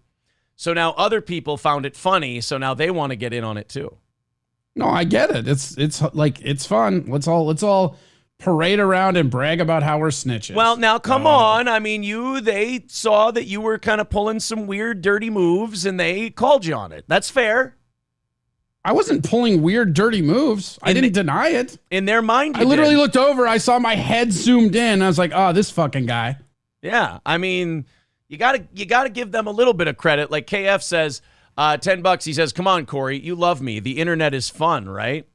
So now other people found it funny. So now they want to get in on it too. No, I get it. It's fun. Let's all parade around and brag about how we're snitches. Well, now come on. I mean, they saw that you were kind of pulling some weird, dirty moves, and they called you on it. That's fair. I wasn't pulling weird, dirty moves. I didn't deny it. In their mind, I literally looked over. I saw my head zoomed in. I was like, oh, this fucking guy. Yeah, I mean, you gotta give them a little bit of credit. Like KF says, $10. He says, "Come on, Corey, you love me. The internet is fun, right?"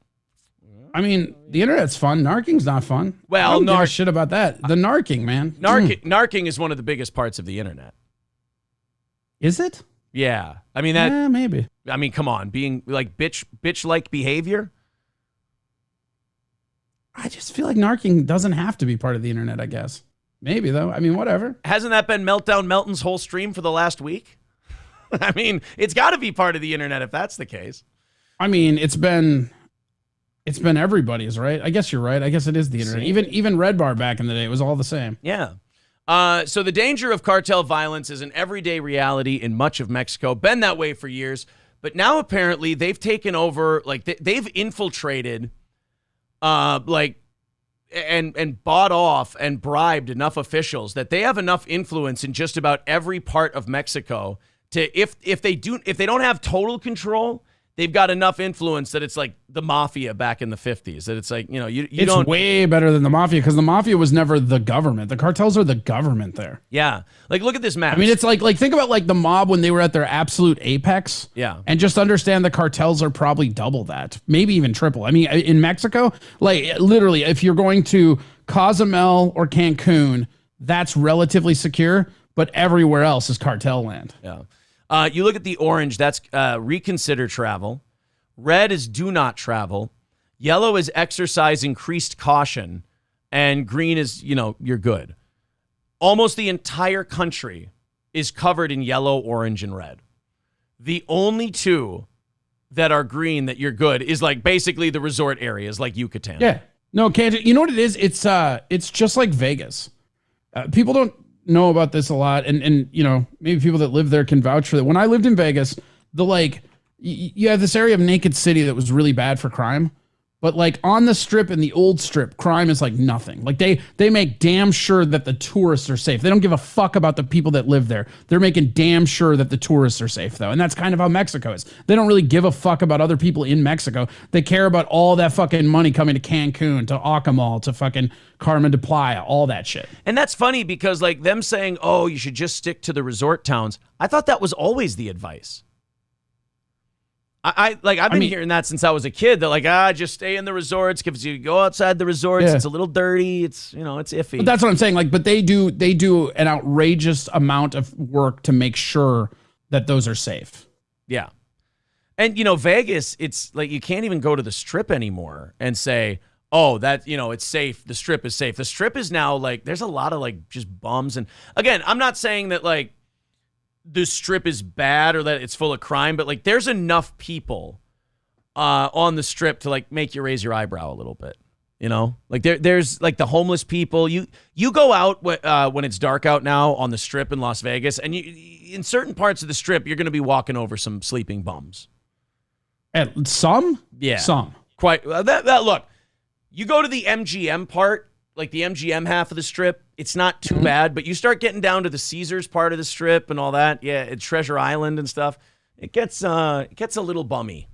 I mean, the internet's fun. Narking's not fun. Well, I don't give a shit about that. The narking, man. Narking is one of the biggest parts of the internet. Is it? Yeah, I mean that. Yeah, maybe. I mean, come on, being like bitch-like behavior. I just feel like narking doesn't have to be part of the internet. I guess maybe though. I mean, whatever. Hasn't that been Melton's whole stream for the last week? I mean, it's got to be part of the internet if that's the case. I mean, it's been everybody's, right? I guess you're right. I guess it is the internet. Even Red Bar back in the day, it was all the same. Yeah. So the danger of cartel violence is an everyday reality in much of Mexico. Been that way for years, but now apparently they've taken over. Like they've infiltrated, and bought off and bribed enough officials that they have enough influence in just about every part of Mexico to if they don't have total control, they've got enough influence that it's like the mafia back in the 50s. That it's like, It's way better than the mafia because the mafia was never the government. The cartels are the government there. Yeah. Like, look at this map. I mean, it's like think about like the mob when they were at their absolute apex. Yeah. And just understand the cartels are probably double that, maybe even triple. I mean, in Mexico, like literally, if you're going to Cozumel or Cancun, that's relatively secure, but everywhere else is cartel land. Yeah. You look at the orange, that's reconsider travel. Red is do not travel. Yellow is exercise increased caution. And green is, you're good. Almost the entire country is covered in yellow, orange, and red. The only two that are green that you're good is like basically the resort areas like Yucatan. Yeah. No, can't you know what it is? It's just like Vegas. People don't know about this a lot, and maybe people that live there can vouch for that. When I lived in Vegas, you have this area of Naked City that was really bad for crime, but like on the strip and the old strip, crime is like nothing. Like they make damn sure that the tourists are safe. They don't give a fuck about the people that live there. They're making damn sure that the tourists are safe though, and that's kind of how Mexico is. They don't really give a fuck about other people in Mexico. They care about all that fucking money coming to Cancun, to Acamal, to fucking Carmen de Playa, all that shit. And that's funny because like them saying, oh, you should just stick to the resort towns. I thought that was always the advice. I've been hearing that since I was a kid. They're like, just stay in the resorts. Because you go outside the resorts, it's a little dirty. It's, it's iffy. But that's what I'm saying. Like, but they do an outrageous amount of work to make sure that those are safe. Yeah. And, Vegas, it's like you can't even go to the strip anymore and say, oh, that, it's safe. The strip is safe. The strip is now like, there's a lot of like just bums. And again, I'm not saying that like the strip is bad or that it's full of crime, but like there's enough people on the strip to like make you raise your eyebrow a little bit. Like there's like the homeless people. You go out when it's dark out now on the strip in Las Vegas, and in certain parts of the strip, you're going to be walking over some sleeping bums. And some? Yeah. Some. Quite. That look, you go to the MGM part, like the MGM half of the strip, it's not too bad, but you start getting down to the Caesars part of the strip and all that, Treasure Island and stuff, it gets a little bummy.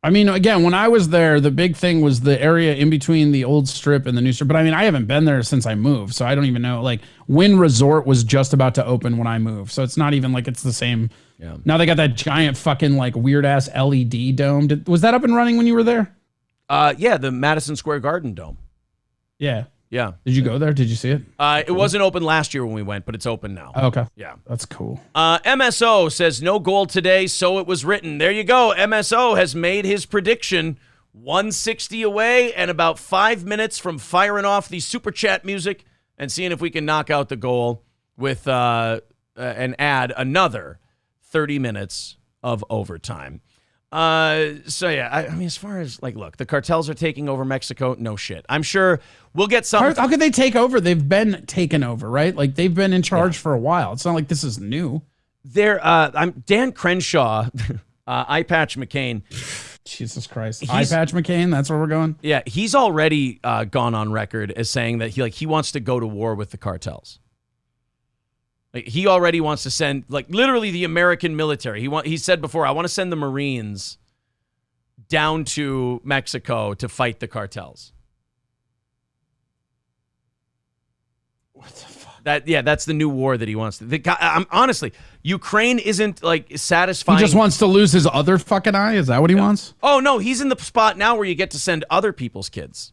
I mean, again, when I was there, the big thing was the area in between the old strip and the new strip. But I mean, I haven't been there since I moved, so I don't even know. Like, Wynn Resort was just about to open when I moved, so it's not even like it's the same. Yeah. Now they got that giant fucking like weird ass LED dome. Was that up and running when you were there? Yeah, the Madison Square Garden dome. Yeah. Yeah. Did you go there? Did you see it? It wasn't open last year when we went, but it's open now. Okay. Yeah. That's cool. MSO says no goal today, so it was written. There you go. MSO has made his prediction. 160 away and about 5 minutes from firing off the super chat music and seeing if we can knock out the goal with and add another 30 minutes of overtime. So yeah, I mean, as far as like, look, the cartels are taking over Mexico. No shit. I'm sure we'll get some. How could they take over? They've been taken over, right? Like they've been in charge for a while. It's not like this is new. I'm Dan Crenshaw, Eye Patch McCain. Jesus Christ, Eye Patch McCain. That's where we're going. Yeah, he's already gone on record as saying that he wants to go to war with the cartels. Like, he already wants to send, like, literally the American military. He said before, I want to send the Marines down to Mexico to fight the cartels. What the fuck? That's the new war that he wants. Honestly, Ukraine isn't, like, satisfying. He just wants to lose his other fucking eye? Is that what he wants? Oh, no, he's in the spot now where you get to send other people's kids.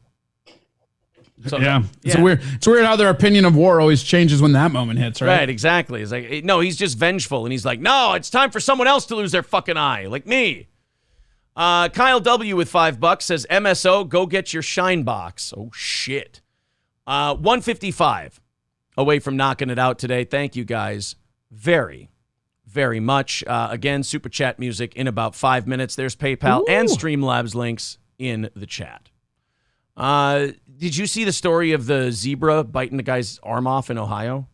So, It's weird how their opinion of war always changes when that moment hits, right? Right, exactly. It's like, no, he's just vengeful, and he's like, no, it's time for someone else to lose their fucking eye, like me. Kyle W. with $5 says, MSO, go get your shine box. Oh, shit. 155 away from knocking it out today. Thank you guys very, very much. Again, Super Chat music in about 5 minutes. There's PayPal and Streamlabs links in the chat. Did you see the story of the zebra biting the guy's arm off in Ohio?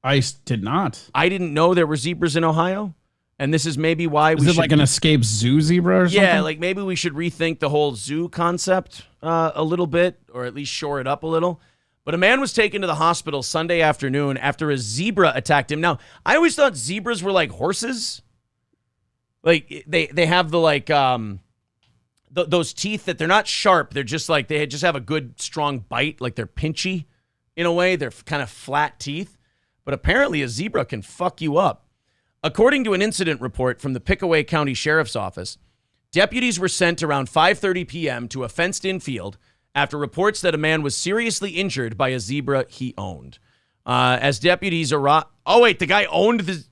I did not. I didn't know there were zebras in Ohio. And this is maybe why we should... Is it like an escaped zoo zebra or something? Yeah, like maybe we should rethink the whole zoo concept a little bit, or at least shore it up a little. But a man was taken to the hospital Sunday afternoon after a zebra attacked him. Now, I always thought zebras were like horses. Like, they have the, like... those teeth that they're not sharp. They're just like, they just have a good, strong bite. Like they're pinchy in a way. They're kind of flat teeth. But apparently a zebra can fuck you up. According to an incident report from the Pickaway County Sheriff's Office, deputies were sent around 5:30 p.m. to a fenced-in field after reports that a man was seriously injured by a zebra he owned. As deputies arrived... Oh, wait, the guy owned the...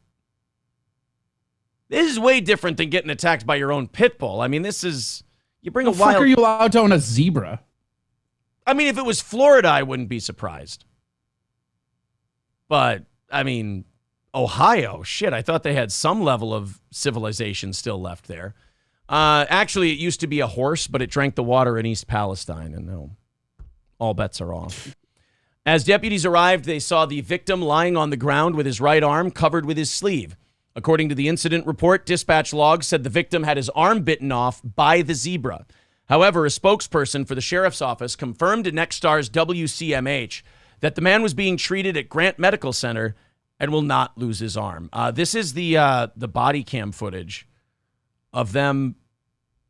This is way different than getting attacked by your own pit bull. I mean, this is... You bring a wild... Fuck are you allowed to own a zebra? I mean, if it was Florida, I wouldn't be surprised. But, I mean, Ohio, shit, I thought they had some level of civilization still left there. Actually, it used to be a horse, but it drank the water in East Palestine, and no, all bets are off. As deputies arrived, they saw the victim lying on the ground with his right arm covered with his sleeve. According to the incident report, dispatch logs said the victim had his arm bitten off by the zebra. However, a spokesperson for the sheriff's office confirmed to Nexstar's WCMH that the man was being treated at Grant Medical Center and will not lose his arm. This is the body cam footage of them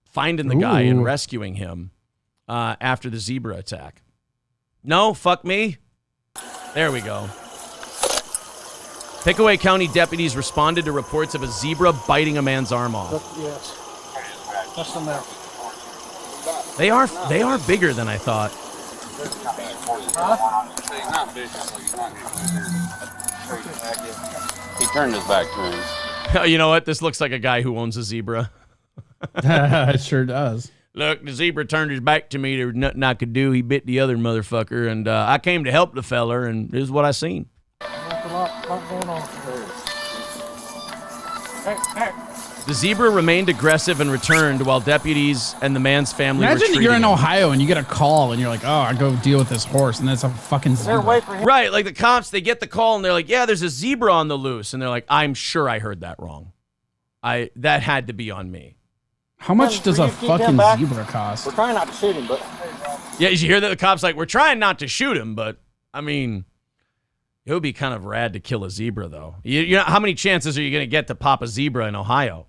finding the guy and rescuing him after the zebra attack. No, fuck me. There we go. Pickaway County deputies responded to reports of a zebra biting a man's arm off. Yes. That's the map. They are bigger than I thought. He turned his back to him. You know what? This looks like a guy who owns a zebra. It sure does. Look, the zebra turned his back to me. There was nothing I could do. He bit the other motherfucker, and I came to help the feller, and this is what I seen. Lot going on. The zebra remained aggressive and returned while deputies and the man's family Imagine retreated. you're in Ohio and you get a call and you're like, oh, I go deal with this horse, and that's a fucking zebra. Right, like the cops, they get the call and they're like, yeah, there's a zebra on the loose. And they're like, I'm sure I heard that wrong. That had to be on me. How much does a fucking zebra cost? We're trying not to shoot him, but... Yeah, did you hear that? The cop's like, we're trying not to shoot him, but, I mean... It would be kind of rad to kill a zebra, though. You know, how many chances are you going to get to pop a zebra in Ohio?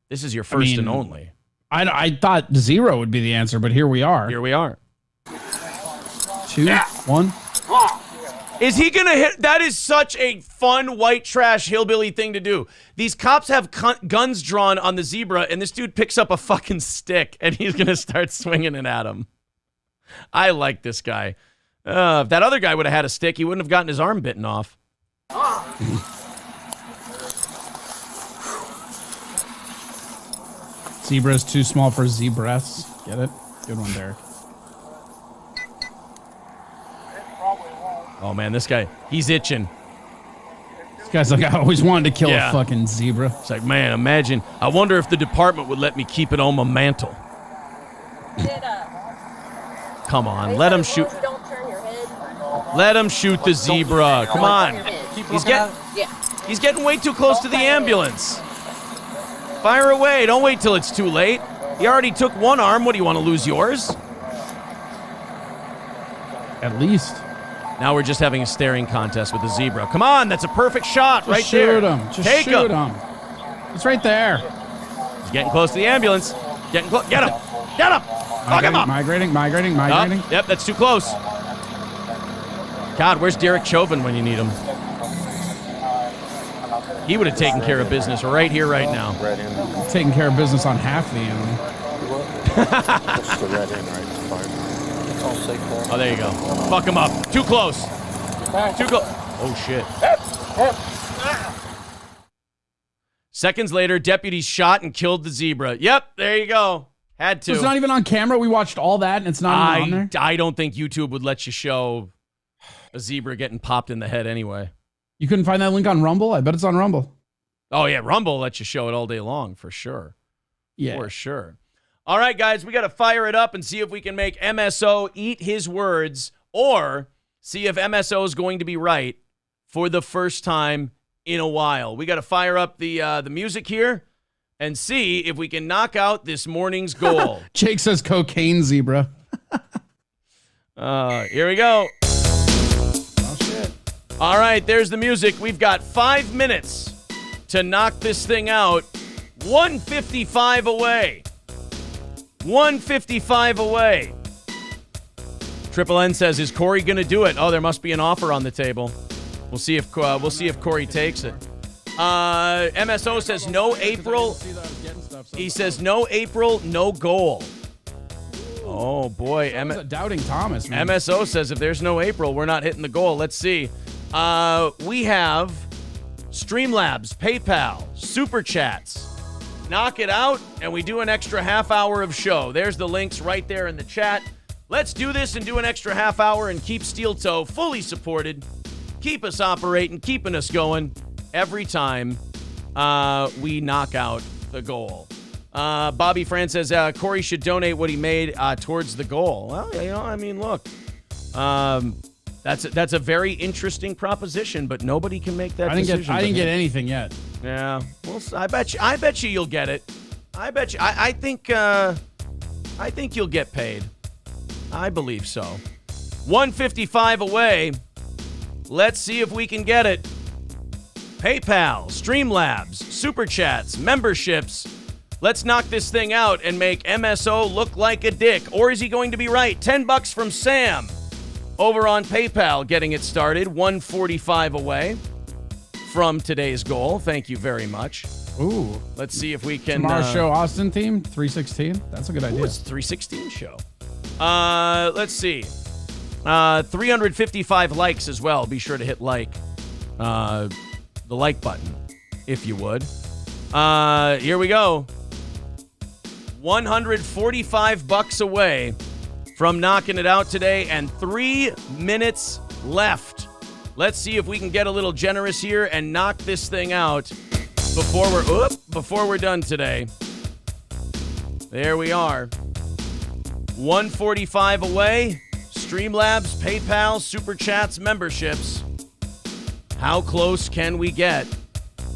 This is your first and only. I thought 0 would be the answer, but here we are. Here we are. 2, 1. Is he going to hit? That is such a fun white trash hillbilly thing to do. These cops have guns drawn on the zebra, and this dude picks up a fucking stick, and he's going to start swinging it at him. I like this guy. If that other guy would have had a stick, he wouldn't have gotten his arm bitten off. Zebra is too small for zebras. Get it? Good one, Derek. Oh, man, this guy, he's itching. This guy's like, I always wanted to kill a fucking zebra. It's like, man, imagine. I wonder if the department would let me keep it on my mantle. Come on, let him shoot. Let him shoot the zebra. Come on. He's getting way too close to the ambulance. Fire away. Don't wait till it's too late. He already took one arm. What, do you want to lose yours? At least. Now we're just having a staring contest with the zebra. Come on, that's a perfect shot right there. Just shoot him. It's right there. He's getting close to the ambulance. Getting close. Get him. Get him. Fuck him up. Migrating. Yep, that's too close. God, where's Derek Chauvin when you need him? He would have taken care of business right here, right now. Taking care of business on half the animal. Oh, there you go. Fuck him up. Too close. Too close. Oh, shit. Seconds later, deputies shot and killed the zebra. Yep, there you go. Had to. It's not even on camera. We watched all that, and it's not even on there. I don't think YouTube would let you show a zebra getting popped in the head anyway. You couldn't find that link on Rumble? I bet it's on Rumble. Oh, yeah. Rumble lets you show it all day long, for sure. Yeah. For sure. All right, guys, we got to fire it up and see if we can make MSO eat his words or see if MSO is going to be right for the first time in a while. We got to fire up the music here and see if we can knock out this morning's goal. Jake says cocaine zebra. Here we go. Oh, shit. All right, there's the music. We've got 5 minutes to knock this thing out. 155 away. 155 away. Triple N says, "Is Corey gonna do it?" Oh, there must be an offer on the table. We'll see if Corey takes it. MSO says no April. He says no April, no goal. Oh boy, doubting Thomas. Man. MSO says if there's no April, we're not hitting the goal. Let's see. We have Streamlabs, PayPal, Super Chats. Knock it out, and we do an extra half hour of show. There's the links right there in the chat. Let's do this and do an extra half hour and keep Steel Toe fully supported. Keep us operating, keeping us going every time we knock out the goal. Bobby Fran says Corey should donate what he made towards the goal. Well, you know, I mean, look, that's a very interesting proposition, but nobody can make that decision. I didn't get anything yet. Yeah, well, I bet you you'll get it. I bet you. I think you'll get paid. I believe so. 155 away. Let's see if we can get it. PayPal, Streamlabs, Super Chats, memberships. Let's knock this thing out and make MSO look like a dick. Or is he going to be right? $10 from Sam over on PayPal getting it started. 145 away from today's goal. Thank you very much. Ooh. Let's see if we can... Tomorrow's show Austin theme, 316. That's a good idea. Ooh, it's 316 show. Let's see. 355 likes as well. Be sure to hit like. The like button, if you would. Here we go. $145 away from knocking it out today, and 3 minutes left. Let's see if we can get a little generous here and knock this thing out before we're done today. There we are. 145 away. Streamlabs, PayPal, Super Chats, memberships. How close can we get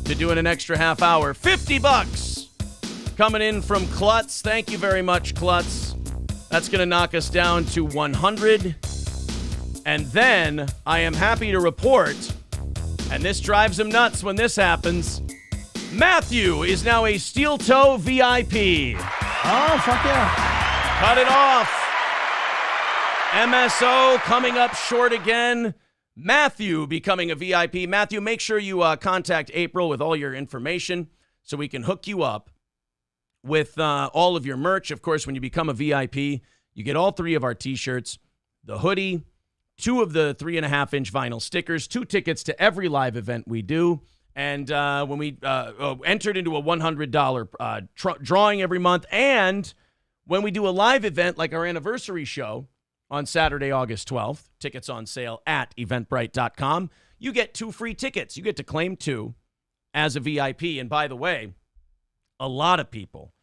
to doing an extra half hour? $50 coming in from Klutz. Thank you very much, Klutz. That's going to knock us down to 100. And then I am happy to report, and this drives him nuts when this happens, Matthew is now a Steel Toe VIP. Oh, fuck yeah. Cut it off. MSO coming up short again. Matthew becoming a VIP. Matthew, make sure you contact April with all your information so we can hook you up with all of your merch. Of course, when you become a VIP, you get all 3 of our t-shirts, the hoodie, 2 of the 3.5-inch vinyl stickers, 2 tickets to every live event we do. And when we entered into a $100 drawing every month, and when we do a live event like our anniversary show on Saturday, August 12th, tickets on sale at eventbrite.com, you get 2 free tickets. You get to claim 2 as a VIP. And by the way, a lot of people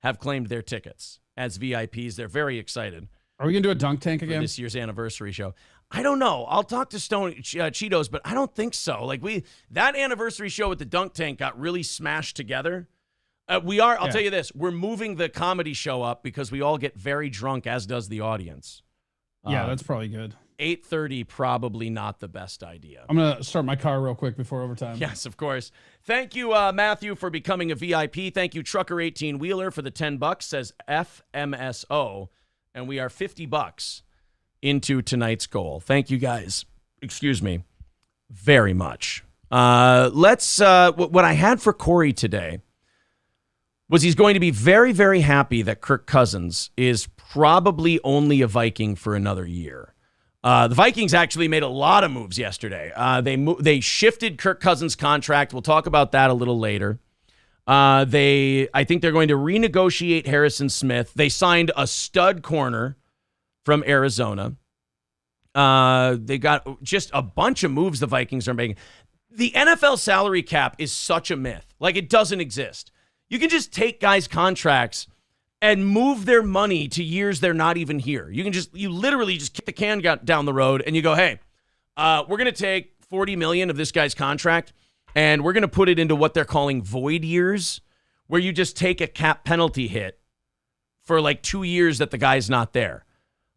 have claimed their tickets as VIPs. They're very excited. Are we going to do a dunk tank again? This year's anniversary show. I don't know. I'll talk to Stone Cheetos, but I don't think so. Like that anniversary show with the dunk tank got really smashed together. I'll tell you this, we're moving the comedy show up because we all get very drunk, as does the audience. Yeah, that's probably good. 8:30, probably not the best idea. I'm going to start my car real quick before overtime. Yes, of course. Thank you, Matthew, for becoming a VIP. Thank you, Trucker18Wheeler, for the $10, says FMSO. And we are $50 into tonight's goal. Thank you guys. Excuse me. Very much. What I had for Corey today was he's going to be very, very happy that Kirk Cousins is probably only a Viking for another year. The Vikings actually made a lot of moves yesterday. They shifted Kirk Cousins' contract. We'll talk about that a little later. I think they're going to renegotiate Harrison Smith. They signed a stud corner from Arizona. They got just a bunch of moves the Vikings are making. The NFL salary cap is such a myth. Like, it doesn't exist. You can just take guys' contracts and move their money to years they're not even here. You literally just kick the can down the road and you go, hey, we're going to take $40 million of this guy's contract and we're going to put it into what they're calling void years, where you just take a cap penalty hit for like 2 years that the guy's not there.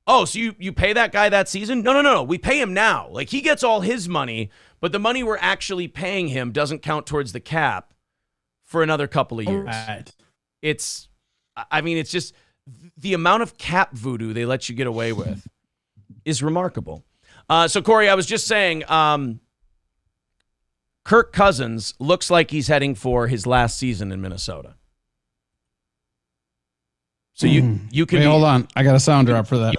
Oh, so you pay that guy that season? No. We pay him now. Like, he gets all his money, but the money we're actually paying him doesn't count towards the cap for another couple of years. Right. It's just the amount of cap voodoo they let you get away with is remarkable. So, Corey, I was just saying, Kirk Cousins looks like he's heading for his last season in Minnesota. So you can hold on. I got a sound drop for that.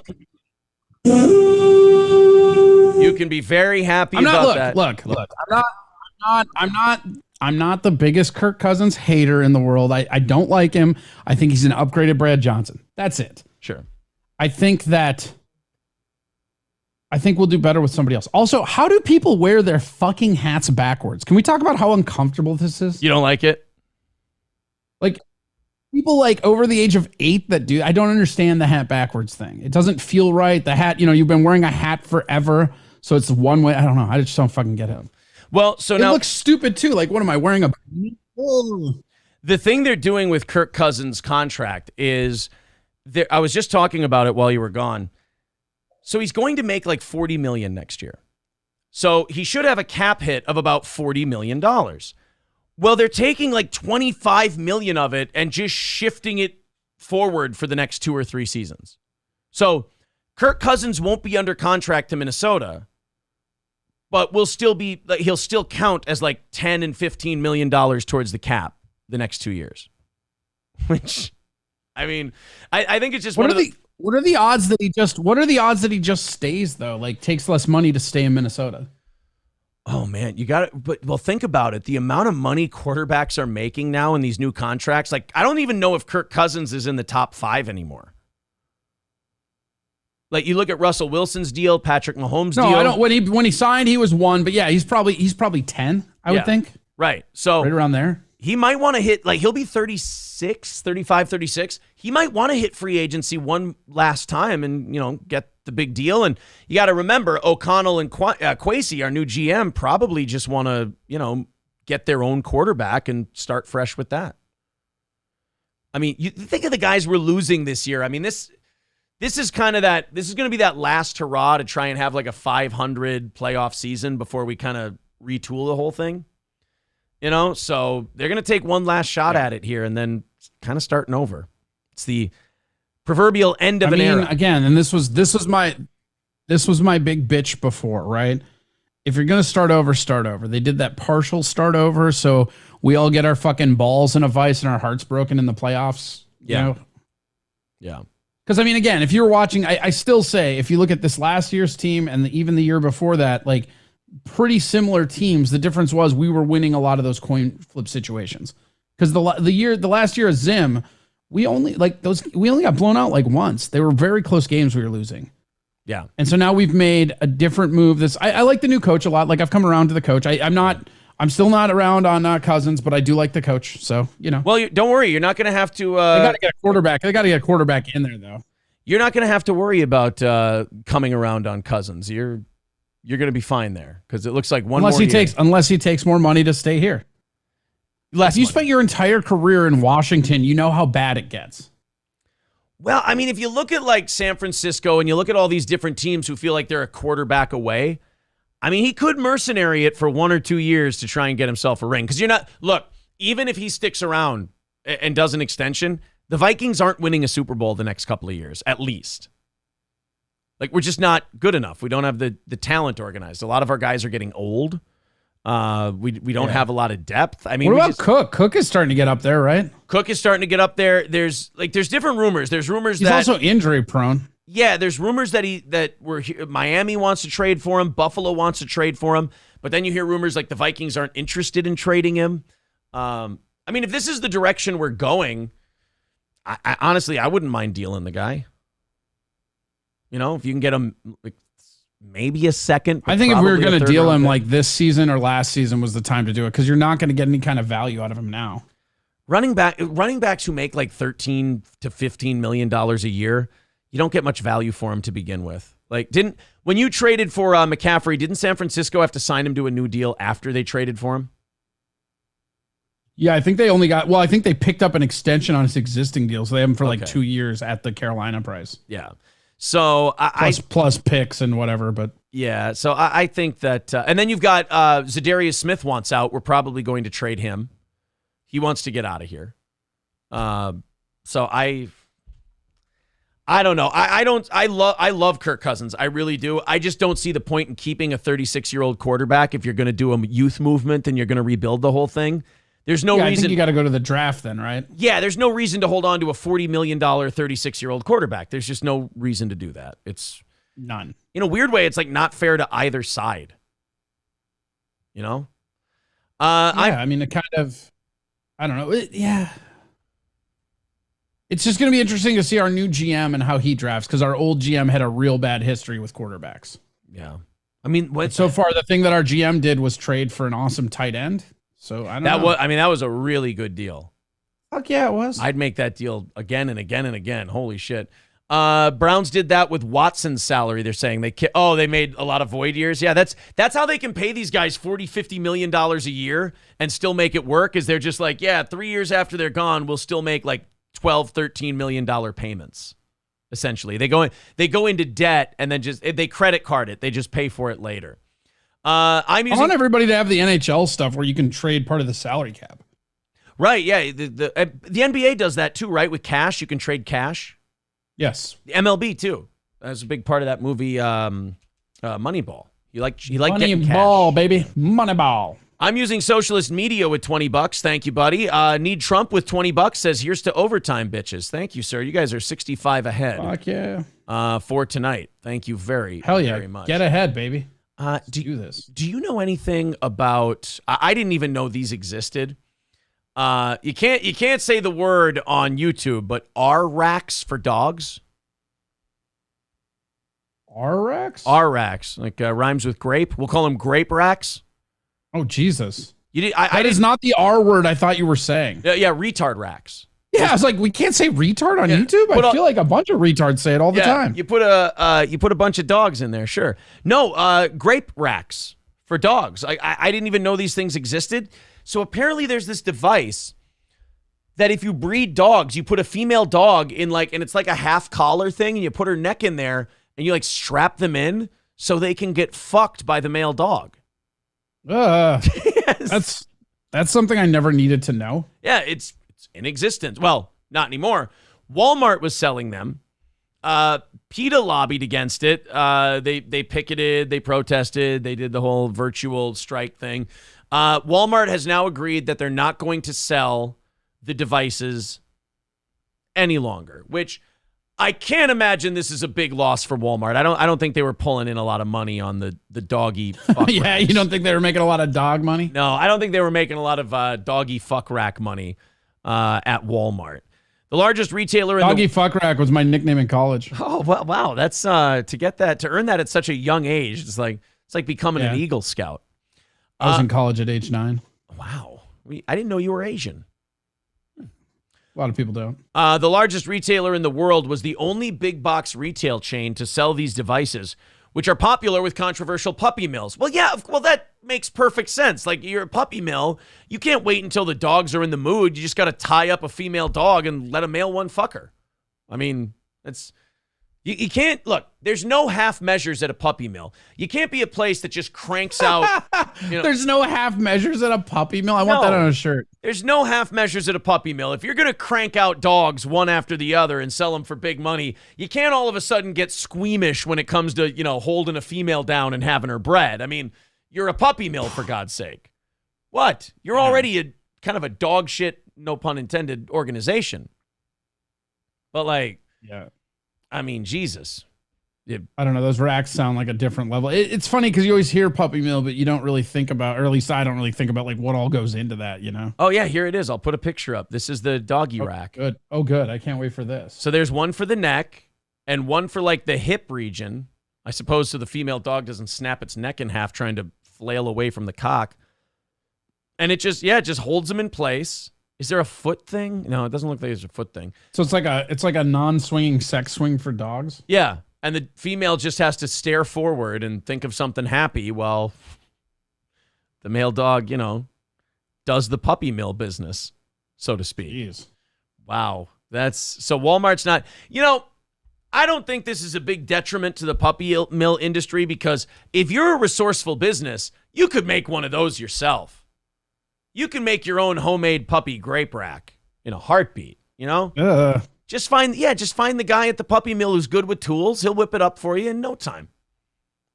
You can be very happy about that. Look. I'm not the biggest Kirk Cousins hater in the world. I don't like him. I think he's an upgraded Brad Johnson. That's it. Sure. I think we'll do better with somebody else. Also, how do people wear their fucking hats backwards? Can we talk about how uncomfortable this is? You don't like it? Like, people like over the age of 8 that do, I don't understand the hat backwards thing. It doesn't feel right. The hat, you've been wearing a hat forever, so it's one way. I don't know. I just don't fucking get it. Well, so it now looks stupid too. Like, what am I wearing? The thing they're doing with Kirk Cousins' contract is, I was just talking about it while you were gone. So he's going to make like $40 million next year. So he should have a cap hit of about $40 million. Well, they're taking like $25 million of it and just shifting it forward for the next 2 or 3 seasons. So Kirk Cousins won't be under contract to Minnesota, but he'll still count as like $10 and $15 million towards the cap the next 2 years. Which, I mean, I think it's just what are the odds that he just stays though? Like, takes less money to stay in Minnesota. Oh man, you got it. Think about it. The amount of money quarterbacks are making now in these new contracts. Like, I don't even know if Kirk Cousins is in the top 5 anymore. Like, you look at Russell Wilson's deal, Patrick Mahomes' deal. No, I don't. When he signed, he was 1, but yeah, he's probably 10. I would think. Right. So right around there. He might want to hit, like, he'll be 35, 36. He might want to hit free agency one last time and, get the big deal. And you got to remember, O'Connell and Kwesi, our new GM, probably just want to, get their own quarterback and start fresh with that. I mean, you think of the guys we're losing this year. I mean, this is kind of that. This is going to be that last hurrah to try and have like a 500 playoff season before we kind of retool the whole thing. So they're going to take one last shot at it here and then kind of starting over. It's the proverbial end of an era. Again, and this was my big bitch before, right? If you're going to start over. They did that partial start over, so we all get our fucking balls in a vice and our hearts broken in the playoffs. Yeah. Because, again, if you're watching, I still say, if you look at this last year's team and even the year before that, like, pretty similar teams. The difference was we were winning a lot of those coin flip situations. Because the last year of Zim, we only got blown out like once. They were very close games we were losing. Yeah. And so now we've made a different move. I like the new coach a lot. Like I've come around to the coach. I'm still not around on Cousins, but I do like the coach. So, Well, don't worry. You're not going to have to. They got to get a quarterback. They got to get a quarterback in there, though. You're not going to have to worry about coming around on Cousins. You're going to be fine there because it looks like unless he takes more money to stay here. If you spent your entire career in Washington, you know how bad it gets. Well, I mean, if you look at like San Francisco and you look at all these different teams who feel like they're a quarterback away. I mean, he could mercenary it for 1 or 2 years to try and get himself a ring. Because even if he sticks around and does an extension, the Vikings aren't winning a Super Bowl the next couple of years, at least. Like, we're just not good enough. We don't have the talent organized. A lot of our guys are getting old. We don't have a lot of depth. I mean, what about Cook? Cook is starting to get up there, right? Cook is starting to get up there. There's different rumors. There's rumors he's also injury prone. Yeah, there's rumors that Miami wants to trade for him, Buffalo wants to trade for him, but then you hear rumors like the Vikings aren't interested in trading him. I mean, if this is the direction we're going, I honestly wouldn't mind dealing the guy. If you can get him maybe a second. I think if we were going to deal him like this season or last season was the time to do it because you're not going to get any kind of value out of him now. Running backs who make like $13 to $15 million a year, you don't get much value for him to begin with. Like, when you traded for McCaffrey, didn't San Francisco have to sign him to a new deal after they traded for him? Yeah, I think they I think they picked up an extension on his existing deal, so they have him for like 2 years at the Carolina price. Yeah. So plus picks and whatever, but yeah. So I think that, and then you've got Zadarius Smith wants out. We're probably going to trade him. He wants to get out of here. So I don't know. I love Kirk Cousins. I really do. I just don't see the point in keeping a 36-year-old quarterback if you're going to do a youth movement and you're going to rebuild the whole thing. There's no reason. I think you got to go to the draft then, right? Yeah, there's no reason to hold on to a $40 million 36-year-old quarterback. There's just no reason to do that. It's none. In a weird way, it's like not fair to either side. I mean, it kind of, I don't know. It's just going to be interesting to see our new GM and how he drafts because our old GM had a real bad history with quarterbacks. Yeah. I mean, so far, the thing that our GM did was trade for an awesome tight end. So I don't know. That was a really good deal. Fuck yeah, it was. I'd make that deal again and again and again. Holy shit. Browns did that with Watson's salary. They're saying they made a lot of void years. Yeah, that's how they can pay these guys $40-50 million a year and still make it work. Is they're just like, 3 years after they're gone, we'll still make like $12-13 million payments. Essentially, they go into debt and then they credit card it. They just pay for it later. I want everybody to have the NHL stuff where you can trade part of the salary cap. Right, yeah. The NBA does that too, right? With cash, you can trade cash. Yes. The MLB too. That's a big part of that movie, Moneyball. You like getting cash. Moneyball, baby. Moneyball. I'm using Socialist Media with $20. Thank you, buddy. Need Trump with $20. Says, here's to overtime, bitches. Thank you, sir. You guys are 65 ahead. Fuck yeah. For tonight. Thank you very much. Get ahead, baby. Do you know anything about? I didn't even know these existed. You can't say the word on YouTube, but R-racks for dogs. R-racks? R-racks, like rhymes with grape. We'll call them grape racks. Oh Jesus! That is not the R word I thought you were saying. Yeah, retard racks. Yeah, I was like, we can't say retard on YouTube. I feel like a bunch of retards say it all the time. You put a bunch of dogs in there, sure. No, grape racks for dogs. I didn't even know these things existed. So apparently there's this device that if you breed dogs, you put a female dog in and it's like a half collar thing, and you put her neck in there and you strap them in so they can get fucked by the male dog. Yes. That's something I never needed to know. Yeah, it's in existence. Well, not anymore. Walmart was selling them. PETA lobbied against it. They picketed, they protested, they did the whole virtual strike thing. Walmart has now agreed that they're not going to sell the devices any longer, which I can't imagine this is a big loss for Walmart. I don't think they were pulling in a lot of money on the doggy fuck Yeah, racks. You don't think they were making a lot of dog money? No, I don't think they were making a lot of doggy fuck rack money at Walmart. The largest retailer in Doggy fuck rack was my nickname in college. Oh, well, wow. That's to earn that at such a young age. It's like becoming an Eagle Scout. I was in college at age 9. Wow. I didn't know you were Asian. A lot of people don't. The largest retailer in the world was the only big box retail chain to sell these devices, which are popular with controversial puppy mills. Well, yeah, that makes perfect sense. Like, you're a puppy mill, you can't wait until the dogs are in the mood. You just got to tie up a female dog and let a male one fuck her. I mean, you can't, look, there's no half measures at a puppy mill. You can't be a place that just cranks out. There's no half measures at a puppy mill. I want that on a shirt. There's no half measures at a puppy mill. If you're going to crank out dogs one after the other and sell them for big money, you can't all of a sudden get squeamish when it comes to, holding a female down and having her bred. I mean, you're a puppy mill, for God's sake. What? You're already a kind of a dog shit, no pun intended, organization. But I mean, Jesus. I don't know. Those racks sound like a different level. It's funny because you always hear puppy mill, but you don't really think about, or at least I don't really think about what all goes into that, Oh, yeah, here it is. I'll put a picture up. This is the doggy rack. Good. Oh, good. I can't wait for this. So there's one for the neck and one for the hip region, I suppose, so the female dog doesn't snap its neck in half trying to flail away from the cock. And it just holds them in place. Is there a foot thing? No, it doesn't look like there's a foot thing. So it's like a non-swinging sex swing for dogs? Yeah. And the female just has to stare forward and think of something happy while the male dog, does the puppy mill business, so to speak. Jeez. Wow. So Walmart's not, I don't think this is a big detriment to the puppy mill industry, because if you're a resourceful business, you could make one of those yourself. You can make your own homemade puppy grape rack in a heartbeat, Just find the guy at the puppy mill who's good with tools. He'll whip it up for you in no time.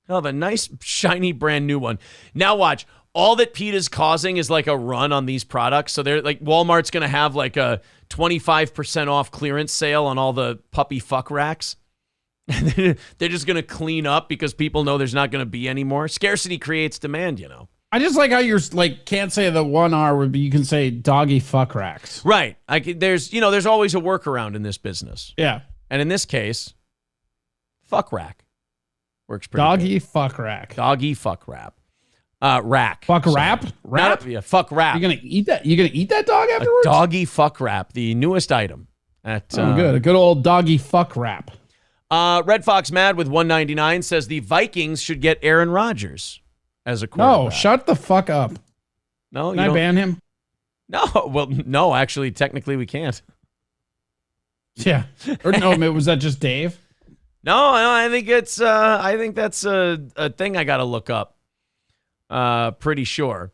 He'll have a nice, shiny, brand new one. Now watch. All that Pete is causing is a run on these products. So they're Walmart's going to have a 25% off clearance sale on all the puppy fuck racks. They're just going to clean up because people know there's not going to be any more. Scarcity creates demand, I just like how you're can't say the one R, but you can say doggy fuck racks. Right. There's always a workaround in this business. Yeah. And in this case, fuck rack works pretty doggy good. Fuck rack. Doggy fuck rap. Rack. Fuck rap? Rap? Yeah, fuck rap. You're gonna eat that? You gonna eat that dog afterwards? A doggy fuck rap, the newest item. Good. A good old doggy fuck rap. Red Fox Mad with 199 says the Vikings should get Aaron Rodgers as a quarterback. No, shut the fuck up. No, Can I ban him? No, well, no, actually, technically we can't. Yeah. Or no, was that just Dave? No, I think it's I think that's a thing I got to look up. Pretty sure.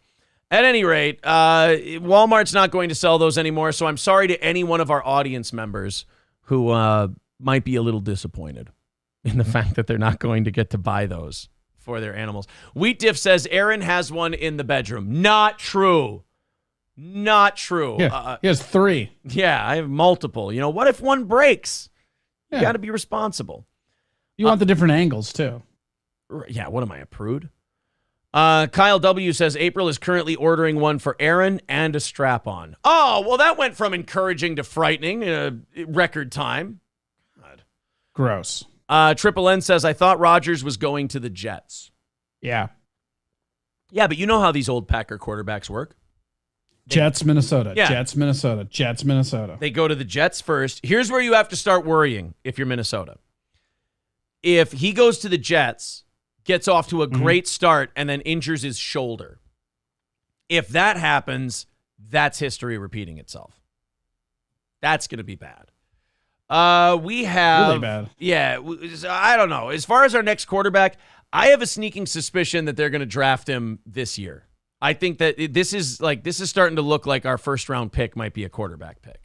At any rate, Walmart's not going to sell those anymore, so I'm sorry to any one of our audience members who might be a little disappointed in the fact that they're not going to get to buy those for their animals. Wheat Diff says Aaron has one in the bedroom. Not true. Not true. Yeah, he has 3. Yeah, I have multiple. What if one breaks? You Yeah. got to be responsible. You want the different angles, too. Yeah, what am I, a prude? Kyle W. says April is currently ordering one for Aaron and a strap-on. Oh, well, that went from encouraging to frightening in a record time. God. Gross. Triple N says, I thought Rodgers was going to the Jets. Yeah. Yeah, but you know how these old Packer quarterbacks work. Jets, Minnesota. Yeah. Jets, Minnesota. Jets, Minnesota. They go to the Jets first. Here's where you have to start worrying if you're Minnesota. If he goes to the Jets, gets off to a great start, and then injures his shoulder. If that happens, that's history repeating itself. That's going to be bad. We have... Really bad. Yeah, I don't know. As far as our next quarterback, I have a sneaking suspicion that they're going to draft him this year. I think that this is starting to look like our first-round pick might be a quarterback pick.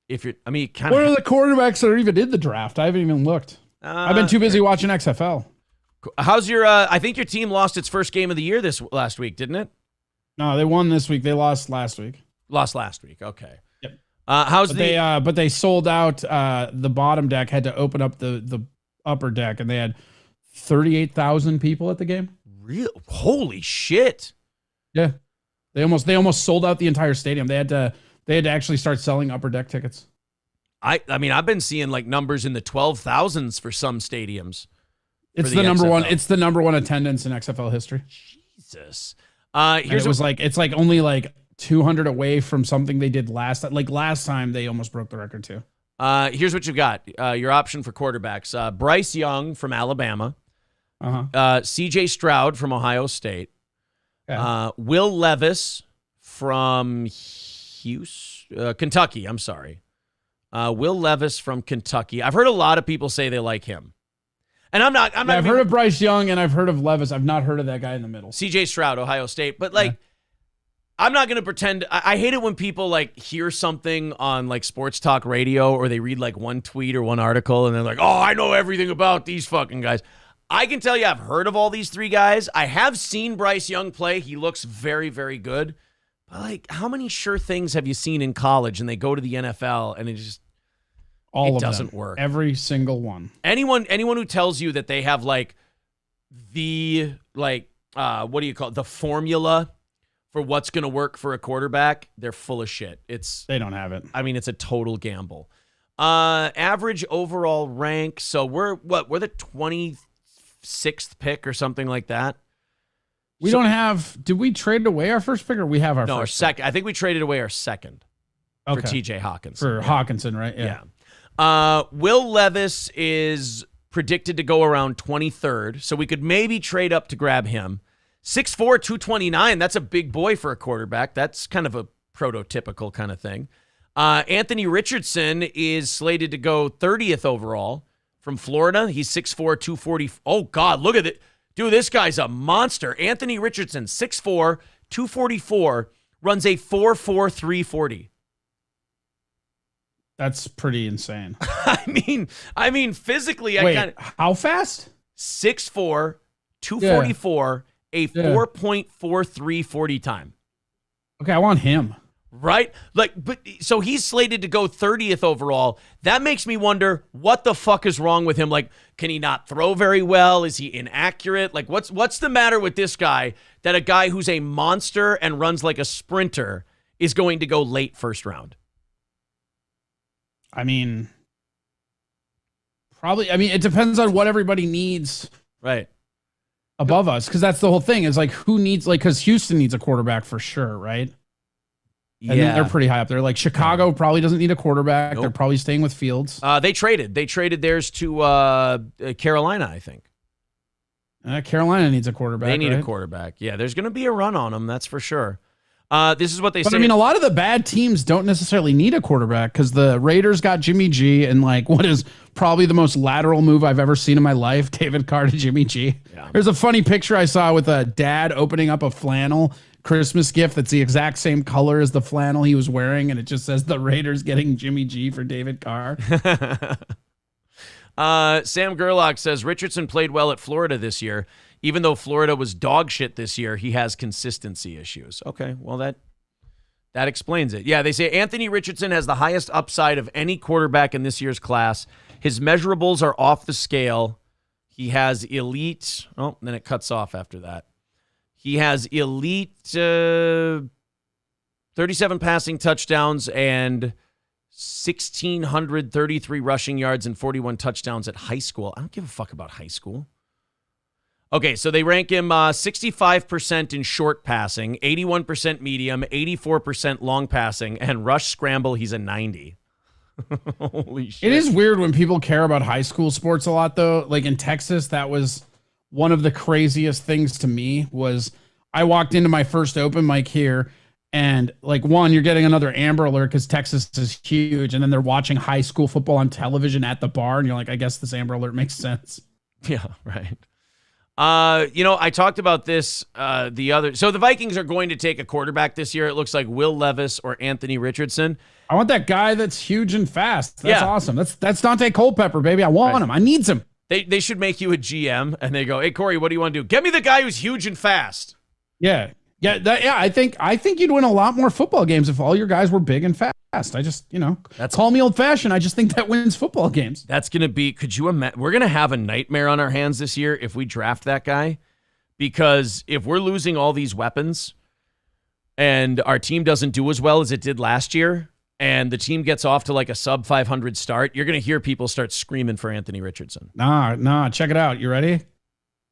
What are the quarterbacks that are even in the draft? I haven't even looked. I've been too busy watching XFL. How's your? I think your team lost its first game of the year last week, didn't it? No, they won this week. They lost last week. Lost last week. Okay. Yep. But they sold out. The bottom deck had to open up the upper deck, and they had 38,000 people at the game. Real? Holy shit! Yeah, they almost sold out the entire stadium. They They had to actually start selling upper deck tickets. I mean, I've been seeing like numbers in the 12,000s for some stadiums. It's the number one. It's the number one attendance in XFL history. Jesus. It's like only like 200 away from something they did last. Like last time, they almost broke the record too. Here's what you've got. Your option for quarterbacks: Bryce Young from Alabama, C.J. Stroud from Ohio State, Will Levis from Kentucky. I'm sorry, Will Levis from Kentucky. I've heard a lot of people say they like him, and I'm not. I've heard of Bryce Young and I've heard of Levis. I've not heard of that guy in the middle. C.J. Stroud, Ohio State, but like. I'm not going to pretend. I hate it when people like hear something on like sports talk radio or they read like one tweet or one article and they're like, oh, I know everything about these fucking guys. I can tell you I've heard of all these three guys. I have seen Bryce Young play. He looks very, very good. But like, how many sure things have you seen in college and they go to the NFL and it doesn't work? Every single one. Anyone who tells you that they have like the what do you call it? The formula for what's going to work for a quarterback, they're full of shit. They don't have it. I mean, it's a total gamble. Average overall rank. So we're the 26th pick or something like that. Did we trade away our first pick or we have our first? Our second. I think we traded away our second for TJ Hawkinson. For Hawkinson, right? Yeah. Will Levis is predicted to go around 23rd. So we could maybe trade up to grab him. 6'4", 229, that's a big boy for a quarterback. That's kind of a prototypical kind of thing. Anthony Richardson is slated to go 30th overall from Florida. He's 6'4", 240. Oh, God, look at it. Dude, this guy's a monster. Anthony Richardson, 6'4", 244, runs a 4.4 340. That's pretty insane. I mean, physically, Wait, how fast? 6'4", 244, a 4.43 40 time. Okay, I want him. Right? So he's slated to go 30th overall. That makes me wonder what the fuck is wrong with him. Like, can he not throw very well? Is he inaccurate? Like, what's the matter with this guy that a guy who's a monster and runs like a sprinter is going to go late first round? I mean, probably. I mean, it depends on what everybody needs. Right. Above us, because that's the whole thing. Is like who needs because Houston needs a quarterback for sure, right? And then they're pretty high up there. Like Chicago probably doesn't need a quarterback. Nope. They're probably staying with Fields. They traded theirs to Carolina, I think. Carolina needs a quarterback. They need a quarterback. Yeah, there's going to be a run on them, that's for sure. This is what they say. I mean, a lot of the bad teams don't necessarily need a quarterback because the Raiders got Jimmy G and like what is probably the most lateral move I've ever seen in my life, David Carr to Jimmy G. Yeah. There's a funny picture I saw with a dad opening up a flannel Christmas gift that's the exact same color as the flannel he was wearing, and it just says the Raiders getting Jimmy G for David Carr. Sam Gerlach says Richardson played well at Florida this year. Even though Florida was dog shit this year, he has consistency issues. Okay, well, that explains it. Yeah, they say Anthony Richardson has the highest upside of any quarterback in this year's class. His measurables are off the scale. He has elite... Oh, then it cuts off after that. He has elite 37 passing touchdowns and 1,633 rushing yards and 41 touchdowns at high school. I don't give a fuck about high school. Okay, so they rank him 65% in short passing, 81% medium, 84% long passing, and rush scramble, he's a 90. Holy shit. It is weird when people care about high school sports a lot, though. Like in Texas, that was one of the craziest things to me was I walked into my first open mic here, and like one, you're getting another Amber Alert because Texas is huge, and then they're watching high school football on television at the bar, and you're like, I guess this Amber Alert makes sense. Yeah, right. I talked about this so the Vikings are going to take a quarterback this year. It looks like Will Levis or Anthony Richardson. I want that guy that's huge and fast. That's awesome. That's Dante Culpepper, baby. I want him. I need him. They should make you a GM and they go, hey, Corey, what do you want to do? Get me the guy who's huge and fast. Yeah. I think you'd win a lot more football games if all your guys were big and fast. I just, call me old fashioned. I just think that wins football games. That's going to be, could you imagine? We're going to have a nightmare on our hands this year if we draft that guy, because if we're losing all these weapons, and our team doesn't do as well as it did last year, and the team gets off to like a sub 500 start, you're going to hear people start screaming for Anthony Richardson. Nah. Check it out. You ready?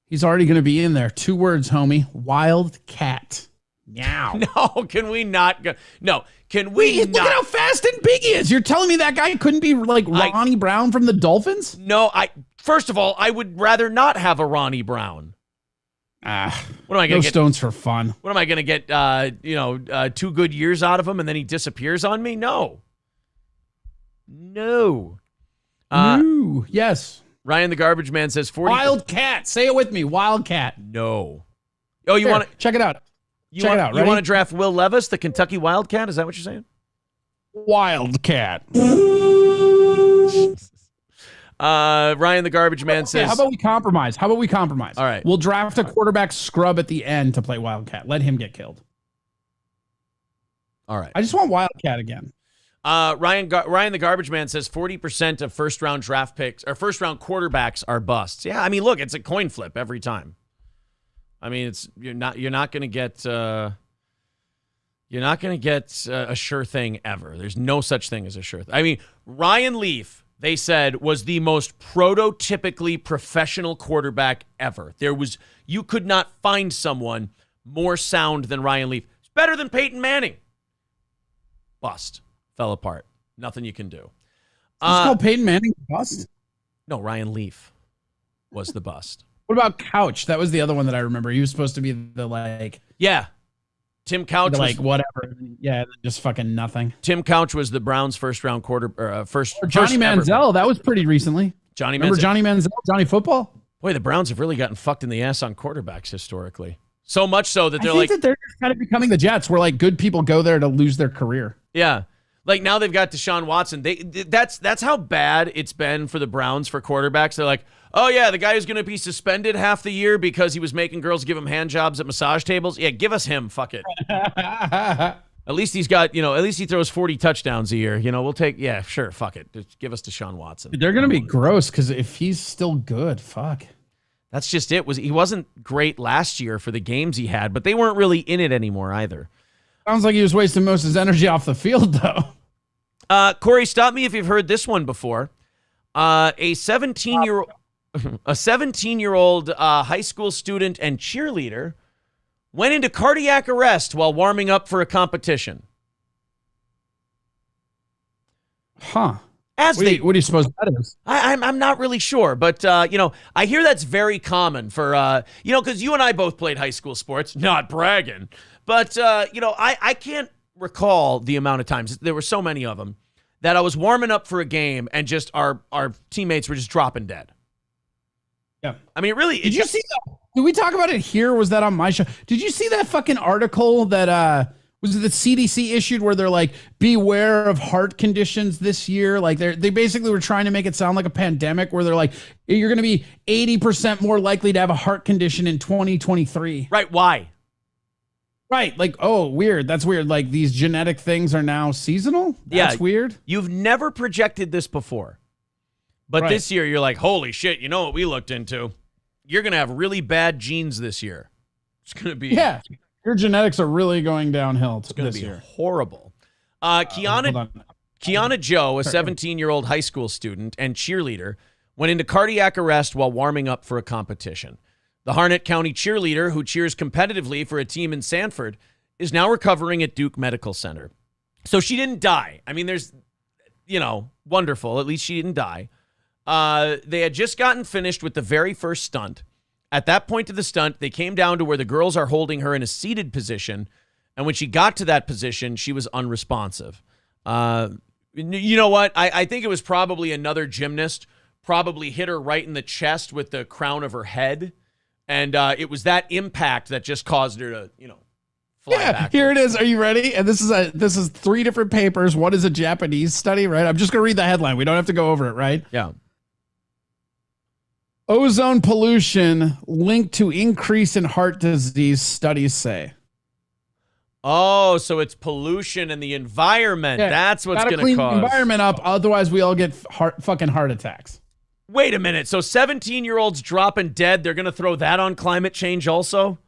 He's already going to be in there. 2 words, homie. Wildcat. Meow. No, can we not go? No, can we Look at how fast and big he is. You're telling me that guy couldn't be like Ronnie Brown from the Dolphins? No, first of all, I would rather not have a Ronnie Brown. What am I going to get? Stones for fun. What am I going to get? 2 good years out of him, and then he disappears on me? No. Yes. Ryan the Garbage Man says 40. Wildcat. Say it with me. Wildcat. No. Oh, you want to check it out? You want to draft Will Levis, the Kentucky Wildcat? Is that what you're saying? Wildcat. Ryan the Garbage Man says. How about we compromise? All right. We'll draft a quarterback scrub at the end to play Wildcat. Let him get killed. All right. I just want Wildcat again. Ryan the Garbage Man says 40% of first-round draft picks or first-round quarterbacks are busts. Yeah, I mean, look, it's a coin flip every time. I mean, you're not going to get a sure thing ever. There's no such thing as a sure thing. I mean, Ryan Leaf, they said, was the most prototypically professional quarterback ever. You could not find someone more sound than Ryan Leaf. It's better than Peyton Manning. Bust. Fell apart. Nothing you can do. It's called Peyton Manning bust? No, Ryan Leaf was the bust. What about Couch? That was the other one that I remember. He was supposed to be Yeah. Tim Couch was whatever. Yeah, just fucking nothing. Tim Couch was the Browns' first-round first. Johnny Manziel. That was pretty recently. Remember Johnny Manziel? Johnny Football? Boy, the Browns have really gotten fucked in the ass on quarterbacks historically. So much so that I think that they're kind of becoming the Jets, where like good people go there to lose their career. Yeah. Like now they've got Deshaun Watson. That's how bad it's been for the Browns for quarterbacks. They're like, oh yeah, the guy who's going to be suspended half the year because he was making girls give him hand jobs at massage tables. Yeah, give us him. Fuck it. At least he's got, at least he throws 40 touchdowns a year. We'll take, yeah, sure. Fuck it. Just give us Deshaun Watson. They're going to be gross because if he's still good, fuck. That's just it. He wasn't great last year for the games he had, but they weren't really in it anymore either. Sounds like he was wasting most of his energy off the field, though. Corey, stop me if you've heard this one before. A 17-year-old high school student and cheerleader went into cardiac arrest while warming up for a competition. Huh. What do you suppose that is? I'm not really sure, but I hear that's very common for because you and I both played high school sports. Not bragging, but I can't recall the amount of times, there were so many of them, that I was warming up for a game and just our teammates were just dropping dead. Yeah. I mean, really. Did you see that? Did we talk about it here? Or was that on my show? Did you see that fucking article that was it the CDC issued where they're like, beware of heart conditions this year? Like they basically were trying to make it sound like a pandemic where they're like, you're going to be 80% more likely to have a heart condition in 2023. Right. Why? Right. Like, oh, weird. That's weird. Like these genetic things are now seasonal. That's weird. You've never projected this before. But this year you're like, holy shit, you know what we looked into? You're going to have really bad genes this year. It's going to be. Yeah. Your genetics are really going downhill It's going to be year. Horrible. Kiana Joe, a 17-year-old high school student and cheerleader, went into cardiac arrest while warming up for a competition. The Harnett County cheerleader, who cheers competitively for a team in Sanford, is now recovering at Duke Medical Center. So she didn't die. I mean, there's, wonderful. At least she didn't die. They had just gotten finished with the very first stunt. At that point of the stunt, they came down to where the girls are holding her in a seated position. And when she got to that position, she was unresponsive. You know what? I think it was probably another gymnast probably hit her right in the chest with the crown of her head. And it was that impact that just caused her to, fly back. Here it is. Are you ready? And this is 3 different papers. One is a Japanese study, right? I'm just going to read the headline. We don't have to go over it, right? Yeah. Ozone pollution linked to increase in heart disease, studies say. Oh, so it's pollution and the environment. Yeah, that's what's going to clean cause. the environment up. Otherwise, we all get fucking heart attacks. Wait a minute. So 17-year-olds dropping dead, they're going to throw that on climate change also?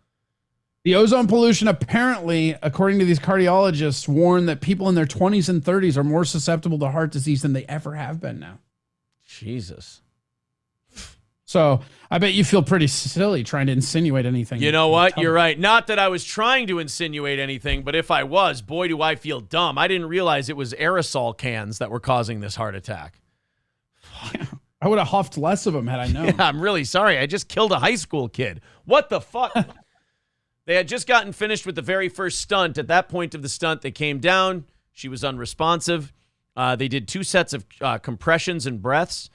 The ozone pollution apparently, according to these cardiologists, warn that people in their 20s and 30s are more susceptible to heart disease than they ever have been now. Jesus. So I bet you feel pretty silly trying to insinuate anything. You know what? You're right. Not that I was trying to insinuate anything, but if I was, boy, do I feel dumb. I didn't realize it was aerosol cans that were causing this heart attack. Yeah, I would have huffed less of them had I known. Yeah, I'm really sorry. I just killed a high school kid. What the fuck? They had just gotten finished with the very first stunt. At that point of the stunt, they came down. She was unresponsive. They did 2 sets of compressions and breaths.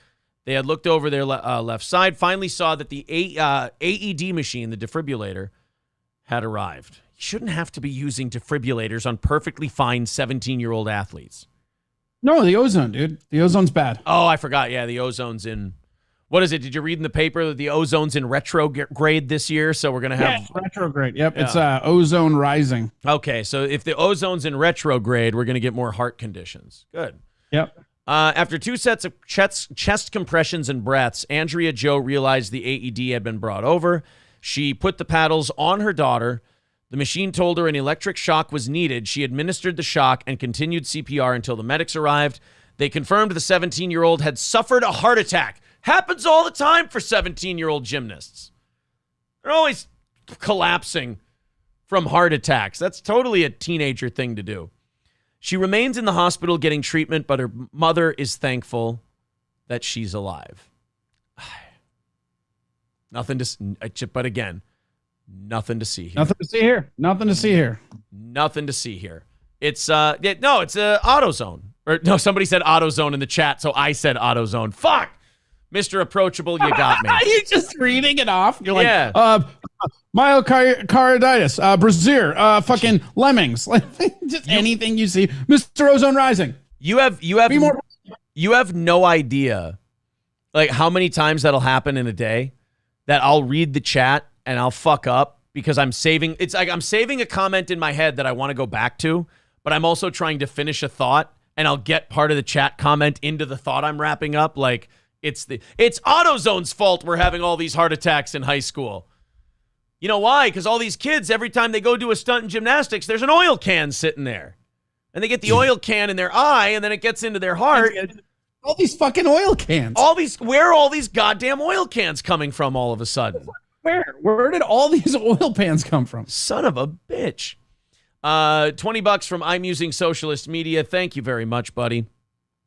They had looked over their left side, finally saw that the AED machine, the defibrillator, had arrived. You shouldn't have to be using defibrillators on perfectly fine 17-year-old athletes. No, the ozone, dude. The ozone's bad. Oh, I forgot. Yeah, the ozone's in... What is it? Did you read in the paper that the ozone's in retrograde this year? So we're going to have... retrograde. Yep, it's ozone rising. Okay, so if the ozone's in retrograde, we're going to get more heart conditions. Good. Yep. After 2 sets of chest compressions and breaths, Andrea Joe realized the AED had been brought over. She put the paddles on her daughter. The machine told her an electric shock was needed. She administered the shock and continued CPR until the medics arrived. They confirmed the 17-year-old had suffered a heart attack. Happens all the time for 17-year-old gymnasts. They're always collapsing from heart attacks. That's totally a teenager thing to do. She remains in the hospital getting treatment, but her mother is thankful that she's alive. Nothing to, but again, nothing to see here. Nothing to see here. Nothing to see here. Nothing to see here. It's no, it's AutoZone. Or no, somebody said AutoZone in the chat, so I said AutoZone. Fuck, Mr. Approachable, you got me. You're just reading it off. You're like, yeah. Myocarditis, Brazier, fucking lemmings, just anything you see. Mr. Ozone Rising. You have no idea, like how many times that'll happen in a day that I'll read the chat and I'll fuck up because I'm saving. It's like I'm saving a comment in my head that I want to go back to, but I'm also trying to finish a thought, and I'll get part of the chat comment into the thought I'm wrapping up. Like it's AutoZone's fault we're having all these heart attacks in high school. You know why? Because all these kids, every time they go do a stunt in gymnastics, there's an oil can sitting there. And they get the oil can in their eye, and then it gets into their heart. All these fucking oil cans. Where are all these goddamn oil cans coming from all of a sudden? Where did all these oil pans come from? Son of a bitch. $20 from I'm Using Socialist Media. Thank you very much, buddy.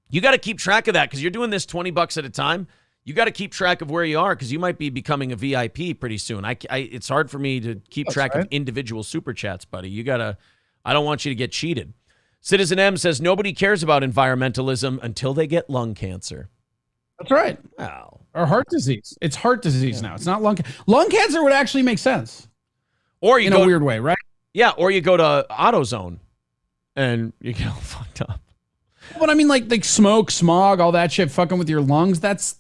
You got to keep track of that because you're doing this $20 at a time. You got to keep track of where you are because you might be becoming a VIP pretty soon. It's hard for me to keep track of individual super chats, buddy. I don't want you to get cheated. Citizen M says nobody cares about environmentalism until they get lung cancer. That's right. Wow. Or heart disease. It's heart disease now. It's not lung cancer. Lung cancer would actually make sense. Or you in a weird way, right? Yeah, or you go to AutoZone and you get all fucked up. But I mean, like smoke, smog, all that shit fucking with your lungs, that's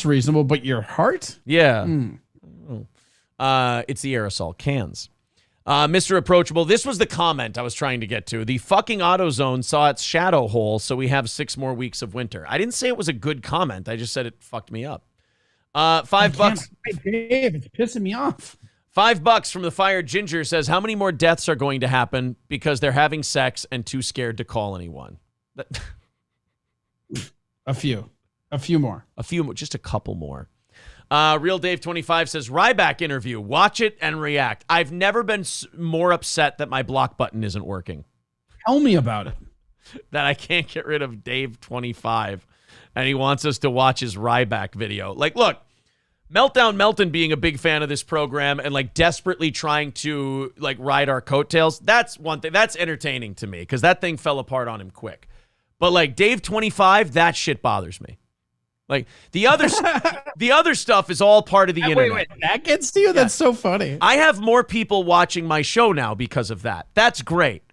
reasonable, but your heart? Yeah. It's the aerosol cans. Mr. Approachable, this was the comment I was trying to get to. The fucking AutoZone saw its shadow hole, so we have 6 more weeks of winter. I didn't say it was a good comment. I just said it fucked me up. $5. Dave, it's pissing me off. $5 from the Fire Ginger says, how many more deaths are going to happen because they're having sex and too scared to call anyone? A few more. Just a couple more. Real Dave 25 says, Ryback interview. Watch it and react. I've never been more upset that my block button isn't working. Tell me about it. That I can't get rid of Dave 25. And he wants us to watch his Ryback video. Like, look, Melton being a big fan of this program and like desperately trying to like ride our coattails. That's one thing. That's entertaining to me because that thing fell apart on him quick. But like Dave 25, that shit bothers me. Like the other stuff is all part of the internet. Wait, that gets to you? Yeah. That's so funny. I have more people watching my show now because of that. That's great.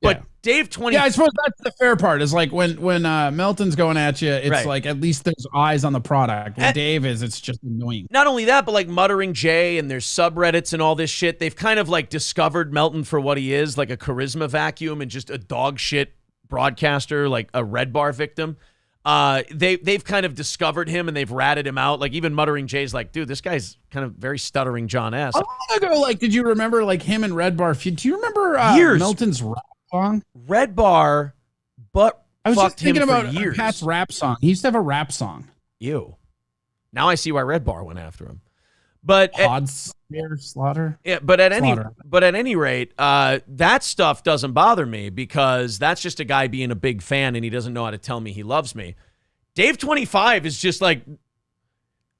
But Dave 25. Yeah, I suppose that's the fair part. Is like when Melton's going at you, it's like at least there's eyes on the product. When Dave is, it's just annoying. Not only that, but like Muttering Jay and there's subreddits and all this shit. They've kind of like discovered Melton for what he is, like a charisma vacuum and just a dog shit broadcaster, like a Red Bar victim. they've kind of discovered him and they've ratted him out. Like even Muttering Jay's like, dude, this guy's kind of very stuttering John S. How long ago, like, did you remember like him and Red Bar feud? Do you remember Years. Melton's rap song? Red Bar, but I was just fucked him thinking for about years. Pat's rap song. He used to have a rap song. Ew. Now I see why Red Bar went after him. But Slaughter. Yeah, but at Slaughter. any rate, that stuff doesn't bother me because that's just a guy being a big fan and he doesn't know how to tell me he loves me. Dave 25 is just like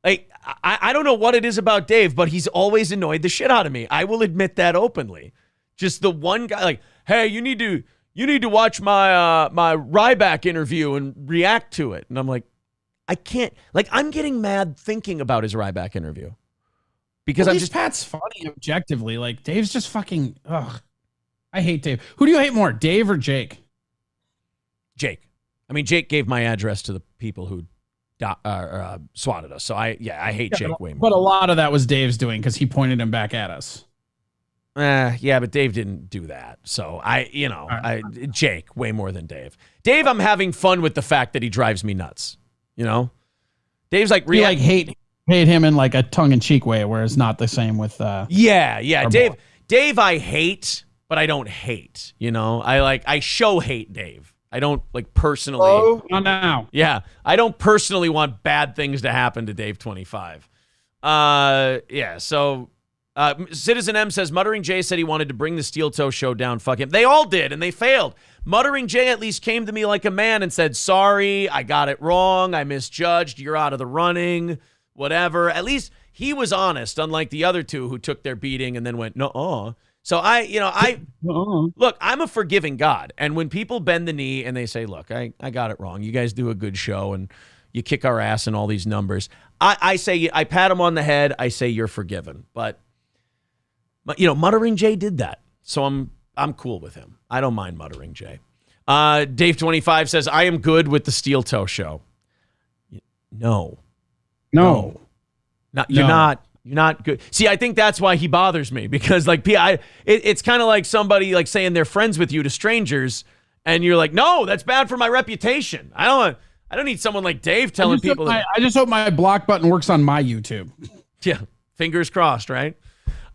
I don't know what it is about Dave, but he's always annoyed the shit out of me. I will admit that openly. Just the one guy like, hey, you need to watch my my Ryback interview and react to it. And I'm like, I can't. Like, I'm getting mad thinking about his Ryback interview. Because I'm just Pat's funny objectively. Like Dave's just fucking. Ugh, I hate Dave. Who do you hate more, Dave or Jake? Jake. I mean, Jake gave my address to the people who swatted us. So I hate Jake way more. But a lot of that was Dave's doing because he pointed him back at us. Yeah, but Dave didn't do that. So Jake way more than Dave. Dave, I'm having fun with the fact that he drives me nuts. You know, Dave's like hate him in like a tongue-in-cheek way, where it's not the same with yeah. Dave I hate, but I don't hate. You know, I show hate Dave. I don't like personally. Oh, not now. Yeah, I don't personally want bad things to happen to Dave 25. Yeah. So Citizen M says Muttering Jay said he wanted to bring the Steel Toe show down. Fuck him. They all did, and they failed. Muttering Jay at least came to me like a man and said, sorry, I got it wrong. I misjudged. You're out of the running. Whatever. At least he was honest, unlike the other two who took their beating and then went, no. So look, I'm a forgiving God. And when people bend the knee and they say, look, I got it wrong. You guys do a good show and you kick our ass in all these numbers. I say, I pat him on the head. I say, you're forgiven. But Muttering Jay did that. So I'm cool with him. I don't mind Muttering Jay. Dave 25 says, I am good with the Steel Toe show. No. You're not good. See, I think that's why he bothers me because like it's kind of like somebody like saying they're friends with you to strangers and you're like, no, that's bad for my reputation. I don't need someone like Dave telling people. I just hope my block button works on my YouTube. Yeah. Fingers crossed, right?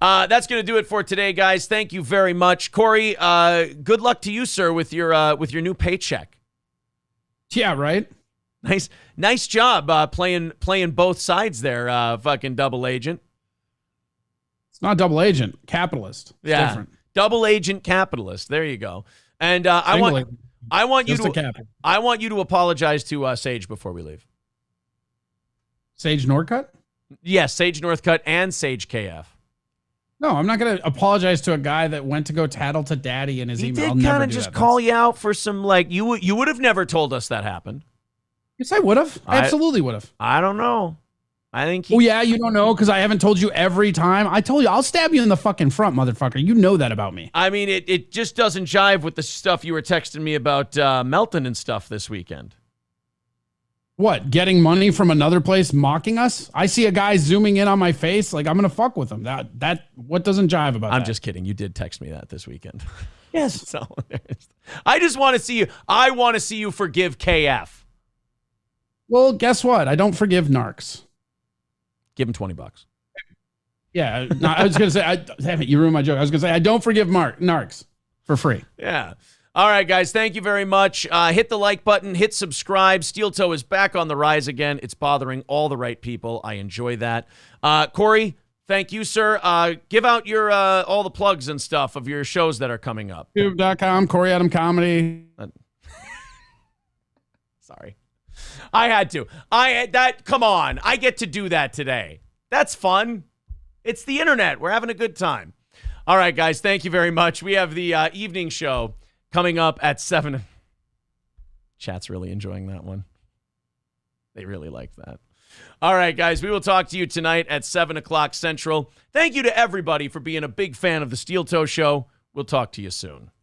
That's going to do it for today, guys. Thank you very much. Corey, good luck to you, sir, with your new paycheck. Yeah, right. Nice job playing both sides there, fucking double agent. It's not double agent, capitalist. It's different. Double agent capitalist. There you go. And I want you to apologize to Sage before we leave. Sage Northcutt? Yes, Sage Northcutt and Sage KF. No, I'm not going to apologize to a guy that went to go tattle to daddy in his email. He did kind of just call you out for some, like, you would have never told us that happened. Yes, I would have. I absolutely would have. I don't know. I think Oh, yeah, you don't know because I haven't told you every time. I told you, I'll stab you in the fucking front, motherfucker. You know that about me. I mean, it just doesn't jive with the stuff you were texting me about Melton and stuff this weekend. What, getting money from another place mocking us? I see a guy zooming in on my face. Like, I'm going to fuck with him. That what doesn't jive about that? I'm just kidding. You did text me that this weekend. Yes. So I just want to see you. I want to see you forgive KF. Well, guess what? I don't forgive narcs. Give him $20. Yeah. No, I was going to say, damn it, you ruined my joke. I was going to say, I don't forgive narcs for free. Yeah. All right, guys, thank you very much. Hit the like button, hit subscribe. Steel Toe is back on the rise again. It's bothering all the right people. I enjoy that. Corey, thank you, sir. Give out your all the plugs and stuff of your shows that are coming up. YouTube.com, Corey Adam Comedy. Sorry. I had to. Come on. I get to do that today. That's fun. It's the internet. We're having a good time. All right, guys, thank you very much. We have the evening show coming up at 7. Chat's really enjoying that one. They really like that. All right, guys, we will talk to you tonight at 7 o'clock Central. Thank you to everybody for being a big fan of the Steel Toe Show. We'll talk to you soon.